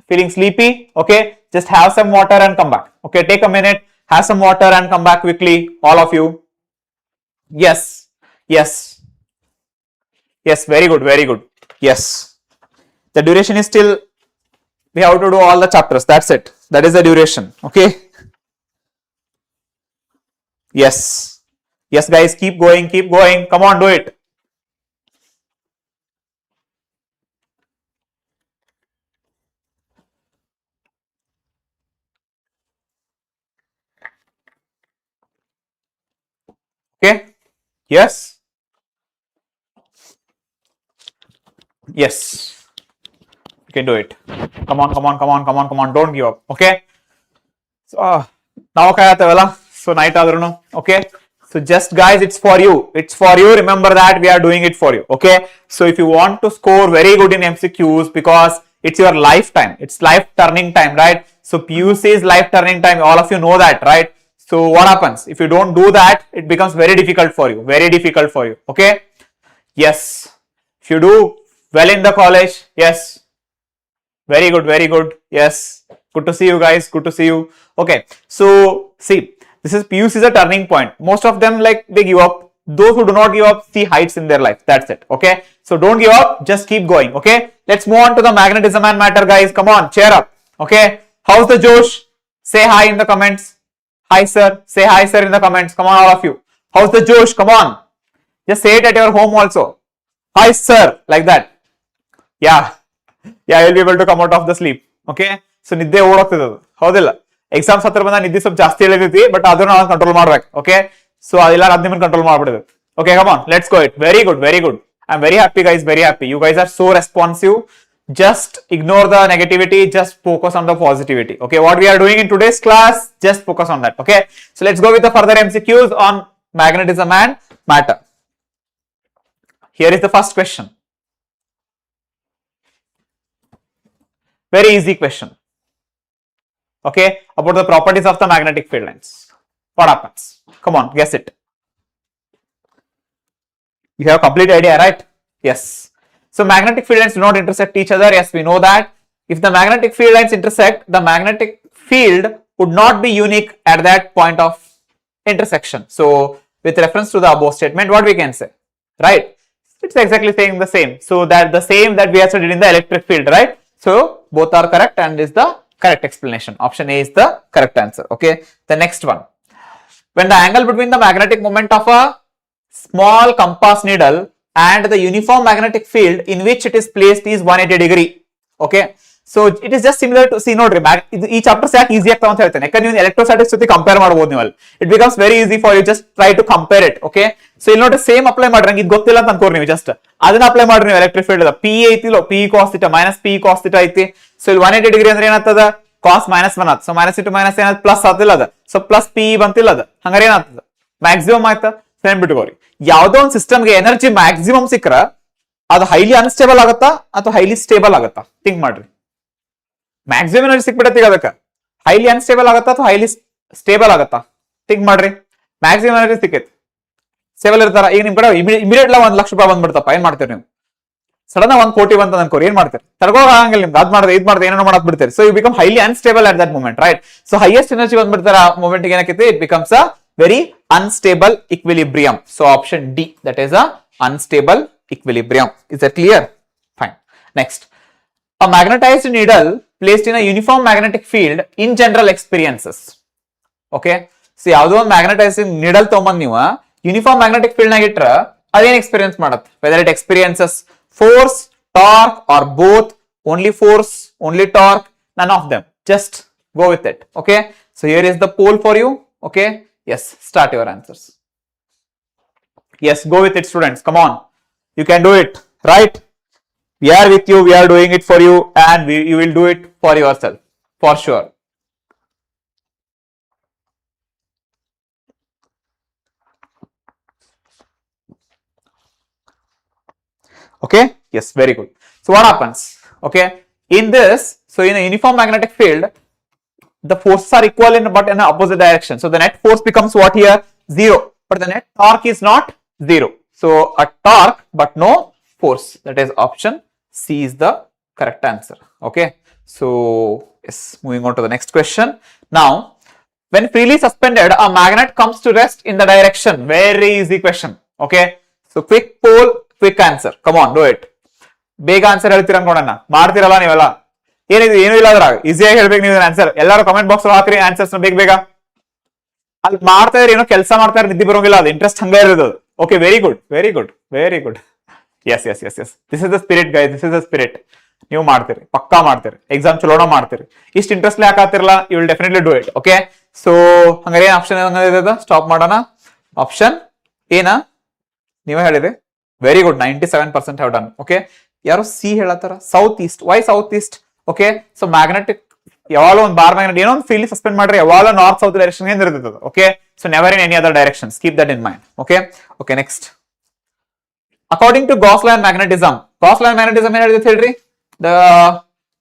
feeling sleepy? Okay. Just have some water and come back. Okay. Take a minute, have some water and come back quickly. All of you. Yes. Yes. Yes. Very good. Very good. Yes. The duration is still, we have to do all the chapters. That's it. That is the duration. Okay. Yes. Yes, guys, keep going, keep going. Come on, do it. Okay. Yes. Yes. You can do it. Come on, come on, come on, come on, come on. Don't give up. Okay. So, now so night adruno. Okay. So just guys, it's for you. It's for you. Remember that we are doing it for you. Okay. So if you want to score very good in MCQs, because it's your lifetime, it's life turning time, right? So PUC is life turning time. All of you know that, right? So what happens if you don't do that? It becomes very difficult for you. Very difficult for you. Okay. Yes. If you do well in the college, yes. Very good, very good. Yes. Good to see you guys. Good to see you. Okay. So see, this is PUC is a turning point. Most of them like they give up. Those who do not give up see heights in their life. That's it. Okay. So don't give up. Just keep going. Okay. Let's move on to the magnetism and matter, guys. Come on, cheer up. Okay. How's the Josh? Say hi in the comments. Hi, sir. Say hi, sir, in the comments. Come on, all of you. How's the Josh? Come on. Just say it at your home also. Hi, sir. Like that. Yeah. Yeah, you'll be able to come out of the sleep. Okay. So ನಿದ್ದೆ ಓಡೋಗ್ತದೆ ಅದು ಹೌದಿಲ್ಲ exams ಹತ್ರ ಬಂದ ನಿದ್ದೆ ಸ್ವಲ್ಪ ಜಾಸ್ತಿ ಹೇಳಿದೈತಿ but ಅದನ್ನ ನಾವು ಕಂಟ್ರೋಲ್ ಮಾಡ್ಬೇಕು ಓಕೆ ಸೊ ಅದೆಲ್ಲ ಅದ್ ನಿಮ್ಮನ್ನ ಕಂಟ್ರೋಲ್ ಮಾಡ್ಬಿಡುದು okay come on let's go it very good very good I am very happy guys very happy you guys are so responsive just ignore the negativity, just focus on the positivity. Okay, what we are doing in today's class, just focus on that. Okay, so let's go with the further MCQs on magnetism and matter. Here is the first question. Very easy question. Okay, about the properties of the magnetic field lines. What happens? Come on, guess it. You have a complete idea, right? Yes. So magnetic field lines do not intersect each other. Yes, we know that. If the magnetic field lines intersect, the magnetic field would not be unique at that point of intersection. So with reference to the above statement, what we can say, right? It's exactly saying the same. So that the same that we have studied in the electric field, right? So both are correct and is the correct explanation. Option A is the correct answer. Okay. The next one. When the angle between the magnetic moment of a small compass needle and the uniform magnetic field in which it is placed is 180 degree. Okay. So it is just similar to see nodri ee chapter sack easy agta anta heltene ಯಾಕಂದ್ರೆ ನೀವು electrostatics ಜೊತೆ compare ಮಾಡಬಹುದು ನೀವು ಅಲ್ಲಿ it becomes very easy for you, just try to compare it. Okay, so ಇಲ್ಲಿ ನೋಡಿ same apply ಮಾಡ್ರಿ, ಇದು ಗೊತ್ತಿಲ್ಲ ಅಂತ ಅನ್ಕೋರಿ ನೀವು, ಜಸ್ಟ್ ಅದನ್ನ ಅಪ್ಲೈ ಮಾಡ್ರಿ ನೀವು electric field the P ಐತಿಲೋ P cos θ minus P cos θ ಐತಿ. ಸೊ ಇಲ್ಲಿ 180 ಡಿಗ್ರಿ ಅಂದ್ರೆ ಏನಾಗ್ತದ cos minus 1 ಆತ. ಸೊ minus into minus ಏನಾದ ಪ್ಲಸ್ ಆತಿಲ್ಲ ಅದ, ಸೊ ಪ್ಲಸ್ P ಬಂತಿಲ್ಲ ಅದ, ಹಂಗಾರೆ ಏನಾಗ್ತದ ಮ್ಯಾಕ್ಸಿಮಮ್ ಆಯ್ತಾ. ಸೇಮ್ ಬಿಟ್ಕೋರಿ, ಯಾವ್ದೋ ಒಂದು ಸಿಸ್ಟಮ್ಗೆ ಎನರ್ಜಿ ಮ್ಯಾಕ್ಸಿಮಮ್ ಸಿಕ್ಕ್ರ ಅದು ಹೈಲಿ ಅನ್ಸ್ಟೇಬಲ್ ಆಗತ್ತಾ ಅಥವಾ ಹೈಲಿ ಸ್ಟೇಬಲ್ ಆಗತ್ತಾ, ಥಿಂಕ್ ಮಾಡ್ರಿ. ಮ್ಯಾಕ್ಸಿಮಮ್ ಎನರ್ಜಿ ಸಿಕ್ಬಿಡತ್ತೀಗ ಅದಕ್ಕೆ ಹೈಲಿ ಅನ್ಸ್ಟೇಬಲ್ ಆಗತ್ತಾ ಅಥವಾ ಹೈಲಿ ಸ್ಟೇಬಲ್ ಆಗತ್ತಾ, ಥಿಂಕ್ ಮಾಡ್ರಿ. ಮ್ಯಾಕ್ಸಿಮಮ್ ಎನರ್ಜಿ ಸಿಕ್ಕೈತಿ, ಸ್ಟೇಬಲ್ ಇರ್ತಾರ. ಈಗ ನಿಮ್ ಕಡೆ ಇಮಿಡಿಯೇಟ್ $1 ಲಕ್ಷ ಬಂದ್ಬಿಡ್ತಪ್ಪ, ಏನ್ ಮಾಡ್ತೀರಿ ನೀವು? ಸಡನ್ 1 ಕೋಟಿ ಬಂತ ಅನ್ಕೋರಿ, ಏನ್ ಮಾಡ್ತೀರಿ? ತಡ್ಕೋಗ ಆಗಂಗಿಲ್ಲ ನಿಮ್ಗೆ, ಅದ್ ಮಾಡಿದ್ರೆ ಇದ್ ಮಾಡಿದ್ರೆ ಏನೇನೋ ಮಾಡಕ್ ಬಿಡ್ತೀರಿ. So you become highly unstable at that moment, right? So highest energy ಬಂದ್ಬಿಡ್ತಾರ ಆ ಮೂಮೆಂಟ್ ಏನಾಕೈತಿ, it becomes a very unstable equilibrium. So option D, that is a unstable equilibrium. Is that clear? Fine. Next, a magnetized needle placed in a uniform magnetic field in general experiences. Okay, so ಯಾವ್ದೋ ಒಂದು magnetizing needle ತಗೊಂಬಂದ್ ನೀವು uniform magnetic field ನಾಗ ಇಟ್ರ ಅದೇನ್ experience ಮಾಡತ್? Whether it experiences force, torque or both, only force, only torque, none of them. Just go with it. Okay, so here is the poll for you. Okay, yes, start your answers. Yes, go with it students, come on, you can do it, right? We are with you, we are doing it for you, and you will do it for yourself for sure. Okay, yes, very good. So what happens? Okay, in this, so in a uniform magnetic field the forces are equal in but in an opposite direction. So the net force becomes what here? 0. But the net torque is not 0. So a torque but no force. That is option C is the correct answer. Okay. So yes, moving on to the next question. Now, when freely suspended, a magnet comes to rest in the direction. Very easy question. Okay. So quick poll, quick answer. Come on, do it. Big answer ಹೇಳ್ತೀರ ಅನ್ಕೊಂಡಣ್ಣ, ಮಾಡ್ತಿರಲ್ಲ ನೀವೆಲ್ಲ. ಏನಿದೆ, ಏನು ಇಲ್ಲ ಅದ್ರಾಗ, ಈಸಿಯಾಗಿ ಹೇಳ್ಬೇಕು ನೀವು ಆನ್ಸರ್. ಎಲ್ಲರೂ ಕಮೆಂಟ್ ಬಾಕ್ಸ್ ಹಾಕ್ರಿ ಆನ್ಸರ್ಸ್ ಬೇಗ ಬೇಗ. ಅಲ್ಲಿ ಮಾಡ್ತಾ ಇದ್ರೆ ಏನೋ ಕೆಲಸ ಮಾಡ್ತಾ ಇದ್ರೆ ನಿದ್ದೆ ಬರೋಂಗಿಲ್ಲ, ಅದು ಇಂಟ್ರೆಸ್ಟ್ ಹಂಗೆ ಇರೋದು. Okay, very good, very good, very good. Yes yes yes yes, this is the spirit guys, this is the spirit. ನೀವು ಮಾಡ್ತೀರಿ, ಪಕ್ಕಾ ಮಾಡ್ತೀರಿ, ಎಕ್ಸಾಮ್ ಚಲೋಣ ಮಾಡ್ತೀರಿ. ಇಷ್ಟು ಇಂಟ್ರೆಸ್ಟ್ ಹಾಕಾತಿರಲ್ಲ, you will definitely do it. Okay, so ಹಂಗಾರೆ ಏನ್ ಆಪ್ಷನ್ ಇದೆ, ಸ್ಟಾಪ್ ಮಾಡೋಣ. ಆಪ್ಷನ್ ಏನಾ ನೀವೇ ಹೇಳಿದ್ರಿ. Very good, 97% have done. Okay, ಯಾರು ಸಿ ಹೇಳತ್ತಾರ, south east. Why south east? Okay, so magnetic ಯಾವಾಗ ಒಂದು ಬಾರ್ ಮ್ಯಾಗ್ನೆಟ್ ಏನೋ ಒಂದು ಫೀಲ್ಡ್ ಸಸ್ಪೆಂಡ್ ಮಾಡ್ರಿ, ಯಾವಾಗ ನಾರ್ತ್ ಸೌತ್ ಡೈರೆಕ್ಷನ್ ಇರ್ತದೆ. Okay, so never in any other direction, keep that in mind. Okay okay, next. According to Gauss law and magnetism, Gauss law and magnetism ಏನ್ ಹೇಳಿದ್ರೆ ಹೇಳ್ರಿ, the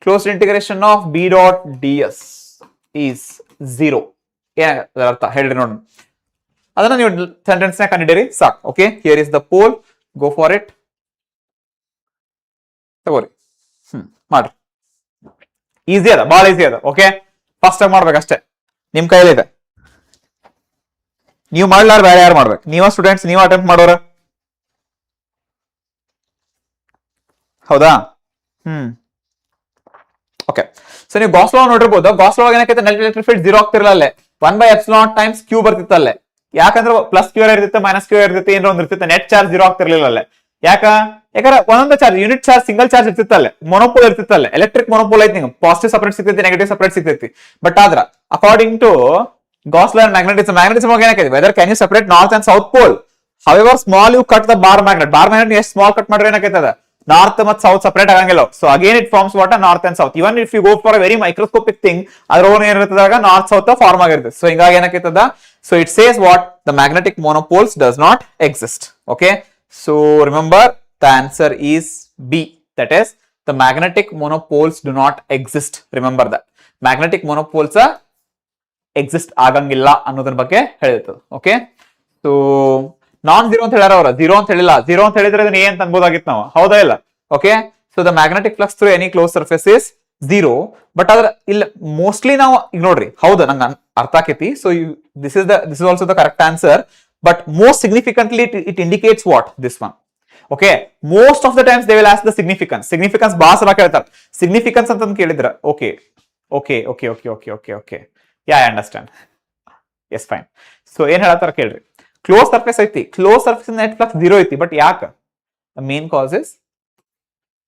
closed integration of B dot D S is 0. ಏನ ಅರ್ಥ ಹೇಳ್ರಿ ನೋಡೋಣ. ಅದನ್ನ ನೀವು sentence ನ ಕಂಡಿದ್ದೀರಿ ಸಾಕು. Okay, here is the poll, go for it, ತಗೋರಿ. ಮಾಡ್ರಿ, ಈಸಿ ಅದ, ಬಹಳ ಈಸಿ ಅದ. ಓಕೆ, ಫಾಸ್ಟ್ ಆಗಿ ಮಾಡ್ಬೇಕಷ್ಟೇ, ನಿಮ್ ಕೈಲಿದೆ. ನೀವು ಮಾಡ್ಲಾರ ಬೇರೆ ಯಾರು ಮಾಡ್ಬೇಕು? ನೀವ ಸ್ಟೂಡೆಂಟ್ಸ್, ನೀವು ಅಟೆಂಪ್ಟ್ ಮಾಡೋರ, ಹೌದಾ? ಓಕೆ, ಸೊ ನೀವು ಗಾಸ್ ಲಾ ನೋಡಿರ್ಬೋದು. ಗಾಸ್ ಲಾ ಏನಕ್ಕೆ ನೆಟ್ ಎಲೆಕ್ಟ್ರಿಕ್ ಫೀಲ್ಡ್ 0 ಆಗ್ತಿರಲ್ಲ, ಅಲ್ಲೇ 1/ε ಟೈಮ್ಸ್ ಕ್ಯೂ ಬರ್ತಿತ್ತು ಅಲ್ಲೇ. ಯಾಕಂದ್ರೆ ಪ್ಲಸ್ ಕ್ಯೂ ಇರ್ತಿತ್ತು, ಮೈನಸ್ ಕ್ಯೂ ಇರ್ತಿತ್ತು, ಏನಾರ ಒಂದು ಇರ್ತಿತ್ತು, ನೆಟ್ ಚಾರ್ಜ್ 0 ಆಗ್ತಿರ್ಲಿಲ್ಲ ಅಲ್ಲೇ. ಯಾಕಂದ್ರೆ ಒಂದೊಂದು charge, unit charge, single charge ಇರ್ತಿತ್ತಲ್ಲೇ, ಮೊನೋಪೋಲ್ ಇರ್ತಿತ್ತಲ್ಲೇ. ಎಲೆಕ್ಟ್ರಿಕ್ ಮೊನೋಪೋಲ್ ಐತಿ, ನಿಮ್ಗೆ ಪಾಸಿಟಿವ್ ಸಪರೇಟ್ ಸಿಗ್ತೈತಿ, ನೆಗೆಟಿವ್ ಸಪರೇಟ್ ಸಿಗ್ತೈತಿ. ಬಟ್ ಆದ್ರ according to Gauss law and magnetism, magnetism ಏನಕ್ಕೆ whether can you separate north and south pole. However small you cut the bar magnet, bar magnet ಎಷ್ಟು small cut ಮಾಡ್ರೆ ಏನಾಕೈತದ, north ಮತ್ತು south separate ಆಗಂಗಿಲ್ಲ. So again it forms what north and south. Even if you go for a very microscopic thing, ಅದ್ರ own ಏನಿರ್ತದಾಗ north south form ಆಗಿರ್ತದೆ. So ಹಿಂಗಾಗಿ ಏನಕೈತದ, so it says what the magnetic monopoles does not exist. Okay, so remember the answer is B, that is the magnetic monopoles do not exist. Remember that magnetic monopoles exist ಆಗಂಗಿಲ್ಲ ಅನ್ನೋದ್ರ ಬಗ್ಗೆ ಹೇಳಿರ್ತದೆ. Okay, so non zero ಅಂತ ಹೇಳ್ಯಾರ ಅವ್ರ, zero ಅಂತ ಹೇಳಿಲ್ಲ. Zero ಅಂತ ಹೇಳಿದ್ರೆ ಅದನ್ನ ಏನ್ ಅನ್ಬೋದಾಗಿತ್ತು ನಾವು, ಹೌದಾ ಇಲ್ಲ? Okay, so the magnetic flux through any close surface is 0. But ಆದ್ರೆ ಇಲ್ಲ ಮೋಸ್ಟ್ಲಿ ನಾವು ಈಗ ನೋಡ್ರಿ, ಹೌದಾ ನಂಗೆ ಅರ್ಥ ಆಕೈತಿ. So this is also the correct answer. But most significantly, it indicates what? This one. Okay. Most of the times they will ask the significance. Significance ಬಾಸರ ಕೇಳ್ತಾರೆ. Significance ಅಂತ ಕೇಳಿದ್ರ. Okay. Okay. Okay. Okay. Okay. Okay. Okay. Yeah, I understand. Yes, fine. So ಏನ್ ಹೇಳತ್ತಾರ ಕೇಳ್ರಿ. Close surface ಐತಿ. Close surface net flux 0 ಐತಿ. But ಯಾಕ? The main cause is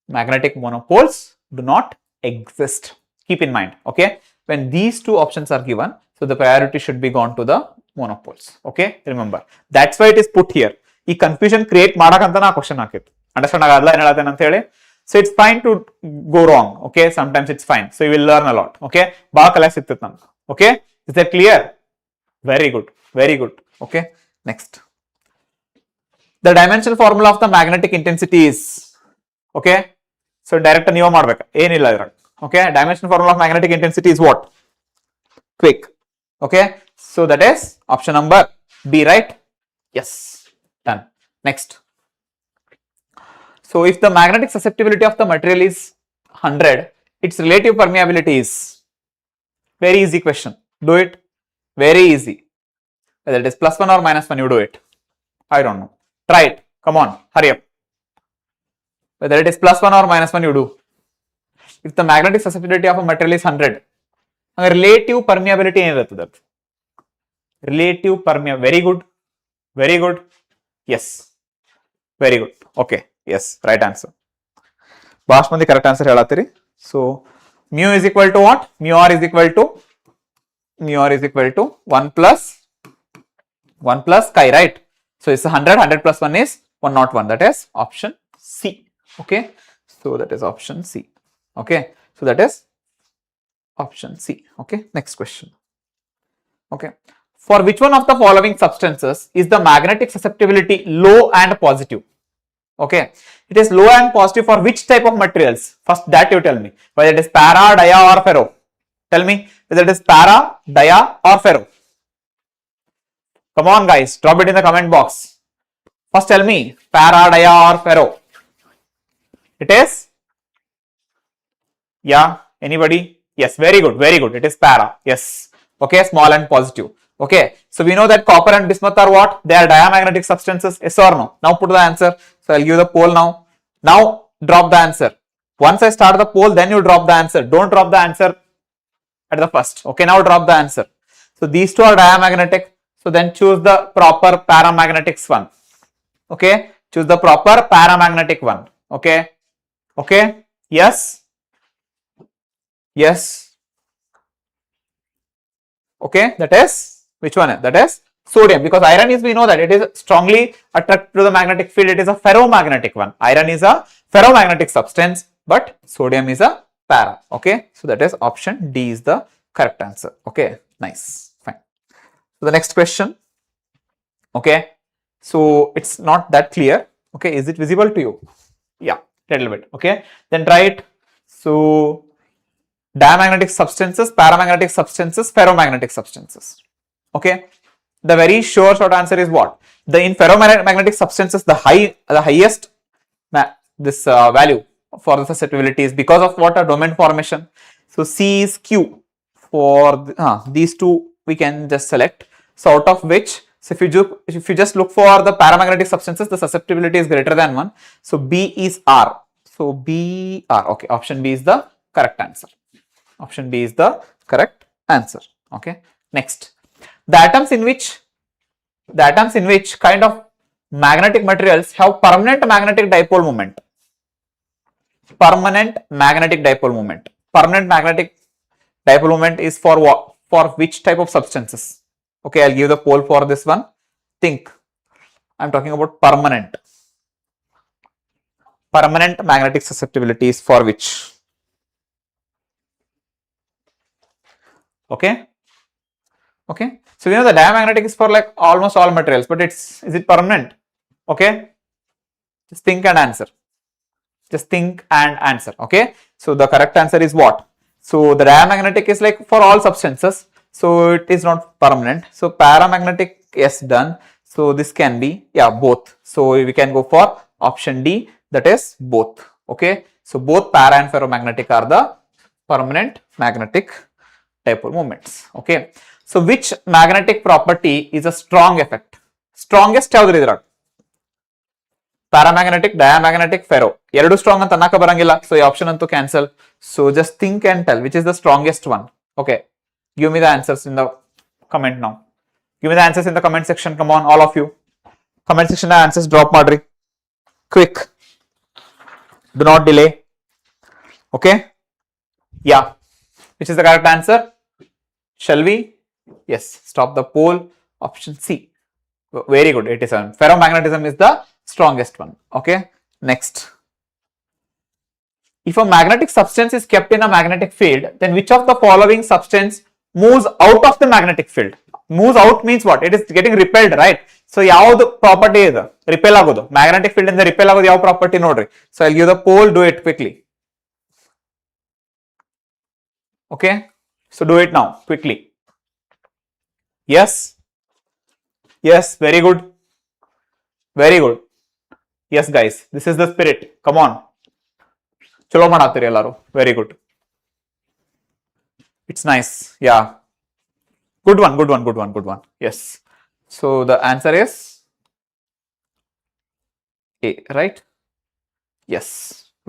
magnetic monopoles do not exist. Keep in mind. Okay. When these two options are given, so the priority should be gone to the monopoles. Okay, remember that's why it is put here. ಈ confusion create ಮಾಡಕಂತ ನಾ question ಹಾಕಿತ್ತು. Understand ಆಗಲ್ಲ ಏನ್ ಹೇಳತ್ತೇನೆ ಅಂತ ಹೇಳಿ. So it's fine to go wrong. Okay, sometimes it's fine. So you will learn a lot. Okay, ಬಹಳ ಕಲೆ ಸಿಗ್ತೈತೆ ನಮ್ಗೆ. Okay, is that clear? Very good, very good. Okay, next. The dimension formula of the magnetic intensity is. Okay, so direct ನೀವು ಮಾಡ್ಬೇಕು, ಏನಿಲ್ಲ ಇದ್ರಾಗ. Okay, dimension formula of magnetic intensity is what? Quick. Okay, so that is option number B, right? Yes, done. Next. So if the magnetic susceptibility of the material is 100, its relative permeability is, very easy question. Do it. Very easy. Whether it is +1 or -1, you do it. I don't know. Try it. Come on, hurry up. Whether it is +1 or -1, you do. If the magnetic susceptibility of a material is 100, relative permeability ಏನಿರ್ತದೆ? Relative very good, very good. Yes, very good. Okay, yes, right answer. ಭಾಳ ಮಂದಿ correct answer ಹೇಳತ್ತೀರಿ. So mu is equal to what? Mu r is equal to 1 plus chi, right? So it's 100 plus 1 is 101. That is option C. Okay, so that is option C. Okay, so that is option C. Okay, next question. Okay, for which one of the following substances is the magnetic susceptibility low and positive? Okay, it is low and positive for which type of materials? First that you tell me, whether it is para, dia or ferro. Tell me whether it is para, dia or ferro. Come on guys, drop it in the comment box. First tell me, para, dia or ferro. It is, yeah, anybody? Yes, very good, very good. It is para. Yes. Okay, small and positive. Okay, so we know that copper and bismuth are what? They are diamagnetic substances. Yes or no? Now put the answer. So I'll give the poll now. Now drop the answer. Once I start the poll, then you drop the answer. Don't drop the answer at the first. Okay, now drop the answer. So these two are diamagnetic. So then choose the proper paramagnetics one. Okay, choose the proper paramagnetic one. Okay, okay, yes, yes. Okay, that is which one? That is sodium, because iron is, we know that it is strongly attracted to the magnetic field. It is a ferromagnetic one. Iron is a ferromagnetic substance, but sodium is a para. Okay, so that is option D is the correct answer. Okay, nice, fine. So the next question. Okay, so it's not that clear. Okay, is it visible to you? Yeah, a little bit. Okay, then try it. So diamagnetic substances, paramagnetic substances, ferromagnetic substances. Okay, the very short answer is what? In ferromagnetic substances, the highest value for the susceptibility is because of what? A domain formation. So C is Q for these two we can just select. So out of which, so if you just look for the paramagnetic substances, the susceptibility is greater than 1. So B is R. So B R. Okay, option B is the correct answer. Option B is the correct answer. Okay. Next, the atoms in which kind of magnetic materials have permanent magnetic dipole moment. Permanent magnetic dipole moment. Permanent magnetic dipole moment is for what? For which type of substances? Okay, I'll give the poll for this one. Think. I'm talking about permanent. Permanent magnetic susceptibility is for which? Okay. Okay. So we know the diamagnetic is for like almost all materials, but is it permanent? Okay. Just think and answer. Just think and answer. Okay. So the correct answer is what? So the diamagnetic is like for all substances. So it is not permanent. So paramagnetic, yes, done. So this can be, yeah, both. So we can go for option D, that is both. Okay. So both para and ferromagnetic are the permanent magnetic dipole moments. Okay. So which magnetic property is a strong effect? Strongest ಯಾವ್ದು ಇದ್ರ? Paramagnetic, diamagnetic, ferro. ಎರಡು strong ಅಂತ ಅನ್ನಕ ಬರಂಗಿಲ್ಲ. So ಈ option ಅಂತೂ cancel. So just think and tell which is the strongest one. Okay. Give me the answers in the comment now. Give me the answers in the comment section. Come on, all of you. Comment section answers drop ಮಾಡ್ರಿ. Quick. Do not delay. Okay. Yeah. Which is the correct answer? Shall we? Yes. Stop the poll. Option C. Very good. 87. Ferromagnetism is the strongest one. Okay. Next. If a magnetic substance is kept in a magnetic field, then which of the following substance moves out of the magnetic field? Moves out means what? It is getting repelled, right? So ಯಾವುದು property ಇದೆ repel ಆಗೋದು magnetic field ಇಂದ repel ಆಗೋದು ಯಾವ property ನೋಡ್ರಿ. So I'll give the poll. Do it quickly. Okay. So do it now quickly. Yes. Yes. Very good. Very good. Yes, guys. This is the spirit. Come on. ಚಲೋ ಮಾಡಾತ್ತೀರಿ ಎಲ್ಲಾರು. Very good. It's nice. Yeah. Good one. Good one. Good one. Good one. Yes. So the answer is A, right? Yes.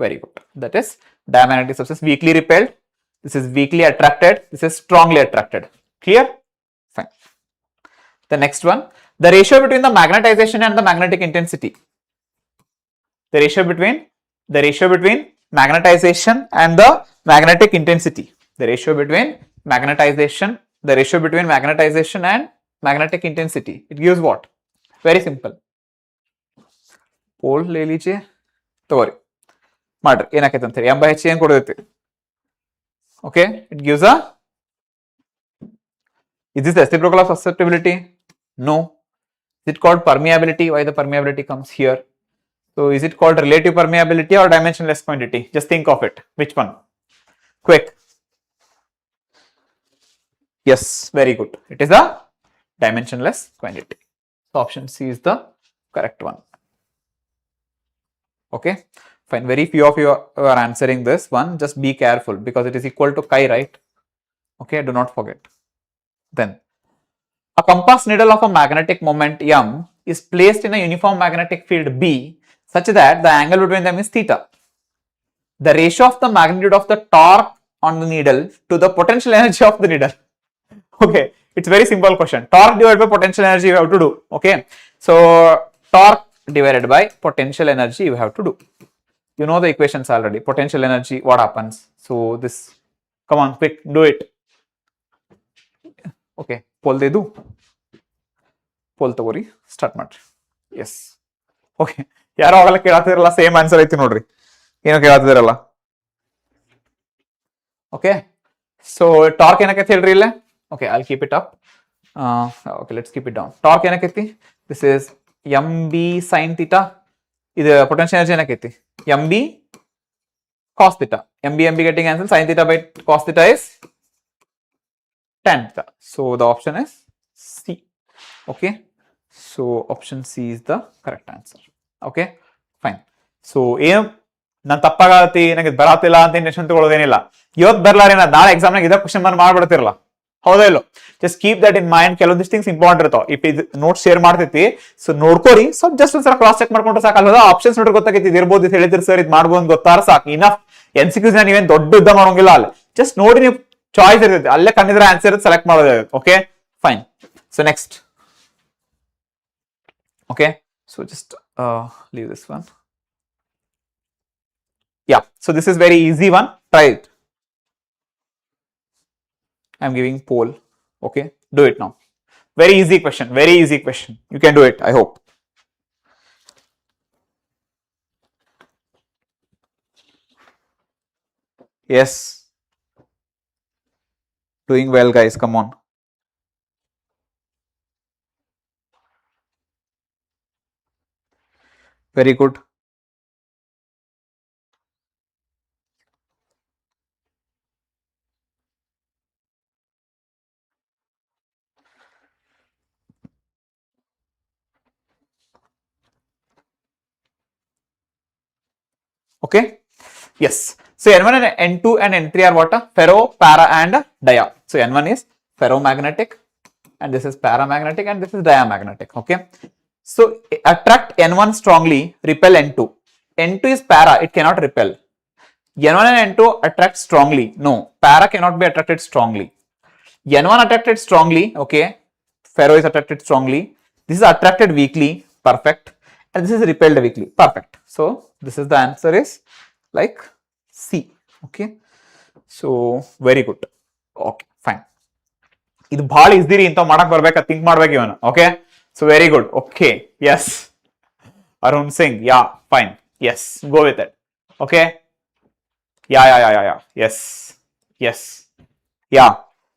Very good. That is diamagnetic substance weakly repelled. This is weakly attracted. This is strongly attracted. Clear? Fine. The next one, the ratio between the magnetization and the magnetic intensity. The ratio between magnetization and the magnetic intensity. The ratio between magnetization and magnetic intensity. It gives what? Very simple. Poll le lijiye. Togori. Madri. Enakaiತೆ ಅಂತ ಹೇಳಿ m/h ಏನು ಕೊಡೋದೈತಿ. Okay, it gives a. Is this the reciprocal of susceptibility? No. Is it called permeability? Why the permeability comes here? So is it called relative permeability or dimensionless quantity? Just think of it. Which one? Quick. Yes, very good. It is a dimensionless quantity. So option C is the correct one. Okay. Fine. Very few of you are answering this one. Just be careful because it is equal to chi, right? Okay. Do not forget. Then, a compass needle of a magnetic moment M is placed in a uniform magnetic field B such that the angle between them is theta. The ratio of the magnitude of the torque on the needle to the potential energy of the needle. Okay. It's very simple question. Torque divided by potential energy you have to do. Okay. So torque divided by potential energy you have to do. You know the equations already. Potential energy, what happens? So this, come on, quick, do it. Okay, pole de do. Pole tagori, start ಮಾಡ್ರಿ. Yes. Okay. ಯಾರೋ ಆಗಲ್ಲ ಕೇಳತ್ತಿರಲ್ಲ, same answer ಐತಿ ನೋಡ್ರಿ. ಏನೋ ಕೇಳತ್ತಿರಲ್ಲ. Okay. So torque ಏನಕ್ಕೆ ಹೇಳ್ರಿ ಇಲ್ಲ? Okay, I'll keep it up. Okay, let's keep it down. Torque ಏನಕ್ಕೆ? This is mb sin theta. ಇದು potential energy ಏನಕ್ಕೆ? mb cos theta. mb getting cancelled. Sin theta by cos theta is tan theta. So the option is C. Okay. So option C is the correct answer. Okay. Fine. So ಏನು ನಾನು ತಪ್ಪಾಗತ್ತಿ ನನಗೆ ಬರತ್ತಿಲ್ಲ ಅಂತ tension ತಗೊಳ್ಳೋದೇನಿಲ್ಲ. ಇವತ್ತು ಬರ್ಲಾರೇನ ನಾಳೆ exam ನಾಗ ಇದ question ಮಾಡ್ಬಿಡ್ತಿರಲ್ಲ, ಹೌದಾ ಇಲ್ಲೋ? Just keep that in mind. ಕೆಲವೊಂದಿಷ್ಟು ಥಿಂಗ್ಸ್ ಇಂಪಾರ್ಟೆಂಟ್ ಇರ್ತಾವ. ಇಫ್ ಇದು ನೋಟ್ ಶೇರ್ ಮಾಡ್ತೈತಿ, ಸೊ ನೋಡ್ಕೋರಿ. ಸ್ವಲ್ಪ ಜಸ್ಟ್ ಒಂದ್ಸಲ ಕ್ರಾಸ್ ಚೆಕ್ ಮಾಡ್ಕೊಂಡ್ರೆ ಸಾಕಲ್ಲ. ಆಪ್ಷನ್ಸ್ ನೋಡ್ರಿ ಗೊತ್ತಾಗೈತಿ, ಇದು ಇರ್ಬೋದು, ಇದು ಹೇಳಿದ್ರಿ ಸರ್, ಇದು ಮಾಡ್ಬೋದು ಗೊತ್ತಾರ ಸಾಕು. ಇನಫ್. MCQs ನೀವೇನ್ ದೊಡ್ಡ ಯುದ್ಧ ಮಾಡೋಂಗಿಲ್ಲ ಅಲ್ಲಿ. ಜಸ್ಟ್ ನೋಡಿ, ನೀವು ಚಾಯ್ಸ್ ಇರ್ತೈತಿ, ಅಲ್ಲೇ ಕಂಡಿದ್ರೆ ಆನ್ಸರ್ ಸೆಲೆಕ್ಟ್ ಮಾಡೋದು. Okay fine. So next. Okay, so just leave this one. Yeah, so this is very easy one. Try it. I'm giving poll. Okay, do it now. Very easy question. Very easy question. You can do it, I hope. Yes. Doing well, guys. Come on. Very good. Okay. Yes. So N1 and N2 and N3 are what? Ferro, para and dia. So N1 is ferromagnetic and this is paramagnetic and this is diamagnetic. Okay. So attract N1 strongly, repel N2. N2 is para, it cannot repel. N1 and N2 attract strongly. No, para cannot be attracted strongly. N1 attracted strongly, okay. Ferro is attracted strongly. This is attracted weakly, perfect. And this is repelled weakly, perfect. So this is the answer is like C. Okay. So very good. Okay, fine. ಇದು ಬಹಳ easy ರೀ, ಇಂತ ಮಾಡಕ್ ಬರ್ಬೇಕಾ, think ಮಾಡ್ಬೇಕು ಇವನು. Okay, so very good. Okay, yes Arun Singh, yeah fine, yes go with it. Okay, yeah yes yes yeah.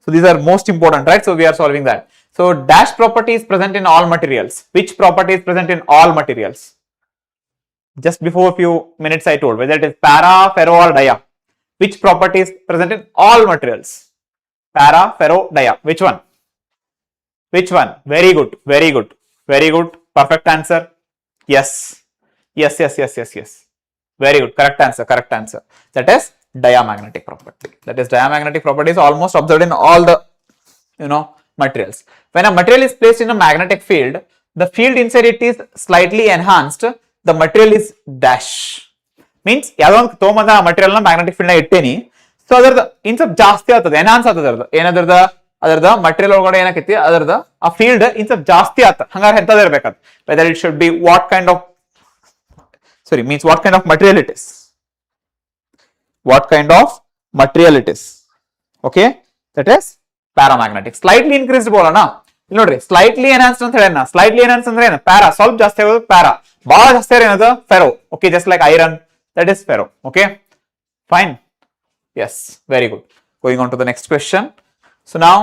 So these are most important, right? So we are solving that. So dash property is present in all materials. Which property is present in all materials? Just before a few minutes I told whether it is para, ferro or dia. Which property is present in all materials? Para, ferro, dia. Which one? Which one? Very good. Very good. Very good. Perfect answer. Yes. Yes. Very good. Correct answer. Correct answer. That is diamagnetic property. That is diamagnetic property is almost observed in all the, materials. When a material is placed in a magnetic field, the field inside it is slightly enhanced. The material is dash. Means ಯಾವ್ದೋ ಒಂದು ತೊಗೊಂಬಂದ ಆ material ನ magnetic field ನ ಇಟ್ಟೇನಿ. So ಅದರದ ಇನ್ ಸ್ವಲ್ಪ ಜಾಸ್ತಿ ಆಗ್ತದೆ, enhance ಆಗ್ತದೆ. ಅದರದ ಮಟೀರಿಯಲ್ ಒಳಗಡೆ ಏನಕೈತಿ, ಅದರದ ಆ ಫೀಲ್ಡ್ ಇನ್ ಸ್ವಲ್ಪ ಜಾಸ್ತಿ ಆಗ್ತದೆ. ಹಂಗಾರೆ ಎಂತದ ಇರ್ಬೇಕದು, whether it should be what kind of material it is. What kind of material it is. Okay, that is paramagnetic. Slightly increased ಬೋಲೋಣ. ಇಲ್ಲಿ ನೋಡ್ರಿ, ಸ್ಲೈಟ್ಲಿ ಎನ್ಹಾನ್ಸ್ಡ್ ಅಂತ ಹೇಳ. ಸ್ಲೈಟ್ಲಿ ಎನ್ಹಾನ್ಸ್ ಅಂದ್ರೆ ಏನು? ಪ್ಯಾರಾ. ಸ್ವಲ್ಪ ಜಾಸ್ತಿ ಆಗೋದು ಪ್ಯಾರಾ, ಬಹಳ ಜಾಸ್ತಿ ಏನದು ferro. Okay, just like iron, that is ferro. Okay, fine. Yes, very good. Going on to the next question. So now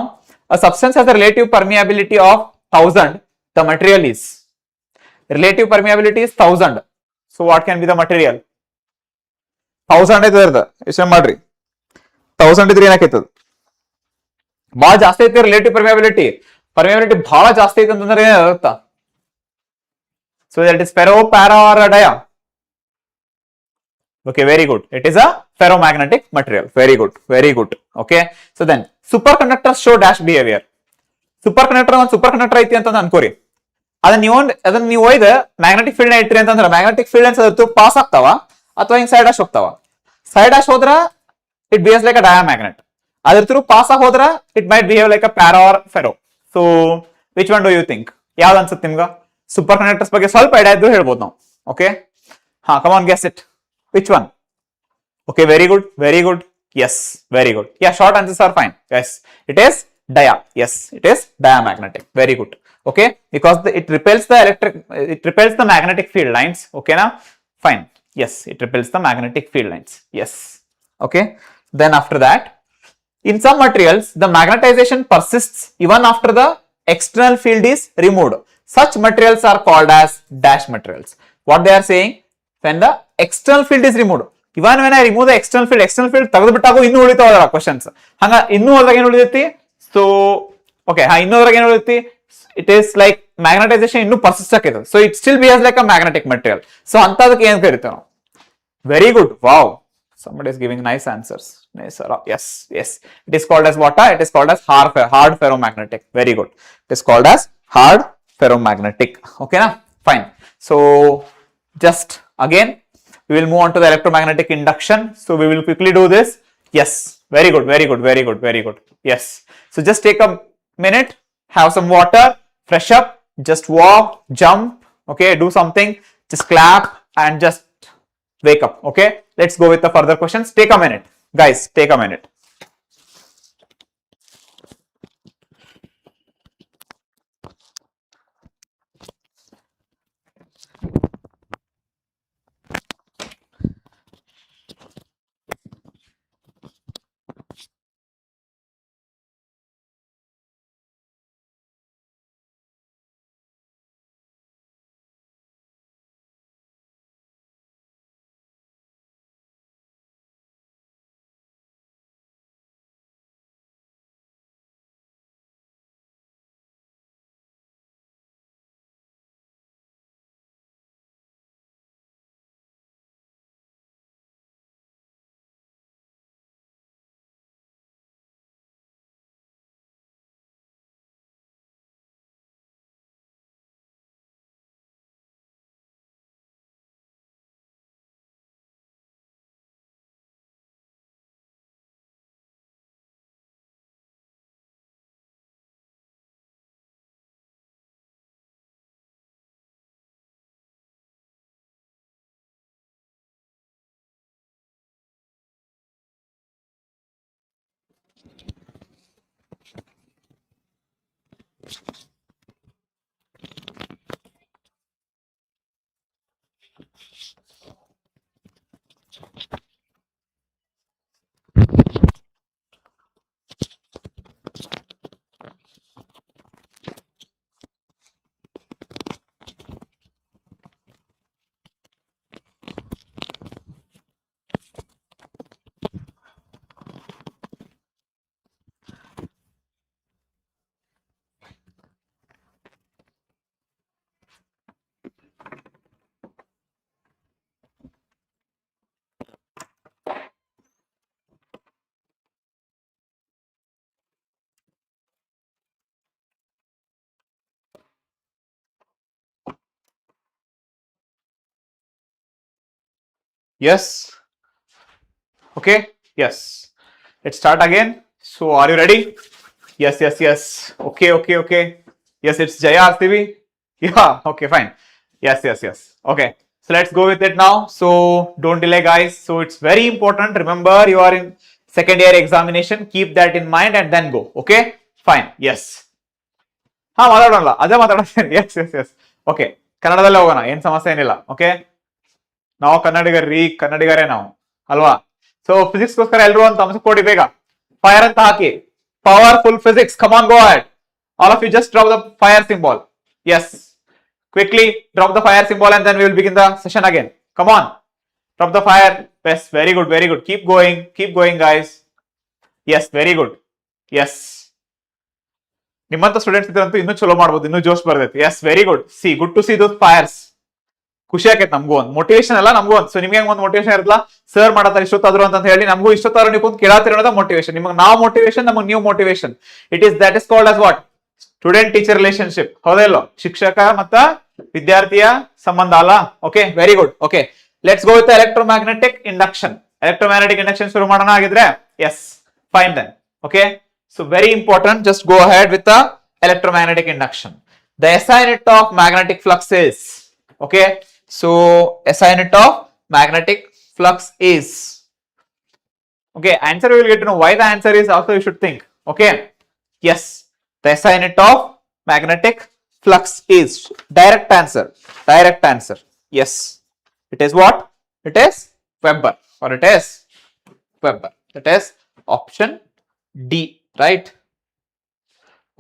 a substance has a relative permeability of 1000. The material is, relative permeability is 1000. So what can be the material? 1000 ಇದ್ರದ ಯೋಚನೆ ಮಾಡ್ರಿ. 1000 ಇದ್ರೆ ಏನಾಕೈತದ? ಬಹಳ ಜಾಸ್ತಿ ಐತಿ relative ಪರ್ಮಿಯಾಬಿಲಿಟಿ. ಪರ್ಮಿಯಾಬಿಲಿಟಿ ಬಹಳ ಜಾಸ್ತಿ ಐತಿ ಅಂತಂದ್ರೆ ಏನಾಗುತ್ತಾ? So that is ferro, para or dia. Okay, very good. It is a ferromagnetic material. Very good. Very good. Okay. So then superconductors show dash behavior. Superconductor ಐತಿ ಅಂತ ಅನ್ಕೋರಿ. ಅದನ್ನ ನೀವು ಒಯ್ದ ಮ್ಯಾಗ್ನೆಟಿಕ್ ಫೀಲ್ಡ್ ನ ಇಟ್ರಿ ಅಂತಂದ್ರೆ ಮ್ಯಾಗ್ನೆಟಿಕ್ ಫೀಲ್ಡ್ ಅನ್ಸೋದು pass ಆಗ್ತಾವ ಅಥವಾ ಹಿಂಗ್ ಸೈಡ್ ಡ್ಯಾಶ್ ಹೋಗ್ತಾವ. ಸೈಡ್ ಡ್ಯಾಶ್ ಹೋದ್ರ it behaves like a diamagnet. ಅದ್ರ ಥ್ರೂ ಪಾಸ್ ಆಗಿ ಹೋದ್ರ it might behave like a para or ferro. So which one do you think? ಯಾವ್ದು ಅನ್ಸುತ್ತೆ ನಿಮ್ಗೆ? ಸೂಪರ್ ಕಂಡಕ್ಟರ್ಸ್ ಬಗ್ಗೆ ಸ್ವಲ್ಪ ಐಡಿಯಾ ಇದ್ದು ಹೇಳ್ಬೋದು ನಾವು. ಓಕೆ, ಹಾ, come on, guess it. Which one? Okay, very good, very good. Yes, very good. Yeah, short answers are fine. Yes, it is dia. Yes, it is diamagnetic. Very good. Okay, because it repels the magnetic field lines. Okay, now fine. Yes, it repels the magnetic field lines. Yes. Okay. Then after that, in some materials, the magnetization persists even after the external field is removed. Such materials are called as dash materials. What they are saying? When the external field is removed. Even when I remove the external field ತೆಗೆದುಬಿಟ್ಟಾಗ ಇನ್ನೂ ಉಳಿತಾವಲ್ಲ questions. ಹಂಗ ಇನ್ನೂ ಹೋದಾಗ ಏನು ಉಳಿದೈತಿ? So okay, ಇನ್ನೂ ಹೋದಾಗ ಏನು ಉಳಿದೈತಿ? It is like magnetisation ಇನ್ನೂ ಪರ್ಸಿಸ್ಟ್ ಆಗಿದೆ. So it still behaves like a magnetic material. So ಅಂತದಕ್ಕೆ ಏನ್ ಕರಿತೇವೆ ನಾವು? Very good, wow, somebody is giving nice answers. Nice, yes, yes. It is called as what? It is called as hard ferromagnetic. Very good. It is called as hard ferromagnetic. Okay, na? Fine. So just again, we will move on to the electromagnetic induction. So we will quickly do this. Yes, very good, very good, very good, very good. Yes. So just take a minute, have some water, fresh up, just walk, jump, okay, do something, just clap and just wake up. Okay, let's go with the further questions. Take a minute, guys, take a minute. Yes. Okay. Yes. Let's start again. So, are you ready? Yes, yes, yes. Okay, okay, okay. Yes, it's Jaya RCB. Yeah. Okay, fine. Yes, yes, yes. Okay. So let's go with it now. So don't delay, guys. So it's very important. Remember, you are in second year examination. Keep that in mind and then go. Okay. Fine. Yes. ಹಾ ಮಾತಾಡೋಣ ಅದೇ ಮಾತಾಡೋಣ. S yes yes okay, ಕನ್ನಡದಲ್ಲೇ ಹೋಗೋಣ, ಏನ್ ಸಮಸ್ಯೆ ಏನಿಲ್ಲ. Okay, ನಾವು ಕನ್ನಡಿಗರೇ ನಾವು ಅಲ್ವಾ? ಸೊ ಫಿಸಿಕ್ಸ್ ಗೋಸ್ಕರ ಎಲ್ರು ಅಂತ ಅಂಶ ಕೊಡಿ ಬೇಗ, ಫೈರ್ ಅಂತ ಹಾಕಿ. Powerful physics, come on, go ahead. All of you just drop the fire symbol. Yes, quickly drop the fire symbol and then we will begin the session again. Come on, drop the fire. Yes, very good, very good. Keep going guys. Yes, very good. Yes, ನಿಮ್ಮಂತ students ಇದ್ರಂತೂ ಇನ್ನೂ ಚಲೋ ಮಾಡ್ಬೋದು, ಇನ್ನೂ ಜೋಶ್ ಬರ್ತೈತಿ. Yes, very good. See, good to see those fires. ಖುಷಿ ಆಕೈತೆ ನಮಗೂ, ಒಂದು ಮೋಟಿವೇಶನ್ ಅಲ್ಲ ನಮಗೂ ಒಂದು. ಸೊ ನಿಮ್ಗೆ ಒಂದು ಮೋಟಿವೇಶನ್ ಇರಲ್ಲ, ಸರ್ ಮಾಡತ್ತಾರೆ ಇಷ್ಟೊತ್ತಾದ್ರು ಅಂತ ಹೇಳಿ ನಮಗೂ ಇಷ್ಟೊತ್ತಾದ್ರು ನೀವು ಕುಂತ ಕೇಳತ್ತಿರೋದ ಮೋಟಿವೇಶನ್. ನಿಮಗೆ ನಾವು ಮೋಟಿವೇಶನ್, ನಮಗೆ new motivation. That is called as what? Student teacher relationship. ಹೌದಲ್ಲೋ? ಶಿಕ್ಷಕ ಮತ್ತ ವಿದ್ಯಾರ್ಥಿಯ ಸಂಬಂಧ ಅಲ್ಲ. Okay, very good. Okay, let's go with electromagnetic induction. Electromagnetic induction ಶುರು ಮಾಡೋಣ ಆಗಿದ್ರೆ. Yes, fine then. Okay, so very important, just go ahead with the electromagnetic induction. The SI unit of magnetic flux is, okay, so SI unit of magnetic flux is, okay, answer we will get to know. Why the answer is also you should think, okay. Yes, the SI unit of magnetic flux is, direct answer, yes, it is what, it is Weber, or it is Weber, that is option D, right?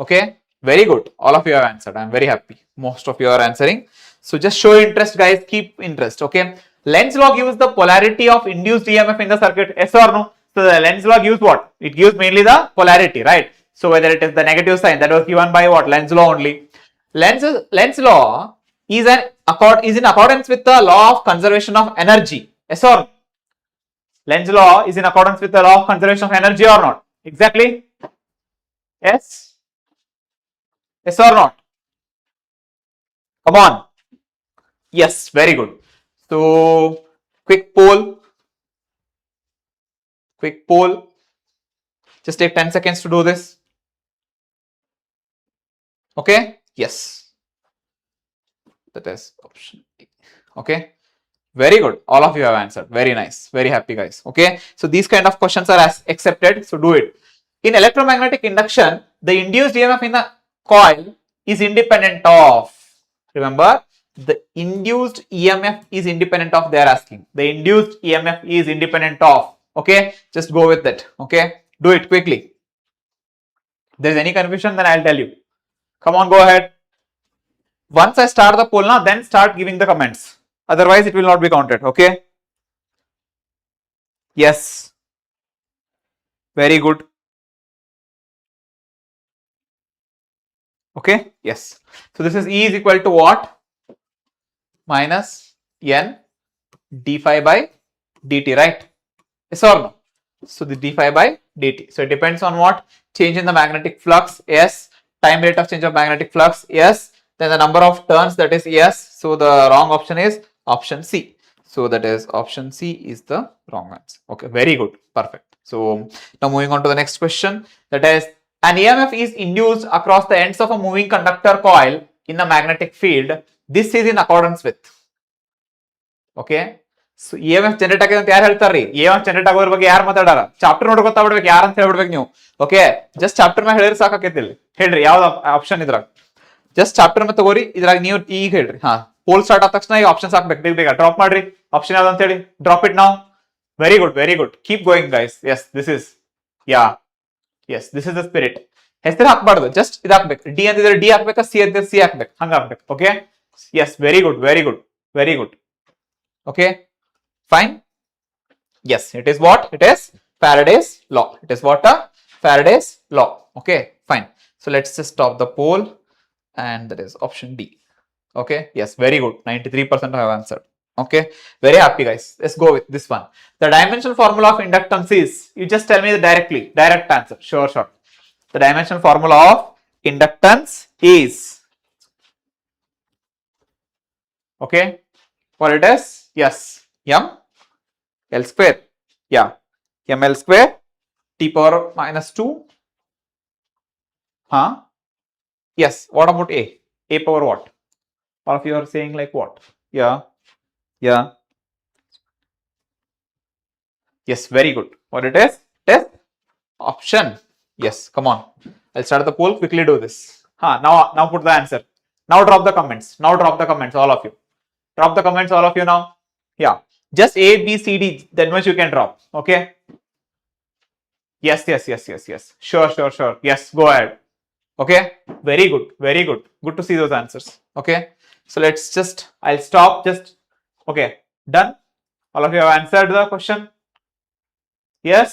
Okay, very good, all of you have answered. I'm very happy, most of you are answering. So just show interest guys, keep interest, okay. Lenz law gives the polarity of induced EMF in the circuit, yes or no? So the Lenz law gives what? It gives mainly the polarity, right? So whether it is the negative sign, that was given by what? Lenz law only. Lenz law is in accordance with the law of conservation of energy, yes or no? Lenz law is in accordance with the law of conservation of energy or not? Exactly, yes, yes or not? Come on, yes, very good. So quick poll, just take 10 seconds to do this, okay. Yes, that is option D, okay. Very good, all of you have answered, very nice, very happy guys, okay. So these kind of questions are accepted, so do it. In electromagnetic induction, the induced EMF in the coil is independent of, remember, the induced EMF is independent of, they are asking, the induced EMF is independent of, okay. Just go with that, okay, do it quickly. If there is any confusion, then I'll tell you. Come on, go ahead. Once I start the poll now, then start giving the comments, otherwise it will not be counted, okay. Yes, very good, okay. Yes, so this is E is equal to what? Minus N d phi by dt, right? Yes or no? So the d phi by dt, so it depends on what? Change in the magnetic flux, yes. Time rate of change of magnetic flux, yes. Then the number of turns, that is yes. So the wrong option is option C. So that is option C is the wrong answer. Okay, very good, perfect. So now moving on to the next question, that is, an EMF is induced across the ends of a moving conductor coil in the magnetic field. This is in accordance with, okay. So E M F generate ಆಗಿದೆ ಅಂತ ಯಾರು ಹೇಳ್ತಾರ್ರಿ? E M F generate ಆಗೋದ್ರ ಬಗ್ಗೆ ಯಾರು ಮಾತಾಡಾರ? Chapter ನೋಡಿ ಗೊತ್ತಾಗ್ಬಿಡ್ಬೇಕು ಯಾರು ಅಂತ ಹೇಳ್ಬಿಡ್ಬೇಕು ನೀವು, okay. Just chapter ಮೇಲೆ ಹೇಳಿದ್ರೆ ಸಾಕಾಕೈತಿ. ಇಲ್ಲಿ ಹೇಳ್ರಿ ಯಾವ್ದು ಆಪ್ಷನ್ ಇದ್ರಾಗ, ಜಸ್ಟ್ ಚಾಪ್ಟರ್ ಮೇಲೆ ತಗೋರಿ, ಇದ್ರಾಗ ನೀವು ಈಗ ಹೇಳ್ರಿ. ಹಾ, ಪೋಲ್ ಸ್ಟಾರ್ಟ್ ಆದ ತಕ್ಷಣ ಈಗ ಆಪ್ಷನ್ಸ್ ಹಾಕ್ಬೇಕು, ಬೇಗ ಬೇಗ ಡ್ರಾಪ್ ಮಾಡ್ರಿ. ಆಪ್ಷನ್ ಯಾವ್ದು ಅಂತ ಹೇಳಿ ಡ್ರಾಪ್ ಇಟ್ ನಾವು. Very good, very good, keep going guys. Yes, this is, yeah, yes, this is the spirit. ಹೆಸರು ಹಾಕ್ಬಾರ್ದು, ಜಸ್ಟ್ ಇದು ಹಾಕ್ಬೇಕು. ಡಿ ಅಂತಿದ್ರೆ ಡಿ ಹಾಕ್ಬೇಕಾ, ಸಿ ಅಂತಿದ್ರೆ ಸಿ ಹಾಕ್ಬೇಕು, ಹಂಗ ಹಾಕ್ಬೇಕು, okay. Yes, very good, very good, very good, okay, fine. Yes, it is what? It is Faraday's law. It is what? Faraday's law. Okay, fine. So let's just stop the poll, and that is option D. Okay, yes, very good, 93% have answered. Okay, very happy guys. Let's go with this one. The dimensional formula of inductance is, you just tell me directly, direct answer, sure. The dimensional formula of inductance is, okay, what it is? Yes, m L square, yeah, m L square t power minus 2, huh? Yes, what about a power what? All of you are saying like what? Yeah, yes, very good. What it is? It is option, yes. Come on, I'll start the poll, quickly do this. Now put the answer. Now drop the comments, all of you. Drop the comments, all of you now. Yeah, just A, B, C, D, that much you can drop, okay. Yes, sure, yes, go ahead, okay. Very good, good to see those answers, okay. So let's just, I'll stop, just, okay, done. All of you have answered the question, yes,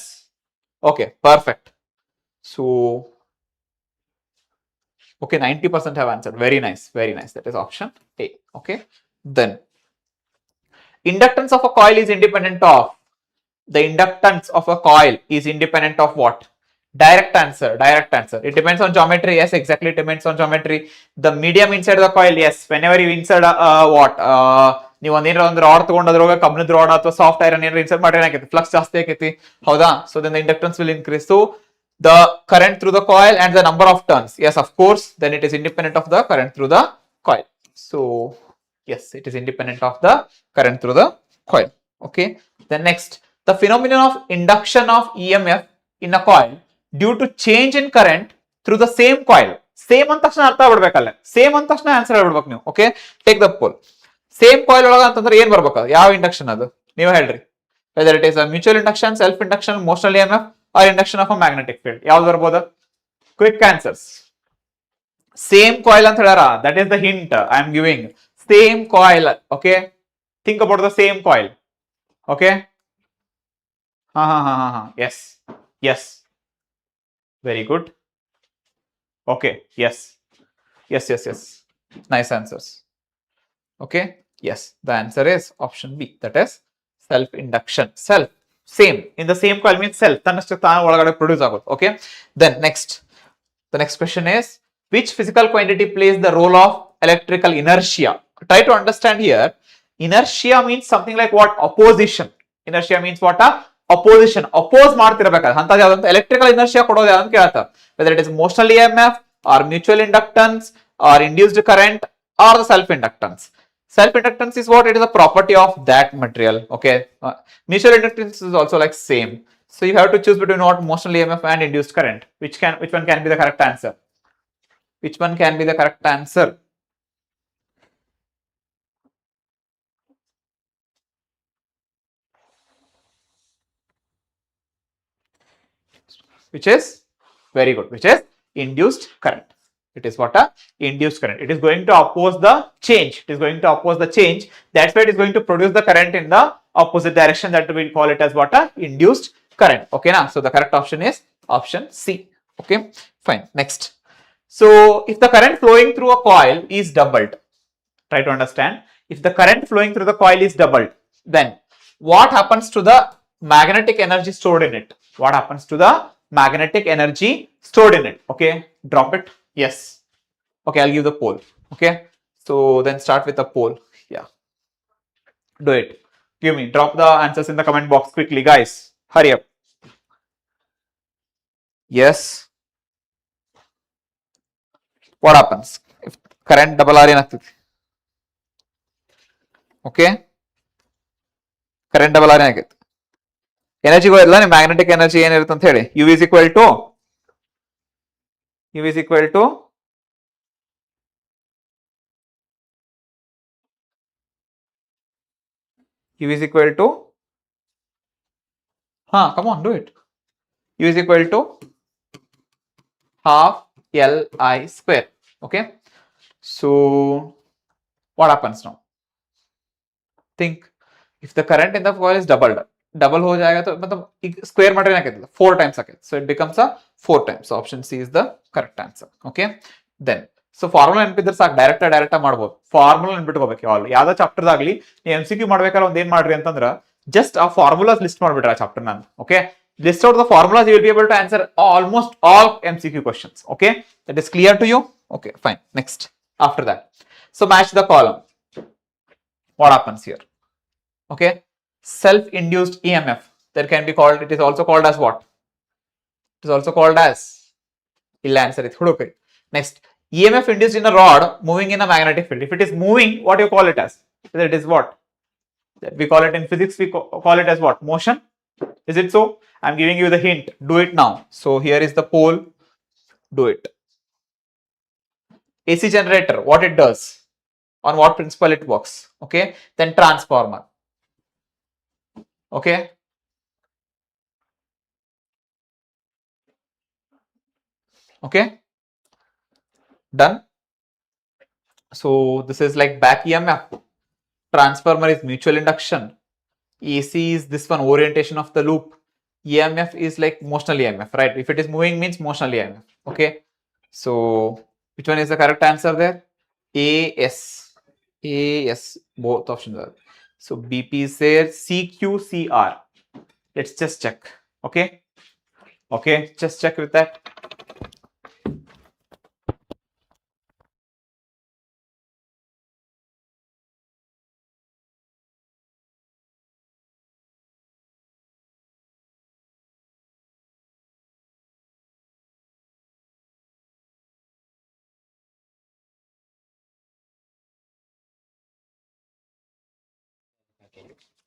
okay, perfect. So okay, 90% have answered, very nice, that is option A, okay. Then inductance of a coil is independent of, the inductance of a coil is independent of what? Direct answer. It depends on geometry, yes, exactly, it depends on geometry. The medium inside the coil, yes, whenever you insert what, ನೀವು ಒಂದು rod ತಗೊಂಡದ್ರಾಗ ಕಬ್ಬಿಣದ rod ಅಥವಾ soft iron ಏನಾದ್ರು insert ಮಾಡಿದ್ರೆ ಏನಾಗೈತಿ, flux ಜಾಸ್ತಿ ಆಕೈತಿ, ಹೌದಾ. So then the inductance will increase. So the current through the coil and the number of turns. Yes, of course, then it is independent of the current through the coil. So yes, it is independent of the current through the coil. Okay. Then next, the phenomenon of induction of EMF in a coil due to change in current through the same coil. Same ಅಂತ ತಕ್ಷಣ ಅರ್ಥ ಬಿಡ್ಬೇಕಲ್ಲ, same ಅಂತ ತಕ್ಷಣ answer ಹೇಳ್ಬೇಕು ನೀವು. Okay, take the pole. Same coil ಒಳಗ ಅಂತಂದ್ರೆ ಏನ್ ಬರ್ಬೇಕು, ಯಾವ ಇಂಡಕ್ಷನ್ ಅದು ನೀವು ಹೇಳ್ರಿ. Whether it is a mutual induction, self induction, motional EMF or induction of a magnetic field, ಯಾವ್ದು ಬರ್ಬೋದು? Quick answers. ಸೇಮ್ ಕಾಯಿಲ್ ಅಂತ ಹೇಳ್ಯಾರ, that is the hint I am giving. Same coil. Okay, think about the same coil. Okay, yes, yes, very good. Okay, yes, yes, yes, yes, nice answers. Okay, yes, the answer is option B, that is self induction. Self, same, in the same coil means self ತನ್ನಷ್ಟು ತಾನು ಒಳಗಡೆ produce ಆಗುತ್ತೆ. Okay, then next, the next question is, which physical quantity plays the role of electrical inertia? Try to understand here. Inertia means something like what? Opposition. Inertia means what? Opposition. Oppose ಮಾಡ್ತಿರಬೇಕಾದ್ರೆ ಅಂತದ್ದು ಯಾವ್ದಂತ electrical inertia ಕೊಡೋದು ಯಾವ್ದಂತ ಕೇಳ್ತಾರೆ. Whether it is motional EMF or mutual inductance or induced current or the self inductance. Self inductance is what? It is a property of that material. Okay, mutual inductance is also like same. So you have to choose between what? Motional EMF and induced current. Which one can be the correct answer? Which one can be the correct answer? Which is very good. Which is induced current. It is what? A induced current. It is going to oppose the change. It is going to oppose the change. That's why it is going to produce the current in the opposite direction. That we call it as what? A induced current. Okay, now so the correct option is option C. Okay, fine. Next. So if the current flowing through a coil is doubled, try to understand. If the current flowing through the coil is doubled, then what happens to the magnetic energy stored in it? What happens to the magnetic energy stored in it? Okay, drop it. Yes. Okay, I'll give the poll. Okay, so then start with the poll. Yeah, do it. Give me, drop the answers in the comment box quickly, guys. Hurry up. Yes. What happens if current double R ಏನಾಗ್ತದೆ? Okay, current double R ಏನಾಗೈತೆ? Energy ಇಲ್ಲ, ನಿಮ್ಮ magnetic energy ಏನಿರುತ್ತೆ ಅಂತ ಹೇಳಿ. U is equal to U is equal to U is equal to come on, do it. U is equal to half Li square. Okay, so what happens now? Think, if the current in the coil is doubled, double हो जाएगा तो मतलब square ಮಾಡಿದ್ರೆ ಏನಾಗುತ್ತೆ? 4 times ಆಗುತ್ತೆ. So it becomes a 4 times. So option C is the correct answer. Okay, then so formula ನೆನಪಿದ್ರೆ ಸಾಕು, direct ಮಾಡ್ಬೋದು. ಫಾರ್ಮುಲಾ ನೆನ್ಪಿಟ್ಕೋಬೇಕು. ಯಾವ್ದೋ ಚಾಪ್ಟರ್ ಆಗ್ಲಿ ನೀವು MCQ ಮಾಡ್ಬೇಕಾದ್ರೆ ಒಂದ್ ಏನ್ ಮಾಡ್ರಿ ಅಂತಂದ್ರ, ಜಸ್ಟ್ ಆ ಫಾರ್ಮುಲಾಸ್ ಲಿಸ್ಟ್ ಮಾಡ್ಬಿಟ್ರೆ ಆ ಚಾಪ್ಟರ್ ನಾನು. Okay, list out the formulas, you will be able to answer almost all MCQ questions. Okay, that is clear to you? Okay, fine. Next, after that, so match the column. What happens here? Okay, self-induced EMF, there can be called, it is also called as what? It is also called as, illa answer it. Okay, next, EMF induced in a rod moving in a magnetic field. If it is moving, what do you call it as? It is what? We call it in physics, we call it as what? Motion. Is it so? I'm giving you the hint. Do it now. So here is the poll. Do it. AC generator, what it does? On what principle it works? Okay. Then transformer. Okay. Okay. Done. So this is like back EMF. Transformer is mutual induction. AC is this one, orientation of the loop. EMF is like motional EMF, right? If it is moving means motional EMF. Okay. So which one is the correct answer there? AS. AS. Both options are. So BP is there. CQCR. Let's just check. Okay. Okay. Just check with that.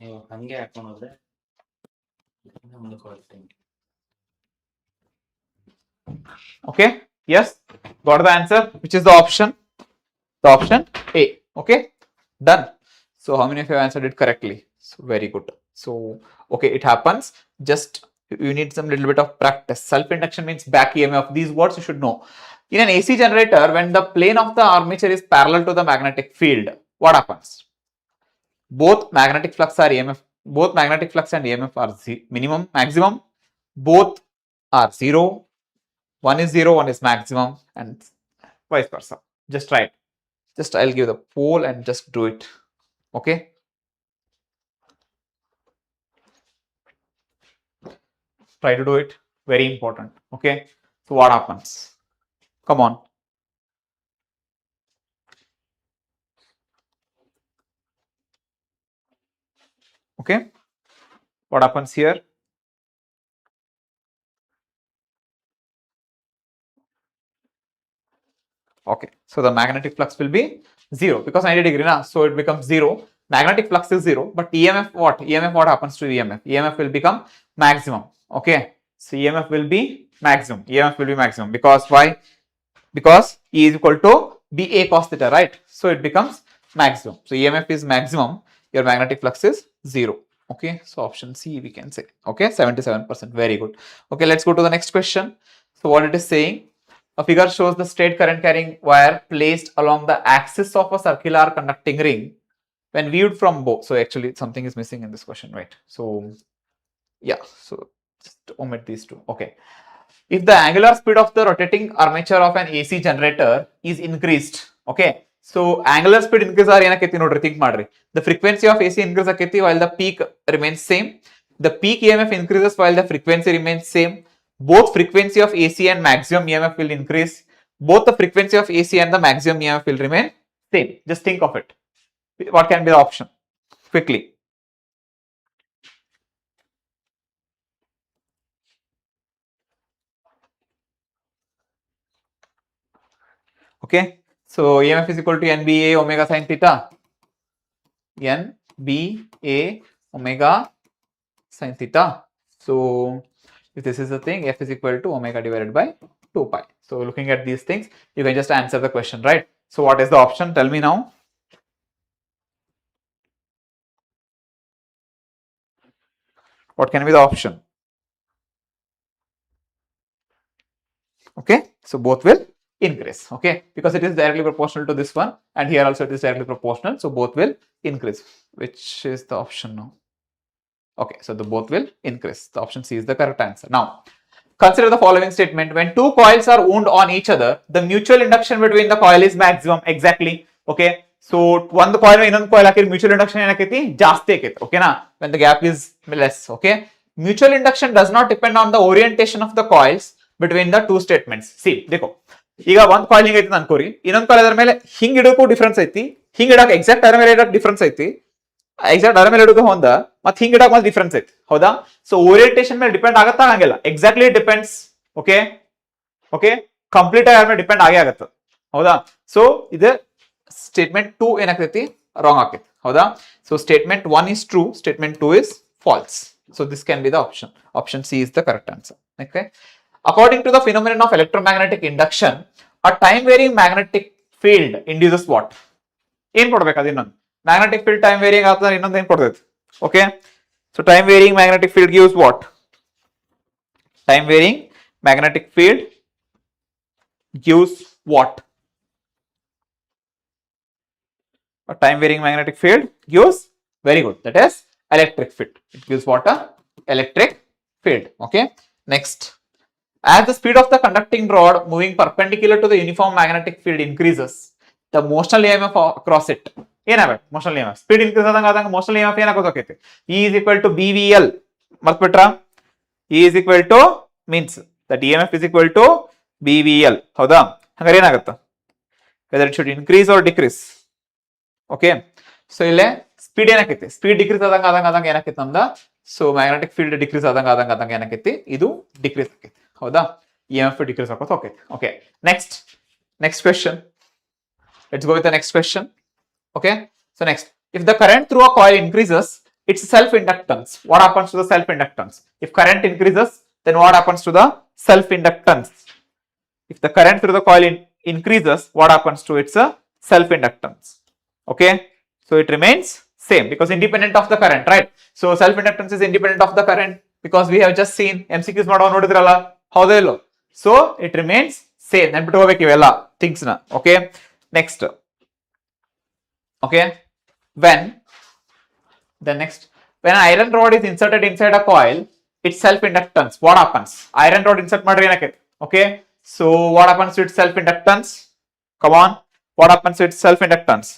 ನೀವು ಹಂಗೆ ಹಾಕೊಂಡು ಹೋದ್ರೆ ಮುಂದಕ್ಕೆ ಹೋಗ್ತೀನಿ. Okay, yes, got the answer, which is the option A. Okay, done. So how many of you answered it correctly? So very good. So okay, it happens, just you need some little bit of practice. Self induction means back EMF. These words you should know. In an AC generator, when the plane of the armature is parallel to the magnetic field, what happens? Both magnetic flux are EMF, both magnetic flux and EMF are minimum, maximum, both are zero. One is zero, one is maximum, and vice versa. Just try it. Just I'll give the poll and just do it. Okay. Try to do it. Very important. Okay. So what happens? Come on. Okay. What happens here? Okay, so the magnetic flux will be 0 because 90 degree na, so it becomes 0. Magnetic flux is 0, but EMF what? EMF what happens to EMF? EMF will become maximum. Okay, so EMF will be maximum. EMF will be maximum because why? Because E is equal to BA cos theta, right? So it becomes maximum. So EMF is maximum. Your magnetic flux is 0. Okay, so option C we can say. Okay, 77%. Very good. Okay, let's go to the next question. So what it is saying? A figure shows the straight current carrying wire placed along the axis of a circular conducting ring when viewed from both. So actually something is missing in this question, right? So yeah, so just omit these two. Okay. If the angular speed of the rotating armature of an AC generator is increased, okay. So angular speed increase are ಏನಕೈತಿ ನೋಡ್ರಿ, think ಮಾಡ್ರಿ. The frequency of AC increase aketi while the peak remains same. The peak EMF increases while the frequency remains same. Both frequency of AC and maximum EMF will increase. Both the frequency of AC and the maximum EMF will remain same. Just think of it. What can be the option? Quickly. Okay. So EMF is equal to NBA omega sin theta. NBA omega sin theta. So if this is the thing, F is equal to omega divided by 2 pi. So looking at these things, you can just answer the question, right? So what is the option? Tell me now. What can be the option? Okay, so both will increase. Okay, because it is directly proportional to this one, and here also it is directly proportional, so both will increase. Which is the option now? Okay, so the both will increase. The option C is the correct answer. Now consider the following statement: when two coils are wound on each other, the mutual induction between the coil is maximum. Exactly. Okay, so one coil ಇನ್ನೊಂದು coil ಹಾಕಿದ್ರೆ mutual induction ಏನಕೈತಿ ಜಾಸ್ತಿ ಆಕೈತಿ. Okay na, when the gap is less. Okay, mutual induction does not depend on the orientation of the coils between the two statements. See, देखो, ಈಗ ಒಂದ್ coil ಹಿಂಗ್ ಐತಿ ಅನ್ಕೋರಿ, ಇನ್ನೊಂದ್ ಕಾಯಿಲ್ ಅದರ ಮೇಲೆ ಹಿಂಗ್ ಇಡೋಕು ಡಿಫ್ರೆನ್ಸ್ ಐತಿ, ಹಿಂಗ್ ಇಡಕ್ ಎಕ್ಸಾಕ್ಟ್ ಅದರ ಮೇಲೆ ಇಡಕ್ ಡಿಫ್ರೆನ್ಸ್ ಐತಿ, ಎಕ್ಸಾಕ್ಟ್ ಅದರ ಮೇಲೆ ಇಡೋದು ಹೊಂದ, ಮತ್ತೆ ಹಿಂಗ್ ಇಡಕ್ ಒಂದು ಡಿಫ್ರೆನ್ಸ್ ಐತಿ, ಹೌದಾ? ಸೊ ಓರಿಯಂಟೇಷನ್ ಮೇಲೆ ಡಿಪೆಂಡ್ ಆಗತ್ತಾ ಆಗಂಗಿಲ್ಲ, exactly depends. Okay okay, complete ಆಗಿ ಮೇಲೆ ಡಿಪೆಂಡ್ ಆಗೇ ಆಗತ್ತ, ಹೌದಾ? ಸೊ ಇದು ಸ್ಟೇಟ್ಮೆಂಟ್ 2 ಏನಾಗ್ತೈತಿ, ರಾಂಗ್ ಆಕೈತಿ, ಹೌದಾ? So statement 1 is true, statement 2 is false. So this can be the option. Option C is the correct answer. Okay. According to the phenomenon of electromagnetic induction, a time varying magnetic field induces what? ಏನ್ ಕೊಡ್ಬೇಕದು ಇನ್ನೊಂದು magnetic field time varying ಆಗ್ತದೆ, ಇನ್ನೊಂದು ಏನ್ ಕೊಡ್ತೈತಿ? Okay, so time varying magnetic field gives what? Time varying magnetic field gives what? A time varying magnetic field gives, very good, that is electric field. It gives what? A electric field. Okay, next, as the speed of the conducting rod moving perpendicular to the uniform magnetic field increases, the motional EMF across it ಏನಾಗಬೇಕು? motional EMF speed increase ಆದಂಗ motional EMF ಏನಾಗೋದಕ್ಕೆ? E is equal to BVL. ಮರ್ತ್ಬಿಟ್ರಾ? E is equal to means that EMF is equal to BVL, ಹೌದಾ? ಹಂಗಾರೆ ಏನಾಗುತ್ತೆ? whether it should increase or decrease. Okay, so ಇಲ್ಲೇ speed ಏನಕೈತಿ, speed decrease ಆದಂಗ ಏನಕೈತಿ ನಮ್ದ, so magnetic field decrease ಆದಂಗ ಏನಕೈತಿ, ಇದು decrease ಆಕೈತಿ, ಹೌದಾ? EMF ಡಿಕ್ರೀಸ್ ಆಕೋತ ಹೋಗೈತಿ. Okay, next question, let's go with the next question. Okay, so next, If the current through a coil increases, its self-inductance. What happens to the self-inductance? If current increases, then what happens to the self-inductance? If the current through the coil increases, what happens to its self-inductance? Okay, so it remains same because independent of the current, right? So self-inductance is independent of the current because we have just seen MCQs notidralla how they look. So it remains same. Then things na. Okay, next. Okay, when an iron rod is inserted inside a coil, its self-inductance, what happens? Iron rod insert madri enake. Okay, so what happens to its self-inductance? Come on, what happens to its self-inductance?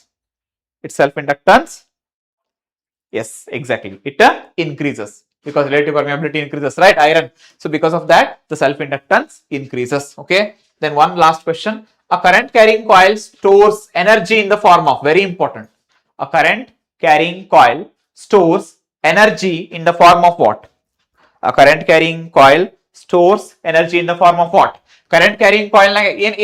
Its self-inductance, yes, exactly, it increases because relative permeability increases, right? Iron. So because of that, the self-inductance increases. Okay, then one last question. A current carrying coil stores energy in the form of, very important, a current carrying coil stores energy in the form of what? A current carrying coil stores energy in the form of what? Current carrying coil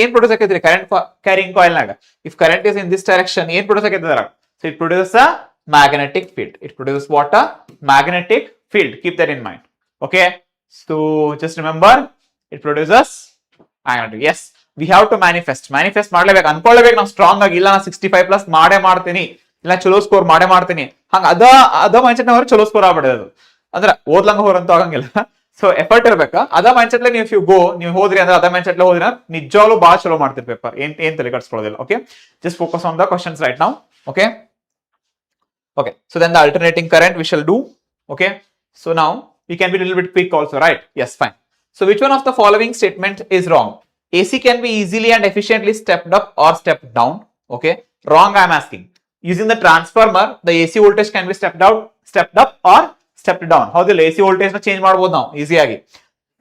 ಏನ್ produce ಆಕೈತ್ರಿ current carrying coil naga? If current is in this direction, ಏನ್ produce ಆಕೈತದರ? So it produces a magnetic field. It produces what? A magnetic field. Keep that in mind. Okay, so just remember, it produces magnetic. Yes, we have to manifest ಮಾಡ್ಲೇಬೇಕು, ಅನ್ಕೊಳ್ಳೇಬೇಕು ನಾವು strong ಆಗಿ. ಇಲ್ಲ ನಾನು 65+ ಮಾಡೇ ಮಾಡ್ತೀನಿ, ಇಲ್ಲ ಚಲೋ ಸ್ಕೋರ್ ಮಾಡೇ ಮಾಡ್ತೀನಿ, ಹಂಗ ಅದ ಮೈಂಡ್ಸೆಟ್ ನವರು ಚಲೋ ಸ್ಕೋರ್ ಆಗ್ಬಿಡೋದು ಅಂದ್ರೆ ಓದ್ಲಂಗ ಹೋರಂತೂ ಆಗಂಗಿಲ್ಲ. ಸೊ ಎಫರ್ಟ್ ಇರ್ಬೇಕಾ, ಅದ ಮೈಂಡ್ಸೆಟ್ ನೀವು ಹೋದ್ರಿ ಅಂದ್ರೆ ಅದ ಮೈಂಡ್ಸೆಟ್ ಹೋದ್ರಿ ನಿಜವಾಗ್ಲೂ ಬಹಳ ಚಲೋ ಮಾಡ್ತೀರಿ ಪೇಪರ್. ಏನ್ ತಲೆ ಕಟ್ಸ್ಕೊಳ್ಳೋದಿಲ್ಲ. Okay, just focus on the questions right now. Okay, okay, so then the alternating current we shall do. Okay, so now we can be a little bit quick also, right? Yes, fine. So which one of the following statement is wrong? AC can be easily and efficiently stepped up or stepped down. Okay, wrong I am asking. Using the transformer, the AC voltage can be stepped up or stepped down. How the AC voltage na change ಮಾಡಬಹುದು ನಾವು easy ಆಗಿ.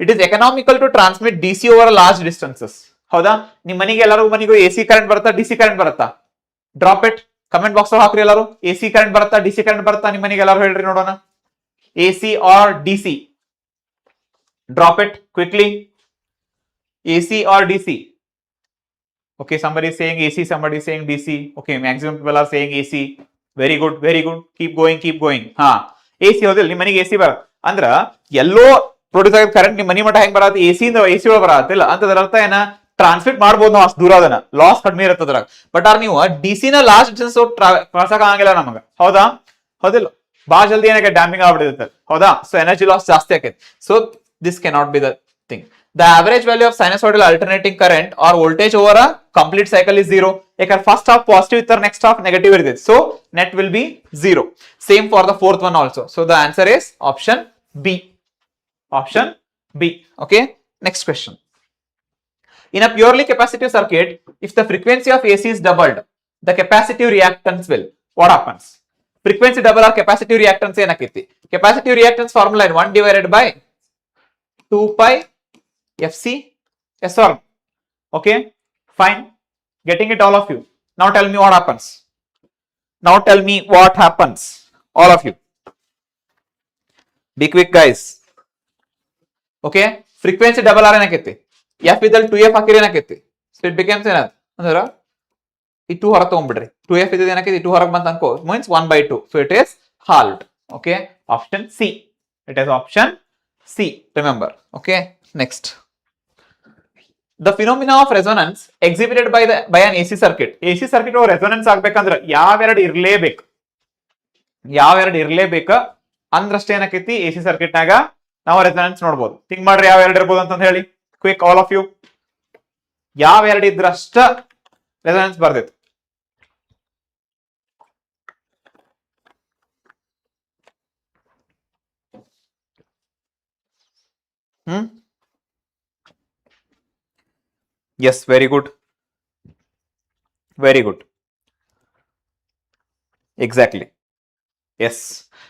It is economical to transmit DC over large distances. ಹೌದಾ? ನಿಮ್ಮ ಮನೆಗೆ ಎಲ್ಲರೂ ಮನೆಗೂ AC current ಬರುತ್ತಾ, DC current ಬರುತ್ತಾ? Drop it. ಕಮೆಂಟ್ ಬಾಕ್ಸ್ ಹಾಕ್ರಿ ಎಲ್ಲರೂ. AC ಕರೆಂಟ್ ಬರುತ್ತಾ, DC ಕರೆಂಟ್ ಬರುತ್ತಾ ನಿಮ್ಮ ಮನೆಗೆ? ಎಲ್ಲರೂ ಹೇಳ್ರಿ ನೋಡೋಣ. AC or DC? Drop it quickly. AC or DC? Okay, somebody is saying AC, somebody is saying DC. Okay, maximum people are saying AC. Very good, very good. Keep going. ಹಾ, AC ಹೋದಿಲ್ಲ ನಿಮ್ಮ ಮನೆಗೆ AC ಬರ ಅಂದ್ರ ಎಲ್ಲೋ produce ಆಗಿದ current ನಿಮ್ಮ ಮನೆ ಮಟ್ಟ ಹೆಂಗ್ ಬರತ್ತೆ? AC ಇಂದ AC ಒಳಗೆ ಬರತ್ತಿಲ್ಲ ಅಂತದ್ರ ಅರ್ಥ ಏನ? ಟ್ರಾನ್ಸ್ಮಿಟ್ ಮಾಡಬಹುದು ನಾವು ಅಷ್ಟು ದೂರ, ಅದನ್ನ ಲಾಸ್ ಕಡಿಮೆ ಇರುತ್ತೆ ಅದ್ರಾಗ. ಬಟ್ ಆರ್ ನೀವು DC ನ ಲಾಸ್ಟ್ ಡಿಸ್ಟೆನ್ಸ್ ಕಳ್ಸಕ್ ಆಗಂಗಿಲ್ಲ ನಮಗ, ಹೌದಾ? ಹೌದಿಲ್ಲ, ಬಹಳ ಜಲ್ದಿ ಏನಕ್ಕೆ ಡ್ಯಾಮಿಂಗ್ ಆಗ್ಬಿಡುತ್ತೆ, ಹೌದಾ? ಸೊ ಎನರ್ಜಿ ಲಾಸ್ ಜಾಸ್ತಿ ಆಕೈತಿ. So this cannot be the thing. The average value of sinusoidal alternating current or voltage over a complete cycle is 0. ಯಾಕಂದ್ರೆ ಫಸ್ಟ್ ಹಾಫ್ ಪಾಸಿಟಿವ್ ಇರ್ತಾರೆ, ನೆಕ್ಸ್ಟ್ ಹಾಫ್ ನೆಗೆಟಿವ್ ಇರ್ತದೆ. So net will be 0. Same for the fourth one also. So the answer is option B. Option B. Okay, next question. In a purely capacitive circuit, if the frequency of AC is doubled, the capacitive reactance will, what happens? Frequency double or capacitive reactance ಏನಕ್ಕೈತಿ? Capacitive reactance formula in 1 divided by 2 pi FC. Yes or no? Okay, fine. Getting it all of you. Now tell me what happens. All of you. Be quick guys. Okay, frequency double ಆರ್ ಏನಕ್ಕೈತಿ? F ಇದ್ದಲ್ಲಿ 2F ಹಾಕಿರಿ ಏನಕ್ಕೈತಿ? So it becomes ಏನದ ಅಂದ್ರೆ ಈ 2 ಹೊರಗೆ ತಗೊಂಡ್ಬಿಡ್ರಿ. 2F ಇದ್ದಿದ್ದು ಏನಕ್ಕೈತಿ? 2 ಹೊರಗೆ ಬಂತ ಅನ್ಕೋ, means 1/2. So it is halved. Okay, option C. It is option C. Remember. Okay, next. The phenomena of resonance exhibited by an AC circuit. AC circuit resonance ಆಗ್ಬೇಕಂದ್ರೆ ಯಾವೆರಡು ಇರ್ಲೇಬೇಕು ಅಂದ್ರಷ್ಟೇ ಏನಕ್ಕೈತಿ? AC circuit ನಾಗ ನಾವು ರೆಸೊನೆನ್ಸ್ ನೋಡ್ಬೋದು. Think ಮಾಡ್ರಿ ಯಾವೆರಡು ಇರ್ಬೋದು ಅಂತ ಹೇಳಿ. Quick all of you. ಯಾವೆರಡು ಇದ್ರಷ್ಟ ರೆಸೊನೆನ್ಸ್ ಬರ್ತೈತಿ? Yes, very good. Exactly. Yes.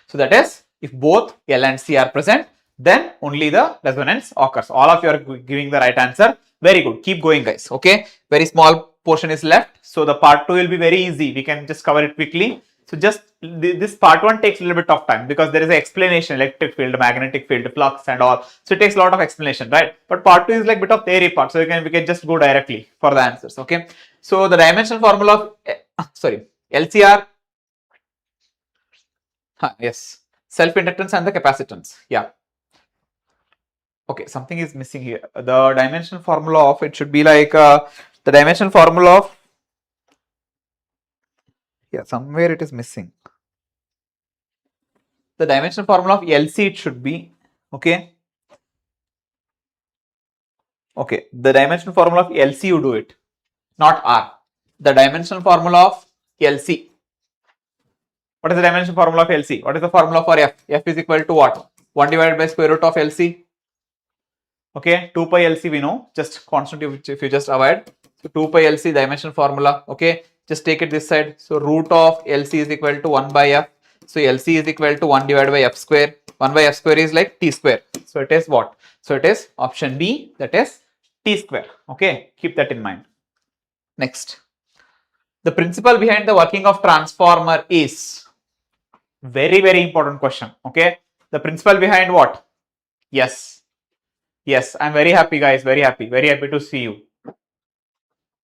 So that is, if both L and C are present, then only the resonance occurs. All of you are giving the right answer. Very good. Keep going guys. Okay, very small portion is left. So the part 2 will be very easy. We can just cover it quickly. So just this part 1 takes a little bit of time because there is an explanation, electric field, magnetic field, flux and all. So it takes a lot of explanation, right? But part 2 is like bit of theory part. So we can just go directly for the answers. Okay. So the dimensional formula of LCR, Yes. Self-inductance and the capacitance. Yeah. Okay, something is missing here. The dimensional formula of it should be like the dimensional formula of, yeah, somewhere it is missing. The dimensional formula of LC it should be, okay. Okay, the dimensional formula of LC you do it, not R. The dimensional formula of LC. What is the dimensional formula of LC? What is the formula for F? F is equal to what? 1 divided by square root of LC. Okay, 2 pi LC we know, just constant if you just avoid. So 2 pi LC dimensional formula, okay, just take it this side. So root of LC is equal to 1 by F. So LC is equal to 1 divided by F square. 1 by F square is like T square. So it is what? So it is option B, that is T square. Okay, keep that in mind. Next, the principle behind the working of transformer is, very important question. Okay, the principle behind what? Yes, yes, I'm very happy guys, very happy to see you.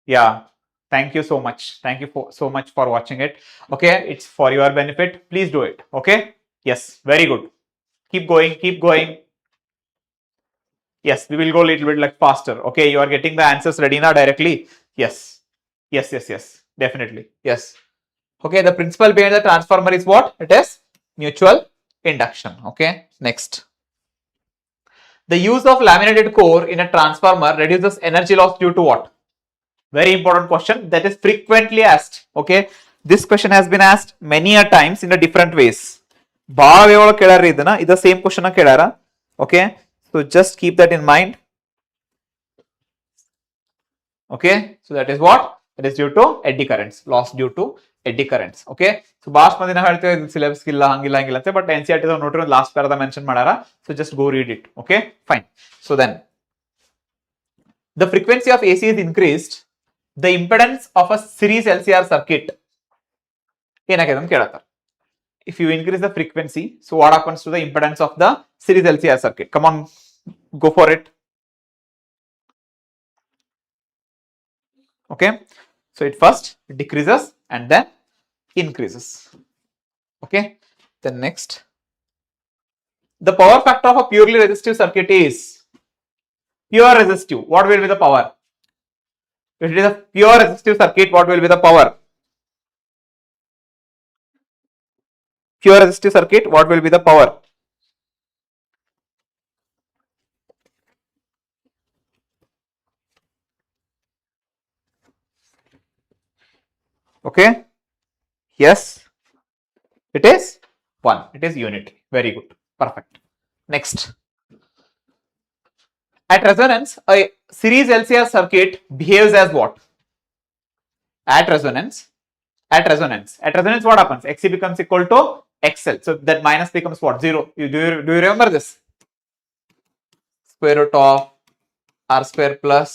Yeah, thank you so much, thank you so much for watching it. Okay, it's for your benefit, please do it. Okay, yes, very good, keep going. Yes, we will go a little bit like faster. Okay, you are getting the answers ready now directly. Yes, definitely, yes. Okay, the principle behind the transformer is what? It is mutual induction. Okay, next, the use of laminated core in a transformer reduces energy loss due to what? Very important question that is frequently asked. Okay, this question has been asked many a times in a different ways. Bhಳ ವೇಳೆ ಕೇಳಾರ ಇದನ್ನ ಇದ same question ಕೇಳಾರ. Okay, so just keep that in mind. Okay, so that is what? That is due to eddy currents, loss due to eddy currents. Okay, so ಭಾಳಷ್ಟು ಮಂದಿ ನಾವು ಹೇಳ್ತೇವೆ ಸಿಲೆಬಸ್ ಇಲ್ಲ ಹಂಗಿಲ್ಲ ಅಂತ, ಬಟ್ NCERT ನೋಡ್ರಿ ಲಾಸ್ಟ್ ಪ್ಯಾರದ ಮೆನ್ಷನ್ ಮಾಡಾರ. So just go read it. Okay, fine. So then the frequency of AC is increased, the impedance of a series LCR circuit ಏನಾಗಿದೆ ಅಂತ ಕೇಳತ್ತಾರ. If you increase the frequency, so what happens to the impedance of the series LCR circuit? Come on, go for it. Okay, so it first decreases and then increases. Okay, then next, the power factor of a purely resistive circuit is pure resistive. What will be the power? If it is a pure resistive circuit, what will be the power? Pure resistive circuit, what will be the power? Okay, yes, it is 1. It is unity. Very good, perfect. Next, at resonance, a series LCR circuit behaves as what? At resonance, what happens? XC becomes equal to XL. So that minus becomes what? 0. Do you remember this? Square root of R square plus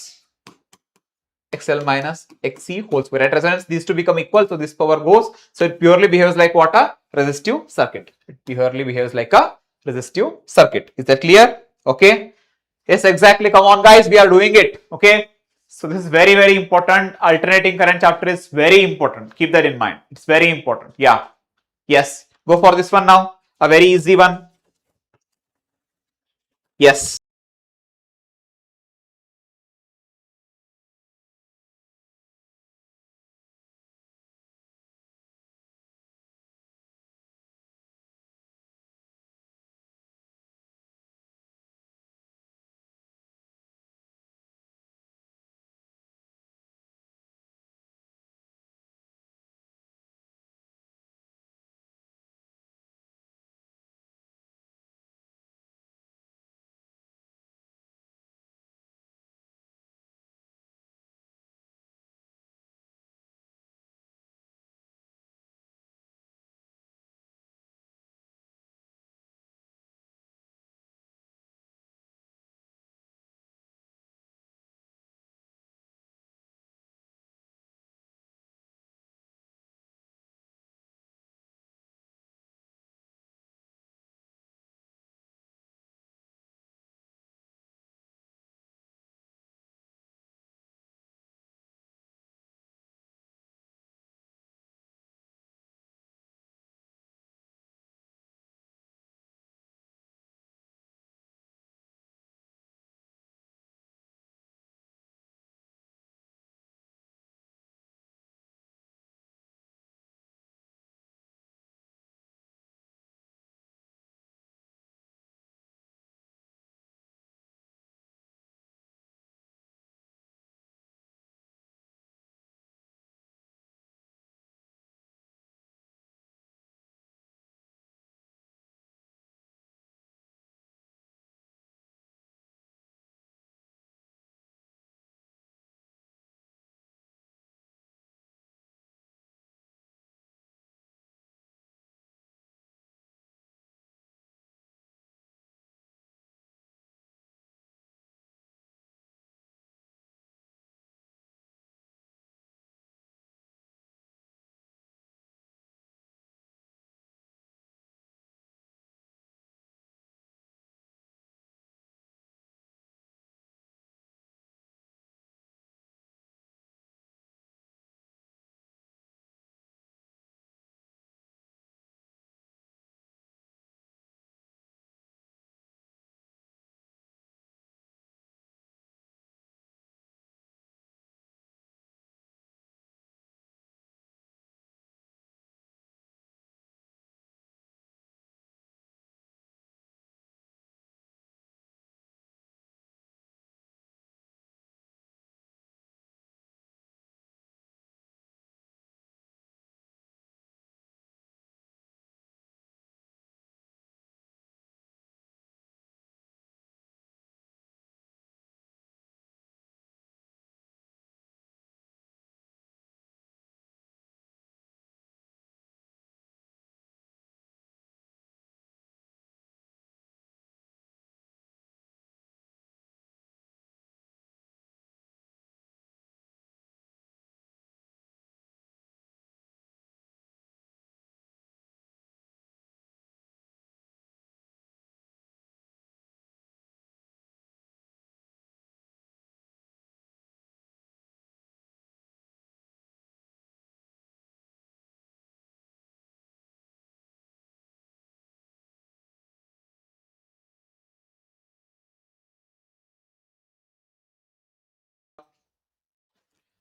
XL minus XC whole square. At resonance, these two become equal, so this power goes. So it purely behaves like what? A resistive circuit. It purely behaves like a resistive circuit. Is that clear? Okay. Yes, exactly. Come on, guys, we are doing it. Okay. So this is very important. Alternating current chapter is very important. Keep that in mind. It's very important. Yeah. Yes. Go for this one now. A very easy one. Yes.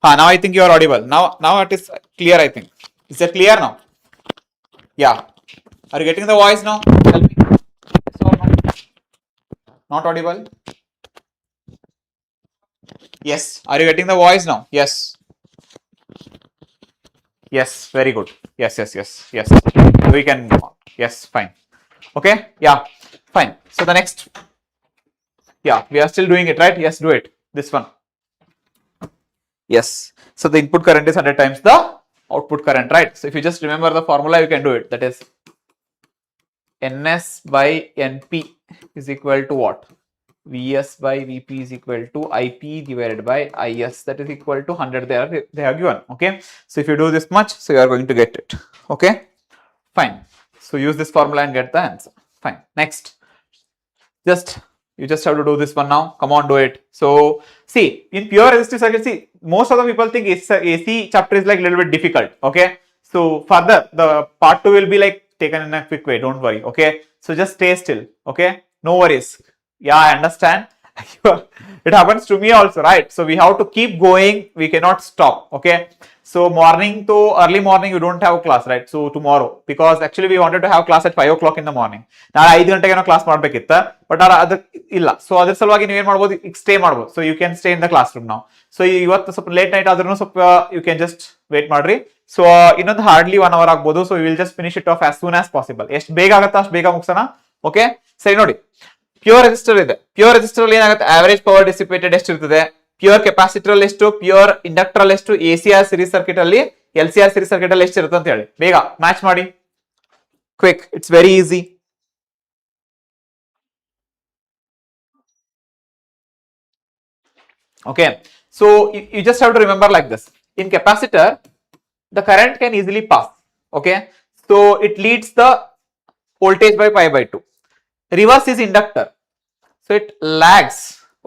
Now I think you are audible. Now it is clear, I think. Is it clear now? Yeah. Are you getting the voice now? Tell me. Yes or no? Not audible? Yes. Are you getting the voice now? Yes. Yes. Very good. Yes. We can move on. Yes. Fine. Okay. Yeah. Fine. So the next. Yeah. We are still doing it, right? Yes. Do it. This one. Yes. So the input current is 100 times the output current, right? So if you just remember the formula, you can do it. That is Ns by Np is equal to what? Vs by Vp is equal to Ip divided by Is, that is equal to 100 they are given. Okay. So if you do this much, so you are going to get it. Okay. Fine. So use this formula and get the answer. Fine. Next. You just have to do this one now. Come on, do it. So see, in pure resistive circuit, see, most of the people think AC chapter is like a little bit difficult. Okay. So further, the part 2 will be like taken in a quick way. Don't worry. Okay. So just stay still. Okay. No worries. Yeah, I understand. It happens to me also, right? So we have to keep going. We cannot stop. Okay. So morning to early morning, you don't have class, right? So tomorrow, because actually we wanted to have class at 5 o'clock in the morning. Now 5 ಗಂಟೆಗೆ class ಮಾಡಬೇಕಿತ್ತ, but ಅದು ಇಲ್ಲ. So ಅದ್ರ ಸಲುವಾಗಿ ನೀವು ಏನು ಮಾಡಬಹುದು, stay ಮಾಡಬಹುದು. So you can stay in the classroom now. So ಇವತ್ತು ಸ್ವಲ್ಪ late night ಆದ್ರೂ ಸ್ವಲ್ಪ you can just wait ಮಾಡ್ರಿ. So ಇನ್ನೊಂದು hardly 1 hour ಆಗ್ಬೋದು. So we will just finish it off as soon as possible. ಎಷ್ಟು ಬೇಗ ಆಗುತ್ತೋ ಅಷ್ಟು ಬೇಗ ಮುಗಿಸೋಣ. ಓಕೆ. ಸರಿ ನೋಡಿ. ಪ್ಯೂರ್ ರೆಸಿಸ್ಟರ್ ಇದೆ. ಪ್ಯೂರ್ ರೆಸಿಸ್ಟರ್ ಅಲ್ಲಿ ಏನಾಗುತ್ತೆ, ಆವರೇಜ್ ಪವರ್ ಡಿಸಿಪೇಟೆಡ್ ಎಷ್ಟಿರ್ತದೆ, ಪ್ಯೂರ್ ಕೆಪಾಸಿಟರ್ ಅಲ್ಲಿ ಎಷ್ಟು, ಪ್ಯೂರ್ ಇಂಡಕ್ಟರ್ ಅಲ್ಲಿ ಎಷ್ಟು, ಎಸಿಆರ್ ಸೀರೀಸ್ ಸರ್ಕ್ಯೂಟ್ ಅಲ್ಲಿ, ಎಲ್ಸಿಆರ್ ಸೀರೀಸ್ ಸರ್ಕ್ಯೂಟ್ ಅಲ್ಲಿ ಎಷ್ಟಿರುತ್ತೆ ಅಂತ ಹೇಳಿ ಬೇಗ ಮ್ಯಾಚ್ ಮಾಡಿ. Quick, it's very easy. Okay, so you just have to remember like this. In capacitor, the current can easily pass. Okay, so it leads the voltage by pi by 2. Reverse is inductor, so it lags.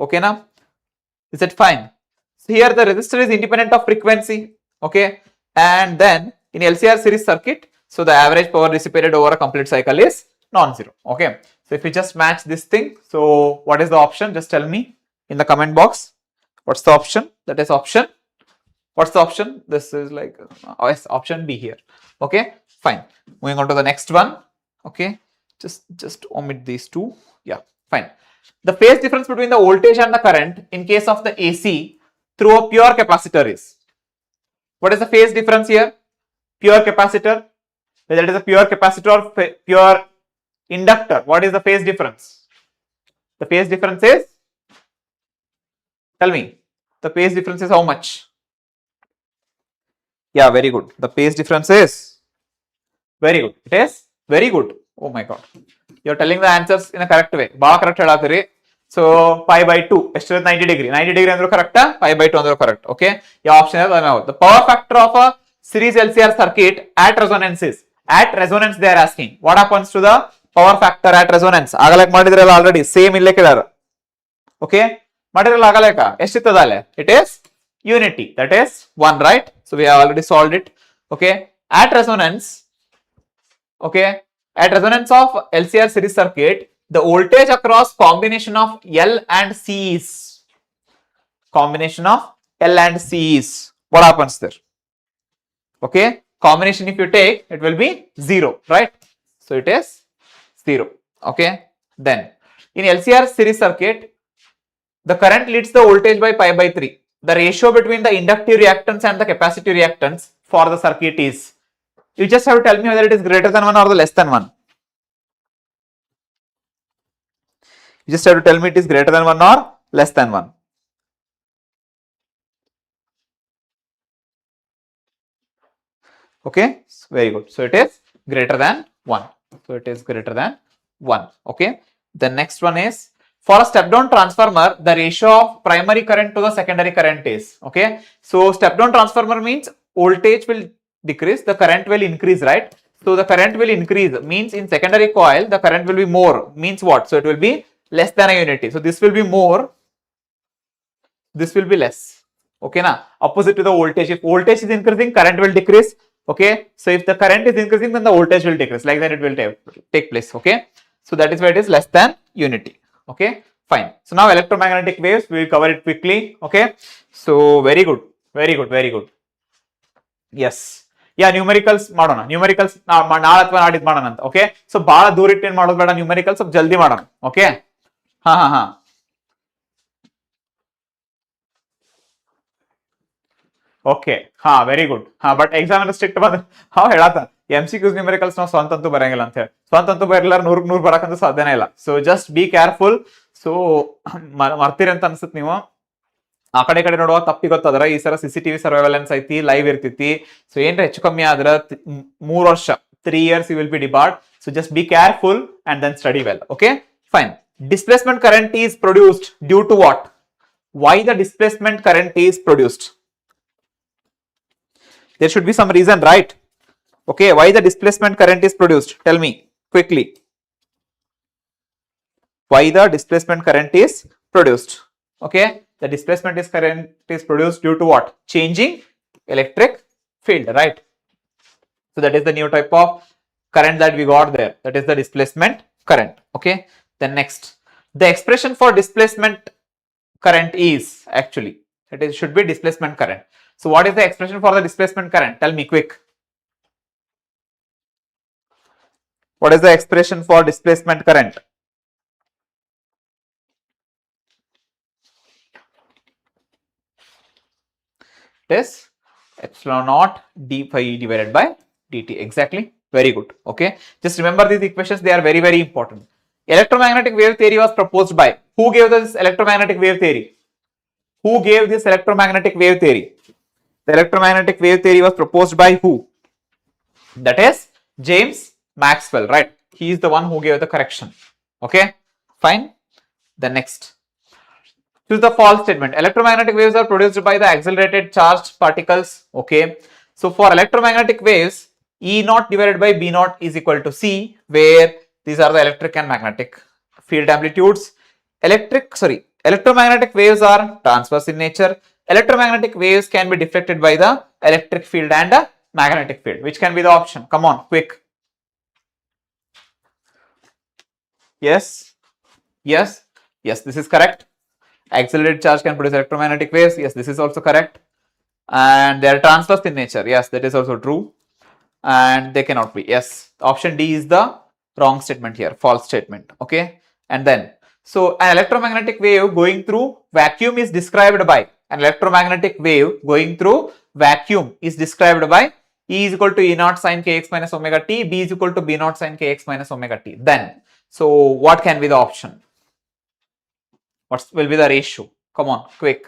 Okay, now is it fine? So here the resistor is independent of frequency. Okay, and then in LCR series circuit, so the average power dissipated over a complete cycle is non-zero. Okay, so if you just match this thing, so what is the option? Just tell me in the comment box. What's the option? That is option. What's the option? This is like yes, option B here. Okay, fine. Moving on to the next one. Okay, just omit these two. Yeah, fine. The phase difference between the voltage and the current in case of the AC through a pure capacitor is. What is the phase difference here? Pure capacitor. Whether it is a pure capacitor or pure inductor. What is the phase difference? The phase difference is. Tell me, the phase difference is how much? Yeah, very good. The phase difference is very good. It is very good. Oh my god. You're telling the answers in a correct way. Baa correct helatiri. So pi by 2. ಎಷ್ಟು 90 degree. 90 degree ಅಂದ್ರೂ correct, pi by 2 ಅಂದ್ರೂ correct. Okay. ಯಾವ option is that? The power factor of a series LCR circuit at resonance is. At resonance they are asking. What happens to the power factor at resonance? ಆಗಲೇ ಮಾಡಿದ್ರಲ್ಲ already. Same ಇಲ್ಲೇ ಕೇಳಾರ. Okay. Material agaleka eshitadale, it is unity, that is 1, right? So we have already solved it. Okay, at resonance, okay, at resonance of LCR series circuit, the voltage across combination of L and C is combination of L and C is what happens there? Okay, combination if you take, it will be 0, right? So it is 0. Okay, then in LCR series circuit, the current leads the voltage by pi by 3. The ratio between the inductive reactance and the capacitive reactance for the circuit is. You just have to tell me whether it is greater than 1 or the less than 1. You just have to tell me it is greater than 1 or less than 1. Okay, very good. So it is greater than 1. So it is greater than 1. Okay, the next one is. For a step down transformer, the ratio of primary current to the secondary current is. Okay, so step down transformer means voltage will decrease, the current will increase, right? So the current will increase means in secondary coil the current will be more, means what? So it will be less than a unity. So this will be more, this will be less. Okay, na opposite to the voltage. If voltage is increasing, current will decrease. Okay, so if the current is increasing, then the voltage will decrease. Like that it will take place. Okay, so that is why it is less than unity. Okay, fine. So now electromagnetic waves, we will cover it quickly. Okay, so very good. Very good very good. Yes yeah numericals ಮಾಡೋಣ. Numericals ನಾಳೆ ಅಥವಾ ನಾಡಿದ್ದು ಮಾಡೋಣ ಅಂತ. Okay, so ಬಹಳ ದೂರ ಇಟ್ಟೇನ್ ಮಾಡೋದು ಬೇಡ, ನ್ಯೂಮರಿಕಲ್ಸ್ ಸ್ವಲ್ಪ ಜಲ್ದಿ ಮಾಡೋಣ. ಓಕೆ, ಹಾ okay, very good. But exam strict ಬಂದ್ರೆ ಹೇಳತ್ತ MCQs ನ್ಯೂಮರಿಕಲ್ಸ್ ನಾವು ಸ್ವಂತ ಅಂತೂ ಬರಂಗಿಲ್ಲ ಅಂತ ಹೇಳಿ. ಸ್ವಂತ ಅಂತೂ ಬರಲಾರ 100 ಬರಕಂತ ಸಾಧ್ಯನೇ ಇಲ್ಲ. So just be careful. So ಮರ್ತೀರಿ ಅಂತ ಅನ್ಸುತ್ತೆ ನೀವು. ಆ ಕಡೆ ನೋಡುವ ತಪ್ಪಿ ಗೊತ್ತಾದ್ರ ಈ ಸಲ CCTV ಸರ್ವೈಲೆನ್ಸ್ ಐತಿ, ಲೈವ್ ಇರ್ತೈತಿ. ಸೊ ಏನ್ರ ಹೆಚ್ಚು ಕಮ್ಮಿ ಆದ್ರ 3 ವರ್ಷ 3 years you will be debarred. So just be careful and then study well. Okay, fine. Displacement current is produced due to what? Why the displacement current is produced? There should be some reason, right? Okay, why the displacement current is produced? Tell me quickly. Why the displacement current is produced? Okay, the displacement current is produced due to what? Changing electric field, right? So that is the new type of current that we got there. That is the displacement current. Okay, then next, the expression for displacement current is actually, should be displacement current. So what is the expression for the displacement current? Tell me quick. What is the expression for displacement current? It is epsilon naught d phi divided by dt. Exactly. Very good. Okay, just remember these equations, they are very very important. Electromagnetic wave theory was proposed by who? Gave this electromagnetic wave theory? Who gave this electromagnetic wave theory? The electromagnetic wave theory was proposed by who? That is James Maxwell, right? He is the one who gave the correction. Okay, fine. The next, choose the false statement. Electromagnetic waves are produced by the accelerated charged particles. Okay, so for electromagnetic waves, E naught divided by B naught is equal to C, where these are the electric and magnetic field amplitudes. Electromagnetic waves are transverse in nature. Electromagnetic waves can be deflected by the electric field and magnetic field. Which can be the option? Come on, quick. Yes, this is correct. Accelerated charge can produce electromagnetic waves. Yes, this is also correct. And they are transverse in nature. Yes, that is also true. And they cannot be. Yes, option D is the wrong statement here, false statement. Okay, and then, so an electromagnetic wave going through vacuum is described by, an electromagnetic wave going through vacuum is described by E is equal to E naught sin kx minus omega t, B is equal to B naught sin kx minus omega t. Then, so what can be the option? What will be the ratio? Come on, quick.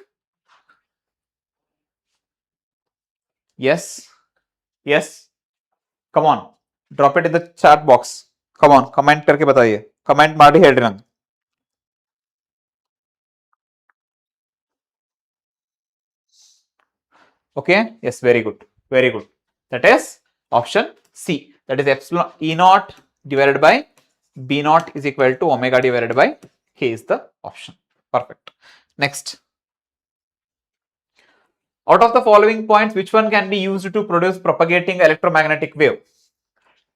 Yes, come on, drop it in the chat box. Come on, comment करके बताइए, comment ಮಾಡಿ ಹೇಳ್ರಿ ನಂಗೆ. Okay, yes, very good. That is option C. That is epsilon E naught divided by B naught is equal to omega divided by K is the option. Perfect. Next, out of the following points, which one can be used to produce propagating electromagnetic wave?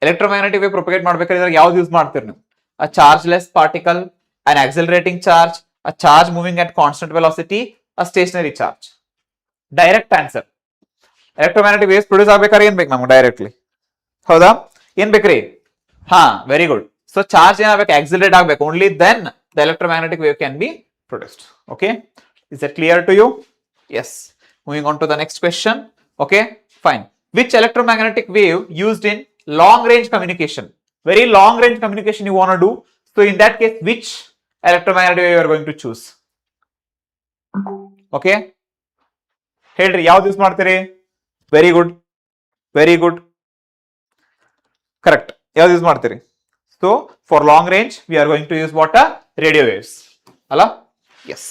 Electromagnetic wave propagate ಮಾಡಬೇಕಾದ್ರೆ ಯಾವುದು use ಮಾಡ್ತೀರಿ ನೀವು? A chargeless particle, an accelerating charge, a charge moving at constant velocity, a stationary charge. Direct answer. Electromagnetic waves produce ಆಗಬೇಕಾದ್ರೆ ಏನ್ ಬೇಕು ನಮಗೆ directly? ಹೌದಾ? ಏನ್ ಬೇಕ್ರಿ? Very good. ಸೊ ಚಾರ್ಜ್ ಏನಾಗಬೇಕು? ಆಕ್ಸಿಲರೇಟ್ ಆಗಬೇಕು. Only then the electromagnetic wave can be produced. Okay, is that clear to you? Yes. Moving on to the next question. Okay, fine. Which electromagnetic wave used in long range communication? Very long range communication you want to do. So in that case, which electromagnetic wave you are going to choose? Okay, ಹೇಳ್ರಿ ಯಾವ್ದು use ಮಾಡ್ತೀರಿ? Very good, correct. ಯಾವ್ದು use ಮಾಡ್ತೀರಿ? So for long range we are going to use what? Radio waves ಅಲ್ಲ? Yes.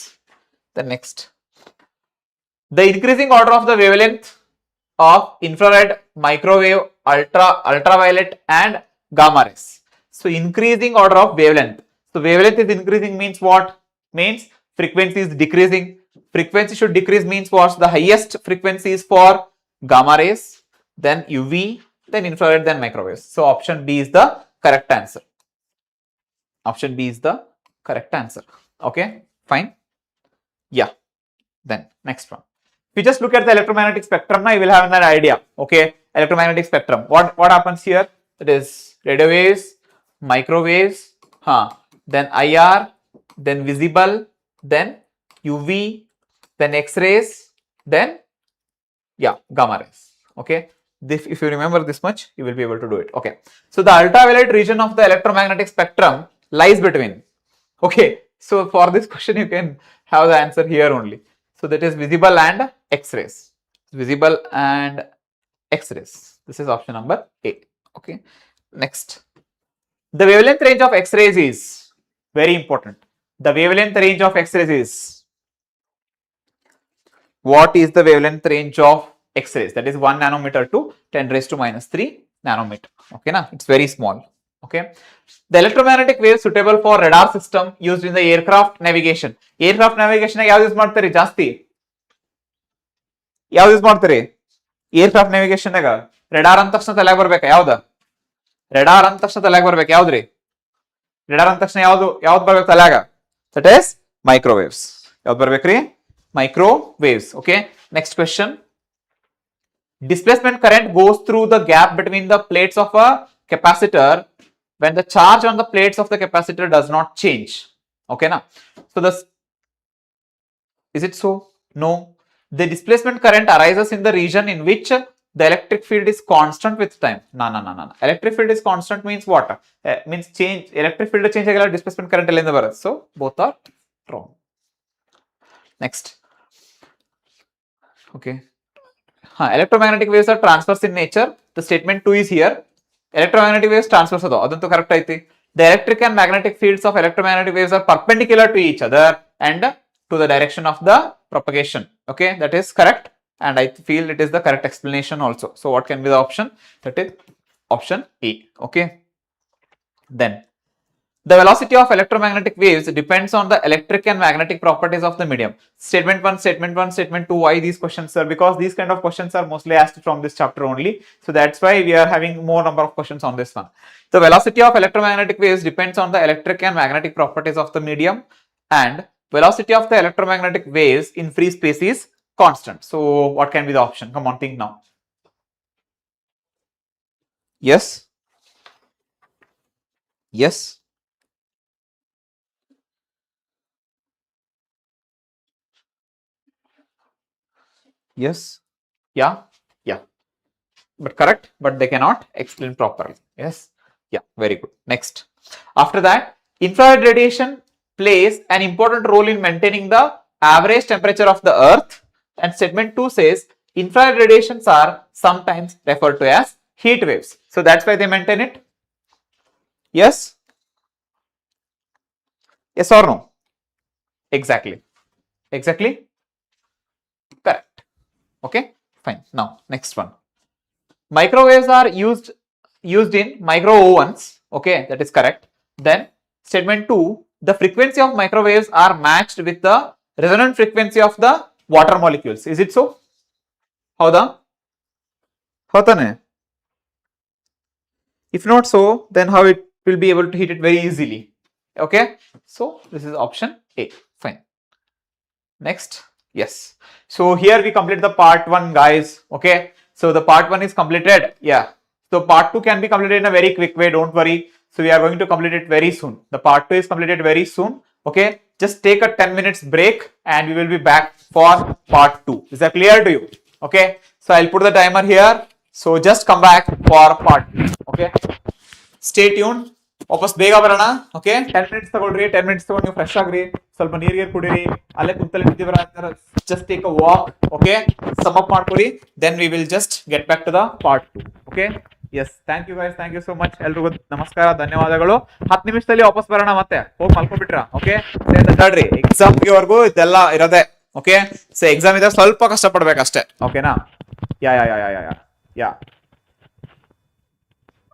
The next, the increasing order of the wavelength of infrared, microwave, ultraviolet and gamma rays. So increasing order of wavelength. So wavelength is increasing means what? Means frequency is decreasing. Frequency should decrease means what? The highest frequency is for gamma rays, then UV, then infrared, then microwaves. So option B is the correct answer. Okay, fine. Yeah. Then next one. you just look at the electromagnetic spectrum, now you will have an idea. Okay, electromagnetic spectrum. What happens here? It is radio waves, microwaves, then IR, then visible, then UV, then X-rays, then gamma rays. Okay, if you remember this much, you will be able to do it. Okay, so the ultraviolet region of the electromagnetic spectrum lies between. Okay, so for this question you can have the answer here only. So that is visible and X-rays. Visible and X-rays. This is option number A. Okay, next. The wavelength range of X-rays is very important. The wavelength range of X-rays is, what is the wavelength range of X-rays? That is 1 nanometer to 10 raised to minus 3 nanometer. Okay, na? It's very small. Okay. The electromagnetic waves suitable for radar system used in the aircraft navigation. Aircraft navigation ಯಾವ್ದು use ಮಾಡ್ತಾರೆ ಜಾಸ್ತಿ? ಯಾವ್ದು use ಮಾಡ್ತಾರೆ? Aircraft navigation ನಾಗ radar ಅಂದ ತಕ್ಷಣ ತಲೆಗೆ ಬರ್ಬೇಕು ಯಾವ್ದು? ರೆಡಾರ್ ಅಂದ ತಕ್ಷಣ ತಲೆಗೆ ಬರ್ಬೇಕು ಯಾವ್ದ್ರಿ? ರೆಡಾರ್ ಅಂದ ತಕ್ಷಣ ಯಾವ್ದು ಬರ್ಬೇಕು ತಲೆಗ? That is microwaves. ಯಾವ್ದು ಬರ್ಬೇಕ್ರಿ? Microwaves. Okay. Next question. Displacement current goes through the gap between the plates of a capacitor when the charge on the plates of the capacitor does not change. Okay, na? So is it so? No. The displacement current arises in the region in which the electric field is constant with time. No. Electric field is constant means what? Means change. Electric field change agala displacement current elinda barate. So both are wrong. Next. Okay. Electromagnetic waves are transverse in nature. The statement 2 is here. Electromagnetic waves transverse ado adantu correct aiti. The electric and magnetic fields of electromagnetic waves are perpendicular to each other and to the direction of the propagation. Okay, that is correct, and I feel it is the correct explanation also. So what can be the option? That is option A. Okay, then the velocity of electromagnetic waves depends on the electric and magnetic properties of the medium. Statement 1, statement 1, statement 2. Why these questions, sir? Because these kind of questions are mostly asked from this chapter only. So that's why we are having more number of questions on this one. The velocity of electromagnetic waves depends on the electric and magnetic properties of the medium, and velocity of the electromagnetic waves in free space is constant. So what can be the option? Come on, think now. Yes. Yes. Yes. Yeah. But correct, but they cannot explain properly. Yes. Yeah, very good. Next. After that, infrared radiation plays an important role in maintaining the average temperature of the earth, and statement 2 says infrared radiations are sometimes referred to as heat waves. So that's why they maintain it. Yes. Yes or no? Exactly. Correct. Okay, fine. Now next one. Microwaves are used in micro ovens. Okay, that is correct. Then statement 2, the frequency of microwaves are matched with the resonant frequency of the water molecules. Is it so? Howda? Hotane? If not so, then how it will be able to hit it very easily? Okay, so this is option A. Fine. Next. Yes. So here we complete the part 1, guys. Okay. So the part 1 is completed. Yeah. So part 2 can be completed in a very quick way. Don't worry. So we are going to complete it very soon. The part 2 is completed very soon. Okay. Just take a 10 minutes break and we will be back for part 2. Is that clear to you? Okay. So I'll put the timer here. So just come back for part 2. Okay. Stay tuned. ವಾಪಸ್ ಬೇಗ ಬರೋಣ. Okay, 10 minutes ತಗೊಳ್ರಿ. 10 minutes ತಗೊಂಡು ನೀವು fresh ಆಗ್ರಿ, ಸ್ವಲ್ಪ ನೀರಿಗೆ ಕುಡಿರಿ, ಅಲ್ಲೇ ಕುಂತಲ್ಲಿ ನಿದ್ದೆ ಬರ, just take a walk. Okay, sum up ಮಾಡ್ಕೊರಿ. Then we will just get back to the part 2. Okay, yes, thank you guys, thank you so much. ಎಲ್ರಿಗೂ ನಮಸ್ಕಾರ, ಧನ್ಯವಾದಗಳು. 10 ನಿಮಿಷದಲ್ಲಿ ವಾಪಸ್ ಬರೋಣ, ಮತ್ತೆ ಹೋಗಿ ಮಲ್ಕೊಬಿಟ್ರ. ಓಕೆ, ತಡ್ರಿ, ಎಕ್ಸಾಮ್ಗೆವರೆಗೂ ಇದೆಲ್ಲ ಇರೋದೆ. ಓಕೆ, ಸೊ ಎಕ್ಸಾಮ್ ಇದೆ, ಸ್ವಲ್ಪ ಕಷ್ಟ ಪಡ್ಬೇಕಷ್ಟೇ. ಓಕೆನಾ? ಯಾ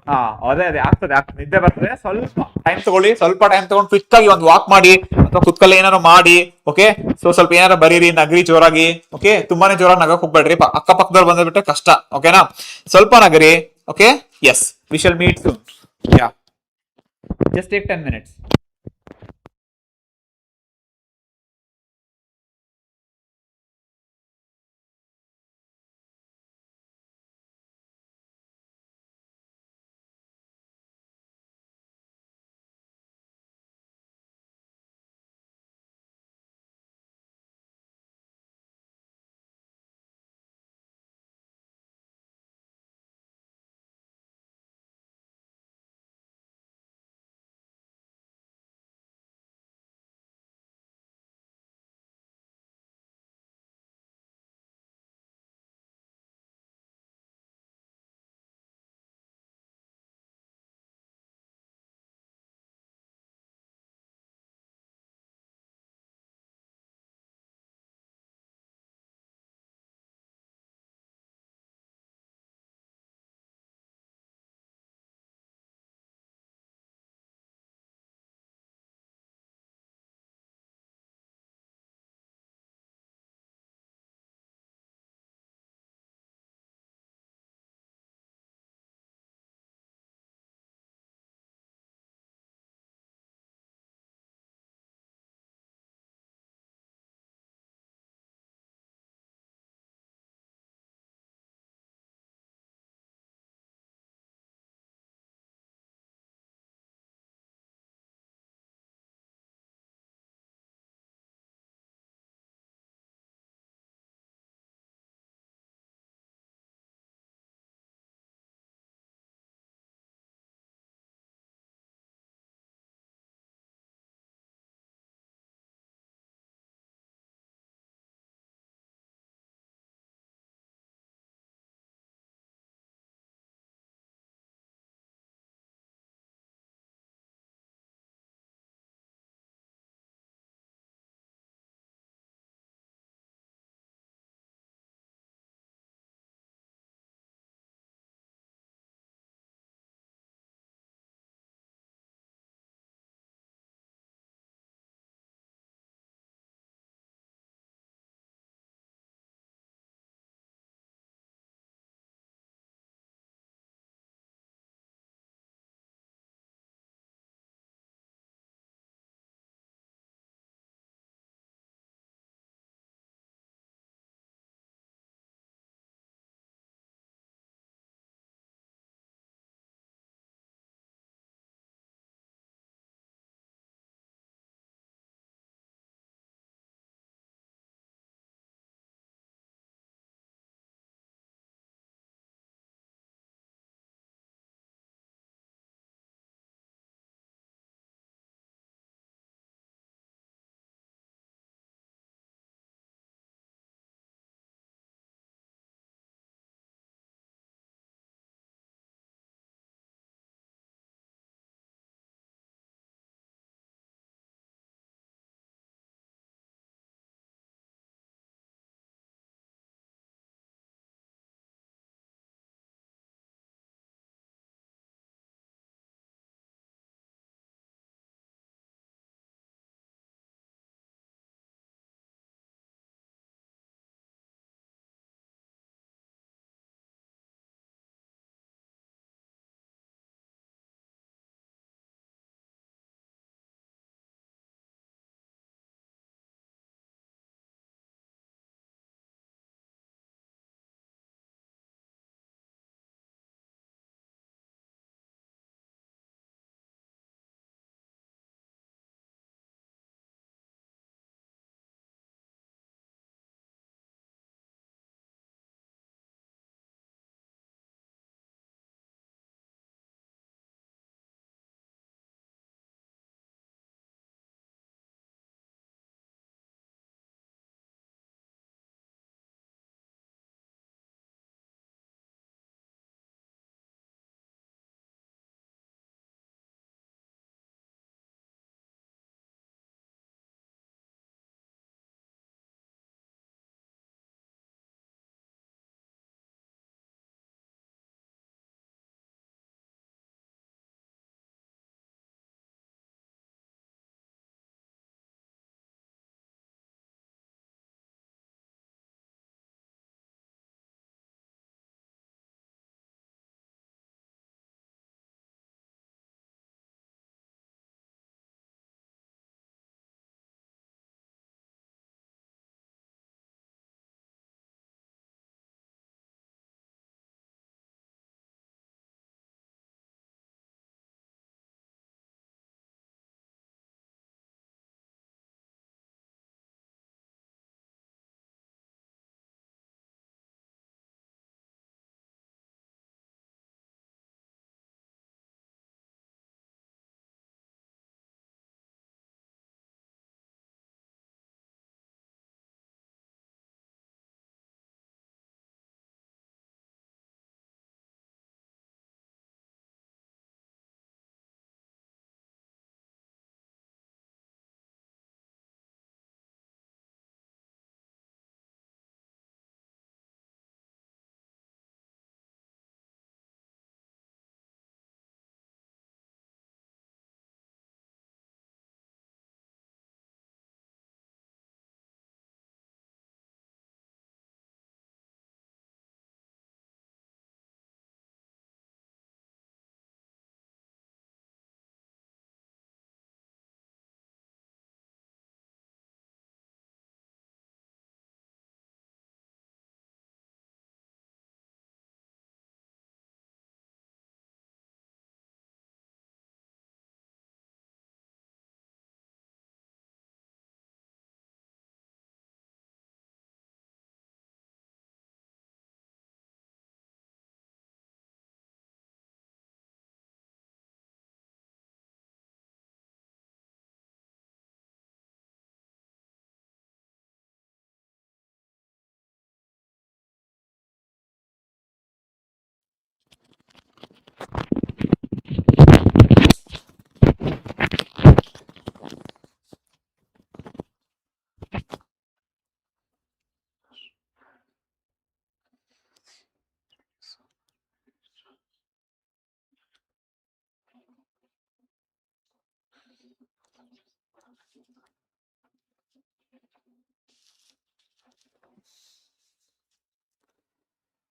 ಹಾ, ಅದೇ ಆಗ್ತದೆ, ನಿದ್ದೆ ಬರ್ತದೆ. ಸ್ವಲ್ಪ ಟೈಮ್ ತಗೊಳ್ಳಿ, ಸ್ವಲ್ಪ ಟೈಮ್ ತಗೊಂಡು ಕ್ವಿಕ್ ಆಗಿ ಒಂದು ವಾಕ್ ಮಾಡಿ ಅಥವಾ ಕುತ್ಕಲ್ಲಿ ಏನಾರು ಮಾಡಿ. ಓಕೆ, ಸೊ ಸ್ವಲ್ಪ ಏನಾರು ಬರೀರಿ, ನಗರಿ ಜೋರಾಗಿ. ಓಕೆ, ತುಂಬಾನೇ ಜೋರಾಗಿ ನಗಕ್ ಹೋಗ್ಬೇಡ್ರಿ, ಅಕ್ಕಪಕ್ಕದವ್ರು ಬಂದ್ಬಿಟ್ರೆ ಕಷ್ಟ. ಓಕೆನಾ? ಸ್ವಲ್ಪ ನಗರಿ. Okay, yes, we shall meet soon. Yeah, just take 10 minutes.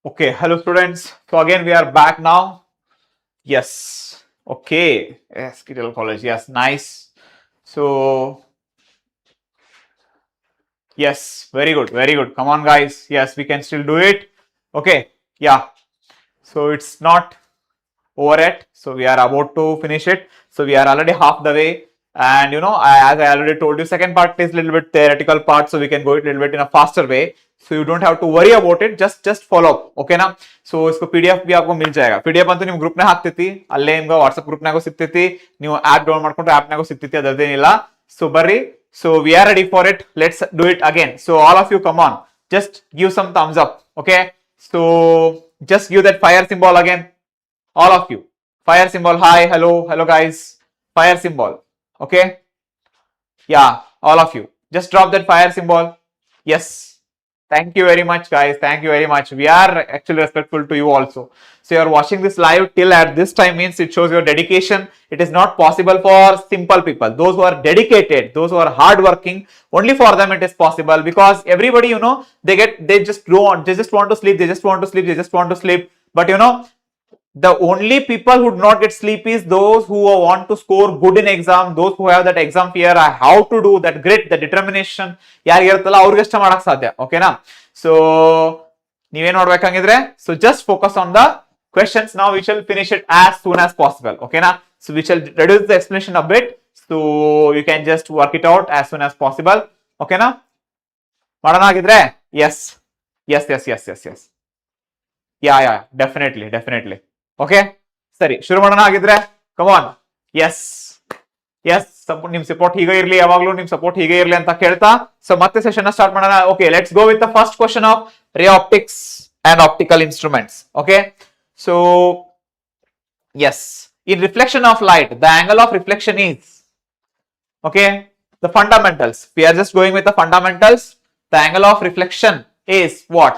Okay, hello students. So again we are back now. Yes. Okay. Yes, Kittle College. Yes, nice. So yes, very good, very good. Come on, guys. Yes, we can still do it. Okay. Yeah. So it's not over yet. So we are about to finish it. So we are already half the way. And you know, as I already told you, second part is a little bit theoretical part. So we can go it a little bit in a faster way. So you don't have to worry about it. Just follow up. Okay ना? So इसको PDF भी आपको मिल जाएगा. PDF ಅಂತೂ ನಿಮ್ಮ group ನ ಹಾಕ್ತಿತಿ. ಅಲ್ಲೇ ನಿಮ್ಗೆ ವಾಟ್ಸ್ಆಪ್ ಗ್ರೂಪ್ ನಾಗೂ ಸಿಗ್ತೈತಿ. ನೀವು ಆಪ್ ಡೌನ್ಲೋಡ್ ಮಾಡ್ಕೊಂಡ್ರೆ ಆಪ್ ನಾಗೂ ಸಿಗ್ತೈತಿ. ಅದರದೇನಿಲ್ಲ. So ಬರ್ರಿ. So we are ready for it. Let's do it again. So all of you come on. Just give some thumbs up. Okay. So just give that fire symbol again. All of you. Fire symbol. Hi. Hello. Hello guys. Fire symbol. Okay. Yeah. All of you. Just drop that fire symbol. Yes. Thank you very much, guys. Thank you very much. We are actually respectful to you also. So you are watching this live till at this time means it shows your dedication. It is not possible for simple people. Those who are dedicated, those who are hardworking, only for them it is possible, because everybody, you know, they just want to sleep. They just want to sleep. They just want to sleep. But you know, the only people who do not get sleep is those who want to score good in exam, those who have that exam fear, how to do that grit, the determination, ಯಾರಿಗಿರುತ್ತಲ್ಲ ಅವ್ರಿಗಷ್ಟೇ ಮಾಡಕ್ ಸಾಧ್ಯ. ಓಕೆನಾ? So ನೀವೇನ್ ಮಾಡ್ಬೇಕಂಗಿದ್ರೆ, so just focus on the questions. Now we shall finish it as soon as possible. ಓಕೆನಾ? So we shall reduce the explanation a bit, so you can just work it out as soon as possible. ಓಕೆನಾ? ಮಾಡೋಣ ಆಗಿದ್ರೆ? Yes. Yeah, definitely. Okay, ಸರಿ ಶುರು ಮಾಡೋಣ ಆಗಿದ್ರೆ. Come on. S ನಿಮ್ support ಹೀಗೆ ಇರ್ಲಿ, ಯಾವಾಗ್ಲೂ ನಿಮ್ ಸಪೋರ್ಟ್ ಹೀಗೆ ಇರ್ಲಿ ಅಂತ ಕೇಳ್ತಾ ಸೊ ಮತ್ತೆ ಸೆಷನ್ ಸ್ಟಾರ್ಟ್ ಮಾಡೋಣ. Okay, let's go with the first question of ray optics and optical instruments. Okay, so yes, in reflection of light, the angle of reflection is, okay, the fundamentals. We are just going with the fundamentals. The angle of reflection is what?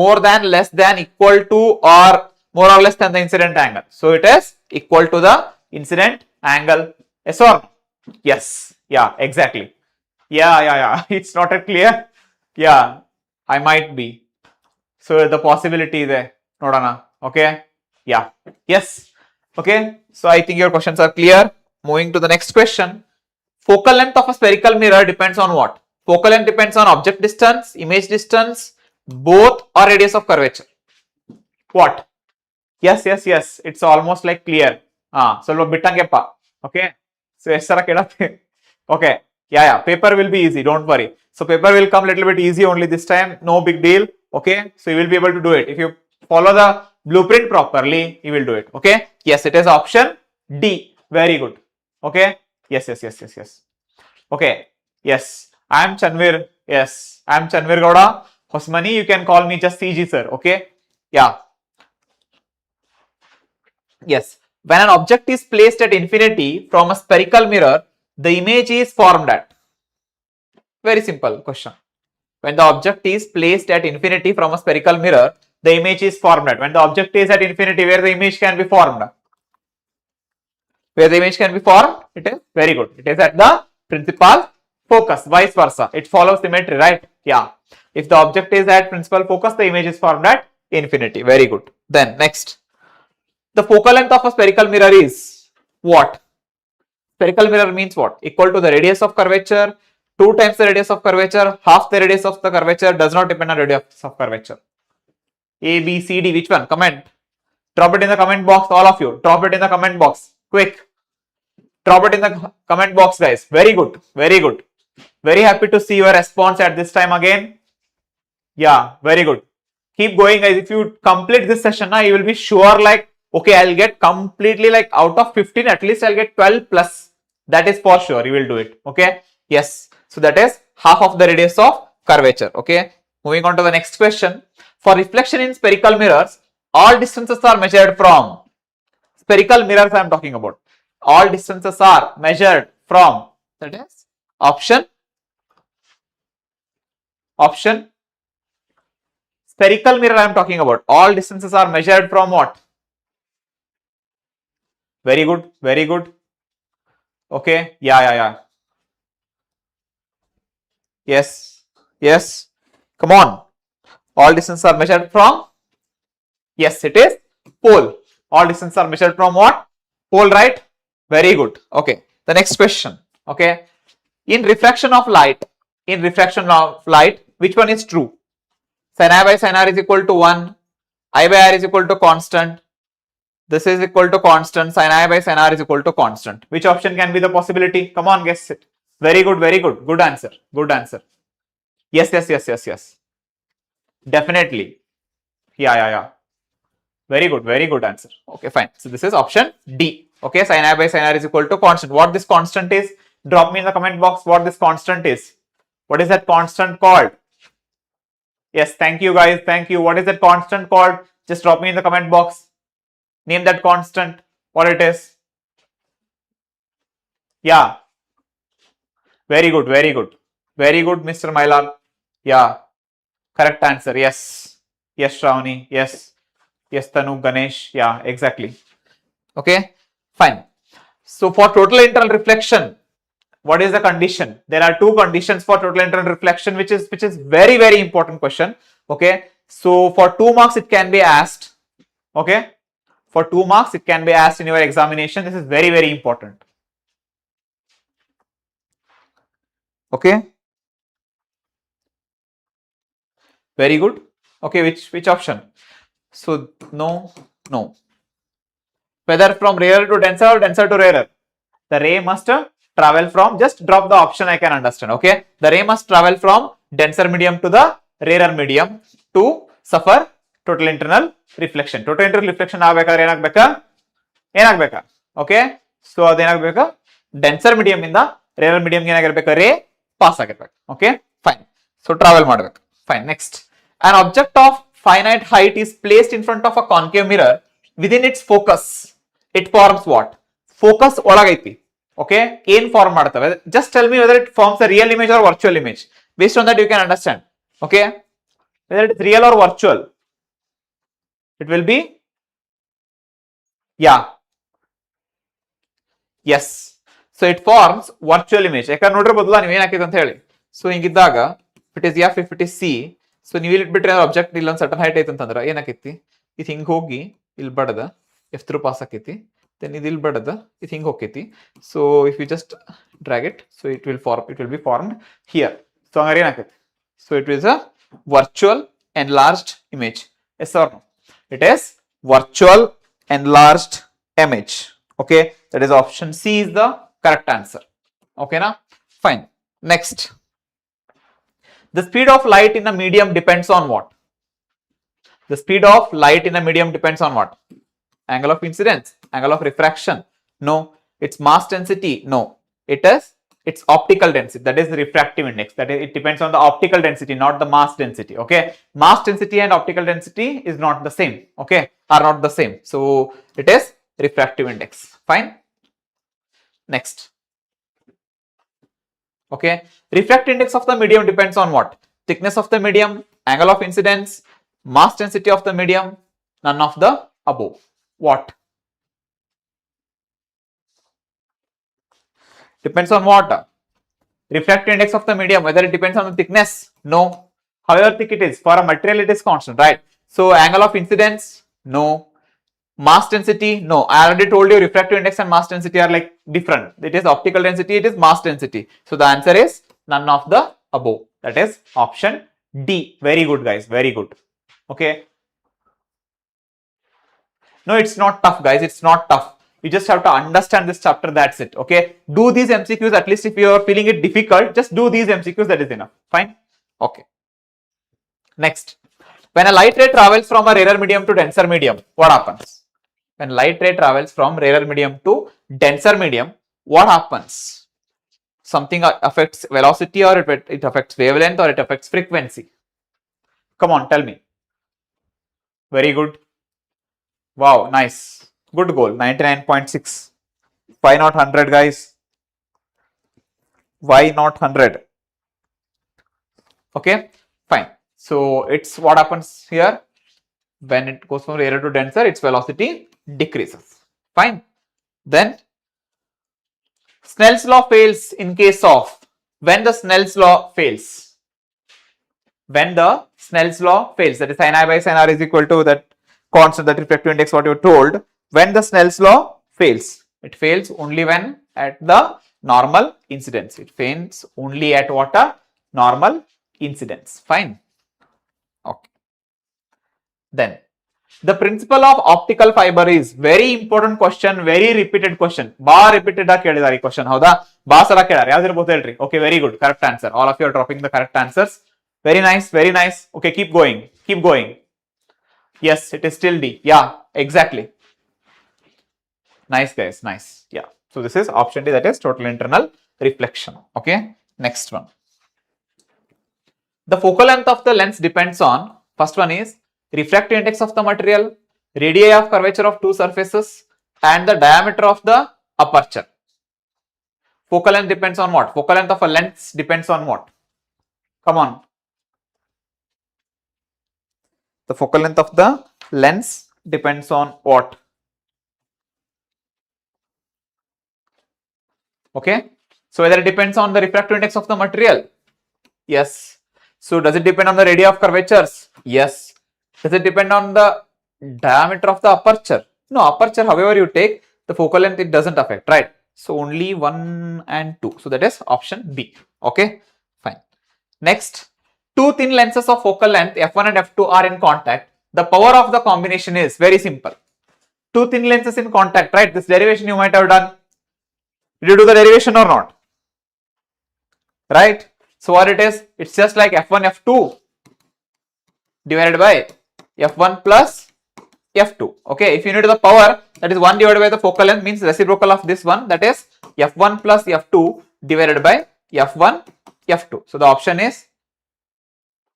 More than, less than, equal to, or more or less than the incident angle. So it is equal to the incident angle. Yes or no? Yes. Yeah, exactly. Yeah. It's not a clear. Yeah, I might be. So the possibility there. Nodana. Okay. Yeah. Yes. Okay. So I think your questions are clear. Moving to the next question. Focal length of a spherical mirror depends on what? Focal length depends on object distance, image distance, both, or radius of curvature. What? Yes. It's almost like clear. Solva bittangeppa. Okay. So essara kedate. Okay. Yeah. Paper will be easy. Don't worry. So paper will come little bit easy only this time. No big deal. Okay. So you will be able to do it. If you follow the blueprint properly, you will do it. Okay. Yes, it is option D. Very good. Okay. Yes. Okay. Yes. I am Chanvir. Yes. I am Chanvir Gowda Hosmani. You can call me just CG sir. Okay. Yeah. Yes. When an object is placed at infinity from a spherical mirror, the image is formed at. Very simple question. When the object is placed at infinity from a spherical mirror, the image is formed at. When the object is at infinity, where the image can be formed? Where the image can be formed? It is very good. It is at the principal focus. Vice versa. It follows symmetry, right? Yeah. If the object is at principal focus, the image is formed at infinity. Very good. Then next. The focal length of a spherical mirror is what? Spherical mirror means what? Equal to the radius of curvature, 2 times the radius of curvature, half the radius of the curvature, does not depend on radius of curvature. A, B, C, D, which one? Comment. Drop it in the comment box, all of you. Drop it in the comment box. Quick. Drop it in the comment box, guys. Very good. Very happy to see your response at this time again. Yeah, very good. Keep going, guys. If you complete this session, you will be sure like, okay, I'll get completely like out of 15, at least I'll get 12 plus. That is for sure. You will do it. Okay. Yes. So that is half of the radius of curvature. Okay. Moving on to the next question. For reflection in spherical mirrors, all distances are measured from. Spherical mirrors I am talking about. All distances are measured from. That is option. Spherical mirror I am talking about. All distances are measured from what? Very good. Okay. Yeah. Yes. Come on. All distances are measured from Yes, it is pole. All distances are measured from what? Pole, right? Very good. Okay. The next question. Okay. In refraction of light, which one is true? Sin I by sin r is equal to 1. I by r is equal to constant. This is equal to constant. Sin I by sin r is equal to constant. Which option can be the possibility? Come on, guess it. Very good, very good. Good answer. Good answer. Yes, yes, yes, yes, yes. Definitely. Yeah. Very good answer. Okay, fine. So this is option D. Okay, sin I by sin r is equal to constant. What this constant is? Drop me in the comment box what this constant is. What is that constant called? Yes, thank you guys. Thank you. What is that constant called? Just drop me in the comment box. Name that constant. What it is? Yeah. Very good, Mr. Mailar. Yeah. Correct answer. Yes. Yes, Shravani. Yes. Yes, Tanu, Ganesh. Yeah, exactly. Okay, fine. So for total internal reflection, what is the condition? There are two conditions for total internal reflection, which is very important question. Okay, so for 2 marks it can be asked. Okay, for 2 marks it can be asked in your examination. This is very important. Okay, very good. Okay, which option? So no. Whether from rarer to denser or denser to rarer, the ray must travel from, just drop the option, I can understand. Okay, the ray must travel from denser medium to the rarer medium to suffer total internal reflection. Total internal reflection ಏನಾಗಬೇಕಾ? Okay, so ಅದೇನಾಗಬೇಕಾ? denser medium ಇಂದ rarer medium ಗೆ ಏನಾಗಿರಬೇಕು? ray pass ಆಗಿರಬೇಕು. Okay, fine. So travel ಮಾಡಬೇಕು. Fine. Next, an object of finite height is placed in front of a concave mirror. Within its focus, it forms what? Focus ಒಳಗೈತಿ. Okay, ಏನ್ form ಮಾಡ್ತವೆ? Just tell me whether it forms a real image or virtual image. Based on that you can understand. Okay, whether it is real or virtual, it will be, yeah, yes. So it forms virtual image. ಯಾಕಂದ್ರೆ ನೋಡಿರ್ಬೋದಲ್ಲ ನೀವು ಏನಾಕೈತೆ ಅಂತ ಹೇಳಿ. So ಹಿಂಗಿದ್ದಾಗ it is F, if it is C, so ನೀವು ಇಲ್ಲಿ ಬಿಟ್ರೆ object ಇಲ್ಲೊಂದು certain height ಐತೆ ಅಂತಂದ್ರೆ ಏನಾಕೈತಿ, ಇದು ಹಿಂಗೆ ಹೋಗಿ ಇಲ್ಲಿ ಬಡದ ಎಫ್ ಥ್ರೂ ಪಾಸ್ ಆಕೈತಿ, then ಇದು ಇಲ್ಲಿ ಬಡದ ಇದು ಹಿಂಗೆ ಹೋಗೈತಿ. So if you just drag it, so it will be formed here. So ಹಂಗಾರೆ ಏನಾಕೈತಿ, so it is a virtual enlarged image. Yes or no? It is virtual enlarged image. Okay, that is option C is the correct answer. Okay na? Fine. Next, the speed of light in a medium depends on what? The speed of light in a medium depends on what? Angle of incidence, angle of refraction? No. Its mass density? No. It is its optical density, that is the refractive index. That is, it depends on the optical density, not the mass density. Okay, mass density and optical density is not the same. Okay, are not the same. So it is refractive index. Fine. Next. Okay, refractive index of the medium depends on what? Thickness of the medium, angle of incidence, mass density of the medium, none of the above. What? Depends on what? Refractive index of the medium, whether it depends on the thickness? No. However thick it is, for a material it is constant, right? So angle of incidence? No. Mass density? No. I already told you refractive index and mass density are like different. It is optical density, it is mass density. So the answer is none of the above. That is option D. Very good guys, very good. Okay. No, it's not tough guys, it's not tough. You just have to understand this chapter, that's it. Okay, do these MCQs, at least if you are feeling it difficult, just do these MCQs, that is enough. Fine. Okay, next, when a light ray travels from a rarer medium to denser medium, what happens? When light ray travels from rarer medium to denser medium, what happens? Something affects velocity, or it affects wavelength, or it affects frequency? Come on, tell me. Very good. Wow, nice. Good goal, 99.6. Why not 100 guys? Why not 100? Okay, fine. So it's what happens here, when it goes from rarer to denser, its velocity decreases. Fine. Then Snell's law fails in case of, when the Snell's law fails. When the Snell's law fails, that is sin I by sin r is equal to that constant, that refractive index what you told, when the Snell's law fails. It fails only when at the normal incidence. It fails only at what a normal incidence. Fine. Okay. Then the principle of optical fiber is very important question, very repeated question. Ba repeated ಕೇಳಿದಾರೆ question. ಹೌದಾ? ಬಾ ಸಲ ಕೇಳಾರೆ. ಯಾವ್ದಿರಬಹುದು ಹೇಳ್ರಿ. Okay, very good. Correct answer. All of you are dropping the correct answers. Very nice, very nice. Okay, keep going. Keep going. Yes, it is still D. Yeah, exactly. Nice guys, nice. Yeah. So this is option D, that is total internal reflection. Okay. Next one. The focal length of the lens depends on, first one is refractive index of the material, radii of curvature of two surfaces, and the diameter of the aperture. Focal length depends on what? Focal length of a lens depends on what? Come on. The focal length of the lens depends on what? Okay. So whether it depends on the refractive index of the material? Yes. So does it depend on the radii of curvatures? Yes. Does it depend on the diameter of the aperture? No, aperture, however you take, the focal length, it doesn't affect, right? So only 1 and 2. So that is option B. Okay, fine. Next, two thin lenses of focal length f1 and f2 are in contact. The power of the combination is very simple. Two thin lenses in contact, right? This derivation you might have done. Did you do the derivation or not? Right? So what it is? It's just like f1, f2 divided by f1 plus f2. Okay, if you need the power, that is 1 divided by the focal length, means reciprocal of this one, that is f1 plus f2 divided by f1 f2. So the option is,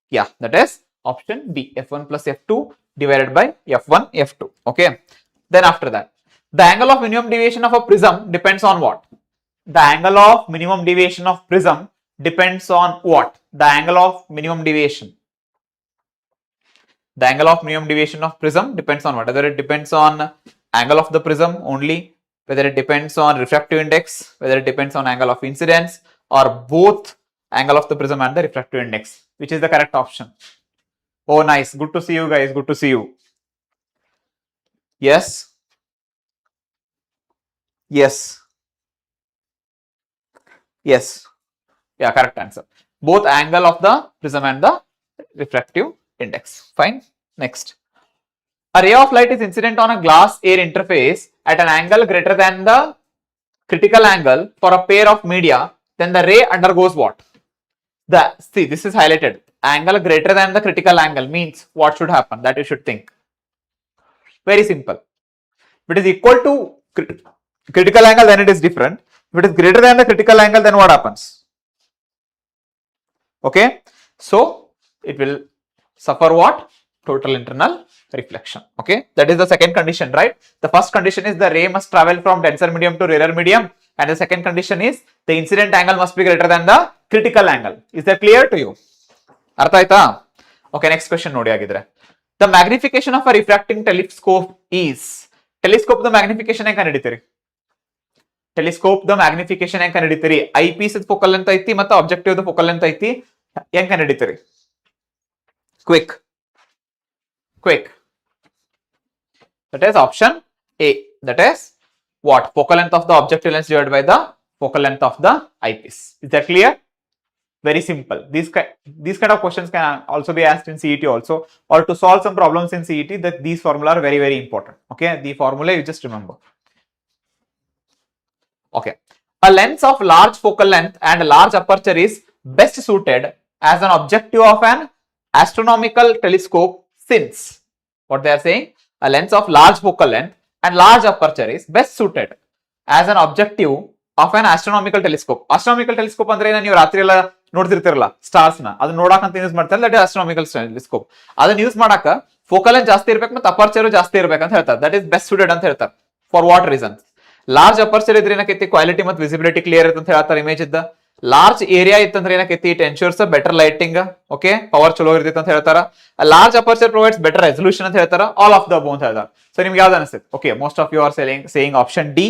yeah, that is option B, f1 plus f2 divided by f1 f2. Okay, then after that, the angle of minimum deviation of a prism depends on what? The angle of minimum deviation of prism depends on what? The angle of minimum deviation. The angle of minimum deviation of prism depends on what? Whether it depends on angle of the prism only, whether it depends on refractive index, whether it depends on angle of incidence, or both angle of the prism and the refractive index. Which is the correct option? Oh, nice. Good to see you guys. Good to see you. Yes. Yes. Yes. Yeah, correct answer. Both angle of the prism and the refractive index. Fine. Next. A ray of light is incident on a glass air interface at an angle greater than the critical angle for a pair of media. Then the ray undergoes what? See, this is highlighted. Angle greater than the critical angle means what should happen? That you should think. Very simple. If it is equal to critical angle, then it is different. If it is greater than the critical angle, then what happens? Okay, so it will suffer what? Total internal reflection. Okay, that is the second condition, right? The first condition is the ray must travel from denser medium to rarer medium, and the second condition is the incident angle must be greater than the critical angle. Is that clear to you? Artha aita? Okay, next question nodi agidre. The magnification of a refracting telescope is, telescope the magnification ಹೆಂಗ ನಡೀತೀರಿ? Telescope ದ magnification ಹೆಂಗ್ ಕಂಡಿಡಿತೀರಿ? Eye piece focal length ಐತಿ ಮತ್ತು objective ದ focal length ಐತಿ, ಹೆಂಗ್ ಕಂಡಿಡಿತೀರಿ? Quick that is option A, that is what? Focal length of the objective lens divided by the focal length of the eyepiece. Is that clear? Very simple. These kind of questions can also be asked in CET also, or to solve some problems in CET, that these formula are very, very important. Okay, the formula you just remember. Okay, a lens of large focal length and large aperture is best suited as an objective of an astronomical telescope, since what they are saying, a lens of large focal length and large aperture is best suited as an objective of an astronomical telescope. Astronomical telescope ಅಂದ್ರೆ ನೀವು ರಾತ್ರಿ ಎಲ್ಲ ನೋಡ್ತಿರ್ತಿರಲ್ಲ stars ನ, ಅದನ್ನ ನೋಡಾಕ ಅಂತ use ಮಾಡ್ತಾರೆ, that is astronomical telescope. ಅದನ್ನ ಯೂಸ್ ಮಾಡಾಕ ಫೋಕಲ್ ಲೆಂತ್ ಜಾಸ್ತಿ ಇರಬೇಕು ಮತ್ತು ಅಪರ್ಚರ್ ಜಾಸ್ತಿ ಇರಬೇಕು ಅಂತ ಹೇಳ್ತಾರೆ. ದಟ್ ಇಸ್ ಬೆಸ್ಟ್ ಸೂಟೆಡ್ ಅಂತ ಹೇಳ್ತಾರೆ. For what reason? Large aperture ಇದ್ರೆ ಏನಕೈತಿ, ಕ್ವಾಲಿಟಿ ಮತ್ತು ವಿಸಿಬಿಲಿಟಿ ಕ್ಲಿಯರ್ ಇರುತ್ತೆ ಅಂತ ಹೇಳ್ತಾರೆ ಇಮೇಜ್ ಇದ್ದ. ಲಾರ್ಜ್ ಏರಿಯಾ ಇತ್ತಂದ್ರೆ ಏನಕೈತಿ, it ensures better lighting, okay, power ಚಲೋ ಇರ್ತೈತೆ ಅಂತ ಹೇಳ್ತಾರ. Large aperture provides better resolution ಅಂತ ಹೇಳ್ತಾರ. ಆಲ್ ಆಫ್ ದ ಅಬೌವ್ ಅಂತ ಹೇಳ್ತಾರೆ. ಸೊ ನಿಮ್ಗೆ ಯಾವ್ದು ಅನಿಸ್ತೈತೆ? Okay, most of you are saying option D.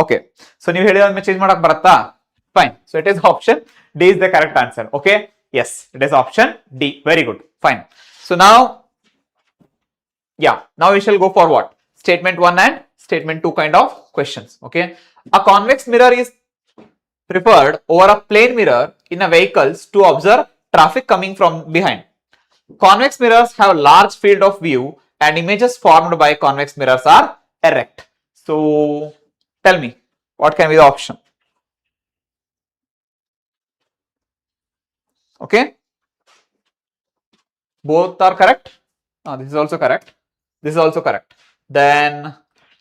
Okay, so ನೀವು ಹೇಳಿದ ಚೇಂಜ್ ಮಾಡಕ್ ಬರುತ್ತಾ? Fine. So it is option D is the correct answer. Okay, yes, it is option D. Very good, fine. So ನಾವು Yeah, now we shall go for what? Statement 1 and statement 2 kind of questions. Okay, a convex mirror is preferred over a plane mirror in a vehicles to observe traffic coming from behind. Convex mirrors have large field of view and images formed by convex mirrors are erect. So tell me, what can be the option? Okay, both are correct. This is also correct. This is also correct. Then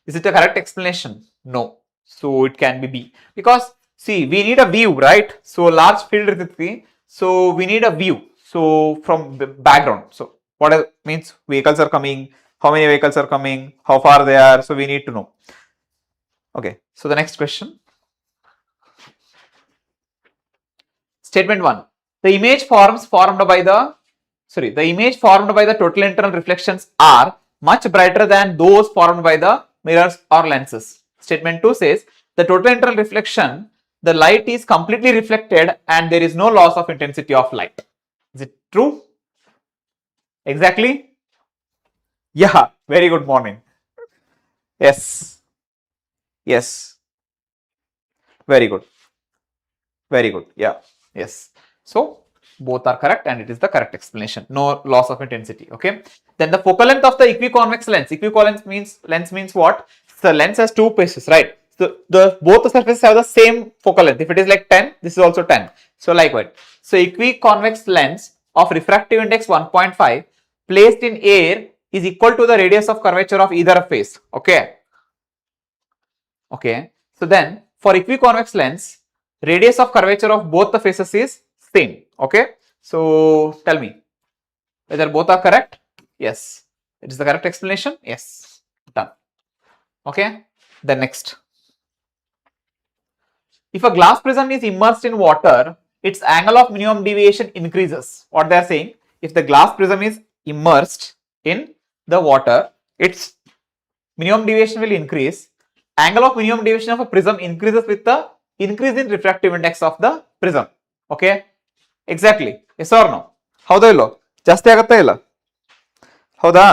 is it a correct explanation? No. So it can be B, because see, we need a view, right? So large field iruttati. So we need a view. So from the background. So what means vehicles are coming, how many vehicles are coming, how far they are. So we need to know. Okay. So the next question. Statement 1. The image formed by the total internal reflections are much brighter than those formed by the mirrors or lenses. Statement 2 says the total internal reflection, the light is completely reflected and there is no loss of intensity of light. Is it true? Exactly? Yeah, very good morning. Yes. Yes. Very good. Very good. Yeah. Yes. So both are correct and it is the correct explanation. No loss of intensity. Okay. Then the focal length of the equiconvex lens. Equiconvex means lens means what? The lens has two faces, right? So both the surfaces have the same focal length. If it is like 10, this is also 10. So likewise. So equiconvex lens of refractive index 1.5 placed in air is equal to the radius of curvature of either face. Okay. Okay. So then for equiconvex lens, radius of curvature of both the faces is same. Okay. So tell me whether both are correct. Yes. It is the correct explanation. Yes. Done. Okay. Then next. If a glass prism is immersed in water, its angle of minimum deviation increases. What they are saying, if the glass prism is immersed in the water, its minimum deviation will increase. Angle of minimum deviation of a prism increases with the increase in refractive index of the prism. Okay. Exactly. Yes or no? ಹೌದಾ ಇಲ್ಲೋ? ಜಾಸ್ತಿ ಆಗತ್ತಾ ಇಲ್ಲ? ಹೌದಾ?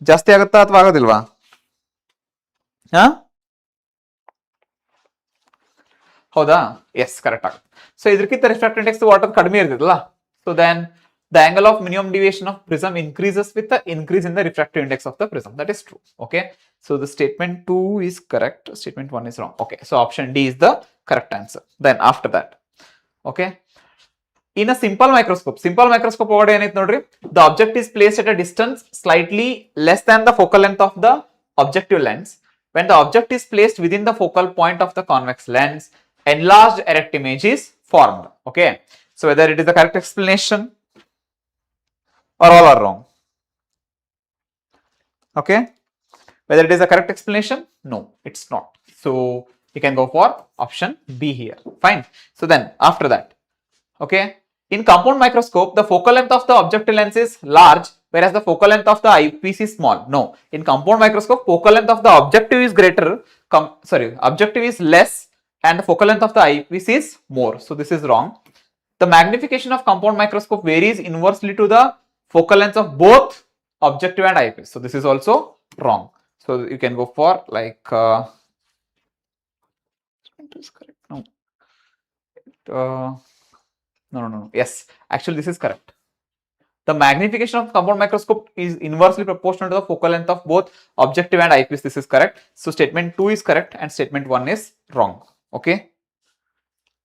ಜಾಸ್ತಿ ಆಗತ್ತಾ ಅಥವಾ ಆಗೋದಿಲ್ವಾ? ಹೌದಾ? Yes, correct. So ಇದಕ್ಕಿಂತ refractive index ವಾಟರ್ ಕಡಿಮೆ ಇರ್ತದಲ್ಲ. So then the angle of minimum deviation of prism increases with the increase in the refractive index of the prism. That is true. Okay. So the statement 2 is correct. Statement 1 is wrong. Okay. So option D is the correct answer. Then after that. Okay. In a simple microscope over the object is placed at a distance slightly less than the focal length of the objective lens. When the object is placed within the focal point of the convex lens, enlarged erect image is formed. Okay. So whether it is the correct explanation or all are wrong. Okay. Whether it is the correct explanation? No, it's not. So you can go for option B here. Fine. So then after that. Okay. In compound microscope, the focal length of the objective lens is large, whereas the focal length of the eyepiece is small. No, in compound microscope, focal length of the objective is greater. Objective is less, and the focal length of the eyepiece is more. So this is wrong. The magnification of compound microscope varies inversely to the focal length of both objective and eyepiece. So this is also wrong. So you can go for like. No. Yes, actually this is correct. The magnification of compound microscope is inversely proportional to the focal length of both objective and eyepiece. This is correct. So statement 2 is correct and statement 1 is wrong. Okay.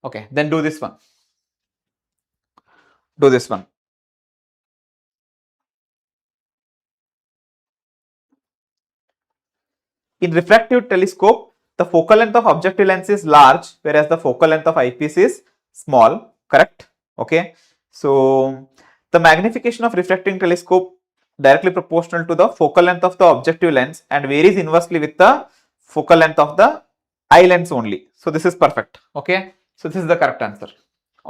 Okay. Then do this one. Do this one. In refractive telescope, the focal length of objective lens is large, whereas the focal length of eyepiece is small. Correct. Okay. So the magnification of refracting telescope directly proportional to the focal length of the objective lens and varies inversely with the focal length of the eye lens only. So this is perfect. Okay. So this is the correct answer.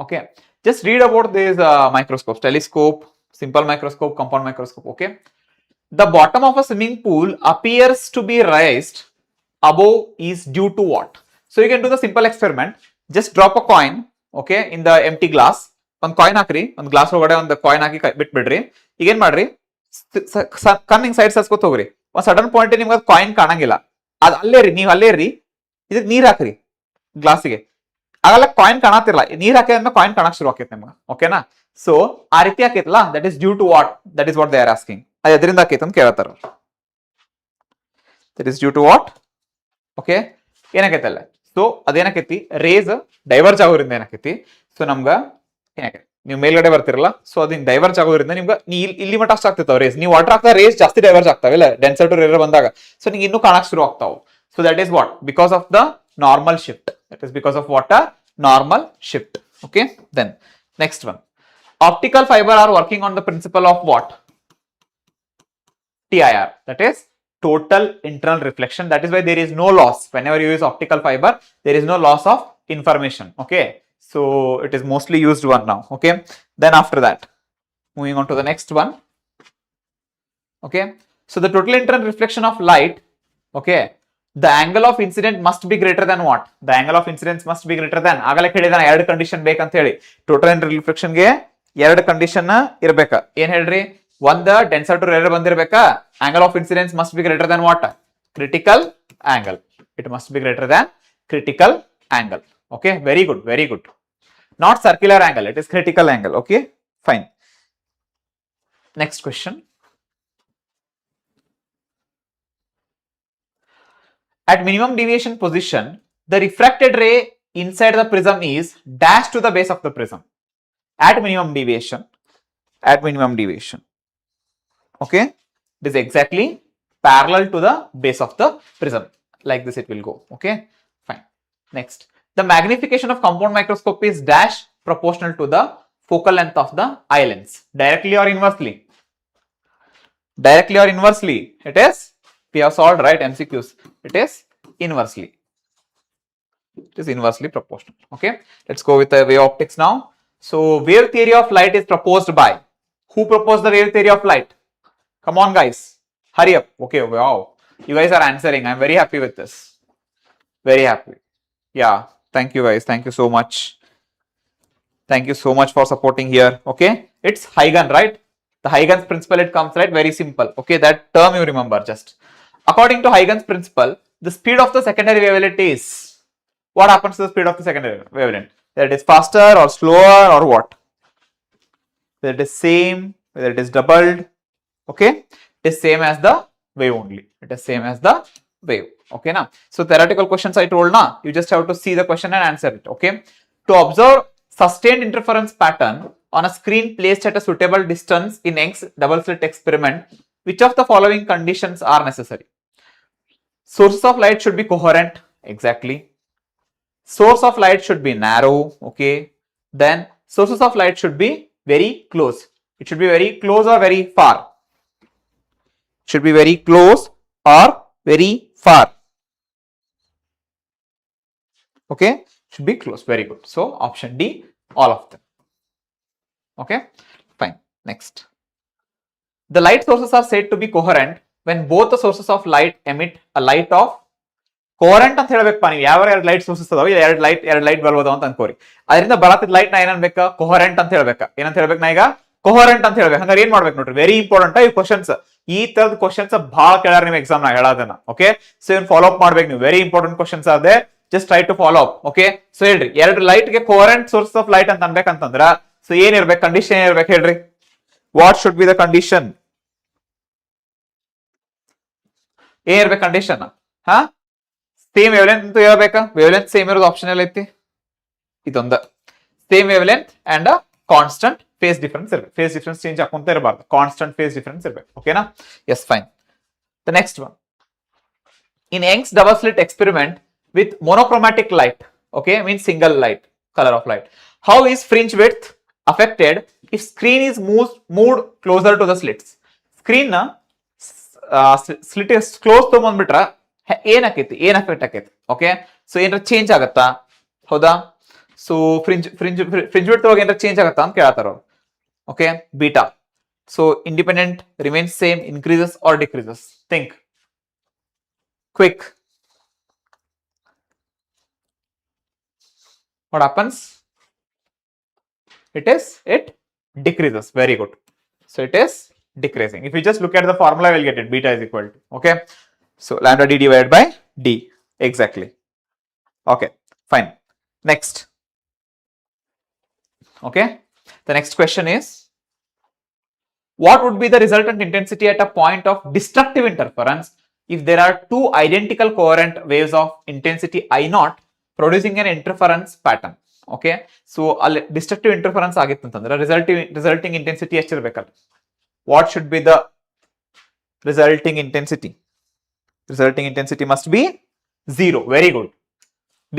Okay. Just read about these microscopes: telescope, simple microscope, compound microscope. Okay. The bottom of a swimming pool appears to be raised above is due to what? So you can do the simple experiment. Just drop a coin, okay, in the empty glass. ಒಂದು coin ಹಾಕ್ರಿ, ಒಂದು glass ಒಳಗಡೆ ಒಂದು coin ಹಾಕಿ ಬಿಟ್ಬಿಡ್ರಿ. ಈಗ ಏನ್ ಮಾಡ್ರಿ, ಕಣ್ಣಿಂಗ್ side ಸಸ್ಕೊತ ಹೋಗ್ರಿ. ಒಂದ್ ಸಡನ್ ಪಾಯಿಂಟ್ ನಿಮ್ಗೆ ಅದು ಕಾಯಿನ್ ಕಾಣಂಗಿಲ್ಲ, ಅದ್ ಅಲ್ಲೇ ರೀ, ನೀವ್ ಅಲ್ಲೇ ರೀ, ಇದಕ್ ನೀರ್ ಹಾಕ್ರಿ ಗ್ಲಾಸಿಗೆ, ಆಗಲ್ಲ ಕಾಯಿನ್ ಕಾಣತಿರ್ಲ, ನೀರ್ ಹಾಕಿದ್ರೆ ಕಾಯಿನ್ ಕಾಣಕ್ ಶುರು ಆಕೈತೆ ನಿಮ್ಗೆ. ಓಕೆನಾ? ಸೊ ಆ ರೀತಿ ಆಕೈತಲ್ಲ, that is due to what, that is what they are asking. ಅದು ಎದರಿಂದ ಆಕೈತೆ ಅಂತ ಕೇಳ್ತಾರ. That is due to what? Okay, ಏನಾಕೈತಲ್ಲ, ಸೊ ಅದೇನಾಕೈತಿ, ರೇಸ್ ಡೈವರ್ಜ್ ಆಗೋದ್ರಿಂದ ಏನಾಕೈತಿ, ಸೊ ನಮ್ಗ ಏನಾಕೈತಿ, ನೀವು ಮೇಲ್ಗಡೆ ಬರ್ತಿರಲ್ಲ, ಸೊ ಅದನ್ನ ಡೈವರ್ಜ್ ಆಗೋದ್ರಿಂದ ನಿಮ್ಗೆ ಇಲ್ಲಿ ಮಟ್ಟ ಅಷ್ಟು ಆಗ್ತಿರ್ತಾವ ರೇಸ್, ನೀವು ವಾಟರ್ ಹಾಕ್ತಾ ರೇಸ್ ಜಾಸ್ತಿ ಡೈವರ್ಜ್ ಆಗ್ತಾವಿಲ್ಲ ಡೆನ್ಸರ್ ಟು ರೇರ್ ಬಂದಾಗ, ಸೊ ನಿಮ್ಗೆ ಇನ್ನೂ ಕಾಣಕ್ ಶುರು ಆಗ್ತಾವ. So that is what, because of the normal shift. That is because of what? A normal shift. Okay, then next one, optical fiber are working on the principle of what? TIR, that is total internal reflection. That is why there is no loss whenever you use optical fiber, there is no loss of information. Okay, so it is mostly used one now. Okay, then after that, moving on to the next one. Okay, so the total internal reflection of light, okay, the angle of incident must be greater than what? The angle of incidence must be greater than, ಆಗಲೇ ಹೇಳಿದಾನ ಎರಡು condition ಬೇಕಂತ ಹೇಳಿ, total inter reflection ಗೆ ಎರಡು condition ಇರ್ಬೇಕ. ಏನ್ ಹೇಳ್ರಿ, ಒಂದ್ ಡೆನ್ಸರ್ ಟು ರೇರ್ ಬಂದಿರ್ಬೇಕಾ, angle of incidence must be greater than what? Critical angle. It must be greater than critical angle. Okay, very good, very good. Not circular angle, it is critical angle. Okay, fine. Next question. At minimum deviation position, the refracted ray inside the prism is dashed to the base of the prism. At minimum deviation, okay, it is exactly parallel to the base of the prism. Like this it will go. Okay, fine. Next, the magnification of compound microscope is dash proportional to the focal length of the eye lens. Directly or inversely? Directly or inversely? It is, we have solved, right, MCQs. It is inversely. It is inversely proportional. Okay, let's go with the wave optics now. So wave theory of light is proposed by, who proposed the wave theory of light? Come on guys, hurry up. Okay, wow, you guys are answering. I'm very happy with this, very happy. Yeah, thank you guys, thank you so much, thank you so much for supporting here. Okay, it's Huygens, right? The Huygens principle, it comes, right? Very simple. Okay, that term you remember just. According to Huygens principle, the speed of the secondary wavelength is, what happens to the speed of the secondary wavelength? Whether it is faster or slower or what? Whether it is same, whether it is doubled. Okay, it is same as the wave only. It is same as the wave. Okay, now, so theoretical questions I told na, you just have to see the question and answer it. Okay, to observe sustained interference pattern on a screen placed at a suitable distance in Young's double slit experiment, which of the following conditions are necessary? Sources of light should be coherent. Exactly. Source of light should be narrow. Okay, then sources of light should be very close. It should be very close or very far. Should be very close or very far. Okay, should be close. Very good. So option D, all of them. Okay, fine. Next, the light sources are said to be coherent when both the sources of light emit a light of, coherent ಅಂತ ಹೇಳ್ಬೇಕಪ್ಪ ನೀವು, ಯಾವ ಎರಡು light sources ಅದಾವ, ಎರಡು light bulb ಅದಾವ ಅಂತ ಅನ್ಕೋರಿ, ಅದರಿಂದ ಬರತ್ತಿದ್ light ನಾ ಏನನ್ಬೇಕಾ, ಕೊಹರೆಂಟ್ ಅಂತ ಹೇಳ್ಬೇಕಾ. ಏನಂತ ಹೇಳ್ಬೇಕು ನಾ ಈಗ, ಕೊಹರೆಂಟ್ ಅಂತ ಹೇಳ್ಬೇಕು. ಹಂಗಾರೆ ಏನ್ ಮಾಡ್ಬೇಕು ನೋಡ್ರಿ, ವೆರಿ ಇಂಪಾರ್ಟೆಂಟ್ ಈ ಕ್ವಶನ್ಸ್, ಈ ತರದ ಕ್ವಶನ್ಸ್ ಬಹಳ ಕೇಳಾರ ನಿಮ್ ಎಕ್ಸಾಮ್ ನಾ ಹೇಳೋದನ್ನ. ಓಕೆ, ಸೊ ಏನ್ ಫಾಲೋ ಅಪ್ ಮಾಡ್ಬೇಕು ನೀವು, ವೆರಿ ಇಂಪಾರ್ಟೆಂಟ್ ಕ್ವಶನ್ಸ್ ಅದೇ, just try to follow up. Okay, so ಹೇಳ್ರಿ, ಎರಡು ಲೈಟ್ ಗೆ ಕೋಹರೆಂಟ್ ಸೋರ್ಸ್ ಆಫ್ ಲೈಟ್ ಅಂತ ಅನ್ಬೇಕಂತಂದ್ರ, ಸೊ ಏನ್ ಇರ್ಬೇಕು, ಕಂಡೀಷನ್ ಏನ್ ಇರ್ಬೇಕು ಹೇಳ್ರಿ, what should be the condition, ಏನ್ ಇರ್ಬೇಕು ಕಂಡೀಷನ್? ಹಾ, ಸೇಮ್ ವೇವ್ಲೆಂತ್ ಅಂತ ಹೇಳ್ಬೇಕಾ, ವೇವ್ಲೆಂತ್ ಸೇಮ್ ಇರೋದು ಆಪ್ಷನಲ್ ಐತಿ, ಇದೊಂದ same wavelength and constant phase difference ಇರ್ಬೇಕು, ಫೇಸ್ ಡಿಫರೆನ್ಸ್ ಚೇಂಜ್ ಹಾಕೊಂತ ಇರಬಾರ್ದು, ಕಾನ್ಸ್ಟಂಟ್ ಫೇಸ್ ಡಿಫರೆನ್ಸ್ ಇರ್ಬೇಕು. ಓಕೆನಾ? Yes, fine. The next one, in Young's double slit experiment with monochromatic light, okay, means single light, color of light, how is fringe width affected if screen is moved closer to the slits? Screen na slit is close ತಗೊಂಡ್ಬಿಟ್ರ ಏನಾಕೈತಿ, ಏನ್ affect ಆಕೈತಿ? Okay, so ಏನಾರ change ಆಗತ್ತಾ? ಹೌದಾ? So fringe width ಒಳಗೆ ಏನಾರ change ಆಗತ್ತಾ ಅಂತ ಕೇಳತ್ತಾರ ಅವ್ರು. Okay, beta. So independent remains same, increases or decreases? Think quick. What happens? It decreases. Very good. So it is decreasing. If you just look at the formula, we'll get it. Beta is equal to, okay. So lambda d divided by d, exactly. Okay, fine. Next. Okay, the next question is, what would be the resultant intensity at a point of destructive interference if there are two identical coherent waves of intensity I naught producing an interference pattern? Okay, so destructive interference ಆಗಿತ್ತು ಅಂತಂದ್ರೆ resulting intensity ಎಷ್ಟಿರಬೇಕಲ್ಲ? What should be the resulting intensity? Resulting intensity must be 0. Very good.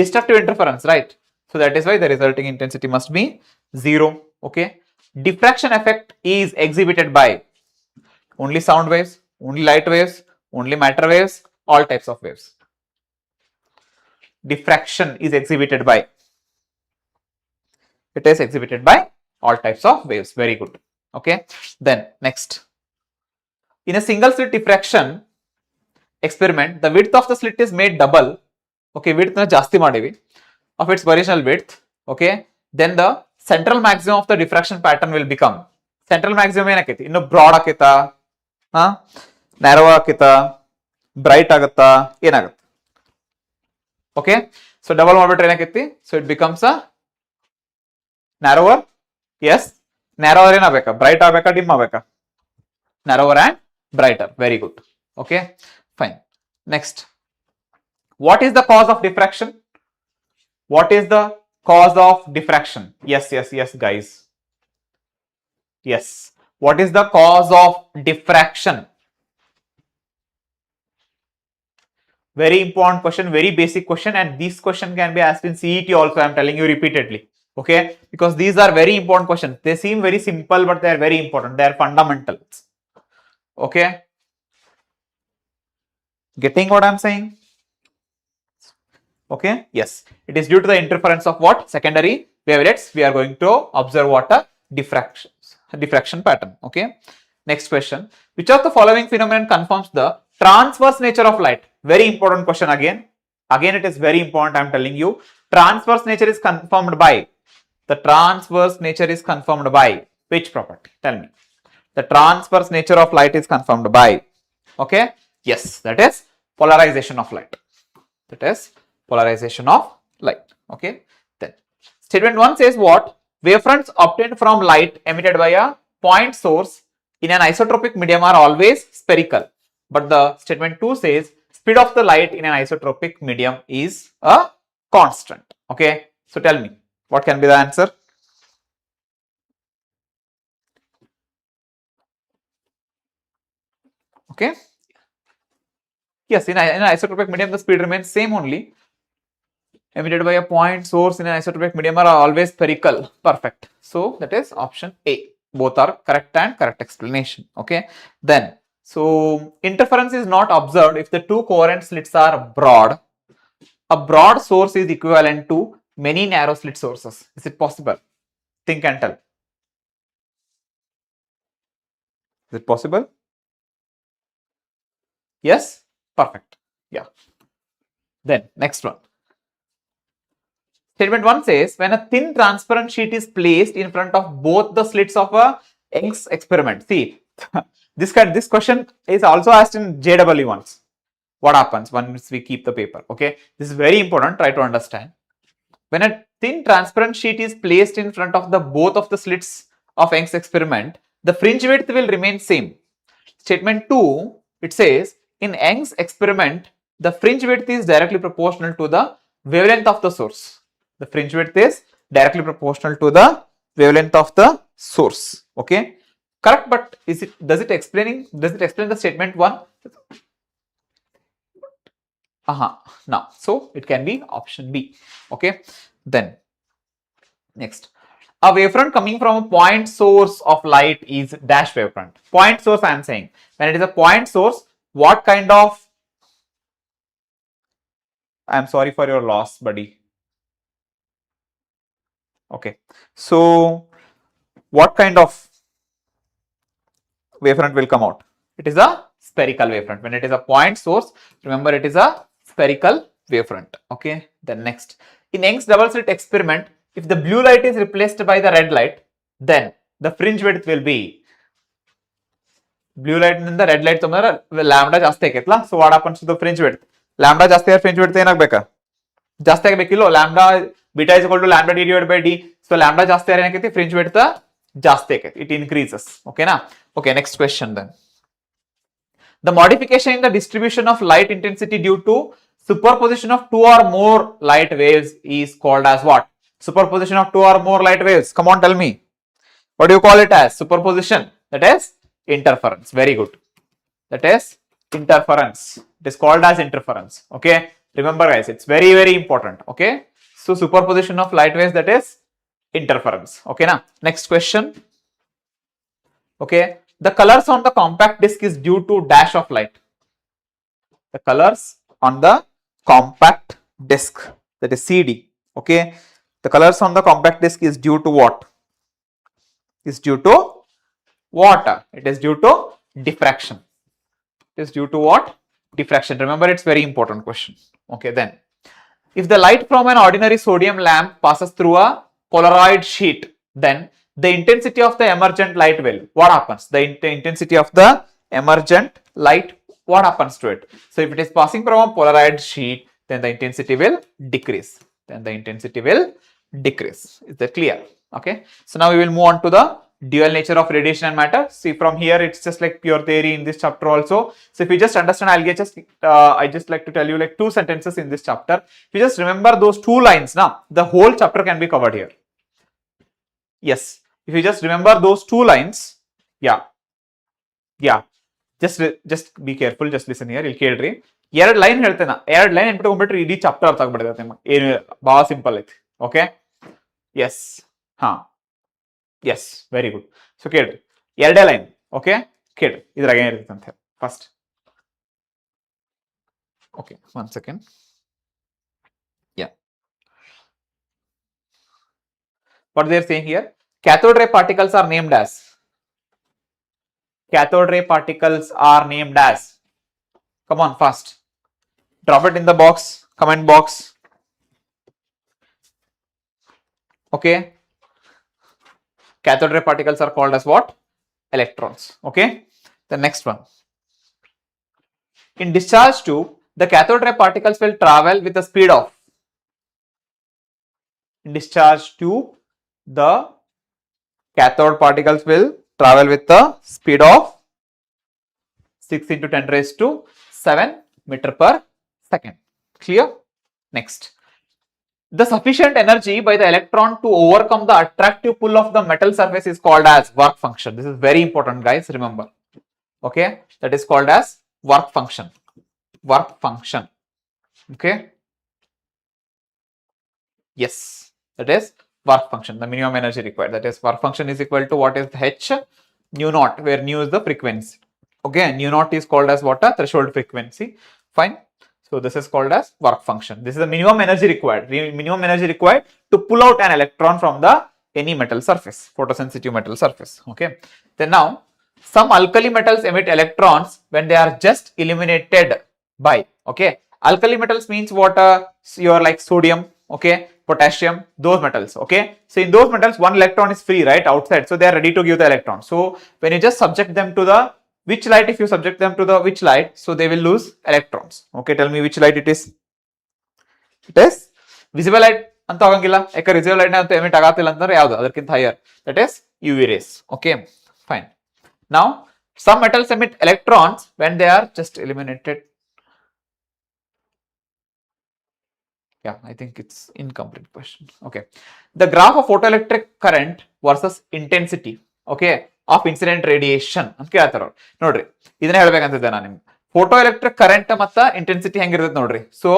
Destructive interference, right? So that is why the resulting intensity must be 0. Okay. Diffraction effect is exhibited by only sound waves, only light waves, only matter waves, all types of waves. Diffraction is exhibited by, it is exhibited by all types of waves. Very good. Okay. Then next, in a single slit diffraction experiment, the width of the slit is made double. Okay, width na jasti ಮಾಡಿವಿ of its original width. Okay, then the central maximum of the diffraction pattern will become, central maximum ಏನಾಕೈತಿ, ಇನ್ನು broad ಆಕೈತಾ, narrow ಆಕೈತಾ, bright ಆಗುತ್ತಾ, ಏನಾಗುತ್ತೆ? Okay, so double ಮಾಡ್ಬಿಟ್ರೆ ಏನಾಕೈತಿ, so it becomes a narrower. Yes, narrower ಏನಾಗಬೇಕಾ, ಬ್ರೈಟ್ ಆಗಬೇಕಾ, ಡಿಮ್ ಆಗಬೇಕಾ? Narrower and brighter. Very good. Okay, fine. Next, what is the cause of diffraction? What is the cause of diffraction? Yes, guys. Yes. What is the cause of diffraction? Very important question, very basic question, and this question can be asked in CET also. I am telling you repeatedly. Okay, because these are very important questions. They seem very simple, but they are very important. They are fundamentals. Okay. Getting what I am saying? Okay, yes, it is due to the interference of what? Secondary wavelets. We are going to observe what? A diffraction pattern. Okay, next question, which of the following phenomenon confirms the transverse nature of light? Very important question again. It is very important. I am telling you, transverse nature is confirmed by, the transverse nature is confirmed by which property? Tell me. The transverse nature of light is confirmed by, okay, yes, that is polarization of light. That is polarization of light. Okay, then statement 1 says what? Wavefronts obtained from light emitted by a point source in an isotropic medium are always spherical. But the statement 2 says speed of the light in an isotropic medium is a constant. Okay, so tell me, what can be the answer? Okay, yes, in an isotropic medium the speed remains same only. Emitted by a point source in an isotropic medium are always spherical. Perfect. So that is option A. Both are correct and correct explanation. Okay. Then, so interference is not observed if the two coherent slits are broad. A broad source is equivalent to many narrow slit sources. Is it possible? Think and tell. Is it possible? Yes. Perfect. Yeah. Then next one. Statement 1 says when a thin transparent sheet is placed in front of both the slits of a Young's experiment. See, this question is also asked in JEE once. What happens once we keep the paper? Okay, this is very important. Try to understand. When a thin transparent sheet is placed in front of the both of the slits of Young's experiment, the fringe width will remain same. Statement 2, it says in Young's experiment, the fringe width is directly proportional to the wavelength of the source. The fringe width is directly proportional to the wavelength of the source. Okay, correct, but does it explain the statement 1? No, so it can be option B. Okay, then next, a wavefront coming from a point source of light is dash wavefront. Point source, I am saying, when it is a point source, what kind of, I am sorry for your loss, buddy. Okay, so what kind of wavefront will come out? It is a spherical wavefront. When it is a point source, remember it is a spherical wavefront. Okay, then next, in Young's double slit experiment, if the blue light is replaced by the red light, then the fringe width will be blue light ನಿಂದ red light ತೊಗೊಂಡ್ರೆ lambda ಜಾಸ್ತಿ ಆಕೈತ್ಲಾ. So what happens to the fringe width? Lambda ಜಾಸ್ತಿ ಆದ್ರೆ fringe width ಏನಾಗಬೇಕಾ? ಜಾಸ್ತಿ ಆಗಬೇಕಿಲ್ಲೋ. Lambda beta is equal to lambda D divide by D. So lambda ಜಾಸ್ತಿ ಆದ್ರೆ ಏನಾಕೈತಿ? ಫ್ರಿಂಜ್ ವಿಡ್ತ್ ಜಾಸ್ತಿ ಆಕೈತಿ. It increases. ಓಕೆನಾ? Okay, next question then. The modification in the distribution of light intensity due to superposition of two or more light waves is called as what? Superposition of two or more light waves. Come on, tell me. What do you call it as? Superposition. That is interference. Very good. That is interference. It is called as interference. Okay. Remember guys, it's very, very important. Okay. So superposition of light waves, that is interference. Okay. Now, next question. Okay. The colors on the compact disc is due to dash of light. The colors on the compact disc, that is CD. Okay. The colors on the compact disc is due to what? Is due to water. It is due to diffraction. It is due to what? Diffraction. Remember, it's very important question. Okay, then. If the light from an ordinary sodium lamp passes through a Polaroid sheet, then the intensity of the emergent light will, what happens? The intensity of the emergent light, what happens to it? So if it is passing from a Polaroid sheet, then the intensity will decrease. Then the intensity will decrease. Is that clear? Okay. So now we will move on to the dual nature of radiation and matter. See, from here it's just like pure theory in this chapter also. So if you just understand, I'll get just I just like to tell you like 2 sentences in this chapter. If you just remember those 2 lines, now the whole chapter can be covered here. Yes, if you just remember those 2 lines, yeah, just be careful, just listen here. ಇಲ್ಲಿ ಕೇಳ್ರಿ, 2 line ಹೇಳ್ತೇನೆ, 2 line ನೆನ್ಪಿಟ್ಕೊಂಡ್ಬಿಟ್ರೆ ಇಡೀ chapter ಅರ್ಥ ಆಗ್ಬಿಡುತ್ತೆ ನಿಮಗೆ. ಏನು ಬಹಳ simple ಐತಿ. ಓಕೆ, ಎಸ್, ಹಾ, ಎಸ್, ವೆರಿ ಗುಡ್. ಸೊ ಕೇಳ್ರಿ, 2 ಲೈನ್. ಓಕೆ, ಕೇಳ್ರಿ ಇದ್ರಾಗ ಏನಿರುತ್ತೆ ಅಂತ ಹೇಳಿ first. Okay, 1 second. What they are saying here? Cathode ray particles are named as. Cathode ray particles are named as. Come on, fast. Drop it in the box, comment box. Okay. Cathode ray particles are called as what? Electrons. Okay. The next one. In discharge tube, the cathode ray particles will travel with the speed of. In discharge tube, the cathode particles will travel with the speed of 6 into 10 raised to 7 meter per second. Clear? Next. The sufficient energy by the electron to overcome the attractive pull of the metal surface is called as work function. This is very important, guys. Remember. Okay. That is called as work function. Work function. Okay. Yes. That is work function, the minimum energy required. That is work function is equal to what is h nu naught, where nu is the frequency. Okay, nu naught is called as what? A threshold frequency. Fine. So this is called as work function. This is the minimum energy required. Minimum energy required to pull out an electron from the any metal surface, photosensitive metal surface. Okay. Then now some alkali metals emit electrons when they are just eliminated by. Okay. Alkali metals means what? Your like sodium. Okay, potassium, those metals. Okay, so in those metals 1 electron is free, right, outside, so they are ready to give the electron. So when you just subject them to the which light, if you subject them to the which light, so they will lose electrons. Okay, tell me which light it is. It is visible light anta agangilla, ಯಾಕೆ visible light na anta emit agatiಲ್ಲ ಅಂತಂದ್ರೆ ಯಾವುದು ಅದಕ್ಕಿಂತ higher, that is UV rays. Okay, fine. Now some metals emit electrons when they are just eliminated. Yeah, I think it's incomplete question. Okay. The graph of photoelectric current versus intensity, okay, of incident radiation ಅಂತ ಕೇಳ್ತಾರ ನೋಡ್ರಿ. ಇದನ್ನ ಹೇಳ್ಬೇಕಂತಿದ್ದೆ ನಾನು ನಿಮ್ಗೆ. Photo electric current ಮತ್ತ intensity ಹೆಂಗಿರ್ತೈತೆ ನೋಡ್ರಿ. So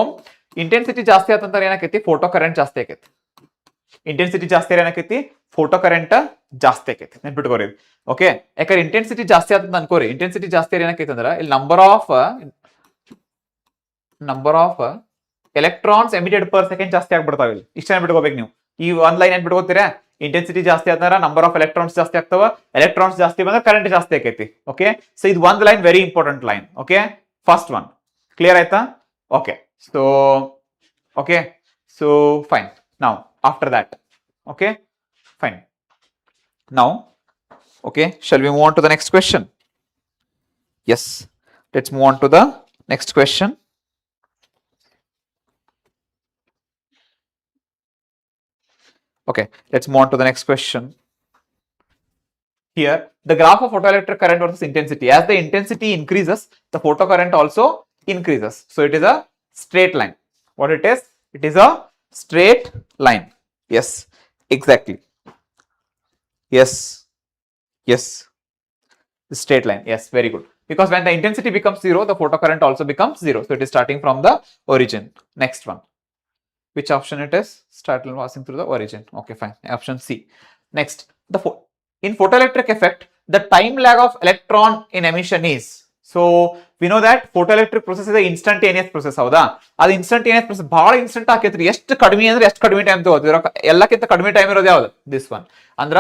intensity ಜಾಸ್ತಿ ಆತಂದ್ರೆ ಏನಾಕೈತಿ? ಫೋಟೋ ಕರೆಂಟ್ ಜಾಸ್ತಿ ಆಕೈತಿ. ಇಂಟೆನ್ಸಿಟಿ ಜಾಸ್ತಿ ಏನಾಕೈತಿ? ಫೋಟೋ ಕರೆಂಟ್ ಜಾಸ್ತಿ ಆಕೈತಿ. ನೆನ್ಪಿಟ್ಕೋರಿ. ಓಕೆ, ಯಾಕಂದ್ರೆ ಇಂಟೆನ್ಸಿಟಿ ಜಾಸ್ತಿ ಆತಂತ ಅನ್ಕೋರಿ. ಇಂಟೆನ್ಸಿಟಿ ಜಾಸ್ತಿ ಏನಾಕೈತಿ ಅಂದ್ರೆ ಇಲ್ಲಿ number of electrons emitted per second ಜಾಸ್ತಿ ಆಗ್ಬಿಡ್ತಾವ. ಇಲ್ಲಿ ಇಷ್ಟ ನೆನ್ಬಿಟ್ಕೋಬೇಕು ನೀವು. ಈ 1 ಲೈನ್ ನೆನ್ಬಿಟ್ಕೋತೀರಾ? ಇಂಟೆನ್ಸಿಟಿ ಜಾಸ್ತಿ ಆದ್ರೆ ನಂಬರ್ ಆಫ್ ಎಲೆಕ್ಟ್ರಾನ್ಸ್ ಜಾಸ್ತಿ ಆಗ್ತಾವ. ಎಲೆಕ್ಟ್ರಾನ್ಸ್ ಜಾಸ್ತಿ ಬಂದ್ರೆ ಕರೆಂಟ್ ಜಾಸ್ತಿ ಆಕೈತಿ. ಓಕೆ, ಸೊ ಇದು 1 line very important line. Okay, first one clear ಆಯ್ತಾ? Okay, so fine. Now after that, okay, fine. Now, okay, shall we move on to the next question? Yes, let's move on to the next question. Okay, let's move on to the next question. Here, the graph of photoelectric current versus intensity. As the intensity increases, the photocurrent also increases. So it is a straight line. What it is? It is a straight line. Yes, exactly. Yes, yes, straight line. Yes, very good. Because when the intensity becomes zero, the photocurrent also becomes zero. So it is starting from the origin. Next one. Which option it is? Start passing through the origin. Okay, fine. Option C. Next, in photoelectric effect, the time lag of electron in emission is. So we know that photoelectric process is an instantaneous process. ಹೌದಾ? ಅದು instantaneous process ಬಹಳ instant ಆಕೈತ್ರಿ. ಎಷ್ಟು ಕಡಿಮೆ ಅಂದ್ರೆ ಎಷ್ಟು ಕಡಿಮೆ time ತಗೋತೀರ? ಎಲ್ಲಕ್ಕಿಂತ ಕಡಿಮೆ ಟೈಮ್ ಇರೋದು ಯಾವುದು? This one. ಅಂದ್ರ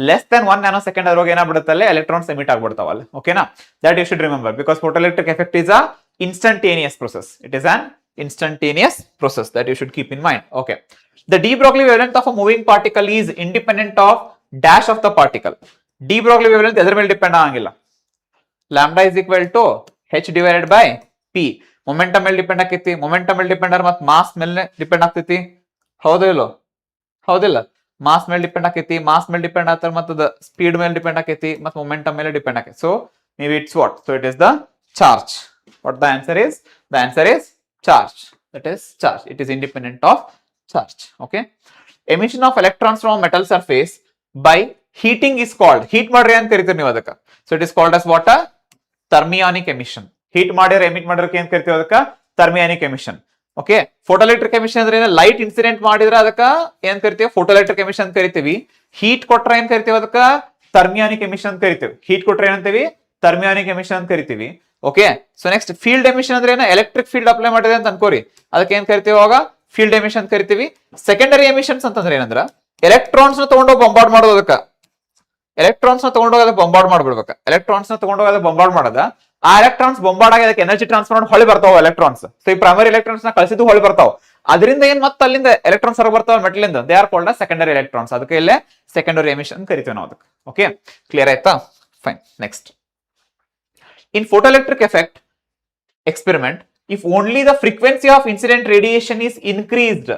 less than 1 nanosecond ಅದ್ರೊಳಗೆ ಏನಾಗ್ಬಿಡುತ್ತಲ್ಲ ಎಲೆಕ್ಟ್ರಾನ್ಸ್ ಎಮಿಟ್ ಆಗ್ಬಿಡ್ತಾವಲ್ಲ. ಓಕೆನಾ? That you should remember because photoelectric effect is a instantaneous process. It is an instantaneous process that you should keep in mind. Okay. The de Broglie wavelength of a moving particle is independent of dash of the particle. De Broglie wavelength ಎದರ ಮೇಲೆ depend ಆಗಂಗಿಲ್ಲ. Lambda is equal to h divided by p. Momentum ಮೇಲೆ depend ಆಕೈತಿ. Momentum ಮೇಲೆ depend ಆದ್ರೆ ಮತ್ತೆ mass ಮೇಲೆ depend ಆಗ್ತೈತಿ. ಹೌದೋ ಇಲ್ಲೋ? ಹೌದಿಲ್ಲ? ಮಾಸ್ ಮೇಲೆ ಡಿಪೆಂಡ್ ಆಕೈತಿ. ಮಾಸ್ ಮೇಲೆ ಡಿಪೆಂಡ್ ಆಗ್ತಾರೆ ಮತ್ತೆ ಸ್ಪೀಡ್ ಮೇಲೆ ಡಿಪೆಂಡ್ ಆಕೈತಿ ಮತ್ತೆ ಮೊಮೆಂಟಮ್ ಮೇಲೆ ಡಿಪೆಂಡ್ ಆಕೈತಿ. So maybe it's what? So it is the charge. What the answer is? The answer is charge. That is charge. It is independent of charge. Okay. Emission of electrons from a metal surface by heating is called. Heat ಮಾಡ್ರಿ ಅಂತ ಕರಿತೀವಿ ನೀವು ಅದಕ್ಕೆ. So it is called as what? A thermionic emission. Heat ಮಾಡಿದ್ರೆ emit ಮಾಡೋಕೆ ಏನ್ ಕರಿತೀವಿ ಅದಕ್ಕೆ? Thermionic emission. ಓಕೆ, ಫೋಟೋಎಲೆಕ್ಟ್ರಿಕ್ ಎಮಿಷನ್ ಅಂದ್ರೆ ಲೈಟ್ ಇನ್ಸಿಡೆಂಟ್ ಮಾಡಿದ್ರೆ ಅದಕ್ಕ ಏನ್ ಕರಿತೀವಿ? ಫೋಟೋಎಲೆಕ್ಟ್ರಿಕ್ ಎಮಿಷನ್ ಅಂತ ಕರಿತೀವಿ. ಹೀಟ್ ಕೊಟ್ರೆ ಏನ್ ಕರಿತೀವಿ? ಅದಕ್ಕ ಥರ್ಮಿಯಾನಿಕ್ ಎಮಿಷನ್ ಅಂತ ಕರಿತೀವಿ. ಹೀಟ್ ಕೊಟ್ರೆ ಏನಂತೀವಿ? ಥರ್ಮಿಯಾನಿಕ್ ಎಮಿಷನ್ ಅಂತ ಕರಿತೀವಿ. Okay, so next field emission ಅಂದ್ರೆ ಏನು? ಎಲೆಕ್ಟ್ರಿಕ್ ಫೀಲ್ಡ್ ಅಪ್ಲೈ ಮಾಡಿದೆ ಅಂತ ಅನ್ಕೋರಿ, ಅದಕ್ಕೆ ಏನ್ ಕರಿತೀವಿ? ಅವಾಗ ಫೀಲ್ಡ್ ಎಮಿಷನ್ ಅಂತ ಕರಿತೀವಿ. ಸೆಕೆಂಡರಿ ಎಮಿಷನ್ಸ್ ಅಂತಂದ್ರೆ ಏನಂದ್ರ ಎಲೆಕ್ಟ್ರಾನ್ಸ್ ನ ತಗೊಂಡೋಗಿ ಬಂಬಾರ್ಡ್ ಮಾಡೋದು. ಅದಕ್ಕ ಎಲೆಕ್ಟ್ರಾನ್ಸ್ ನ ತಗೊಂಡೋಗಿ ಬಂಬಾರ್ಡ್ ಮಾಡ್ಬಿಡ್ಬೇಕು. ಎಲೆಕ್ಟ್ರಾನ್ಸ್ ನ ತಗೊಂಡೋಗಿ ಬಂಬಾರ್ಡ್ ಮಾಡೋದ, ಆ ಎಲೆಕ್ಟ್ರಾನ್ಸ್ ಬೊಂಬಾರ್ಡ್ ಆಗಿ ಅದಕ್ಕೆ ಎನರ್ಜಿ ಟ್ರಾನ್ಸ್ಫರ್ ಮಾಡಿ ಹೊಳಿ ಬರ್ತಾವ ಎಲೆಕ್ಟ್ರಾನ್ಸ್. ಸೊ ಈ ಪ್ರೈಮರಿ ಎಲೆಕ್ಟ್ರಾನ್ಸ್ ನ ಕಳಿಸಿದ್ದು ಹೊಳಿ ಬರ್ತಾವ. ಅದರಿಂದ ಏನ್ ಮತ್ತೆ ಅಲ್ಲಿಂದ ಎಲೆಕ್ಟ್ರಾನ್ಸ್ ಹೊರ ಬರ್ತಾವ ಮೆಟಲ್ ಇಂದ, they are called secondary electrons. ಅದಕ್ಕೆ ಇಲ್ಲೇ ಸೆಕೆಂಡರಿ ಎಮಿಷನ್ ಕರಿತೀವಿ ನಾವು ಅದಕ್ಕೆ. ಓಕೆ, ಕ್ಲಿಯರ್ ಆಯ್ತಾ? Fine. Next, in photoelectric effect experiment if only the frequency of incident radiation is increased.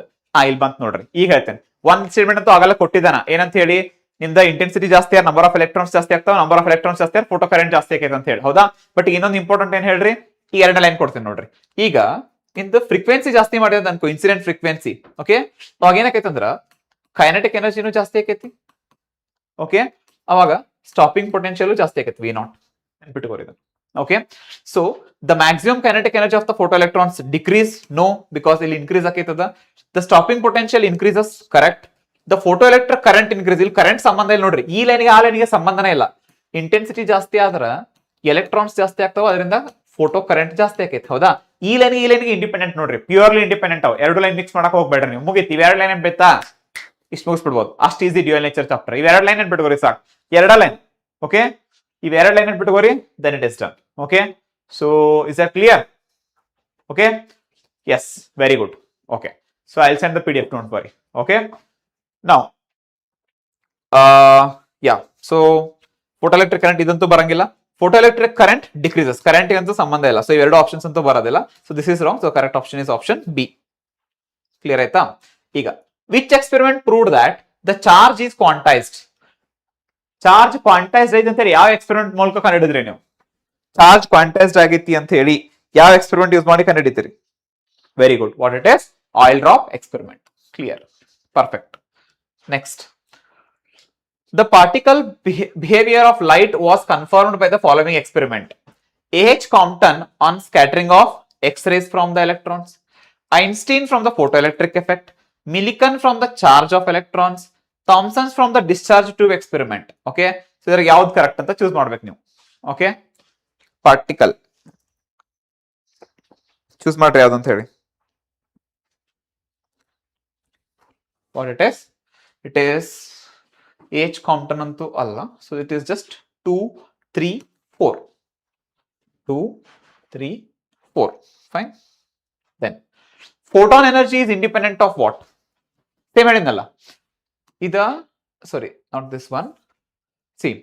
ಇಲ್ಲಿ ಬಂತ್ ನೋಡ್ರಿ, ಈಗ ಹೇಳ್ತೇನೆ. ಒಂದ್ ಎಕ್ಸ್ಪೆರಿಮೆಂಟ್ ಅಂತೂ ಆಗಲ್ಲ ಕೊಟ್ಟಿದ್ದಾನ, ಏನಂತ ಹೇಳಿ? ನಿಮ್ದ ಇಂಟೆನ್ಸಿಟಿ ಜಾಸ್ತಿ ಆರ್, ನಂಬರ್ ಆಫ್ ಎಲೆಕ್ಟ್ರಾನ್ಸ್ ಜಾಸ್ತಿ ಆಗ್ತಾವ, ನಂಬರ್ ಆಫ್ ಎಲೆಕ್ಟ್ರಾನ್ಸ್ ಜಾಸ್ತಿ ಆರ್, ಫೋಟೋ ಕರೆಂಟ್ ಜಾಸ್ತಿ ಆಗೈತೆ ಅಂತ ಹೇಳಿ. ಹೌದಾ? ಬಟ್ ಇನ್ನೊಂದು ಇಂಪಾರ್ಟೆಂಟ್ ಏನ್ ಹೇಳ್ರಿ, ಈ ಎರಡನೇ ಲೈನ್ ಕೊಡ್ತೀನಿ ನೋಡ್ರಿ. ಈಗ ಇಂದ ಫ್ರೀಕ್ವೆನ್ಸಿ ಜಾಸ್ತಿ ಮಾಡಿದ ಅನ್ಕೋ, ಇನ್ಸಿಡೆಂಟ್ ಫ್ರೀಕ್ವೆನ್ಸಿ. ಓಕೆ, ಅವಾಗ ಏನಾಕೈತೆ ಅಂದ್ರ ಕೈನೆಟಿಕ್ ಎನರ್ಜಿನೂ ಜಾಸ್ತಿ ಆಕೈತಿ. ಓಕೆ, ಅವಾಗ ಸ್ಟಾಪಿಂಗ್ ಪೊಟೆನ್ಶಿಯಲ್ ಜಾಸ್ತಿ ಆಕೈತಿ, ವಿ ನಾಟ್. ನೆನ್ಪಿಟ್ಕೋರಿ ಇದು. Okay, so the maximum kinetic energy of the photo electrons decrease? No, because ಇಲ್ಲಿ ಇನ್ಕ್ರೀಸ್ ಆಕೈತದ. The stopping potential increases? Correct. The photo electric current increase? ಇಲ್ಲಿ ಕರೆಂಟ್ ಸಂಬಂಧ ಇಲ್ಲ ನೋಡ್ರಿ, ಈ ಲೈನ್ಗೆ ಆ ಲೈನ್ಗೆ ಸಂಬಂಧನೇ ಇಲ್ಲ. ಇಂಟೆನ್ಸಿಟಿ ಜಾಸ್ತಿ ಆದ್ರ ಎಲೆಕ್ಟ್ರಾನ್ಸ್ ಜಾಸ್ತಿ ಆಗ್ತಾವ, ಅದರಿಂದ ಫೋಟೋ ಕರೆಂಟ್ ಜಾಸ್ತಿ ಆಕೈತಿ. ಹೌದಾ? ಈ ಲೈನ್ಗೆ ಇಂಡಿಪೆಂಡೆಂಟ್ ನೋಡ್ರಿ, ಪ್ಯೂರ್ಲಿ ಇಂಡಿಪೆಂಡೆಂಟ್ ಅವ್. ಎರಡು ಲೈನ್ ಮಿಕ್ಸ್ ಮಾಡಕ್ ಹೋಗ್ಬೇಡ್ರಿ ನೀವು, ಮುಗಿತಿ. ಇವೆರಡು ಲೈನ್ ಏನ್ ಬೇಕಾ ಇಷ್ಟು ಮುಗಿಸ್ಬಿಡ್ಬೋದು, ಅಷ್ಟು ಈಸಿ ಡ್ಯೂಯಲ್ ನೇಚರ್ ಚಾಪ್ಟರ್. ಇವೆರಡು ಲೈನ್ ಬಿಟ್ಕೋರಿ ಸಾಕು, ಎರಡ ಲೈನ್. ಓಕೆ, ಇವೆರಡು ಲೈನ್ ಬಿಟ್ಕೋರಿ, then it is done. Okay, so is that clear? Okay, yes, very good. Okay, so I will send the PDF, don't worry. Okay, now yeah, so photoelectric current idantu barangilla. Photoelectric current decreases, current igantu sambandha illa. So iveredu options antu baradilla. So this is wrong. So correct option is option B. Clear aita? Iga which experiment proved that the charge is quantized? Charge quantized aide ante yav experiment ಮೂಲಕ ಕಂಡುಹಿಡಿದ್ರಿ ನೀವು? Charge quantized agiti anta heli yav experiment use ಮಾಡಿ ಕಂಡುಹಿಡಿತೀರಿ? Very good. What it is? Oil drop experiment. Clear. Perfect. Next, the particle behavior of light was confirmed by the following experiment. A.H. Compton on scattering of X-rays from the electrons, Einstein from the photoelectric effect, Millikan from the charge of electrons, Thomson's from the discharge tube experiment. Okay, so there ಯಾವ್ದು correct ಅಂತ choose ಮಾಡ್ಬೇಕು ನೀವು. Okay, particle choose ಮಾಡ್ರಿ ಯಾವ್ದು ಅಂತ ಹೇಳಿ. What it is? It is H. Compton antu alla. So it is just 2, 3, 4. 2, 3, 4. Fine. Then photon energy is independent of what? Same ಹೇಳಿದ್ನಲ್ಲ. Ida, sorry, not this one. See,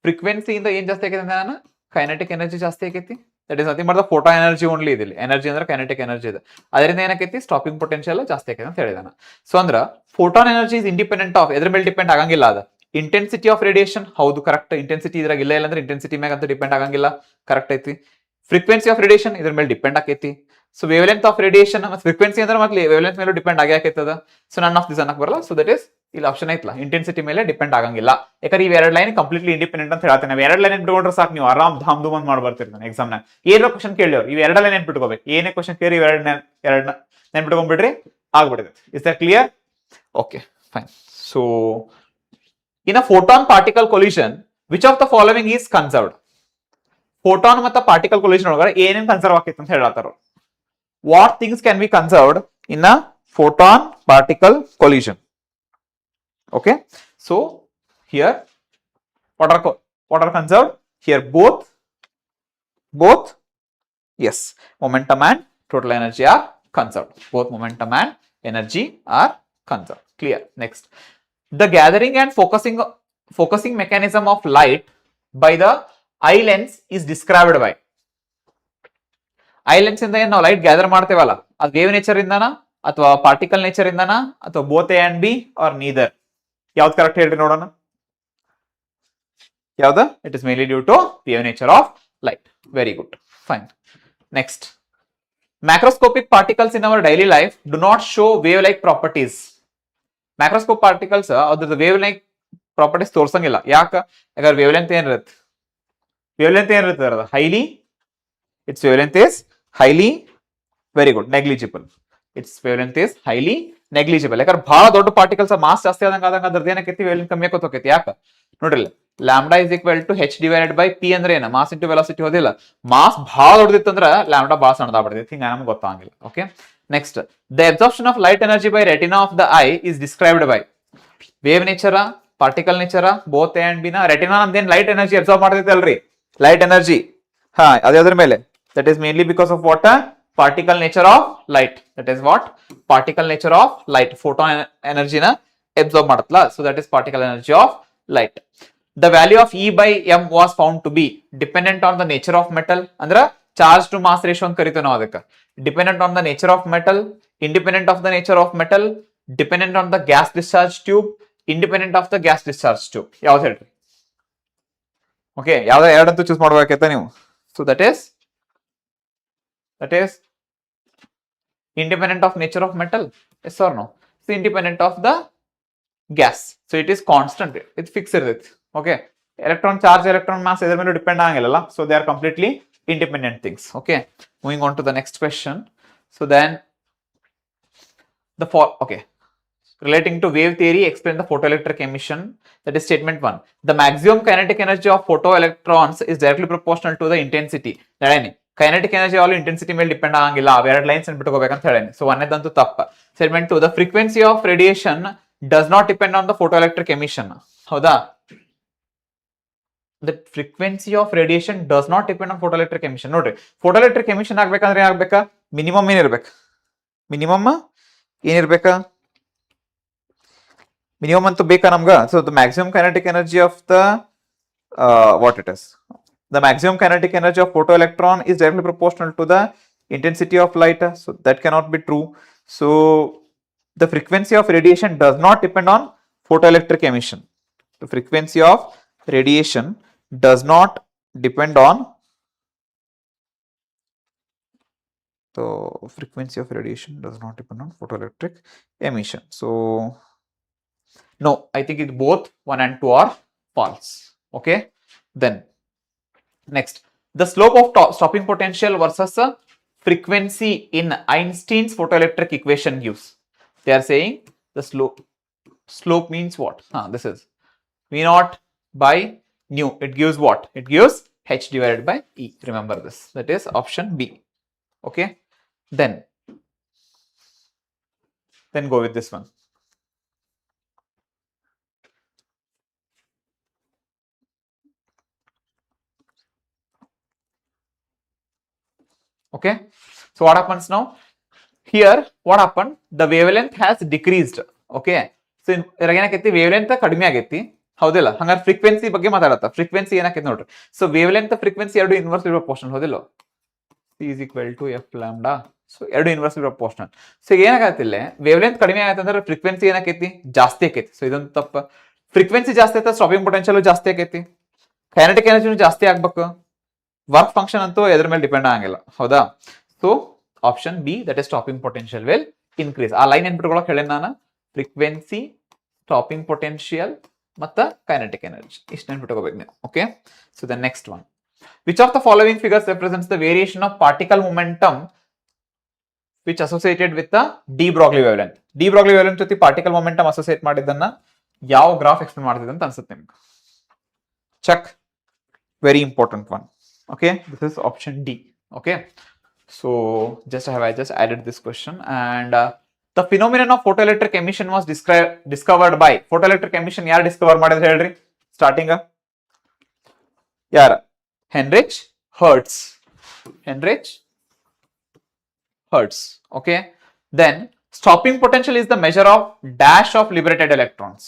frequency ಇಂದ ಏನ್ ಜಾಸ್ತಿ ಆಗಿದೆ ನಾನು ಕೈನೆಟಿಕ್ ಎನರ್ಜಿ ಜಾಸ್ತಿ ಆಗೈತಿ. That is nothing but the photo energy only ಇದಿಲ್ಲ. Energy ಅಂದ್ರೆ ಕೈನೆಟಿಕ್ ಎನರ್ಜಿ ಇದೆ. ಅದರಿಂದ ಏನಕ್ಕೈತಿ ಸ್ಟಾಪಿಂಗ್ ಪೊಟೆನ್ಶಿಯಲ್ ಜಾಸ್ತಿ ಆಕೈತಿ ಅಂತ ಹೇಳಿದಾನ. ಸೊ ಅಂದ್ರ photon energy is independent of ಎದ್ರ ಮೇಲೆ ಡಿಪೆಂಡ್ ಆಗಂಗಿಲ್ಲ. ಅದು ಇಂಟೆನ್ಸಿಟಿ ಆಫ್ ರೇಡಿಯೇಷನ್ ಹೌದು ಕರೆಕ್ಟ್. ಇಂಟೆನ್ಸಿಟಿ ಇದ್ರಾಗ ಇಲ್ಲ ಅಂದ್ರೆ ಇಂಟೆನ್ಸಿಟಿ ಮ್ಯಾಗ ಅಂತ ಡಿಪೆಂಡ್ ಆಗಂಗಿಲ್ಲ, ಕರೆಕ್ಟ್ ಐತಿ. ಫ್ರೀಕ್ವೆನ್ಸಿ ಆಫ್ ರೇಡಿಯೇಷನ್ ಇದ್ರ ಮೇಲೆ ಡಿಪೆಂಡ್ ಆಕೈತಿ. So wave length of radiation ಮತ್ತು ಫ್ರೀಕ್ವೆನ್ಸಿ ಅಂದ್ರೆ ಮತ್ತೆ ವೇವ್ ಲೆಂತ್ ಮೇಲೆ ಡಿಪೆಂಡ್ ಆಗೈತದ. ಸೊ ನನ್ ಆಫ್ ದಿಸ್ ಅನ್ನಕ್ ಬರಲ್ಲ. ಸೊ ದಟ್ ಇಸ್ ಇಲ್ಲಿ ಆಪ್ಷನ್ ಐತ್ಲ, ಇಂಟೆನ್ಸಿಟಿ ಮೇಲೆ ಡಿಪೆಂಡ್ ಆಗಂಗಿಲ್ಲ. ಯಾಕಂದ್ರೆ ಈ ಎರಡು ಲೈನ್ ಕಂಪ್ಲೀಟ್ಲಿ ಇಂಡಿಪೆಂಡೆಂಟ್ ಅಂತ ಹೇಳ್ತೇನೆ. ನಾವು ಎರಡು ಲೈನ್ ಇಟ್ಕೊಂಡ್ರೆ ಸಾಕು, ನೀವು ಆರಾಮ್ ಧಾಮ್ ಧೂಮ್ ಅಂತ ಮಾಡ್ಬರ್ತೀರಿ ನಾನು ಎಕ್ಸಾಮ್ ನಾಗ. ಏನೋ ಕ್ವಶನ್ ಕೇಳಿವ್ರು ಇವ್ ಎರಡು ಲೈನ್ ನೆನ್ಪಿಟ್ಕೋಬೇಕು. ಏನೇ ಕ್ವಶನ್ ಕೇಳಿ ಎರಡನ್ನ ನೆನ್ಪಿಟ್ಕೊಂಡ್ಬಿಡ್ರಿ, ಆಗ್ಬಿಡುತ್ತೆ. Is that clear? Okay fine. So in a photon particle collision which of the following is conserved? Photon ಮತ್ತು ಪಾರ್ಟಿಕಲ್ ಕೊಲ್ಯೂಷನ್ ಒಳಗಡೆ ಏನೇನ್ ಕನ್ಸರ್ವ್ ಆಕೈತೆ ಅಂತ ಹೇಳತ್ತಾರ. What things can be conserved in a photon particle collision? Okay, so here what are conserved? Here both yes, momentum and total energy are conserved. Both momentum and energy are conserved. Clear? Next, the gathering and focusing mechanism of light by the eye lens is described by. I lens ಇಂದ ಏನ್ ನಾವು light gather ಮಾಡ್ತೇವಲ್ಲ, ಅದು wave nature ಇಂದನ ಅಥವಾ particle nature ಇಂದನ ಅಥವಾ both A and B or neither? ಯಾವ್ದು ಕರೆಕ್ಟ್ ಹೇಳ್ರಿ ನೋಡೋಣ. ಯಾವ್ದು? It is mainly due to wave nature of light. Very good, fine. Next, macroscopic particles in our daily life do not show wave like properties. Macroscope particles ಅದ್ರದ್ದು wave like properties ತೋರ್ಸಂಗಿಲ್ಲ. ಯಾಕಂದ್ರೆ wave length ಏನಿರುತ್ತೆ? Wave length ಏನಿರುತ್ತೆ ಅದು highly, its wavelength is highly, very good, negligible. Its wavelength is highly negligible. ಯಾಕಂದ್ರೆ ಬಹಳ ದೊಡ್ಡ particles mass ಜಾಸ್ತಿ ಆದಂಗ ಅದ್ರದ್ದು ಏನಕ್ಕೈತಿ ವೇವ್ಲೆಂತ್ ಕಮ್ಮಿ ಆಕೋತ ಹೋಗೈತಿ. ಯಾಕೆ ನೋಡ್ರಿ, lambda is equal to h divided by p ಅಂದ್ರೆ ಏನು? Mass into velocity. ಹೋದಿಲ್ಲ, ಮಾಸ್ ಬಹಳ ದೊಡ್ಡದಿತ್ತಂದ್ರ ಲ್ಯಾಂಬ್ಡಾ ಬಹಳ ಸಣ್ಣದಾಗ್ಬಿಡ್ತೈತಿ. ಹಿಂಗ ನಮ್ಗೆ ಗೊತ್ತಾಗಂಗಿಲ್ಲ. Okay, next, the absorption of light energy by retina of the eye is described by. Wave ನೇಚರ, ಪಾರ್ಟಿಕಲ್ ನೇಚರ, ಬೋತ್ ಎ ಅಂಡ್ ಬಿ ನ. ರೆಟಿನಾ ನಮ್ದೇನ್ ಲೈಟ್ ಎನರ್ಜಿ ಅಬ್ಸಾರ್ಬ್ ಮಾಡ್ತೈತಿ ಅಲ್ರಿ, ಲೈಟ್ ಎನರ್ಜಿ. ಹಾ, ಅದ್ರ ಮೇಲೆ that is mainly because of what? Particle nature of light. That is what? Particle nature of light. Photon energy na absorb madatla, so that is particle energy of light. The value of E by m was found to be dependent on the nature of metal. Andra charge to mass ratio ಅಂತ ಕರಿತೀವಿ ನಾವು ಅದಕ್ಕೆ. Dependent on the nature of metal, independent of the nature of metal, dependent on the gas discharge tube, independent of the gas discharge tube. ಯಾವ್ದು ಹೇಳ್ರಿ? Okay, ಯಾವ್ದು ಎರಡಂತೂ choose ಮಾಡ್ಬೇಕೈತೆ ನೀವು. So that is independent of nature of metal, yes or no? So independent of the gas, so it is constant, it fixed irutte. Okay, electron charge, electron mass edar mele depend agangilla, so they are completely independent things. Okay, moving on to the next question. So then okay, relating to wave theory, explain the photoelectric emission. That is statement 1. The maximum kinetic energy of photoelectrons is directly proportional to the intensity. That kinetic energy all intensity ಮೇಲೆ depend ಆಗಂಗಿಲ್ಲ. ಅವೆರಡು lines ಬಿಟ್ಕೋಬೇಕಂತ ಹೇಳೇನಿ. ಸೊ ಒಂದೇದಂತೂ ತಪ್ಪ. Statement 2, the frequency of radiation does not depend on the photo electric emission. ಹೌದಾ? The frequency of radiation does not depend on photo electric emission. ನೋಡ್ರಿ, ಫೋಟೋ ಎಲೆಕ್ಟ್ರಿಕ್ ಎಮಿಷನ್ ಆಗ್ಬೇಕಂದ್ರೆ ಏನಾಗ್ಬೇಕಾ? ಮಿನಿಮಮ್ ಏನಿರ್ಬೇಕು? ಮಿನಿಮಮ್ ಏನಿರ್ಬೇಕಾ? ಮಿನಿಮಮ್ ಅಂತೂ ಬೇಕಾ ನಮ್ಗ? So the maximum kinetic energy of the what it is, the maximum kinetic energy of photoelectron is directly proportional to the intensity of light, so that cannot be true. So the frequency of radiation does not depend on photoelectric emission. The frequency of radiation does not depend on photoelectric emission. So no, I think it both 1 and 2 are false. Okay, then next, the slope of stopping potential versus frequency in Einstein's photoelectric equation gives. They are saying the slope means what? This is V naught by nu. It gives what? It gives h divided by E. Remember this. That is option B. Okay, then go with this one. Okay, so what happens now? Here what happened? The wavelength has decreased. Okay, so ಏನಕೈತಿ, wavelength ಕಡಿಮೆ ಆಗೈತಿ, ಹೌದಿಲ್ಲ? ಹಂಗಾರೆ frequency ಬಗ್ಗೆ ಮಾತಾಡತ್ತ. Frequency ಏನಾಕೈತೆ ನೋಡ್ರಿ. So wave length frequency ಎರಡು inversely proportional, ಹೌದಿಲ್ಲ? C is equal to F lambda. So ಎರಡು ಇನ್ವರ್ಸ್ಲಿ ಪ್ರಪೋರ್ಷನಲ್. ಸೊ ಏನಾಗತ್ತಿಲ್ಲ, ವೇವ್ ಲೆಂತ್ ಕಡಿಮೆ ಆಗತ್ತೆ ಅಂದ್ರೆ ಫ್ರೀಕ್ವೆನ್ಸಿ ಏನಾಕೈತಿ, ಜಾಸ್ತಿ ಆಕೈತಿ. ಸೊ ಇದೊಂದು ತಪ್ಪ. ಫ್ರೀಕ್ವೆನ್ಸಿ ಜಾಸ್ತಿ ಆಯ್ತಾ ಸ್ಟಾಪಿಂಗ್ ಪೊಟೆನ್ಷಿಯಲ್ ಜಾಸ್ತಿ ಆಕೈತಿ, ಕೈನೆಟಿಕ್ ಎನರ್ಜಿನೂ ಜಾಸ್ತಿ ಆಗ್ಬೇಕು. ವರ್ಕ್ ಫಂಕ್ಷನ್ ಅಂತೂ ಎದ್ರ ಮೇಲೆ ಡಿಪೆಂಡ್ ಆಗಂಗಿಲ್ಲ, ಹೌದಾ? So option B, that is stopping potential will increase. ಆ ಲೈನ್ ನೆನ್ಪಿಟ್ಕೊಳಕ್ ಹೇಳೇನ್ ನಾನು, ಫ್ರೀಕ್ವೆನ್ಸಿ, ಸ್ಟಾಪಿಂಗ್ ಪೊಟೆನ್ಷಿಯಲ್ ಮತ್ತ ಕೈನೆಟಿಕ್ ಎನರ್ಜಿ, ಇಷ್ಟು ನೆನ್ಪಿಟ್ಕೋಬೇಕು ನೀವು. Okay, so the next one, which of the following figures represents the variation of particle momentum which associated with the de Broglie wavelength? de Broglie wavelength ಜೊತೆ particle momentum associate ಮಾಡಿದ್ದನ್ನ ಯಾವ graph explain ಮಾಡ್ತಿದೆ ಅಂತ ಅನ್ಸುತ್ತೆ ನಿಮ್ಗೆ? Check, very important one. Okay, this is option D. Okay, so I just added this question, and the phenomenon of photoelectric emission was discovered by, photoelectric emission ಯಾರು Discover ಮಾಡಿದ್ರೆ ಹೇಳ್ರಿ? Starting ಯಾರ? Heinrich Hertz. Heinrich Hertz. Okay. Then stopping potential is the measure of dash of liberated electrons.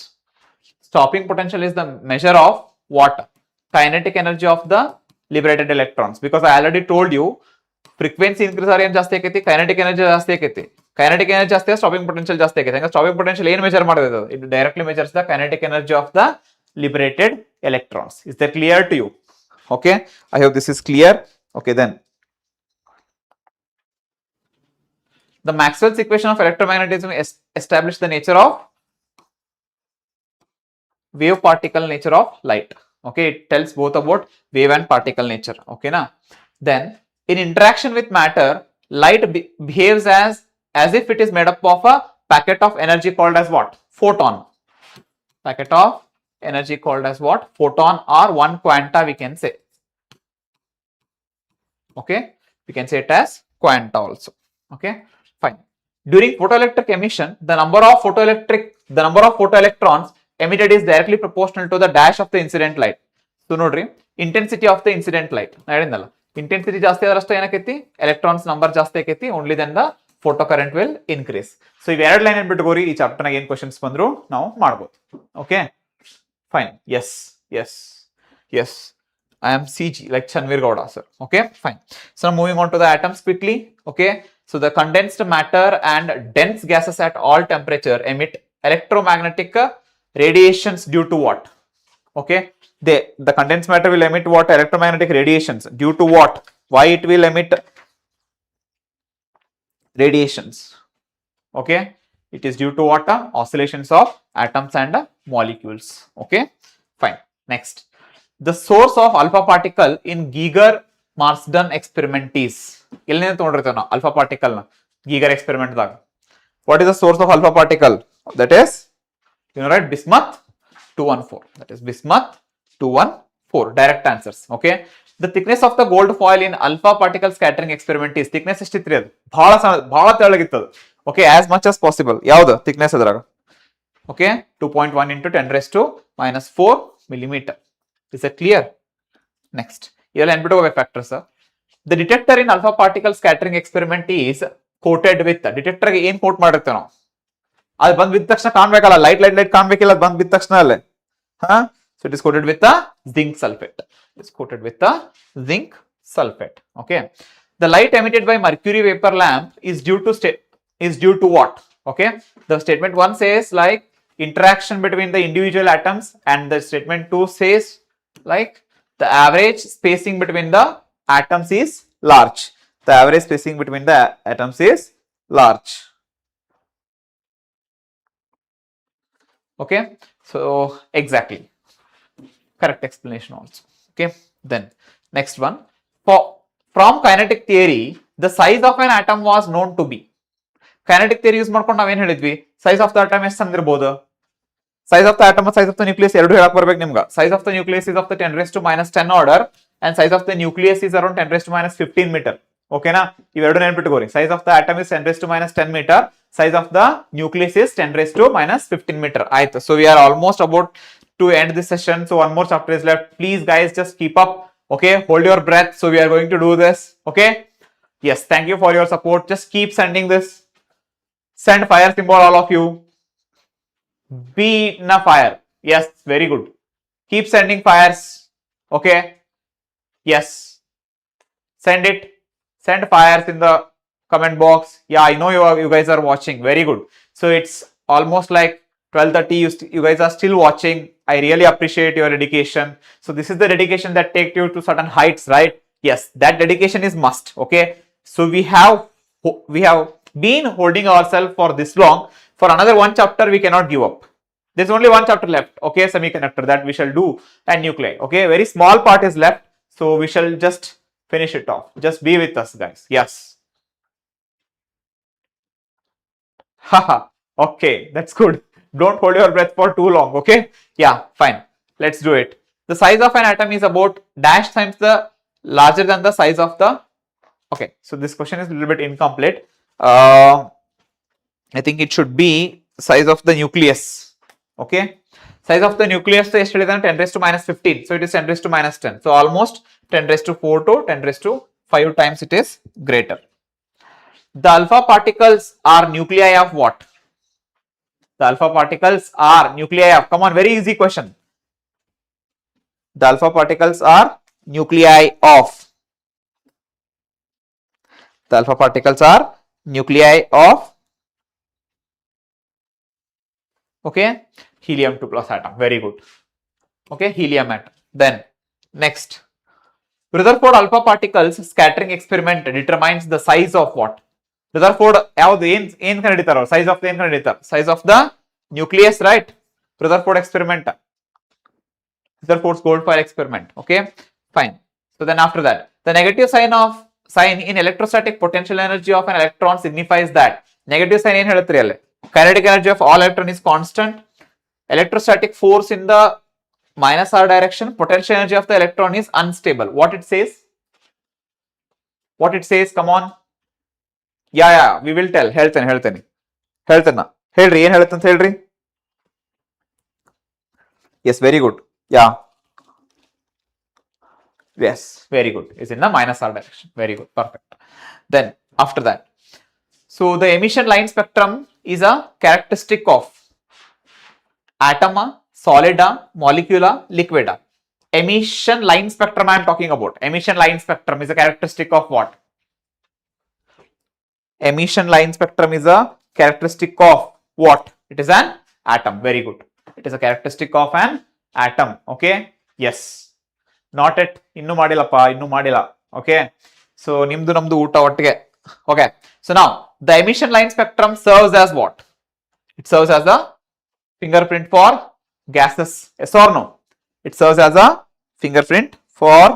Stopping potential is the measure of what? Kinetic energy of the liberated electrons. Because I already told you, frequency increase ಆದ್ರೆ ಏನ್ ಜಾಸ್ತಿ ಆಕೈತಿ, kinetic energy ಜಾಸ್ತಿ ಆಕೈತಿ. Kinetic energy ಜಾಸ್ತಿ, stopping potential ಜಾಸ್ತಿ ಆಕೈತಿ. ಹಂಗ stopping potential ಏನ್ ಮೆಜರ್ ಮಾಡೋದು? It directly measures the kinetic energy of the liberated electrons. Is that clear to you? Okay, I hope this is clear. Okay, then the Maxwell's equation of electromagnetism established the nature of wave particle nature of light. Okay, it tells both about wave and particle nature. Okay, now then in interaction with matter, light behaves as if it is made up of a packet of energy called as what? Photon. Packet of energy called as what? Photon, or one quanta we can say. Okay, we can say it as quanta also. Okay, fine. During photoelectric emission, the number of photoelectrons emitted is directly proportional to the dash of the incident light. So nodri, intensity of the incident light na hedinalla, intensity ಜಾಸ್ತಿ ಆದರಷ್ಟು ಏನಕೈತಿ, electrons number ಜಾಸ್ತಿ ಆಕೈತಿ, only then the photocurrent will increase. So ಇವ್ ಎರಡು line ಬಿಟ್ಕೋರಿ, ಈ chapter ನಾಗ ಏನ್ questions ಬಂದ್ರು ನಾವು ಮಾಡಬಹುದು. Okay, fine. Yes, I am CG, like Chanvir Gowda sir. Okay, fine. So now moving on to the atoms quickly. Okay, so the condensed matter and dense gases at all temperature emit electromagnetic radiations due to what? Okay, the condensed matter will emit what? Electromagnetic radiations. Due to what? Why it will emit radiations? Okay, it is due to what? Oscillations of atoms and molecules. Okay, fine. Next, the source of alpha particle in Geiger-Marsden experiment is, ಎಲ್ಲಿಂದ ತಗೊಂಡಿರ್ತೇವೆ ನಾವು alpha particle ನ Geiger experiment ದಾಗ? What is the source of alpha particle? That is, you know, right, bismuth 214. That is bismuth 214. Direct answers. Okay, the thickness of the gold foil in alpha particle scattering experiment is, thickness ಎಷ್ಟಿತ್ರಿ ಅದು? ಬಹಳ ತೆಳ್ಳಗಿತ್ತು. Okay, as much as possible. ಯಾವ್ದು thickness ಅದ್ರಾಗ? Okay, 2.1 into 10 raised to minus 4 millimeter. Is that clear? Next, ಇದೆಲ್ಲ ನೆನ್ಬಿಟ್ಕೋಬೇಕು factors. The detector in alpha particle scattering experiment is coated with, detector ಗೆ ಏನ್ coat ಮಾಡಿರ್ತೇವೆ ನಾವು? ಅದು ಬಂದ್ ಬಿದ್ದ ತಕ್ಷಣ ಕಾಣ್ಬೇಕಲ್ಲ, ಲೈಟ್ ಕಾಣ್ಬೇಕಿಲ್ಲ, ಅದು ಬಂದ್ ಬಿದ್ದ ತಕ್ಷಣ ಅಲ್ಲೇ. So it is coated with the zinc sulfate. It's coated with the zinc sulfate. Okay, the light emitted by mercury vapor lamp is due to what? Okay, the statement 1 says like interaction between the individual atoms, and the statement 2 says like the average spacing between the atoms is large. The average spacing between the atoms is large. Okay, so exactly correct explanation also. Okay, then next one, from kinetic theory the size of an atom was known to be. Kinetic theory use ಮಾಡ್ಕೊಂಡು ನಾವೇನ್ ಹೇಳಿದ್ವಿ? Size of the atom ಎಷ್ಟು ಅಂದಿರಬಹುದು? Size of the atom ಮತ್ತು size of the nucleus ಎರಡು ಹೇಳಕ್ ಬರ್ಬೇಕು ನಿಮ್ಗೆ. Size of the nucleus is of the 10 raised to minus 10 order, and size of the nucleus is around 10 raised to minus 15 meter. ಓಕೆನಾ, ಇವೆರಡು ನೆನ್ಪಿಟ್ಕೋರಿ. Size of the atom is 10 raised to minus 10 meter, size of the nucleus is 10 raised to minus 15 meter. ಆಯ್ತು, so we are almost about to end this session. So one more chapter is left. Please guys, just keep up. Okay, hold your breath. So we are going to do this. Okay, yes, thank you for your support. Just keep sending this. Send fire symbol, all of you. Be in a fire. Yes, very good. Keep sending fires. Okay. Yes. Send it. Send fires in the comment box. Yeah, I know you guys are watching. Very good. So it's almost like 12:30. You guys are still watching. I really appreciate your dedication. So this is the dedication that takes you to certain heights, right? Yes, that dedication is must. Okay. So we have been holding ourselves for this long. For another one chapter, we cannot give up. There's only one chapter left. Okay, semiconductor, that we shall do, and nuclei. Okay, very small part is left. So we shall just finish it off. Just be with us, guys. Yes. Haha. Okay, that's good. Don't hold your breath for too long. Okay. Yeah, fine. Let's do it. The size of an atom is about dash times the larger than the size of the. Okay, so this question is a little bit incomplete. I think it should be size of the nucleus. Okay. Size of the nucleus is yesterday than 10 raised to minus 15. So it is 10 raised to minus 10. So almost 10 raised to 4 to 10 raised to 5 times it is greater. The alpha particles are nuclei of what? The alpha particles are nuclei of, come on, very easy question. The alpha particles are nuclei of. The alpha particles are nuclei of, okay, helium 2 plus atom. Very good. Okay, helium atom. Then next, Rutherford alpha particles scattering experiment determines the size of what? Rutherford ಯಾವುದು ಏನ್ ಕಂಡುಹಿಡಿತಾರೋ size of the ಏನ್ ಕಂಡುಹಿಡಿತಾರೋ size of the nucleus, right? Rutherford experiment, Rutherford's gold foil experiment. Okay, fine. So then after that, the negative sign in electrostatic potential energy of an electron signifies that negative sign ಏನ್ ಹೇಳುತ್ತೀರಿ ಅಲ್ಲಿ? Kinetic energy of all electron is constant. Electrostatic force in the minus r direction, potential energy of the electron is unstable. What it says? What it says? Come on. Yeah, we will tell. ಹೇಳ್ತೇನೆ ಹೇಳ್ರಿ ಏನ್ ಹೇಳುತ್ತಂತ ಹೇಳ್ರಿ. Yes, very good. Yeah. Yes, very good. Is in the minus r direction. Very good. Perfect. Then after that, so the emission line spectrum is a characteristic of atom, solid, molecule, liquid. Emission line spectrum I am talking about. Emission line spectrum is a characteristic of what? Emission line spectrum is a characteristic of what? It is an atom. Very good. It is a characteristic of an atom. Okay. Yes. Not it. Innu madilappa. Innu madila. Okay. So nimdu namdu uta ottige. Okay. So now the emission line spectrum serves as what? It serves as a fingerprint for gases. Yes or no? It serves as a fingerprint for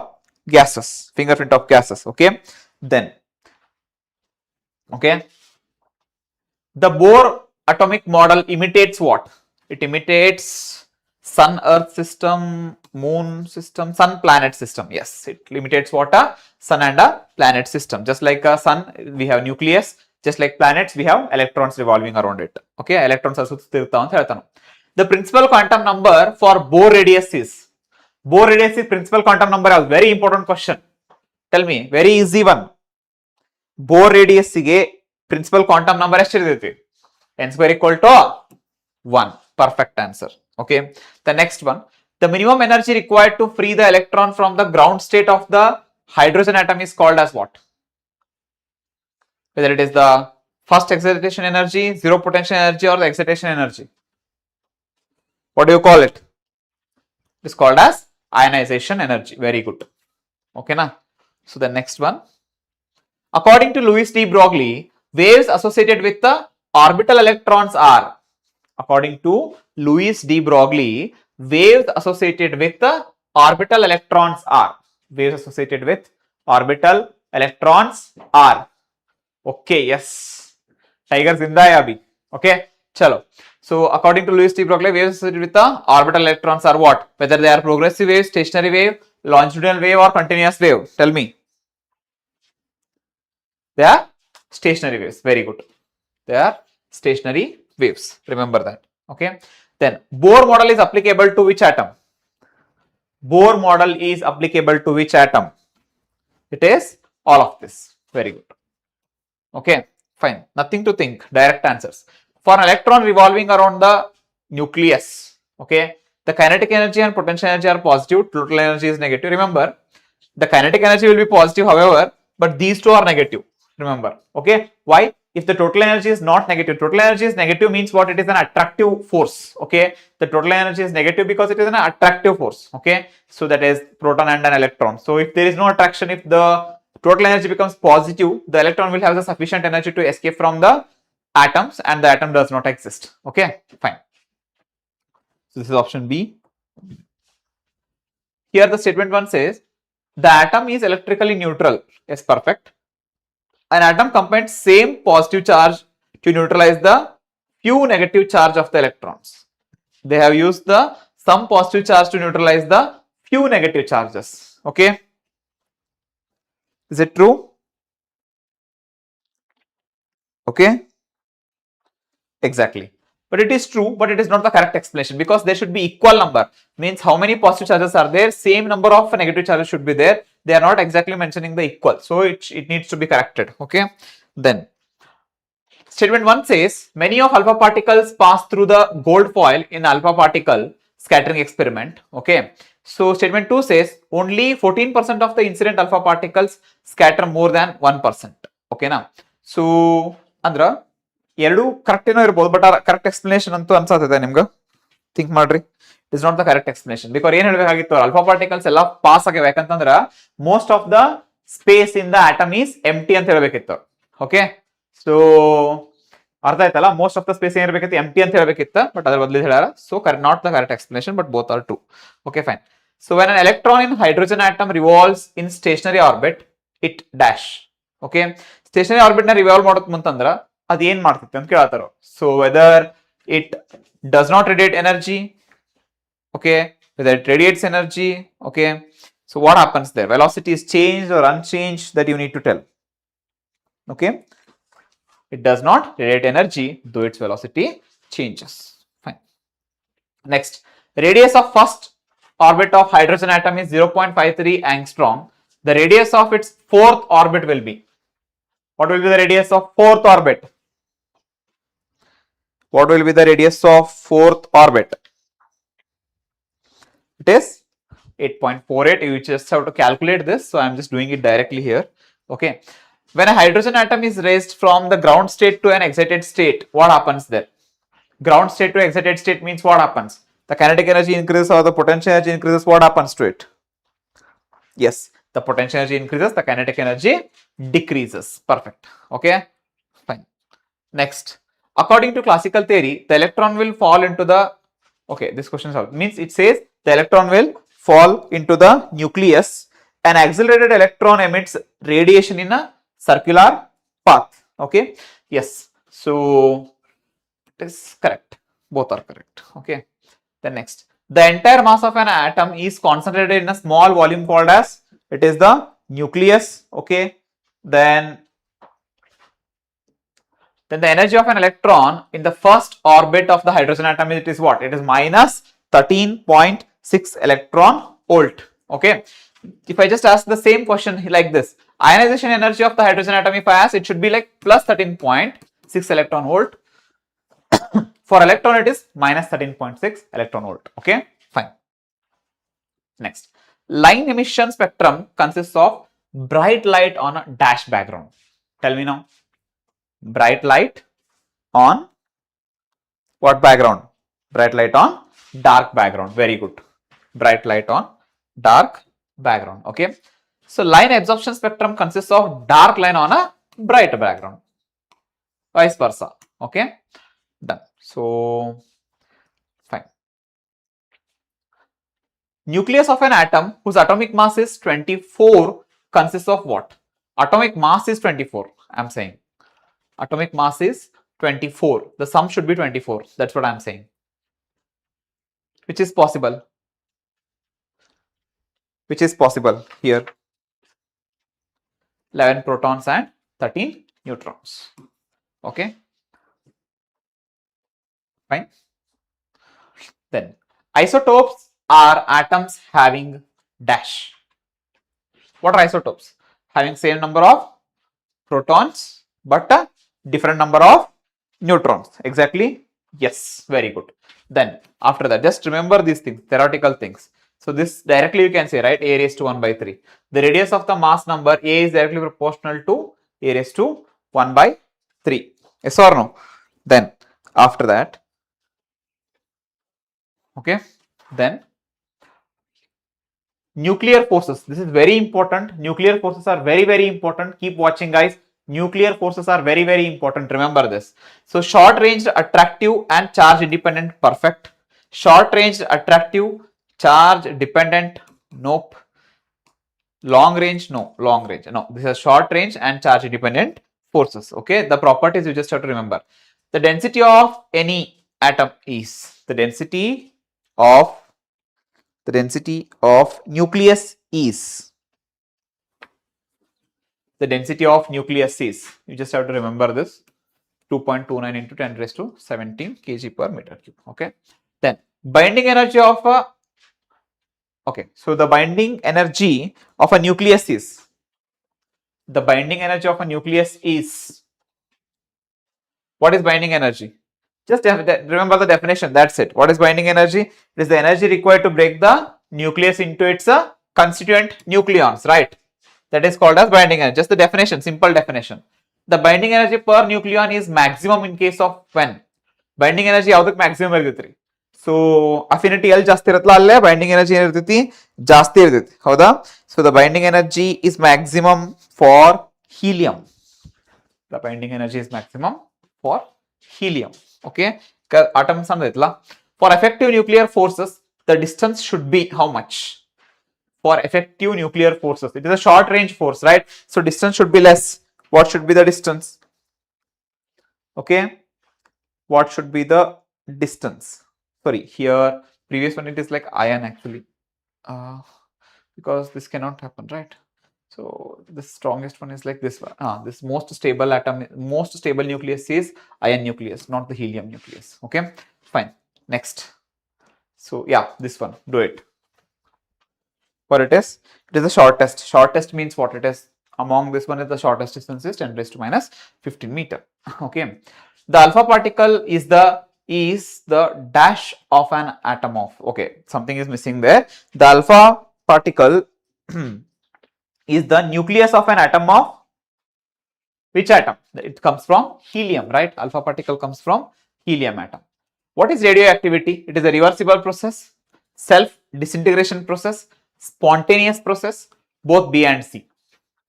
gases. Fingerprint of gases. Okay. Then. Okay. The Bohr atomic model imitates what? It imitates sun earth system, moon system, sun planet system. Yes, it imitates what? A sun and a planet system. Just like a sun, we have nucleus. Just like planets, we have electrons revolving around it. Okay, electrons are ಸುತ್ತಿರ್ತಾವ ಅಂತ ಹೇಳ್ತಾನೆ. The principal quantum number for Bohr radius is principal quantum number. A very important question. Tell me, very easy one. Bohr radius ಗೆ principal quantum number ಎಷ್ಟಿರ್ತೈತಿ? n square equal to 1. Perfect answer. Okay. The next one, the minimum energy required to free the electron from the ground state of the hydrogen atom is called as what? Whether it is the first excitation energy, zero potential energy, or the excitation energy. What do you call it? It is called as ionization energy. Very good. Okay, na? So the next one, according to Louis de Broglie, waves associated with the orbital electrons are. According to Louis de Broglie, waves associated with the orbital electrons are. Waves associated with orbital electrons are. Okay, yes. Tiger zinda hai abhi. Okay, chalo. So according to Louis de Broglie, waves associated with the orbital electrons are what? Whether they are progressive wave, stationary wave, longitudinal wave, or continuous wave. Tell me. They are stationary waves. Very good. They are stationary waves. Remember that. Okay. Then Bohr model is applicable to which atom? Bohr model is applicable to which atom? It is all of this. Very good. Okay. Fine. Nothing to think. Direct answers. For an electron revolving around the nucleus. Okay. The kinetic energy and potential energy are positive, total energy is negative. Remember, the kinetic energy will be positive, however, but these two are negative. Remember, okay? Why? If the total energy is not negative, total energy is negative means what? It is an attractive force, okay? The total energy is negative because it is an attractive force, okay? So that is proton and an electron. So if there is no attraction, if the total energy becomes positive, the electron will have the sufficient energy to escape from the atoms and the atom does not exist, okay? Fine. So this is option B. Here the statement 1 says, the atom is electrically neutral. Yes, perfect. An atom combines same positive charge to neutralize the few negative charge of the electrons. They have used the some positive charge to neutralize the few negative charges. Okay. Is it true? Okay. Exactly. But it is true, but it is not the correct explanation because there should be equal number. Means how many positive charges are there? Same number of negative charges should be there. They are not exactly mentioning the equal. So it needs to be corrected. Okay. Then statement 1 says many of alpha particles pass through the gold foil in alpha particle scattering experiment. Okay. So statement 2 says only 14% of the incident alpha particles scatter more than 1%. Okay now. So Andra ಎರಡು correct ಏನೋ ಇರ್ಬೋದು but correct explanation ಅಂತೂ ಅನ್ಸತ್ತೆ ನಿಮ್ಗೆ think ಮಾಡ್ರಿ it is not the correct explanation because ಏನ್ ಹೇಳ್ಬೇಕಾಗಿತ್ತು alpha particles ಎಲ್ಲ ಪಾಸ್ ಆಗಿವೆ ಯಾಕಂತಂದ್ರ most of the space in the atom is empty ಅಂತ ಹೇಳ್ಬೇಕಿತ್ತು ಓಕೆ ಸೊ ಅರ್ಥ ಆಯ್ತಲ್ಲ ಮೋಸ್ಟ್ ಆಫ್ ದ ಸ್ಪೇಸ್ ಏನ್ ಇರ್ಬೇಕಿತ್ತು ಎಂಟಿ ಅಂತ ಹೇಳ್ಬೇಕಿತ್ತು ಬಟ್ ಅದ್ರ ಬದಲು ಹೇಳ್ಯಾರ so not the correct explanation but both are true okay fine so when an electron in hydrogen atom revolves in stationary orbit it dash okay stationary orbit ನ revolve ಮಾಡೋದ್ ಮುಂತಂದ್ರ ಅದೇನ್ ಮಾಡ್ತಿತ್ತು ಅಂತ ಕೇಳತ್ತಾರ so whether it does not radiate energy okay whether it radiates energy okay so what happens there velocity is changed or unchanged that you need to tell okay it does not radiate energy though its velocity changes fine next radius of first orbit of hydrogen atom is 0.53 angstrom the radius of its fourth orbit will be what will be the radius of fourth orbit what will be the radius of fourth orbit it is 8.48 you just have to calculate this so I am just doing it directly here okay when a hydrogen atom is raised from the ground state to an excited state what happens there ground state to excited state means what happens the kinetic energy increases or the potential energy increases what happens to it yes the potential energy increases the kinetic energy decreases perfect okay fine next according to classical theory the electron will fall into the okay this question is out means it says the electron will fall into the nucleus an accelerated electron emits radiation in a circular path okay yes so it is correct both are correct okay then next the entire mass of an atom is concentrated in a small volume called as it is the nucleus okay then the energy of an electron in the first orbit of the hydrogen atom it is what it is minus 13.6 electron volt okay if I just ask the same question like this ionization energy of the hydrogen atom if I ask it should be like plus 13.6 electron volt for electron it is minus 13.6 electron volt okay fine next line emission spectrum consists of bright light on a dash background tell me now bright light on what background bright light on dark background very good bright light on dark background okay so line absorption spectrum consists of dark line on a bright background vice versa okay done so fine nucleus of an atom whose atomic mass is 24 consists of what atomic mass is 24 I'm saying atomic mass is 24 the sum should be 24 that's what I'm saying which is possible here 11 protons and 13 neutrons okay fine then isotopes are atoms having dash what are isotopes having same number of protons but a different number of neutrons exactly Yes, very good. Then after that, just remember these things, theoretical things. So this directly you can say, right, a raised to 1 by 3. The radius of the mass number a is directly proportional to a raised to 1 by 3. Yes or no? Then after that, okay, then nuclear forces. This is very important. Nuclear forces are very, very important. Keep watching, guys. Nuclear forces are very, very important. Remember this. So short range, attractive and charge independent, perfect. Short range, attractive, charge dependent, nope. Long range, no. Long range, no. This is short range and charge independent forces. Okay, the properties you just have to remember. The density of any atom is the density of nucleus is the density of nucleus is, you just have to remember this, 2.29 into 10 raised to 17 kg per meter cube. Okay, then binding energy of a, okay, so the binding energy of a nucleus is, the binding energy of a nucleus is, what is binding energy? Just remember the definition, that's it. What is binding energy? It is the energy required to break the nucleus into its constituent nucleons, right? That is called as binding energy. Just the definition, simple definition. The binding energy per nucleon is maximum in case of when? Binding energy yaudಕ್ಕೆ maximum ಇರ್ತೈತ್ರಿ. So affinity ಎಲ್ಲಿ ಜಾಸ್ತಿ ಇರುತ್ತಲ್ಲ ಅಲ್ಲೇ binding energy ಏನಿರ್ತೈತಿ ಜಾಸ್ತಿ ಇರ್ತೈತಿ ಹೌದಾ? So the binding energy is maximum for helium. The binding energy is maximum for helium. Okay, atoms ಅಂದೈತಲ್ಲ. For effective nuclear forces, the distance should be how much? For effective nuclear forces, it is a short range force, right? So distance should be less. What should be the distance? Okay, what should be the distance? Sorry, here previous one it is like ion actually, because this cannot happen, right? So the strongest one is like this one. This most stable atom, most stable nucleus is ion nucleus, not the helium nucleus. Okay, fine. Next. So yeah, this one, do it. What it is? It is the shortest. Shortest means what it is? Among this one is the shortest distance is 10 raised to minus 15 meter. Okay. The alpha particle is the dash of an atom of. Okay, something is missing there. The alpha particle is the nucleus of an atom of which atom? It comes from helium, right? Alpha particle comes from helium atom. What is radioactivity? It is a reversible process, self disintegration process, spontaneous process, both B and C.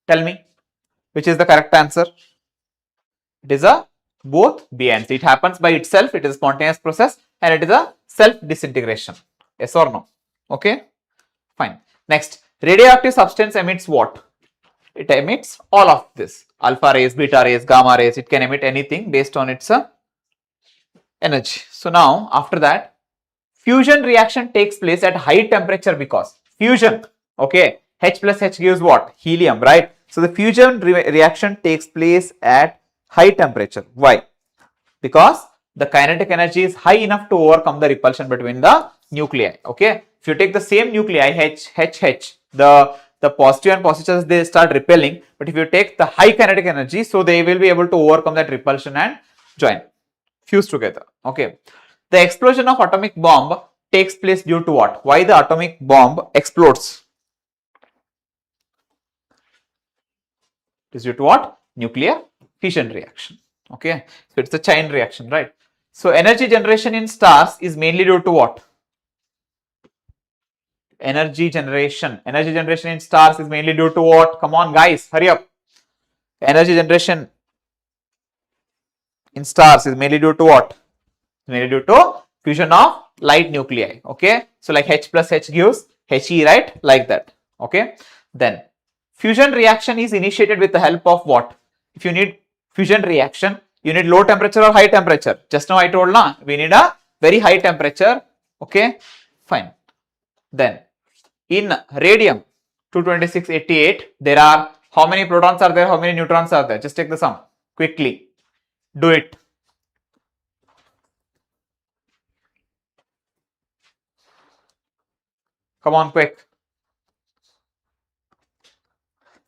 Tell me, which is the correct answer? It is a both B and C. It happens by itself. It is a spontaneous process and it is a self disintegration. Yes or no? Okay, fine. Next, radioactive substance emits what? It emits all of this: alpha rays, beta rays, gamma rays. It can emit anything based on its energy. So now after that, fusion reaction takes place at high temperature because fusion, okay, H plus H gives what? Helium, right? So the fusion reaction takes place at high temperature. Why? Because the kinetic energy is high enough to overcome the repulsion between the nuclei. Okay, if you take the same nuclei H, the positive and positive charges, they start repelling, but if you take the high kinetic energy, so they will be able to overcome that repulsion and join, fuse together. Okay, the explosion of atomic bomb takes place due to what? Why the atomic bomb explodes? It is due to what? Nuclear fission reaction. Okay, so it's a chain reaction, right? So energy generation in stars is mainly due to what? Energy generation in stars is mainly due to what? Come on guys, hurry up. Energy generation in stars is mainly due to what? Mainly due to fusion of light nuclei. Okay, so like H plus H gives He, right? Like that. Okay, then fusion reaction is initiated with the help of what? If you need fusion reaction, you need low temperature or high temperature. Just now I told na, we need a very high temperature. Okay, fine. Then in radium 22688, there are how many protons are there? How many neutrons are there? Just take the sum quickly. Do it. Come on, quick.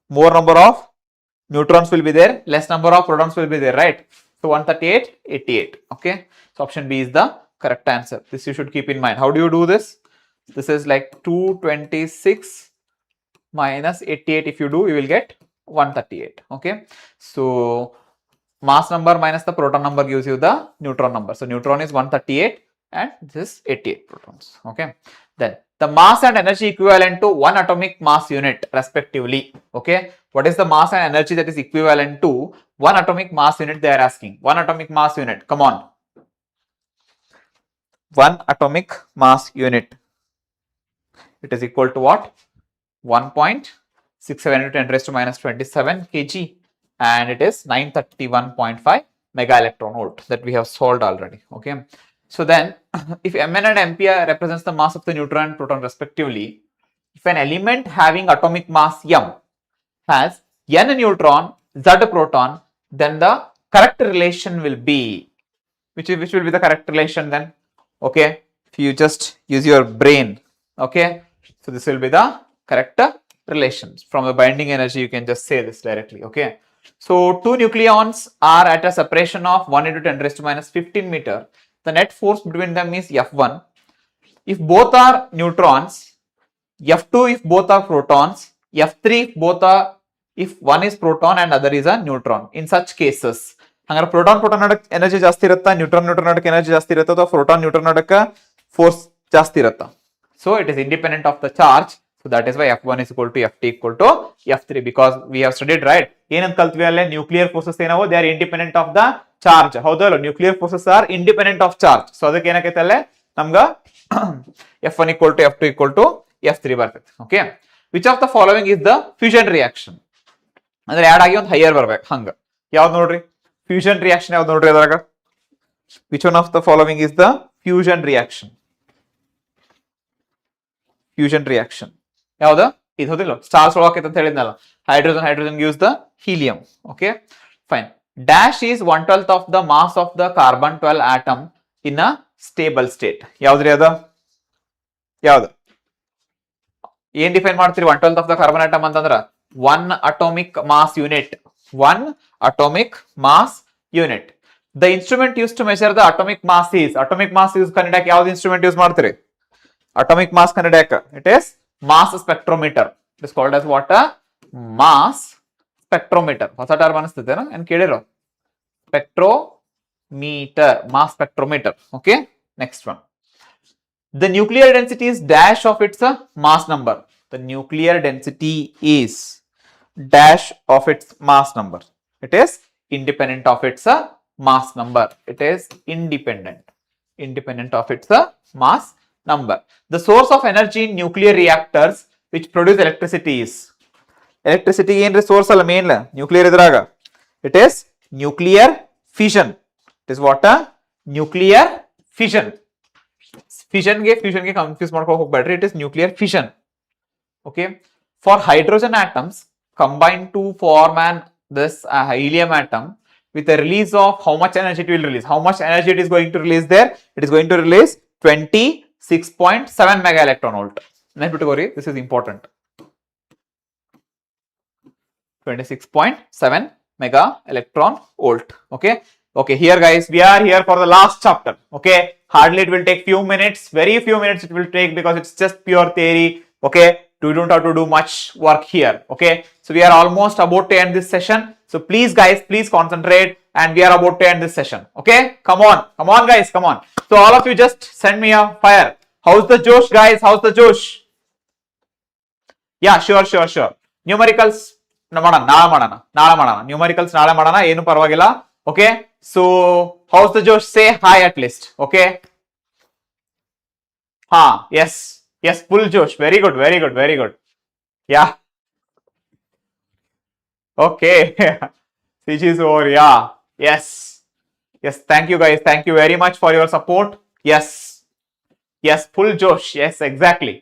More number of neutrons will be there, less number of protons will be there, right? So 138, 88. Okay. So option B is the correct answer. This you should keep in mind. How do you do this? This is like 226 minus 88. If you do, you will get 138. Okay. So mass number minus the proton number gives you the neutron number. So neutron is 138 and this is 88 protons. Okay. Then the mass and energy equivalent to one atomic mass unit respectively. Okay. What is the mass and energy that is equivalent to one atomic mass unit they are asking? One atomic mass unit. Come on. One atomic mass unit. It is equal to what? 1.67 into 10 raised to minus 27 kg. And it is 931.5 mega electron volt that we have solved already. Okay. So then if Mn and Mp represents the mass of the neutron and proton respectively, if an element having atomic mass M has n neutron, z proton, then the correct relation will be, which will be the correct relation then? Okay. If you just use your brain. Okay. So this will be the correct relations. From the binding energy, you can just say this directly. Okay. So two nucleons are at a separation of 1 into 10 raised to minus 15 meter. The net force between them is F1. If both are neutrons, F2 if both are protons, F3 if one is proton and other is a neutron. In such cases, hangara proton ನಡಕ್ಕೆ energy ಜಾಸ್ತಿ ಇರುತ್ತಾ, neutron ನಡಕ್ಕೆ energy ಜಾಸ್ತಿ ಇರುತ್ತಾ, ಅಥವಾ proton neutron ನಡಕ್ಕೆ force ಜಾಸ್ತಿ ಇರುತ್ತಾ? So it is independent of the charge. So that is why F1 is equal to Ft equal to F3, because we have studied, right? ಏನಂತ ಕಲ್ತ್ವಿ ಅಲ್ಲೇ, ನ್ಯೂಕ್ಲಿಯರ್ ಫೋರ್ಸಸ್ ಏನವು, they are independent of the charge. ಹೌದಲ್ಲ, nuclear forces are independent of charge. So ಅದಕ್ಕೆ ಏನಕೈತೆ ಅಲ್ಲೇ ನಮ್ಗ F1 equal to F2 equal to F3 ಬರ್ತೈತೆ. Okay. Which of the following is the fusion reaction? ಅಂದ್ರೆ add ಆಗಿ ಒಂದು ಹೈಯರ್ ಬರ್ಬೇಕು. ಹಂಗ ಯಾವ್ದು ನೋಡ್ರಿ? ಫ್ಯೂಷನ್ ರಿಯಾಕ್ಷನ್ ಯಾವ್ದು ನೋಡ್ರಿ ಅದ್ರಾಗ? Which one of the following is the fusion reaction? Fusion reaction ಯಾವ್ದು? ಇದು ಹೋದಿಲ್ಲ, ಸ್ಟಾರ್ಸ್ ಒಳಗೆ ಅಂತ ಹೇಳಿದ್ನಲ್ಲ, hydrogen gives the helium. Okay, fine. Dash is 1/12 of the mass of the carbon 12 atom in a stable state. ಯಾವ್ದ್ರಿ ಅದ? ಯಾವ್ದು? ಏನ್ ಡಿಫೈನ್ ಮಾಡ್ತೀರಿ 1/12 ಆಫ್ ದ ಕಾರ್ಬನ್ ಆಟಮ್ ಅಂತಂದ್ರ? One atomic mass unit. One atomic mass unit. The instrument use to measure the atomic mass is. Atomic mass use ಕಂಡಿಡಕ್ಕೆ ಯಾವ್ದು instrument use ಮಾಡ್ತೀರಿ? Atomic mass ಕಂಡಿಡಿಯಕ್ಕೆ it is mass spectrometer. It is called as what? Mass spectrometer. ಹೊಸ term ಅನಿಸ್ತೇನಾ? ಏನ್ ಕೇಳಿರೋ? Spectrometer, mass spectrometer. Okay, next one. The nuclear density is dash of its mass number. The nuclear density is dash of its mass number. It is independent of its mass number. It is independent of its mass number. The source of energy in nuclear reactors which produce electricity is. Electricity ಏನ್ರಿ source ಅಲ್ಲ main nuclear ಇದ್ರಾಗ? It is nuclear fission. It is what? Nuclear fission. Fission ಗೆ confuse ಮಾಡ್ಕೊಂಡು ಹೋಗ್ಬೇಡ್ರಿ. It is nuclear fission. Okay. For hydrogen atoms combine to form this helium atom with a release of how much energy it will release? How much energy it is going to release there? It is going to release 26.7 mega electron volt. Next, this is important. 26.7 mega electron volt. Okay. Okay. Here, guys, we are here for the last chapter. Okay. Hardly it will take few minutes. Very few minutes it will take because it's just pure theory. Okay. You don't have to do much work here. Okay. So we are almost about to end this session. So please, guys, please concentrate. And we are about to end this session. Okay. Come on, guys. Come on. So all of you just send me a fire. How's the Josh, guys? How's the Josh? Yeah, sure. Numericals ನಾಳೆ ಮಾಡೋಣ. Numericals ನಾಳೆ ಮಾಡೋಣ, ಏನು ಪರವಾಗಿಲ್ಲ. Okay. So how's the Josh? Say hi at least. Okay. Yes, full Josh. Very good. Yeah. Okay. CG is over. Yeah. Yes, thank you, guys. Thank you very much for your support. Yes, full Josh. Yes, exactly.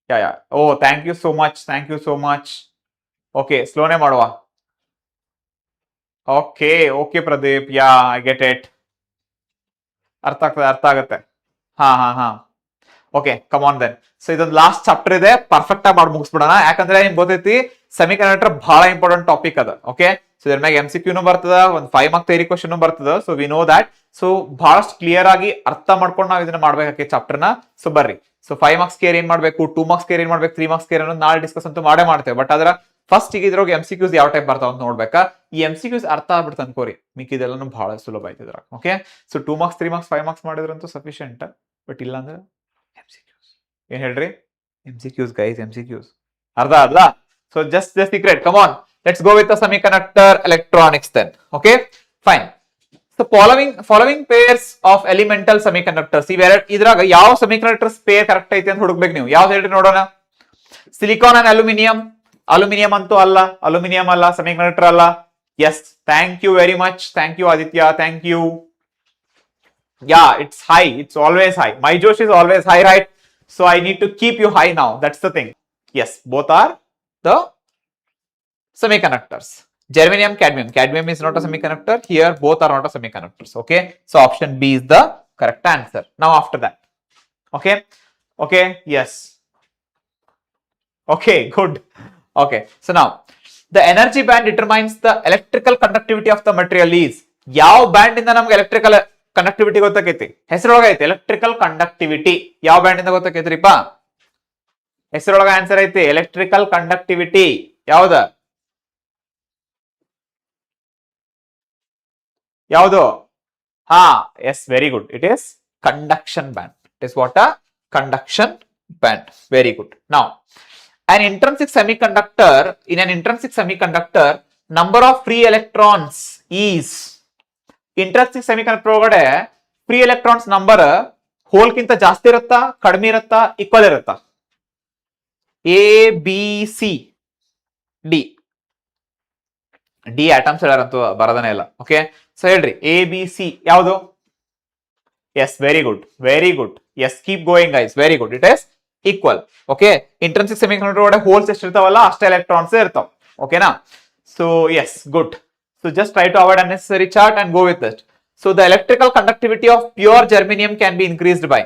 Yeah. Oh, thank you so much. Okay, slow name ಮಾಡುವ. Okay, Pradeep. Yeah, I get it. ಅರ್ಥ ಆಗುತ್ತೆ. ಹಾ. Okay, come on then. So ಇದೊಂದು last chapter ಇದೆ, perfect ಆಗಿ ಮಾಡಿ ಮುಗಿಸ್ಬಿಡೋಣ. ಯಾಕಂದ್ರೆ ನಿಮ್ಗೆ ಗೊತ್ತೈತಿ ಸೆಮಿಕಂಡಕ್ಟರ್ ಬಹಳ ಇಂಪಾರ್ಟೆಂಟ್ ಟಾಪಿಕ್ ಅದ. ಓಕೆ, ಸೊ ಇದ್ರ ಮ್ಯಾಗ MCQ ಬರ್ತದ, ಒಂದು 5 ಮಾರ್ಕ್ ಥಿಯರಿ ಕ್ವಶನ್ ಬರ್ತದ. So we know that. So ಬಹಳಷ್ಟು ಕ್ಲಿಯರ್ ಆಗಿ ಅರ್ಥ ಮಾಡ್ಕೊಂಡು ನಾವು ಇದನ್ನ ಮಾಡ್ಬೇಕಾಗಿ ಚಾಪ್ಟರ್ ನ. ಸೊ ಬರ್ರಿ, ಸೊ 5 ಮಾರ್ಕ್ಸ್ ಕೇರ್ ಏನ್ ಮಾಡ್ಬೇಕು, 2 ಮಾರ್ಕ್ಸ್ ಕೇರ್ ಏನ್ ಮಾಡ್ಬೇಕು, 3 ಮಾರ್ಕ್ಸ್ ಕೇರ್ ಅನ್ನೋದು ನಾಳೆ ಡಿಸ್ಕಸ್ ಅಂತೂ ಮಾಡೇ ಮಾಡ್ತೇವೆ. ಬಟ್ ಅದರ ಫಸ್ಟ್ ಈಗ ಇದ್ರೊಳಗೆ MCQs ಯಾವ ಟೈಪ್ ಬರ್ತಾವ ಅಂತ ನೋಡ್ಬೇಕಾ. ಈ MCQs ಅರ್ಥ ಆಗ್ಬಿಡ್ತ ಅನ್ಕೋರಿ, ಮಿಕ್ಕಿದೆಲ್ಲನೂ ಬಹಳ ಸುಲಭ ಆಯ್ತದ್ರ. Okay, so 2 marks 3 marks 5 marks ಮಾಡಿದ್ರಂತೂ ಸಫಿಶಿಯಂಟ್. ಬಟ್ ಇಲ್ಲ ಅಂದ್ರೆ MCQs ಏನ್ ಹೇಳ್ರಿ, MCQs ಗೈಸ್, MCQs ಅರ್ಧ ಅಲ್ಲ. So just the secret, come on, let's go with the semiconductor electronics then. Okay, fine. So following pairs of elemental semiconductors, ಇದ್ರಾಗ ಯಾವ semiconductors pair correct ಐತಿ ಅಂತ ಹುಡುಕ್ಬೇಕು ನೀವು. ಯಾವ್ದು ಹೇಳ್ರಿ ನೋಡೋಣ. Silicon and aluminium. ಅಲ್ಯೂಮಿನಿಯಂ ಅಂತೂ ಅಲ್ಲ, ಅಲ್ಯೂಮಿನಿಯಂ ಅಲ್ಲ, ಸೆಮಿಕಂಡಕ್ಟರ್ ಅಲ್ಲ. Yes, thank you very much, thank you Aditya, thank you. Yeah, it's high, it's always high. My ಜೋಶ್ is always high, right? So I need to keep you high now, that's the thing. Yes, both are the semiconductors. Germanium, cadmium. Cadmium is not a semiconductor. Here both are not a semiconductors. Okay, so option B is the correct answer. Now after that, okay, okay, yes, okay, good. Okay, so now the energy band determines the electrical conductivity of the material is. ಯಾವ band ಇಂದ ನಮ್ಗೆ electrical conductivity ಗೊತ್ತಾಕೈತಿ? ಹೆಸರೊಳಗ ಐತಿ electrical conductivity. ಯಾವ band ಇಂದ ಗೊತ್ತಾಕೈತ್ರಿಪ್ಪ? ಹೆಸರೊಳಗ answer ಐತಿ electrical conductivity. ಯಾವ್ದ? ಯಾವುದು? ಹಾ, yes, very good. It is conduction band. It is what? A conduction band. Very good. Now an intrinsic semiconductor, in an intrinsic semiconductor, number of free electrons is. Intrinsic semiconductor ಒಳಗಡೆ free electrons number hole ಕಿಂತ ಜಾಸ್ತಿ ಇರುತ್ತಾ, ಕಡಿಮೆ ಇರುತ್ತಾ, equal ಇರುತ್ತಾ? A B C D. D atoms ಹೇಳಾರಂತೂ ಬರದನೇ ಇಲ್ಲ. ಓಕೆ, ಸೊ ಹೇಳ್ರಿ ಎ ಬಿ ಸಿ ಯಾವುದು? Yes, very good, very good. Yes, keep going guys, very good. It is equal. Okay, intrinsic semiconductor ಒಳಗಡೆ ಹೋಲ್ಸ್ ಎಷ್ಟು ಇರ್ತಾವಲ್ಲ ಅಷ್ಟೇ ಎಲೆಕ್ಟ್ರಾನ್ಸ್ ಇರ್ತಾವ. ಓಕೆನಾ? So yes, good. So just try to avoid unnecessary chart and go with it. So the electrical conductivity of pure germanium can be increased by.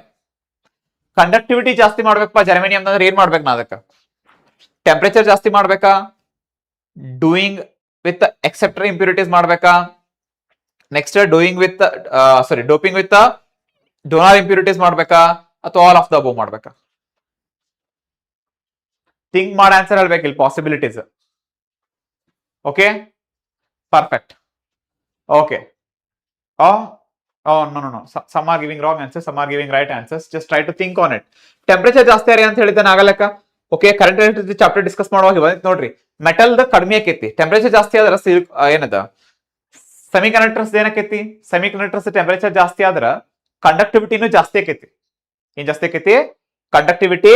Conductivity ಜಾಸ್ತಿ ಮಾಡ್ಬೇಕಪ್ಪ germanium ಅಂದ್ರೆ ಏನ್ ಮಾಡ್ಬೇಕು ನಾ ಅದಕ್ಕೆ? ಟೆಂಪರೇಚರ್ ಜಾಸ್ತಿ ಮಾಡ್ಬೇಕಾ? ಡೂಯಿಂಗ್ ವಿತ್ ಎಕ್ಸೆಪ್ಟರ್ ಇಂಪ್ಯೂರಿಟೀಸ್ ಮಾಡ್ಬೇಕಾ? Next doing with doping with donor impurities ಮಾಡ್ಬೇಕಾ? ಅಥವಾ ಆಲ್ ಆಫ್ ದ ಅಬೋವ್ ಮಾಡ್ಬೇಕಾ? ಥಿಂಕ್ ಮಾಡಿ ಆನ್ಸರ್ ಹೇಳ್ಬೇಕು ಇಲ್ಲಿ possibilities. Okay, perfect. Okay. Oh, no. Some are giving wrong answers, some are giving right answers. Just try to think on it. Temperature ಜಾಸ್ತಿ ಆರಿ ಅಂತ ಹೇಳಿದ್ದೆ ನಾಗಲಕ್ಕ. Okay, current electricity chapter discuss ಮಾಡುವಾಗ ನೋಡ್ರಿ, ಮೆಟಲ್ ದ ಕಡಿಮೆ ಆಕೈತಿ. ಟೆಂಪರೇಚರ್ ಜಾಸ್ತಿ ಆದ್ರ ಏನದ ಸೆಮಿಕಂಡಕ್ಟರ್ಸ್ ಏನಕೈತಿ? ಸೆಮಿಕಂಡಕ್ಟರ್ಸ್ ಟೆಂಪರೇಚರ್ ಜಾಸ್ತಿ ಆದ್ರ ಕಂಡಕ್ಟಿವಿಟಿನೂ ಜಾಸ್ತಿ ಆಕೈತಿ. ಏನ್ ಜಾಸ್ತಿ ಆಕೈತಿ? ಕಂಡಕ್ಟಿವಿಟಿ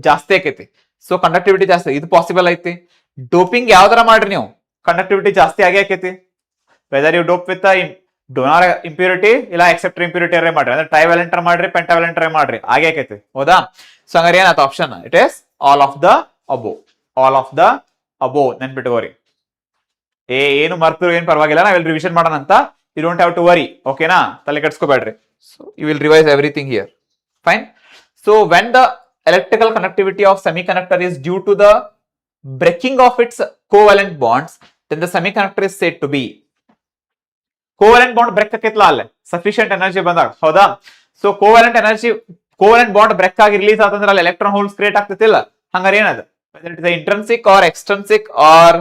ಜಾಸ್ತಿ ಆಕೈತಿ. ಸೊ ಕಂಡಕ್ಟಿವಿಟಿ ಜಾಸ್ತಿ, ಇದು ಪಾಸಿಬಲ್ ಐತಿ. ಡೋಪಿಂಗ್ ಯಾವ್ದಾರ ಮಾಡ್ರಿ ನೀವು, ಕಂಡಕ್ಟಿವಿಟಿ ಜಾಸ್ತಿ ಆಗೇ ಆಕೈತಿ. Whether you dope with donor impurity ಇಲ್ಲ ಎಕ್ಸೆಪ್ಟರ್ ಇಂಪ್ಯೂರಿಟಿ ಅರೇ ಮಾಡ್ರಿ, ಅಂದ್ರೆ ಟ್ರೈವ್ಯಾಲೆಂಟರ್ ಮಾಡ್ರಿ, ಪೆಂಟಾವ್ಯಾಲೆಂಟರ್ ಮಾಡ್ರಿ, ಆಗೇ ಆಕೈತಿ. ಹೌದಾ? ಸೊ ಹಂಗಾರೆ ಏನಾಯ್ತು option? It is all of the above. All of the above ನೆನ್ಪಿಟ್ಕೋರಿ. ಏನು ಮರ್ತರು ಏನ್ ಪರವಾಗಿಲ್ಲ, ನಾವ್ ರಿವಿಷನ್ ಮಾಡೋಣ ಅಂತ. You don't have to worry. ಓಕೆನಾ? ತಲೆ ಕೆಡ್ಸ್ಕೋಬೇಡ್ರಿ. So you will revise everything here. Fine. So when the electrical conductivity of semiconductor is due to the breaking of its covalent bonds, then the semiconductor is said to be. Covalent bond break ಆಕೈತ್ಲಾ ಅಲ್ಲೇ sufficient energy ಬಂದಾಗ, ಹೌದಾ? So covalent bond break ಆಗಿ release ಆತಂದ್ರೆ ಅಲ್ಲಿ electron holes create ಆಗ್ತೈತಿಲ್ಲ, ಹಂಗಾರೆ ಏನದು? Whether it is intrinsic or extrinsic or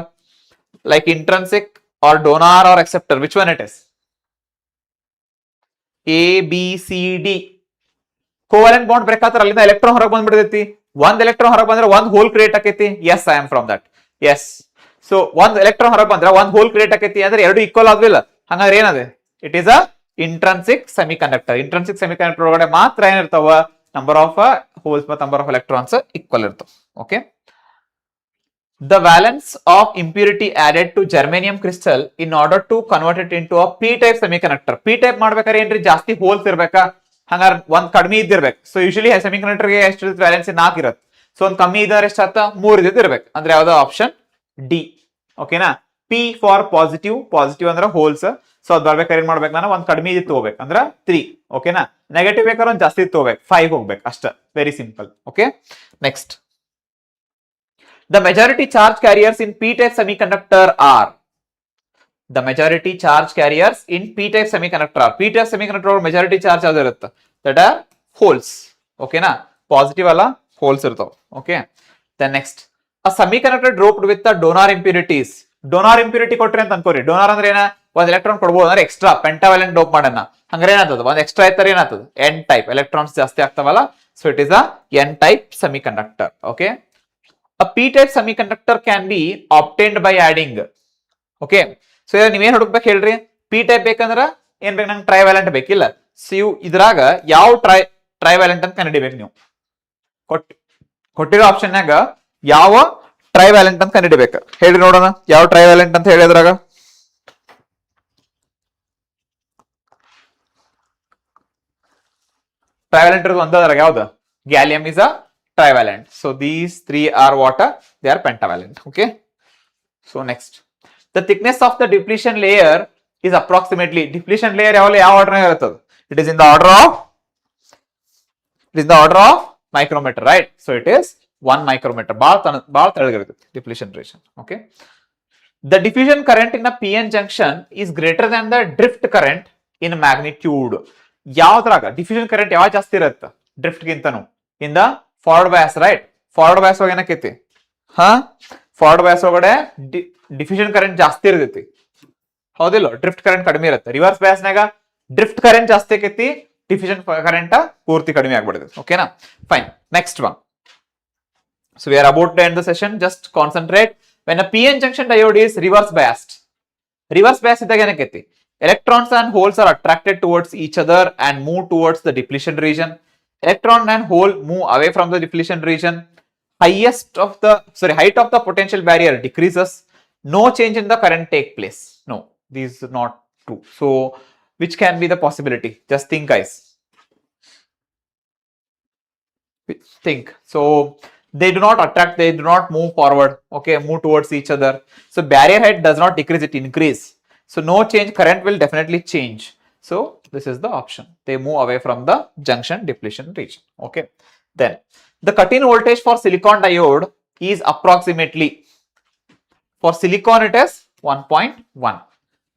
like intrinsic or donor or acceptor, which one it is? A, B, C, D. Covalent bond break ಆತರ ಅಲ್ಲಿಂದ electron ಹೊರಗೆ ಬಂದ್ಬಿಡ್ತೈತಿ. ಒಂದ್ electron ಹೊರಗೆ ಬಂದ್ರೆ ಒಂದ್ ಹೋಲ್ ಕ್ರಿಯೇಟ್ ಆಕೈತಿ. Yes, I am from that. Yes, so ಒಂದ್ electron ಹೊರಗೆ ಬಂದ್ರೆ ಒಂದ್ ಹೋಲ್ ಕ್ರಿಯೇಟ್ ಆಕೈತಿ ಅಂದ್ರೆ ಎರಡು ಈಕ್ವಲ್ ಆದ್ವಿಲ್ಲ, ಹಂಗಾದ್ರೆ ಏನದೆ? It is a intrinsic semiconductor. Intrinsic semiconductor ಒಳಗಡೆ ಮಾತ್ರ ಏನಿರ್ತಾವ? ನಂಬರ್ ಆಫ್ ಹೋಲ್ಸ್ ಮತ್ತು ನಂಬರ್ ಆಫ್ ಎಲೆಕ್ಟ್ರಾನ್ಸ್ ಈಕ್ವಲ್ ಇರ್ತಾವ. Okay, the valence of impurity added to germanium crystal in order to convert it into a p type semiconductor. p type ಮಾಡ್ಬೇಕಾದ್ರೆ ಏನ್ರಿ ಜಾಸ್ತಿ holes ಇರ್ಬೇಕಾ? ಹಂಗಾರೆ ಒಂದ್ ಕಡಿಮೆ ಇದ್ದಿರ್ಬೇಕು. ಸೊ ಯೂಶಲಿ ಸೆಮಿಕಂಡಕ್ಟರ್ಗೆ ಎಷ್ಟು valency? 4 ಇರುತ್ತೆ. ಸೊ ಒಂದ್ ಕಮ್ಮಿ ಇದ್ರೆ ಎಷ್ಟಾತ? 3 ಇರ್ಬೇಕು. ಅಂದ್ರೆ ಯಾವ್ದೋ ಆಪ್ಷನ್ ಡಿ. ಓಕೆನಾ? P for positive. ಪಾಸಿಟಿವ್ ಅಂದ್ರೆ ಹೋಲ್ಸ್. ಸೊ ಅದ್ ಬರ್ಬೇಕಾದ್ರೆ ಏನ್ ಮಾಡ್ಬೇಕು? ನಾನು ಒಂದ್ ಕಡಿಮೆ ಇದ್ದು ಹೋಗ್ಬೇಕು ಅಂದ್ರೆ 3. ಓಕೆನಾ? ನೆಗೆಟಿವ್ ಬೇಕಾದ್ರೆ ಒಂದ್ ಜಾಸ್ತಿ ಇತ್ತು ಹೋಗ್ಬೇಕು, 5 ಹೋಗ್ಬೇಕು ಅಷ್ಟ. Very simple. Okay, next. The majority charge carriers in p-type semiconductor are. The majority charge carriers in p-type semiconductor are p-type semiconductor majority charge ಯಾವ್ದು ಇರುತ್ತೆ that are holes. Okay na, positive ಅಲ್ಲ holes ಇರ್ತಾವ. Okay, then next, a semiconductor dropped with the donor impurities. Donor impurity ಕೊಟ್ರಿ ಅಂತ ಅನ್ಕೋರಿ. Donor ಅಂದ್ರೆ ಏನ, ಒಂದ್ electron ಕೊಡ್ಬೋದು ಅಂದ್ರೆ ಎಕ್ಸ್ಟ್ರಾ ಪೆಂಟಾವೆಲೆಂಟ್ ಡೋಪ್ ಮಾಡೋಣ, ಹಂಗಾರೆ ಏನಾಗ್ತದ, ಒಂದ್ ಎಕ್ಸ್ಟ್ರಾ ಇರ್ತಾರೆ ಏನಾಗ್ತದ, ಎನ್ ಟೈಪ್ ಎಲೆಕ್ಟ್ರಾನ್ಸ್ ಜಾಸ್ತಿ ಆಗ್ತಾವಲ್ಲ, so it is a N type semiconductor. Okay, a p-type semiconductor can be obtained by adding. Okay, so ನೀವೇನ್ ಹುಡುಕ್ಬೇಕು ಹೇಳ್ರಿ, ಪಿ ಟೈಪ್ ಬೇಕಂದ್ರ ಏನ್ ಬೇಕು, ನಂಗೆ ಟ್ರೈವ್ಯಾಲೆಂಟ್ ಬೇಕಿಲ್ಲ. ಸೊ ಇದ್ರಾಗ ಯಾವ ಟ್ರೈವ್ಯಾಲೆಂಟ್ ಅಂತ ಕಂಡುಹಿಡಿಬೇಕು ನೀವು, ಕೊಟ್ಟಿರೋ ಆಪ್ಷನ್ಯಾಗ ಯಾವ ಟ್ರೈವ್ಯಾಲೆಂಟ್ ಅಂತ ಕಂಡುಹಿಡಿಬೇಕು ಹೇಳ್ರಿ ನೋಡೋಣ. ಯಾವ ಟ್ರೈವ್ಯಾಲೆಂಟ್ ಅಂತ ಹೇಳಿದ್ರಾಗ ಟ್ರೈವ್ಯಾಲೆಂಟ್ ಇರೋದು ಒಂದದ್ರಾಗ ಯಾವ್ದು, gallium is a trivalent. So these three are what? They are pentavalent. Okay. So next, the thickness of the depletion layer is approximately, depletion layer ಯಾವ order ಇರುತ್ತದೆ, it is in the order of micrometer, right? So it is 1 micrometer. ಬಾಳ ತೆಳಗಿರುತ್ತೆ depletion region. Okay. The diffusion current in a PN junction is greater than the drift current in magnitude. ಯಾವ್ದ್ರಾಗ diffusion current ಯಾವ ಜಾಸ್ತಿ ಇರುತ್ತೆ drift ಗಿಂತನೂ, in the forward bias, right? Forward bias ಒಳಗೆ ಏನಕ್ಕೈತಿ, forward bias ಒಳಗಡೆ diffusion current ಜಾಸ್ತಿ ಇರ್ತೈತಿ, ಹೌದಿಲ್ಲ? Drift current ಕಡಿಮೆ ಇರುತ್ತೆ. ರಿವರ್ಸ್ ಬಯಾಸ್ನಾಗ ಡ್ರಿಫ್ಟ್ ಕರೆಂಟ್ ಜಾಸ್ತಿ ಆಕೈತಿ, ಡಿಫ್ಯೂಷನ್ ಕರೆಂಟ್ ಪೂರ್ತಿ ಕಡಿಮೆ ಆಗ್ಬಿಡುತ್ತೆ. ಓಕೆನಾ, fine. Next one. So we are about to end the session. Just concentrate. When a PN junction diode is reverse biased, reverse bias ಇದ್ದಾಗ ಏನಕ್ಕೈತಿ, electrons and holes are attracted towards each other and move towards the depletion region. Electron and hole move away from the depletion region. Height of the potential barrier decreases. No change in the current take place. No, these are not true. So which can be the possibility? Just think, guys. Think. So they do not attract, they do not move forward. Okay, move towards each other. So barrier height does not decrease, it increase. So no change, current will definitely change. So this is the option. They move away from the junction depletion region. Okay. Then the cut-in voltage for silicon diode is approximately, for silicon it is 1.1.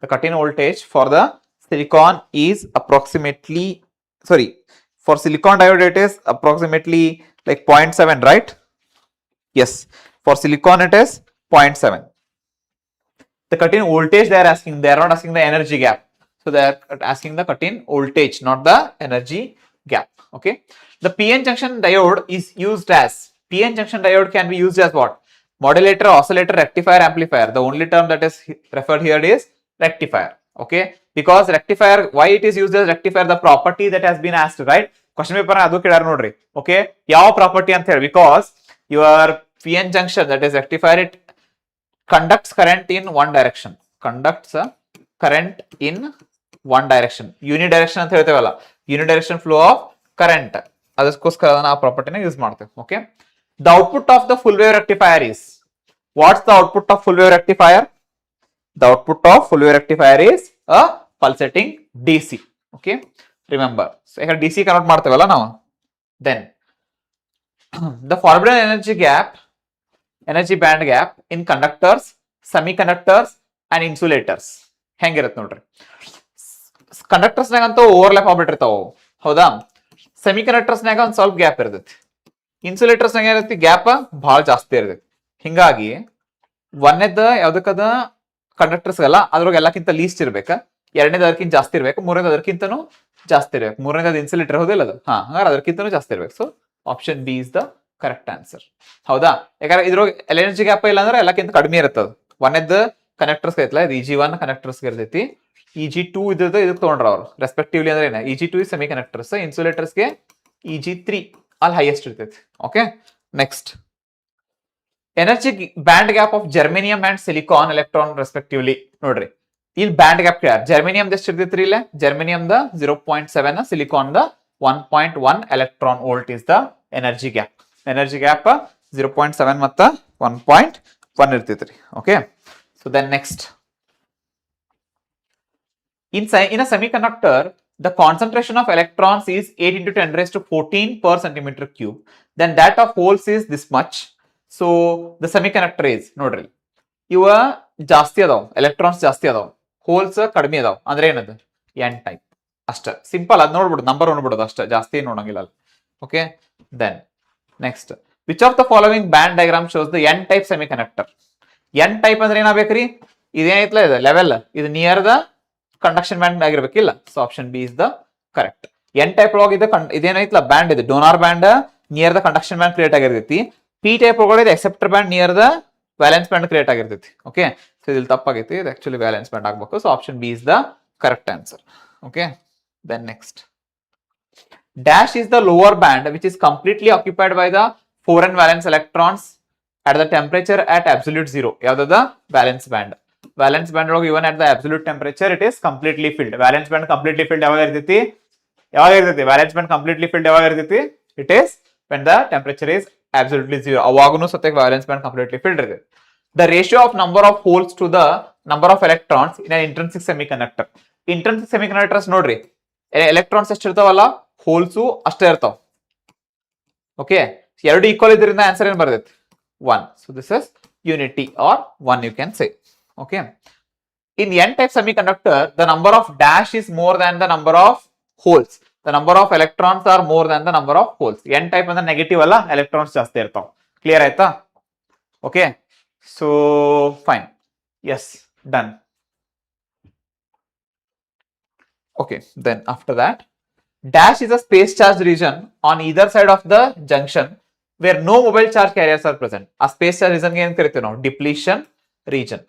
The cut-in voltage for the silicon is approximately, sorry, for silicon diode it is approximately like 0.7, right? Yes, for silicon it is 0.7. The cut-in voltage they are asking, they are not asking the energy gap. So they are asking the cut-in voltage, not the energy gap. Okay. The PN junction diode is used as, PN junction diode can be used as what? Modulator, oscillator, rectifier, amplifier. The only term that is referred here is rectifier. Okay. Because rectifier, why it is used as rectifier? The property that has been asked, right? Question paper adu kedar nodri. Okay. Yav property anta heli, because your PN junction, that is rectifier, it conducts current in one direction. Conducts a current in one direction. Unidirection ಅಂತ ಹೇಳ್ತೇವಲ್ಲ, unidirection flow of current, ಅದಕ್ಕೋಸ್ಕರ ನಾವು ಆ ಪ್ರಾಪರ್ಟಿನ use ಮಾಡ್ತೇವೆ. Okay. The output of the full wave rectifier is, what's the output of full wave rectifier? The output of full wave rectifier is a pulsating DC. Okay, remember. So here DC convert ಮಾಡ್ತೇವಲ್ಲ ನಾವು. Then the forbidden energy gap, energy band gap in conductors, semiconductors and insulators ಹೆಂಗಿರುತ್ತೆ ನೋಡ್ರಿ. ಕಂಡಕ್ಟರ್ಸ್ನಾಗ ಅಂತೂ overlap ಆಗ್ಬಿಟ್ಟಿರ್ತಾವ, ಹೌದಾ? ಸೆಮಿಕಂಡಕ್ಟರ್ಸ್ನಾಗ ಒಂದ್ ಸ್ವಲ್ಪ gap ಇರ್ತೈತಿ, ಇನ್ಸುಲೇಟರ್ಸ್ನಾಗ ಏನೈತಿ, ಗ್ಯಾಪ್ ಬಹಳ ಜಾಸ್ತಿ ಇರ್ತೈತಿ. ಹಿಂಗಾಗಿ ಒಂದೇದ ಯಾವ್ದಕ್ಕದ ಕಂಡಕ್ಟರ್ಸ್ಗಲ್ಲ, ಅದ್ರೊಳಗೆ ಎಲ್ಲಕ್ಕಿಂತ ಲೀಸ್ಟ್ ಇರ್ಬೇಕ, ಎರಡನೇದು ಅದಕ್ಕಿಂತ ಜಾಸ್ತಿ ಇರ್ಬೇಕು, ಮೂರನೇದು ಅದಕ್ಕಿಂತನೂ ಜಾಸ್ತಿ ಇರ್ಬೇಕು, ಮೂರನೇದು ಇನ್ಸುಲೇಟರ್ ಹೌದಿಲ್ಲ ಅದು, ಹಂಗಾರೆ ಅದಕ್ಕಿಂತನೂ ಜಾಸ್ತಿ ಇರ್ಬೇಕು. So option B is the correct answer, ಹೌದಾ? ಯಾಕಂದ್ರೆ ಇದ್ರೊಳಗೆ ಎನರ್ಜಿ ಗ್ಯಾಪ್ ಇಲ್ಲ ಅಂದ್ರೆ ಎಲ್ಲಕ್ಕಿಂತ ಕಡಿಮೆ ಇರ್ತದ. ಒಂದೇದ ಕನೆಕ್ಟರ್ಸ್ ಐತಲ್ಲ, ಇದು EG1 ಕನೆಕ್ಟರ್ಸ್ ಇರ್ತೈತಿ, EG2 ಇದ್ರದ್ದು ಇದಕ್ಕೆ ತಗೊಂಡ್ರ ಅವ್ರು ರೆಸ್ಪೆಕ್ಟಿವ್ಲಿ. ಅಂದ್ರೆ ಏನ, EG2 is semi connectors, ಇನ್ಸುಲೇಟರ್ಸ್ಗೆ EG3 ಅಲ್ಲಿ ಹೈಯೆಸ್ಟ್ ಇರ್ತೈತಿ. Okay. Next, energy band gap of germanium and silicon electron respectively. ನೋಡ್ರಿ ಇಲ್ಲಿ ಬ್ಯಾಂಡ್ ಗ್ಯಾಪ್ ಕ್ಲಿಯರ್. ಜರ್ಮೇನಿಯಂ ಎಷ್ಟು ಇರ್ತೈತ್ರಿ ಇಲ್ಲ, ಜರ್ಮೇನಿಯಂ ದ 0.7, ಸಿಲಿಕಾನ್ ದ 1.1 electron volt is the energy gap. Energy gap 0.7 ಮತ್ತ 1.1 ಇರ್ತೈತ್ರಿ. Okay. So then next, in a semiconductor, the concentration of electrons is 8 into 10 raised to 14 per centimeter cube. Then that of holes is this much. So the semiconductor is, ನೋಡ್ರಿ ಇವ ಜಾಸ್ತಿ ಅದಾವ, electrons ಜಾಸ್ತಿ ಅದಾವ, holes ಕಡಿಮೆ ಅದಾವ ಅಂದ್ರೆ ಏನದು ಎನ್ ಟೈಪ್ ಅಷ್ಟ ಸಿಂಪಲ್ ಅದ್ ನೋಡ್ಬಿಡು ನಂಬರ್ ನೋಡ್ಬಿಡೋದು ಅಷ್ಟ ಜಾಸ್ತಿ ನೋಡಂಗಿಲ್ಲ ಅಲ್ಲಿ okay then next which of the following band diagram shows the N type semi conductor N type ಅಂದ್ರೆ ಏನಾಗಬೇಕ್ರಿ ಇದೇನೈತ್ಲ ಇದು ಲೆವೆಲ್ ಇದು ನಿಯರ್ ದ ಕಂಡಕ್ಷನ್ ಬ್ಯಾಂಡ್ ಆಗಿರ್ಬೇಕಿಲ್ಲ so option B is the correct N type ಒಳಗೆ ಇದೇನೈತ್ಲ ಬ್ಯಾಂಡ್ ಇದೆ donor band near the conduction band create ಆಗಿರ್ತೈತಿ ಪಿ ಟೈಪ್ ಒಳಗಡೆ acceptor band near the valence band create ಆಗಿರ್ತೈತಿ ಓಕೆ ಸೊ ಇಲ್ಲಿ ತಪ್ಪಾಗೈತಿ ಇದು ಆಕ್ಚುಲಿ ವ್ಯಾಲೆನ್ಸ್ ಬ್ಯಾಂಡ್ ಆಗಬೇಕು so option B is the correct answer okay then next dash is the lower band which is completely occupied by the foreign valence electrons at the temperature at absolute zero ಯಾವ್ದದ valence band ಒಳಗೆ even at the absolute temperature it is completely filled valence band completely filled ಯಾವಾಗ ಇರ್ತೈತಿ valence band completely filled ಯಾವಾಗ ಇರ್ತೈತಿ it is when the temperature is absolutely zero ಅವಾಗನು ಸತ್ಯಕ್ಕೆ valence band completely filled ಇರ್ತೈತಿ the ratio of number of holes to the number of electrons in an intrinsic semiconductors ನೋಡ್ರಿ electrons ಎಷ್ಟು ಇರ್ತಾವಲ್ಲ holes ಅಷ್ಟೇ ಇರ್ತಾವ okay ಎರಡು ಈಕ್ವಲ್ ಇದರಿಂದ answer ಏನ್ ಬರ್ತೈತಿ 1 so this is unity or 1 you can say okay in N type semiconductor the number of dash is more than the number of holes the number of electrons are more than the number of holes N type ಅಂದ್ರೆ negative ಅಲ್ಲ electrons ಜಾಸ್ತಿ ಇರ್ತಾವ clear ಆಯ್ತಾ okay so fine yes done okay then after that dash is a space charge region on either side of the junction where no mobile charge carriers are present a space charge region ಏನು ಕರಿತೀವಿ ನಾವು depletion region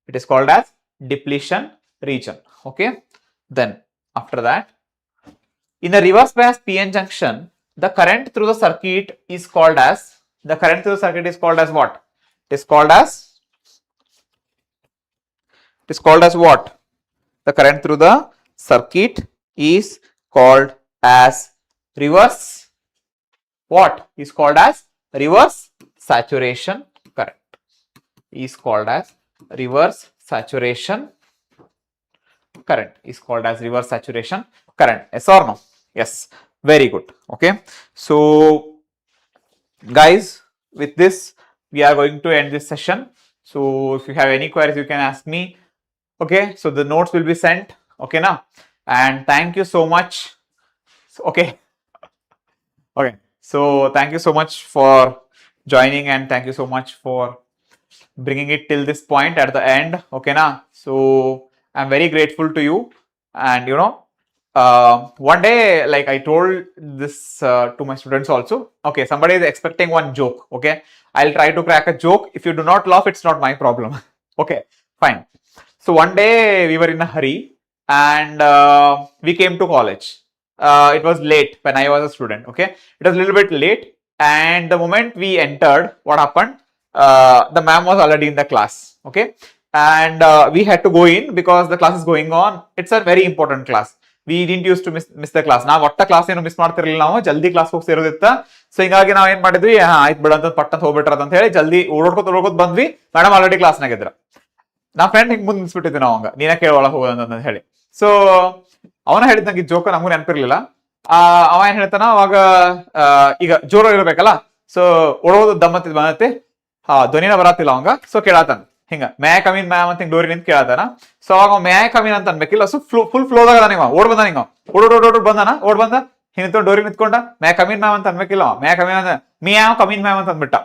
it is called as depletion region okay then after that in a reverse bias pn junction the current through the circuit is called as what it is called as what the current through the circuit is called as reverse what is called as reverse saturation current is called as reverse saturation current is called as reverse saturation current yes or no yes very good okay so guys with this we are going to end this session so if you have any queries you can ask me okay so the notes will be sent okay now and thank you so much okay so thank you so much for joining and thank you so much for bringing it till this point at the end okay now so I'm very grateful to you and you know one day like I told this to my students also okay somebody is expecting one joke okay I'll try to crack a joke if you do not laugh it's not my problem okay fine so one day we were in a hurry and we came to college it was late when I was a student okay it was a little bit late and the moment we entered what happened the ma'am was already in the class okay and we had to go in because the class is going on it's a very important class we didn't used to miss the class ನಾವು ಒಟ್ಟ class ಏನು miss ಮಾಡ್ತಿರ್ಲಿಲ್ಲ ನಾವು ಜಲ್ದಿ class ಹೋಗಿ ಸೇರೋದಿತ್ತ so ಹಿಂಗಾಗಿ ನಾವ್ ಏನ್ ಮಾಡಿದ್ವಿ ಆಯ್ತು ಬಿಡಂತ ಪಟ್ಟಂತ ಹೋಗ್ಬಿಟ್ರದ ಅಂತ ಹೇಳಿ ಜಲ್ದಿ ಓಡೋಡ್ಕೋತ ಬಂದ್ವಿ ಮೇಡಮ್ ಆಲ್ರೆಡಿ ಕ್ಲಾಸ್ನಾಗ ಇದ್ರ ನಾ ಫ್ರೆಂಡ್ ಹಿಂಗ್ ಮುಂದೆ ನಿಲ್ಸ್ಬಿಟ್ಟಿದ್ವಿ ನಾವು ಹಂಗ ನೀನ ಕೇಳೊಳಗ ಹೋಗೋದಂತ ಹೇಳಿ ಸೊ ಅವನ ಹೇಳಿದ್ ನಂಗೆ ಜೋಕ ನಮಗೂ ನೆನಪಿರ್ಲಿಲ್ಲ ಅವ ಏನ್ ಹೇಳ್ತಾನ ಅವಾಗ ಈಗ ಜೋರ ಇರ್ಬೇಕಲ್ಲ ಸೊ ಓಡೋದು ದಮ್ಮತ್ತಿದ್ ಬಂದತಿ ಧ್ವನಿನ ಬರತ್ತಿಲ್ಲ ಅವಂಗ ಸೊ ಕೇಳತಾನ ಹಿಂಗ ಮೇ ಕಮೀನ್ ಮ್ಯಾಮ್ ಅಂತ ಡೋರಿ ನಿಂತ ಕೇಳತಾನ ಸೊ ಅವಾಗ ಮೇ ಕಮೀನ್ ಅಂತ ಅನ್ಬೇಕಿಲ್ಲ ಸೊ ಫುಲ್ ಫ್ಲೋದಾಗ ನೀವು ಓಡ್ ಬಂದ ನೀವು ಓಡ್ ಬಂದಾನ ಓಡ್ ಬಂದ ಹಿಂಗ ಡೋರಿ ನಿಂತ್ಕೊಂಡ ಮೇ ಕಮೀನ್ ಮ್ಯಾಮ್ ಅಂತ ಅನ್ಬೇಕಿಲ್ಲ ಮೇ ಕಮೀನ್ ಅಂತ ಮಿಯಾವ್ ಕಮೀನ್ ಮ್ಯಾಮ್ ಅಂತ ಅಂದ್ಬಿಟ್ಟ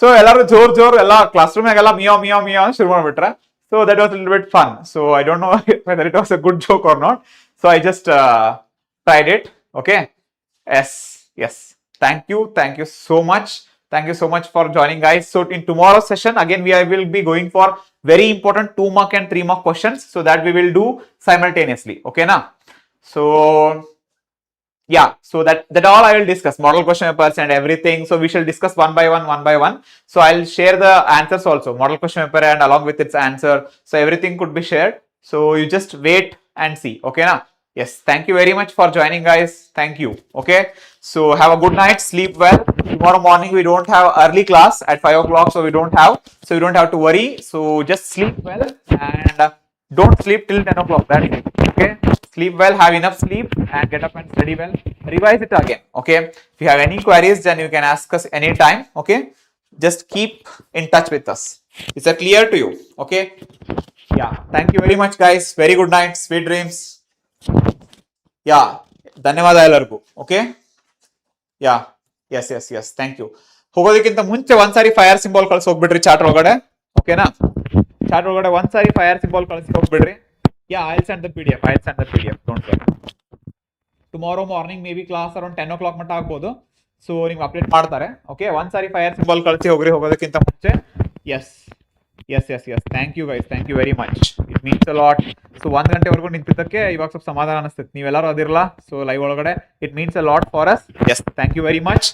ಸೊ ಎಲ್ಲಾರು ಜೋರ್ ಎಲ್ಲಾ ಕ್ಲಾಸ್ ರೂಮ್ ಎಲ್ಲ ಮಿಯೋ ಶುರು ಮಾಡ್ಬಿಟ್ರ so that was a little bit fun so I don't know whether it was a good joke or not so I just tried it okay yes thank you so much for joining guys so in tomorrow's session again we will be going for very important 2 mark and 3 mark questions so that we will do simultaneously okay na so yeah so that all I will discuss model question papers and everything so we shall discuss one by one so I'll share the answers also model question paper and along with its answer so everything could be shared so you just wait and see okay now yes thank you very much for joining guys thank you okay so have a good night sleep well tomorrow morning we don't have early class at 5 o'clock so you don't have to worry so just sleep well and don't sleep till 10 o'clock that's it okay sleep well have enough sleep and get up and study well revise it again okay if you have any queries then you can ask us anytime okay just keep in touch with us is that clear to you okay yeah thank you very much guys. Very good night, sweet dreams. Yeah ಧನ್ಯವಾದ ಎಲ್ಲರಿಗೂ. Okay yeah yes thank you. ಹೋಗೋದಕ್ಕಿಂತ ಮುಂಚೆ ಒಂದ್ಸಾರಿ fire symbol ಕಳ್ಸಿ ಹೋಗ್ಬಿಡ್ರಿ chat ಒಳಗಡೆ. ಓಕೆನಾ? Chat ಒಳಗಡೆ ಒಂದ್ಸಾರಿ ಫೈರ್ ಸಿಂಬಲ್ ಕಳ್ಸಿ ಹೋಗ್ಬಿಡ್ರಿ. Yeah I'll send the PDF. Don't care. Tomorrow morning maybe class around 10 o'clock ಮಟ್ಟ ಆಗ್ಬೋದು. ಸೊ ನಿಮ್ಗೆ ಅಪ್ಡೇಟ್ ಮಾಡ್ತಾರೆ. ಓಕೆ ಒಂದ್ಸಾರಿ ಫೈರ್ ಸಿಂಬಲ್ ಕಳ್ಸಿ ಹೋಗ್ರಿ ಹೋಗೋದಕ್ಕಿಂತ ಮುಂಚೆ. Yes thank you guys, thank you very much. It means a lot. So 1 ಗಂಟೆವರೆಗೂ ನಿಂತಿದ್ದಕ್ಕೆ ಇವಾಗ ಸ್ವಲ್ಪ ಸಮಾಧಾನ ಅನಿಸ್ತೈತೆ. ನೀವೆಲ್ಲರೂ ಅದಿರಲ್ಲ ಸೊ ಲೈವ್ ಒಳಗಡೆ. It means a lot for us. Yes thank you very much.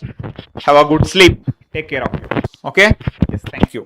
Have a good sleep. Take care of you. Okay yes thank you.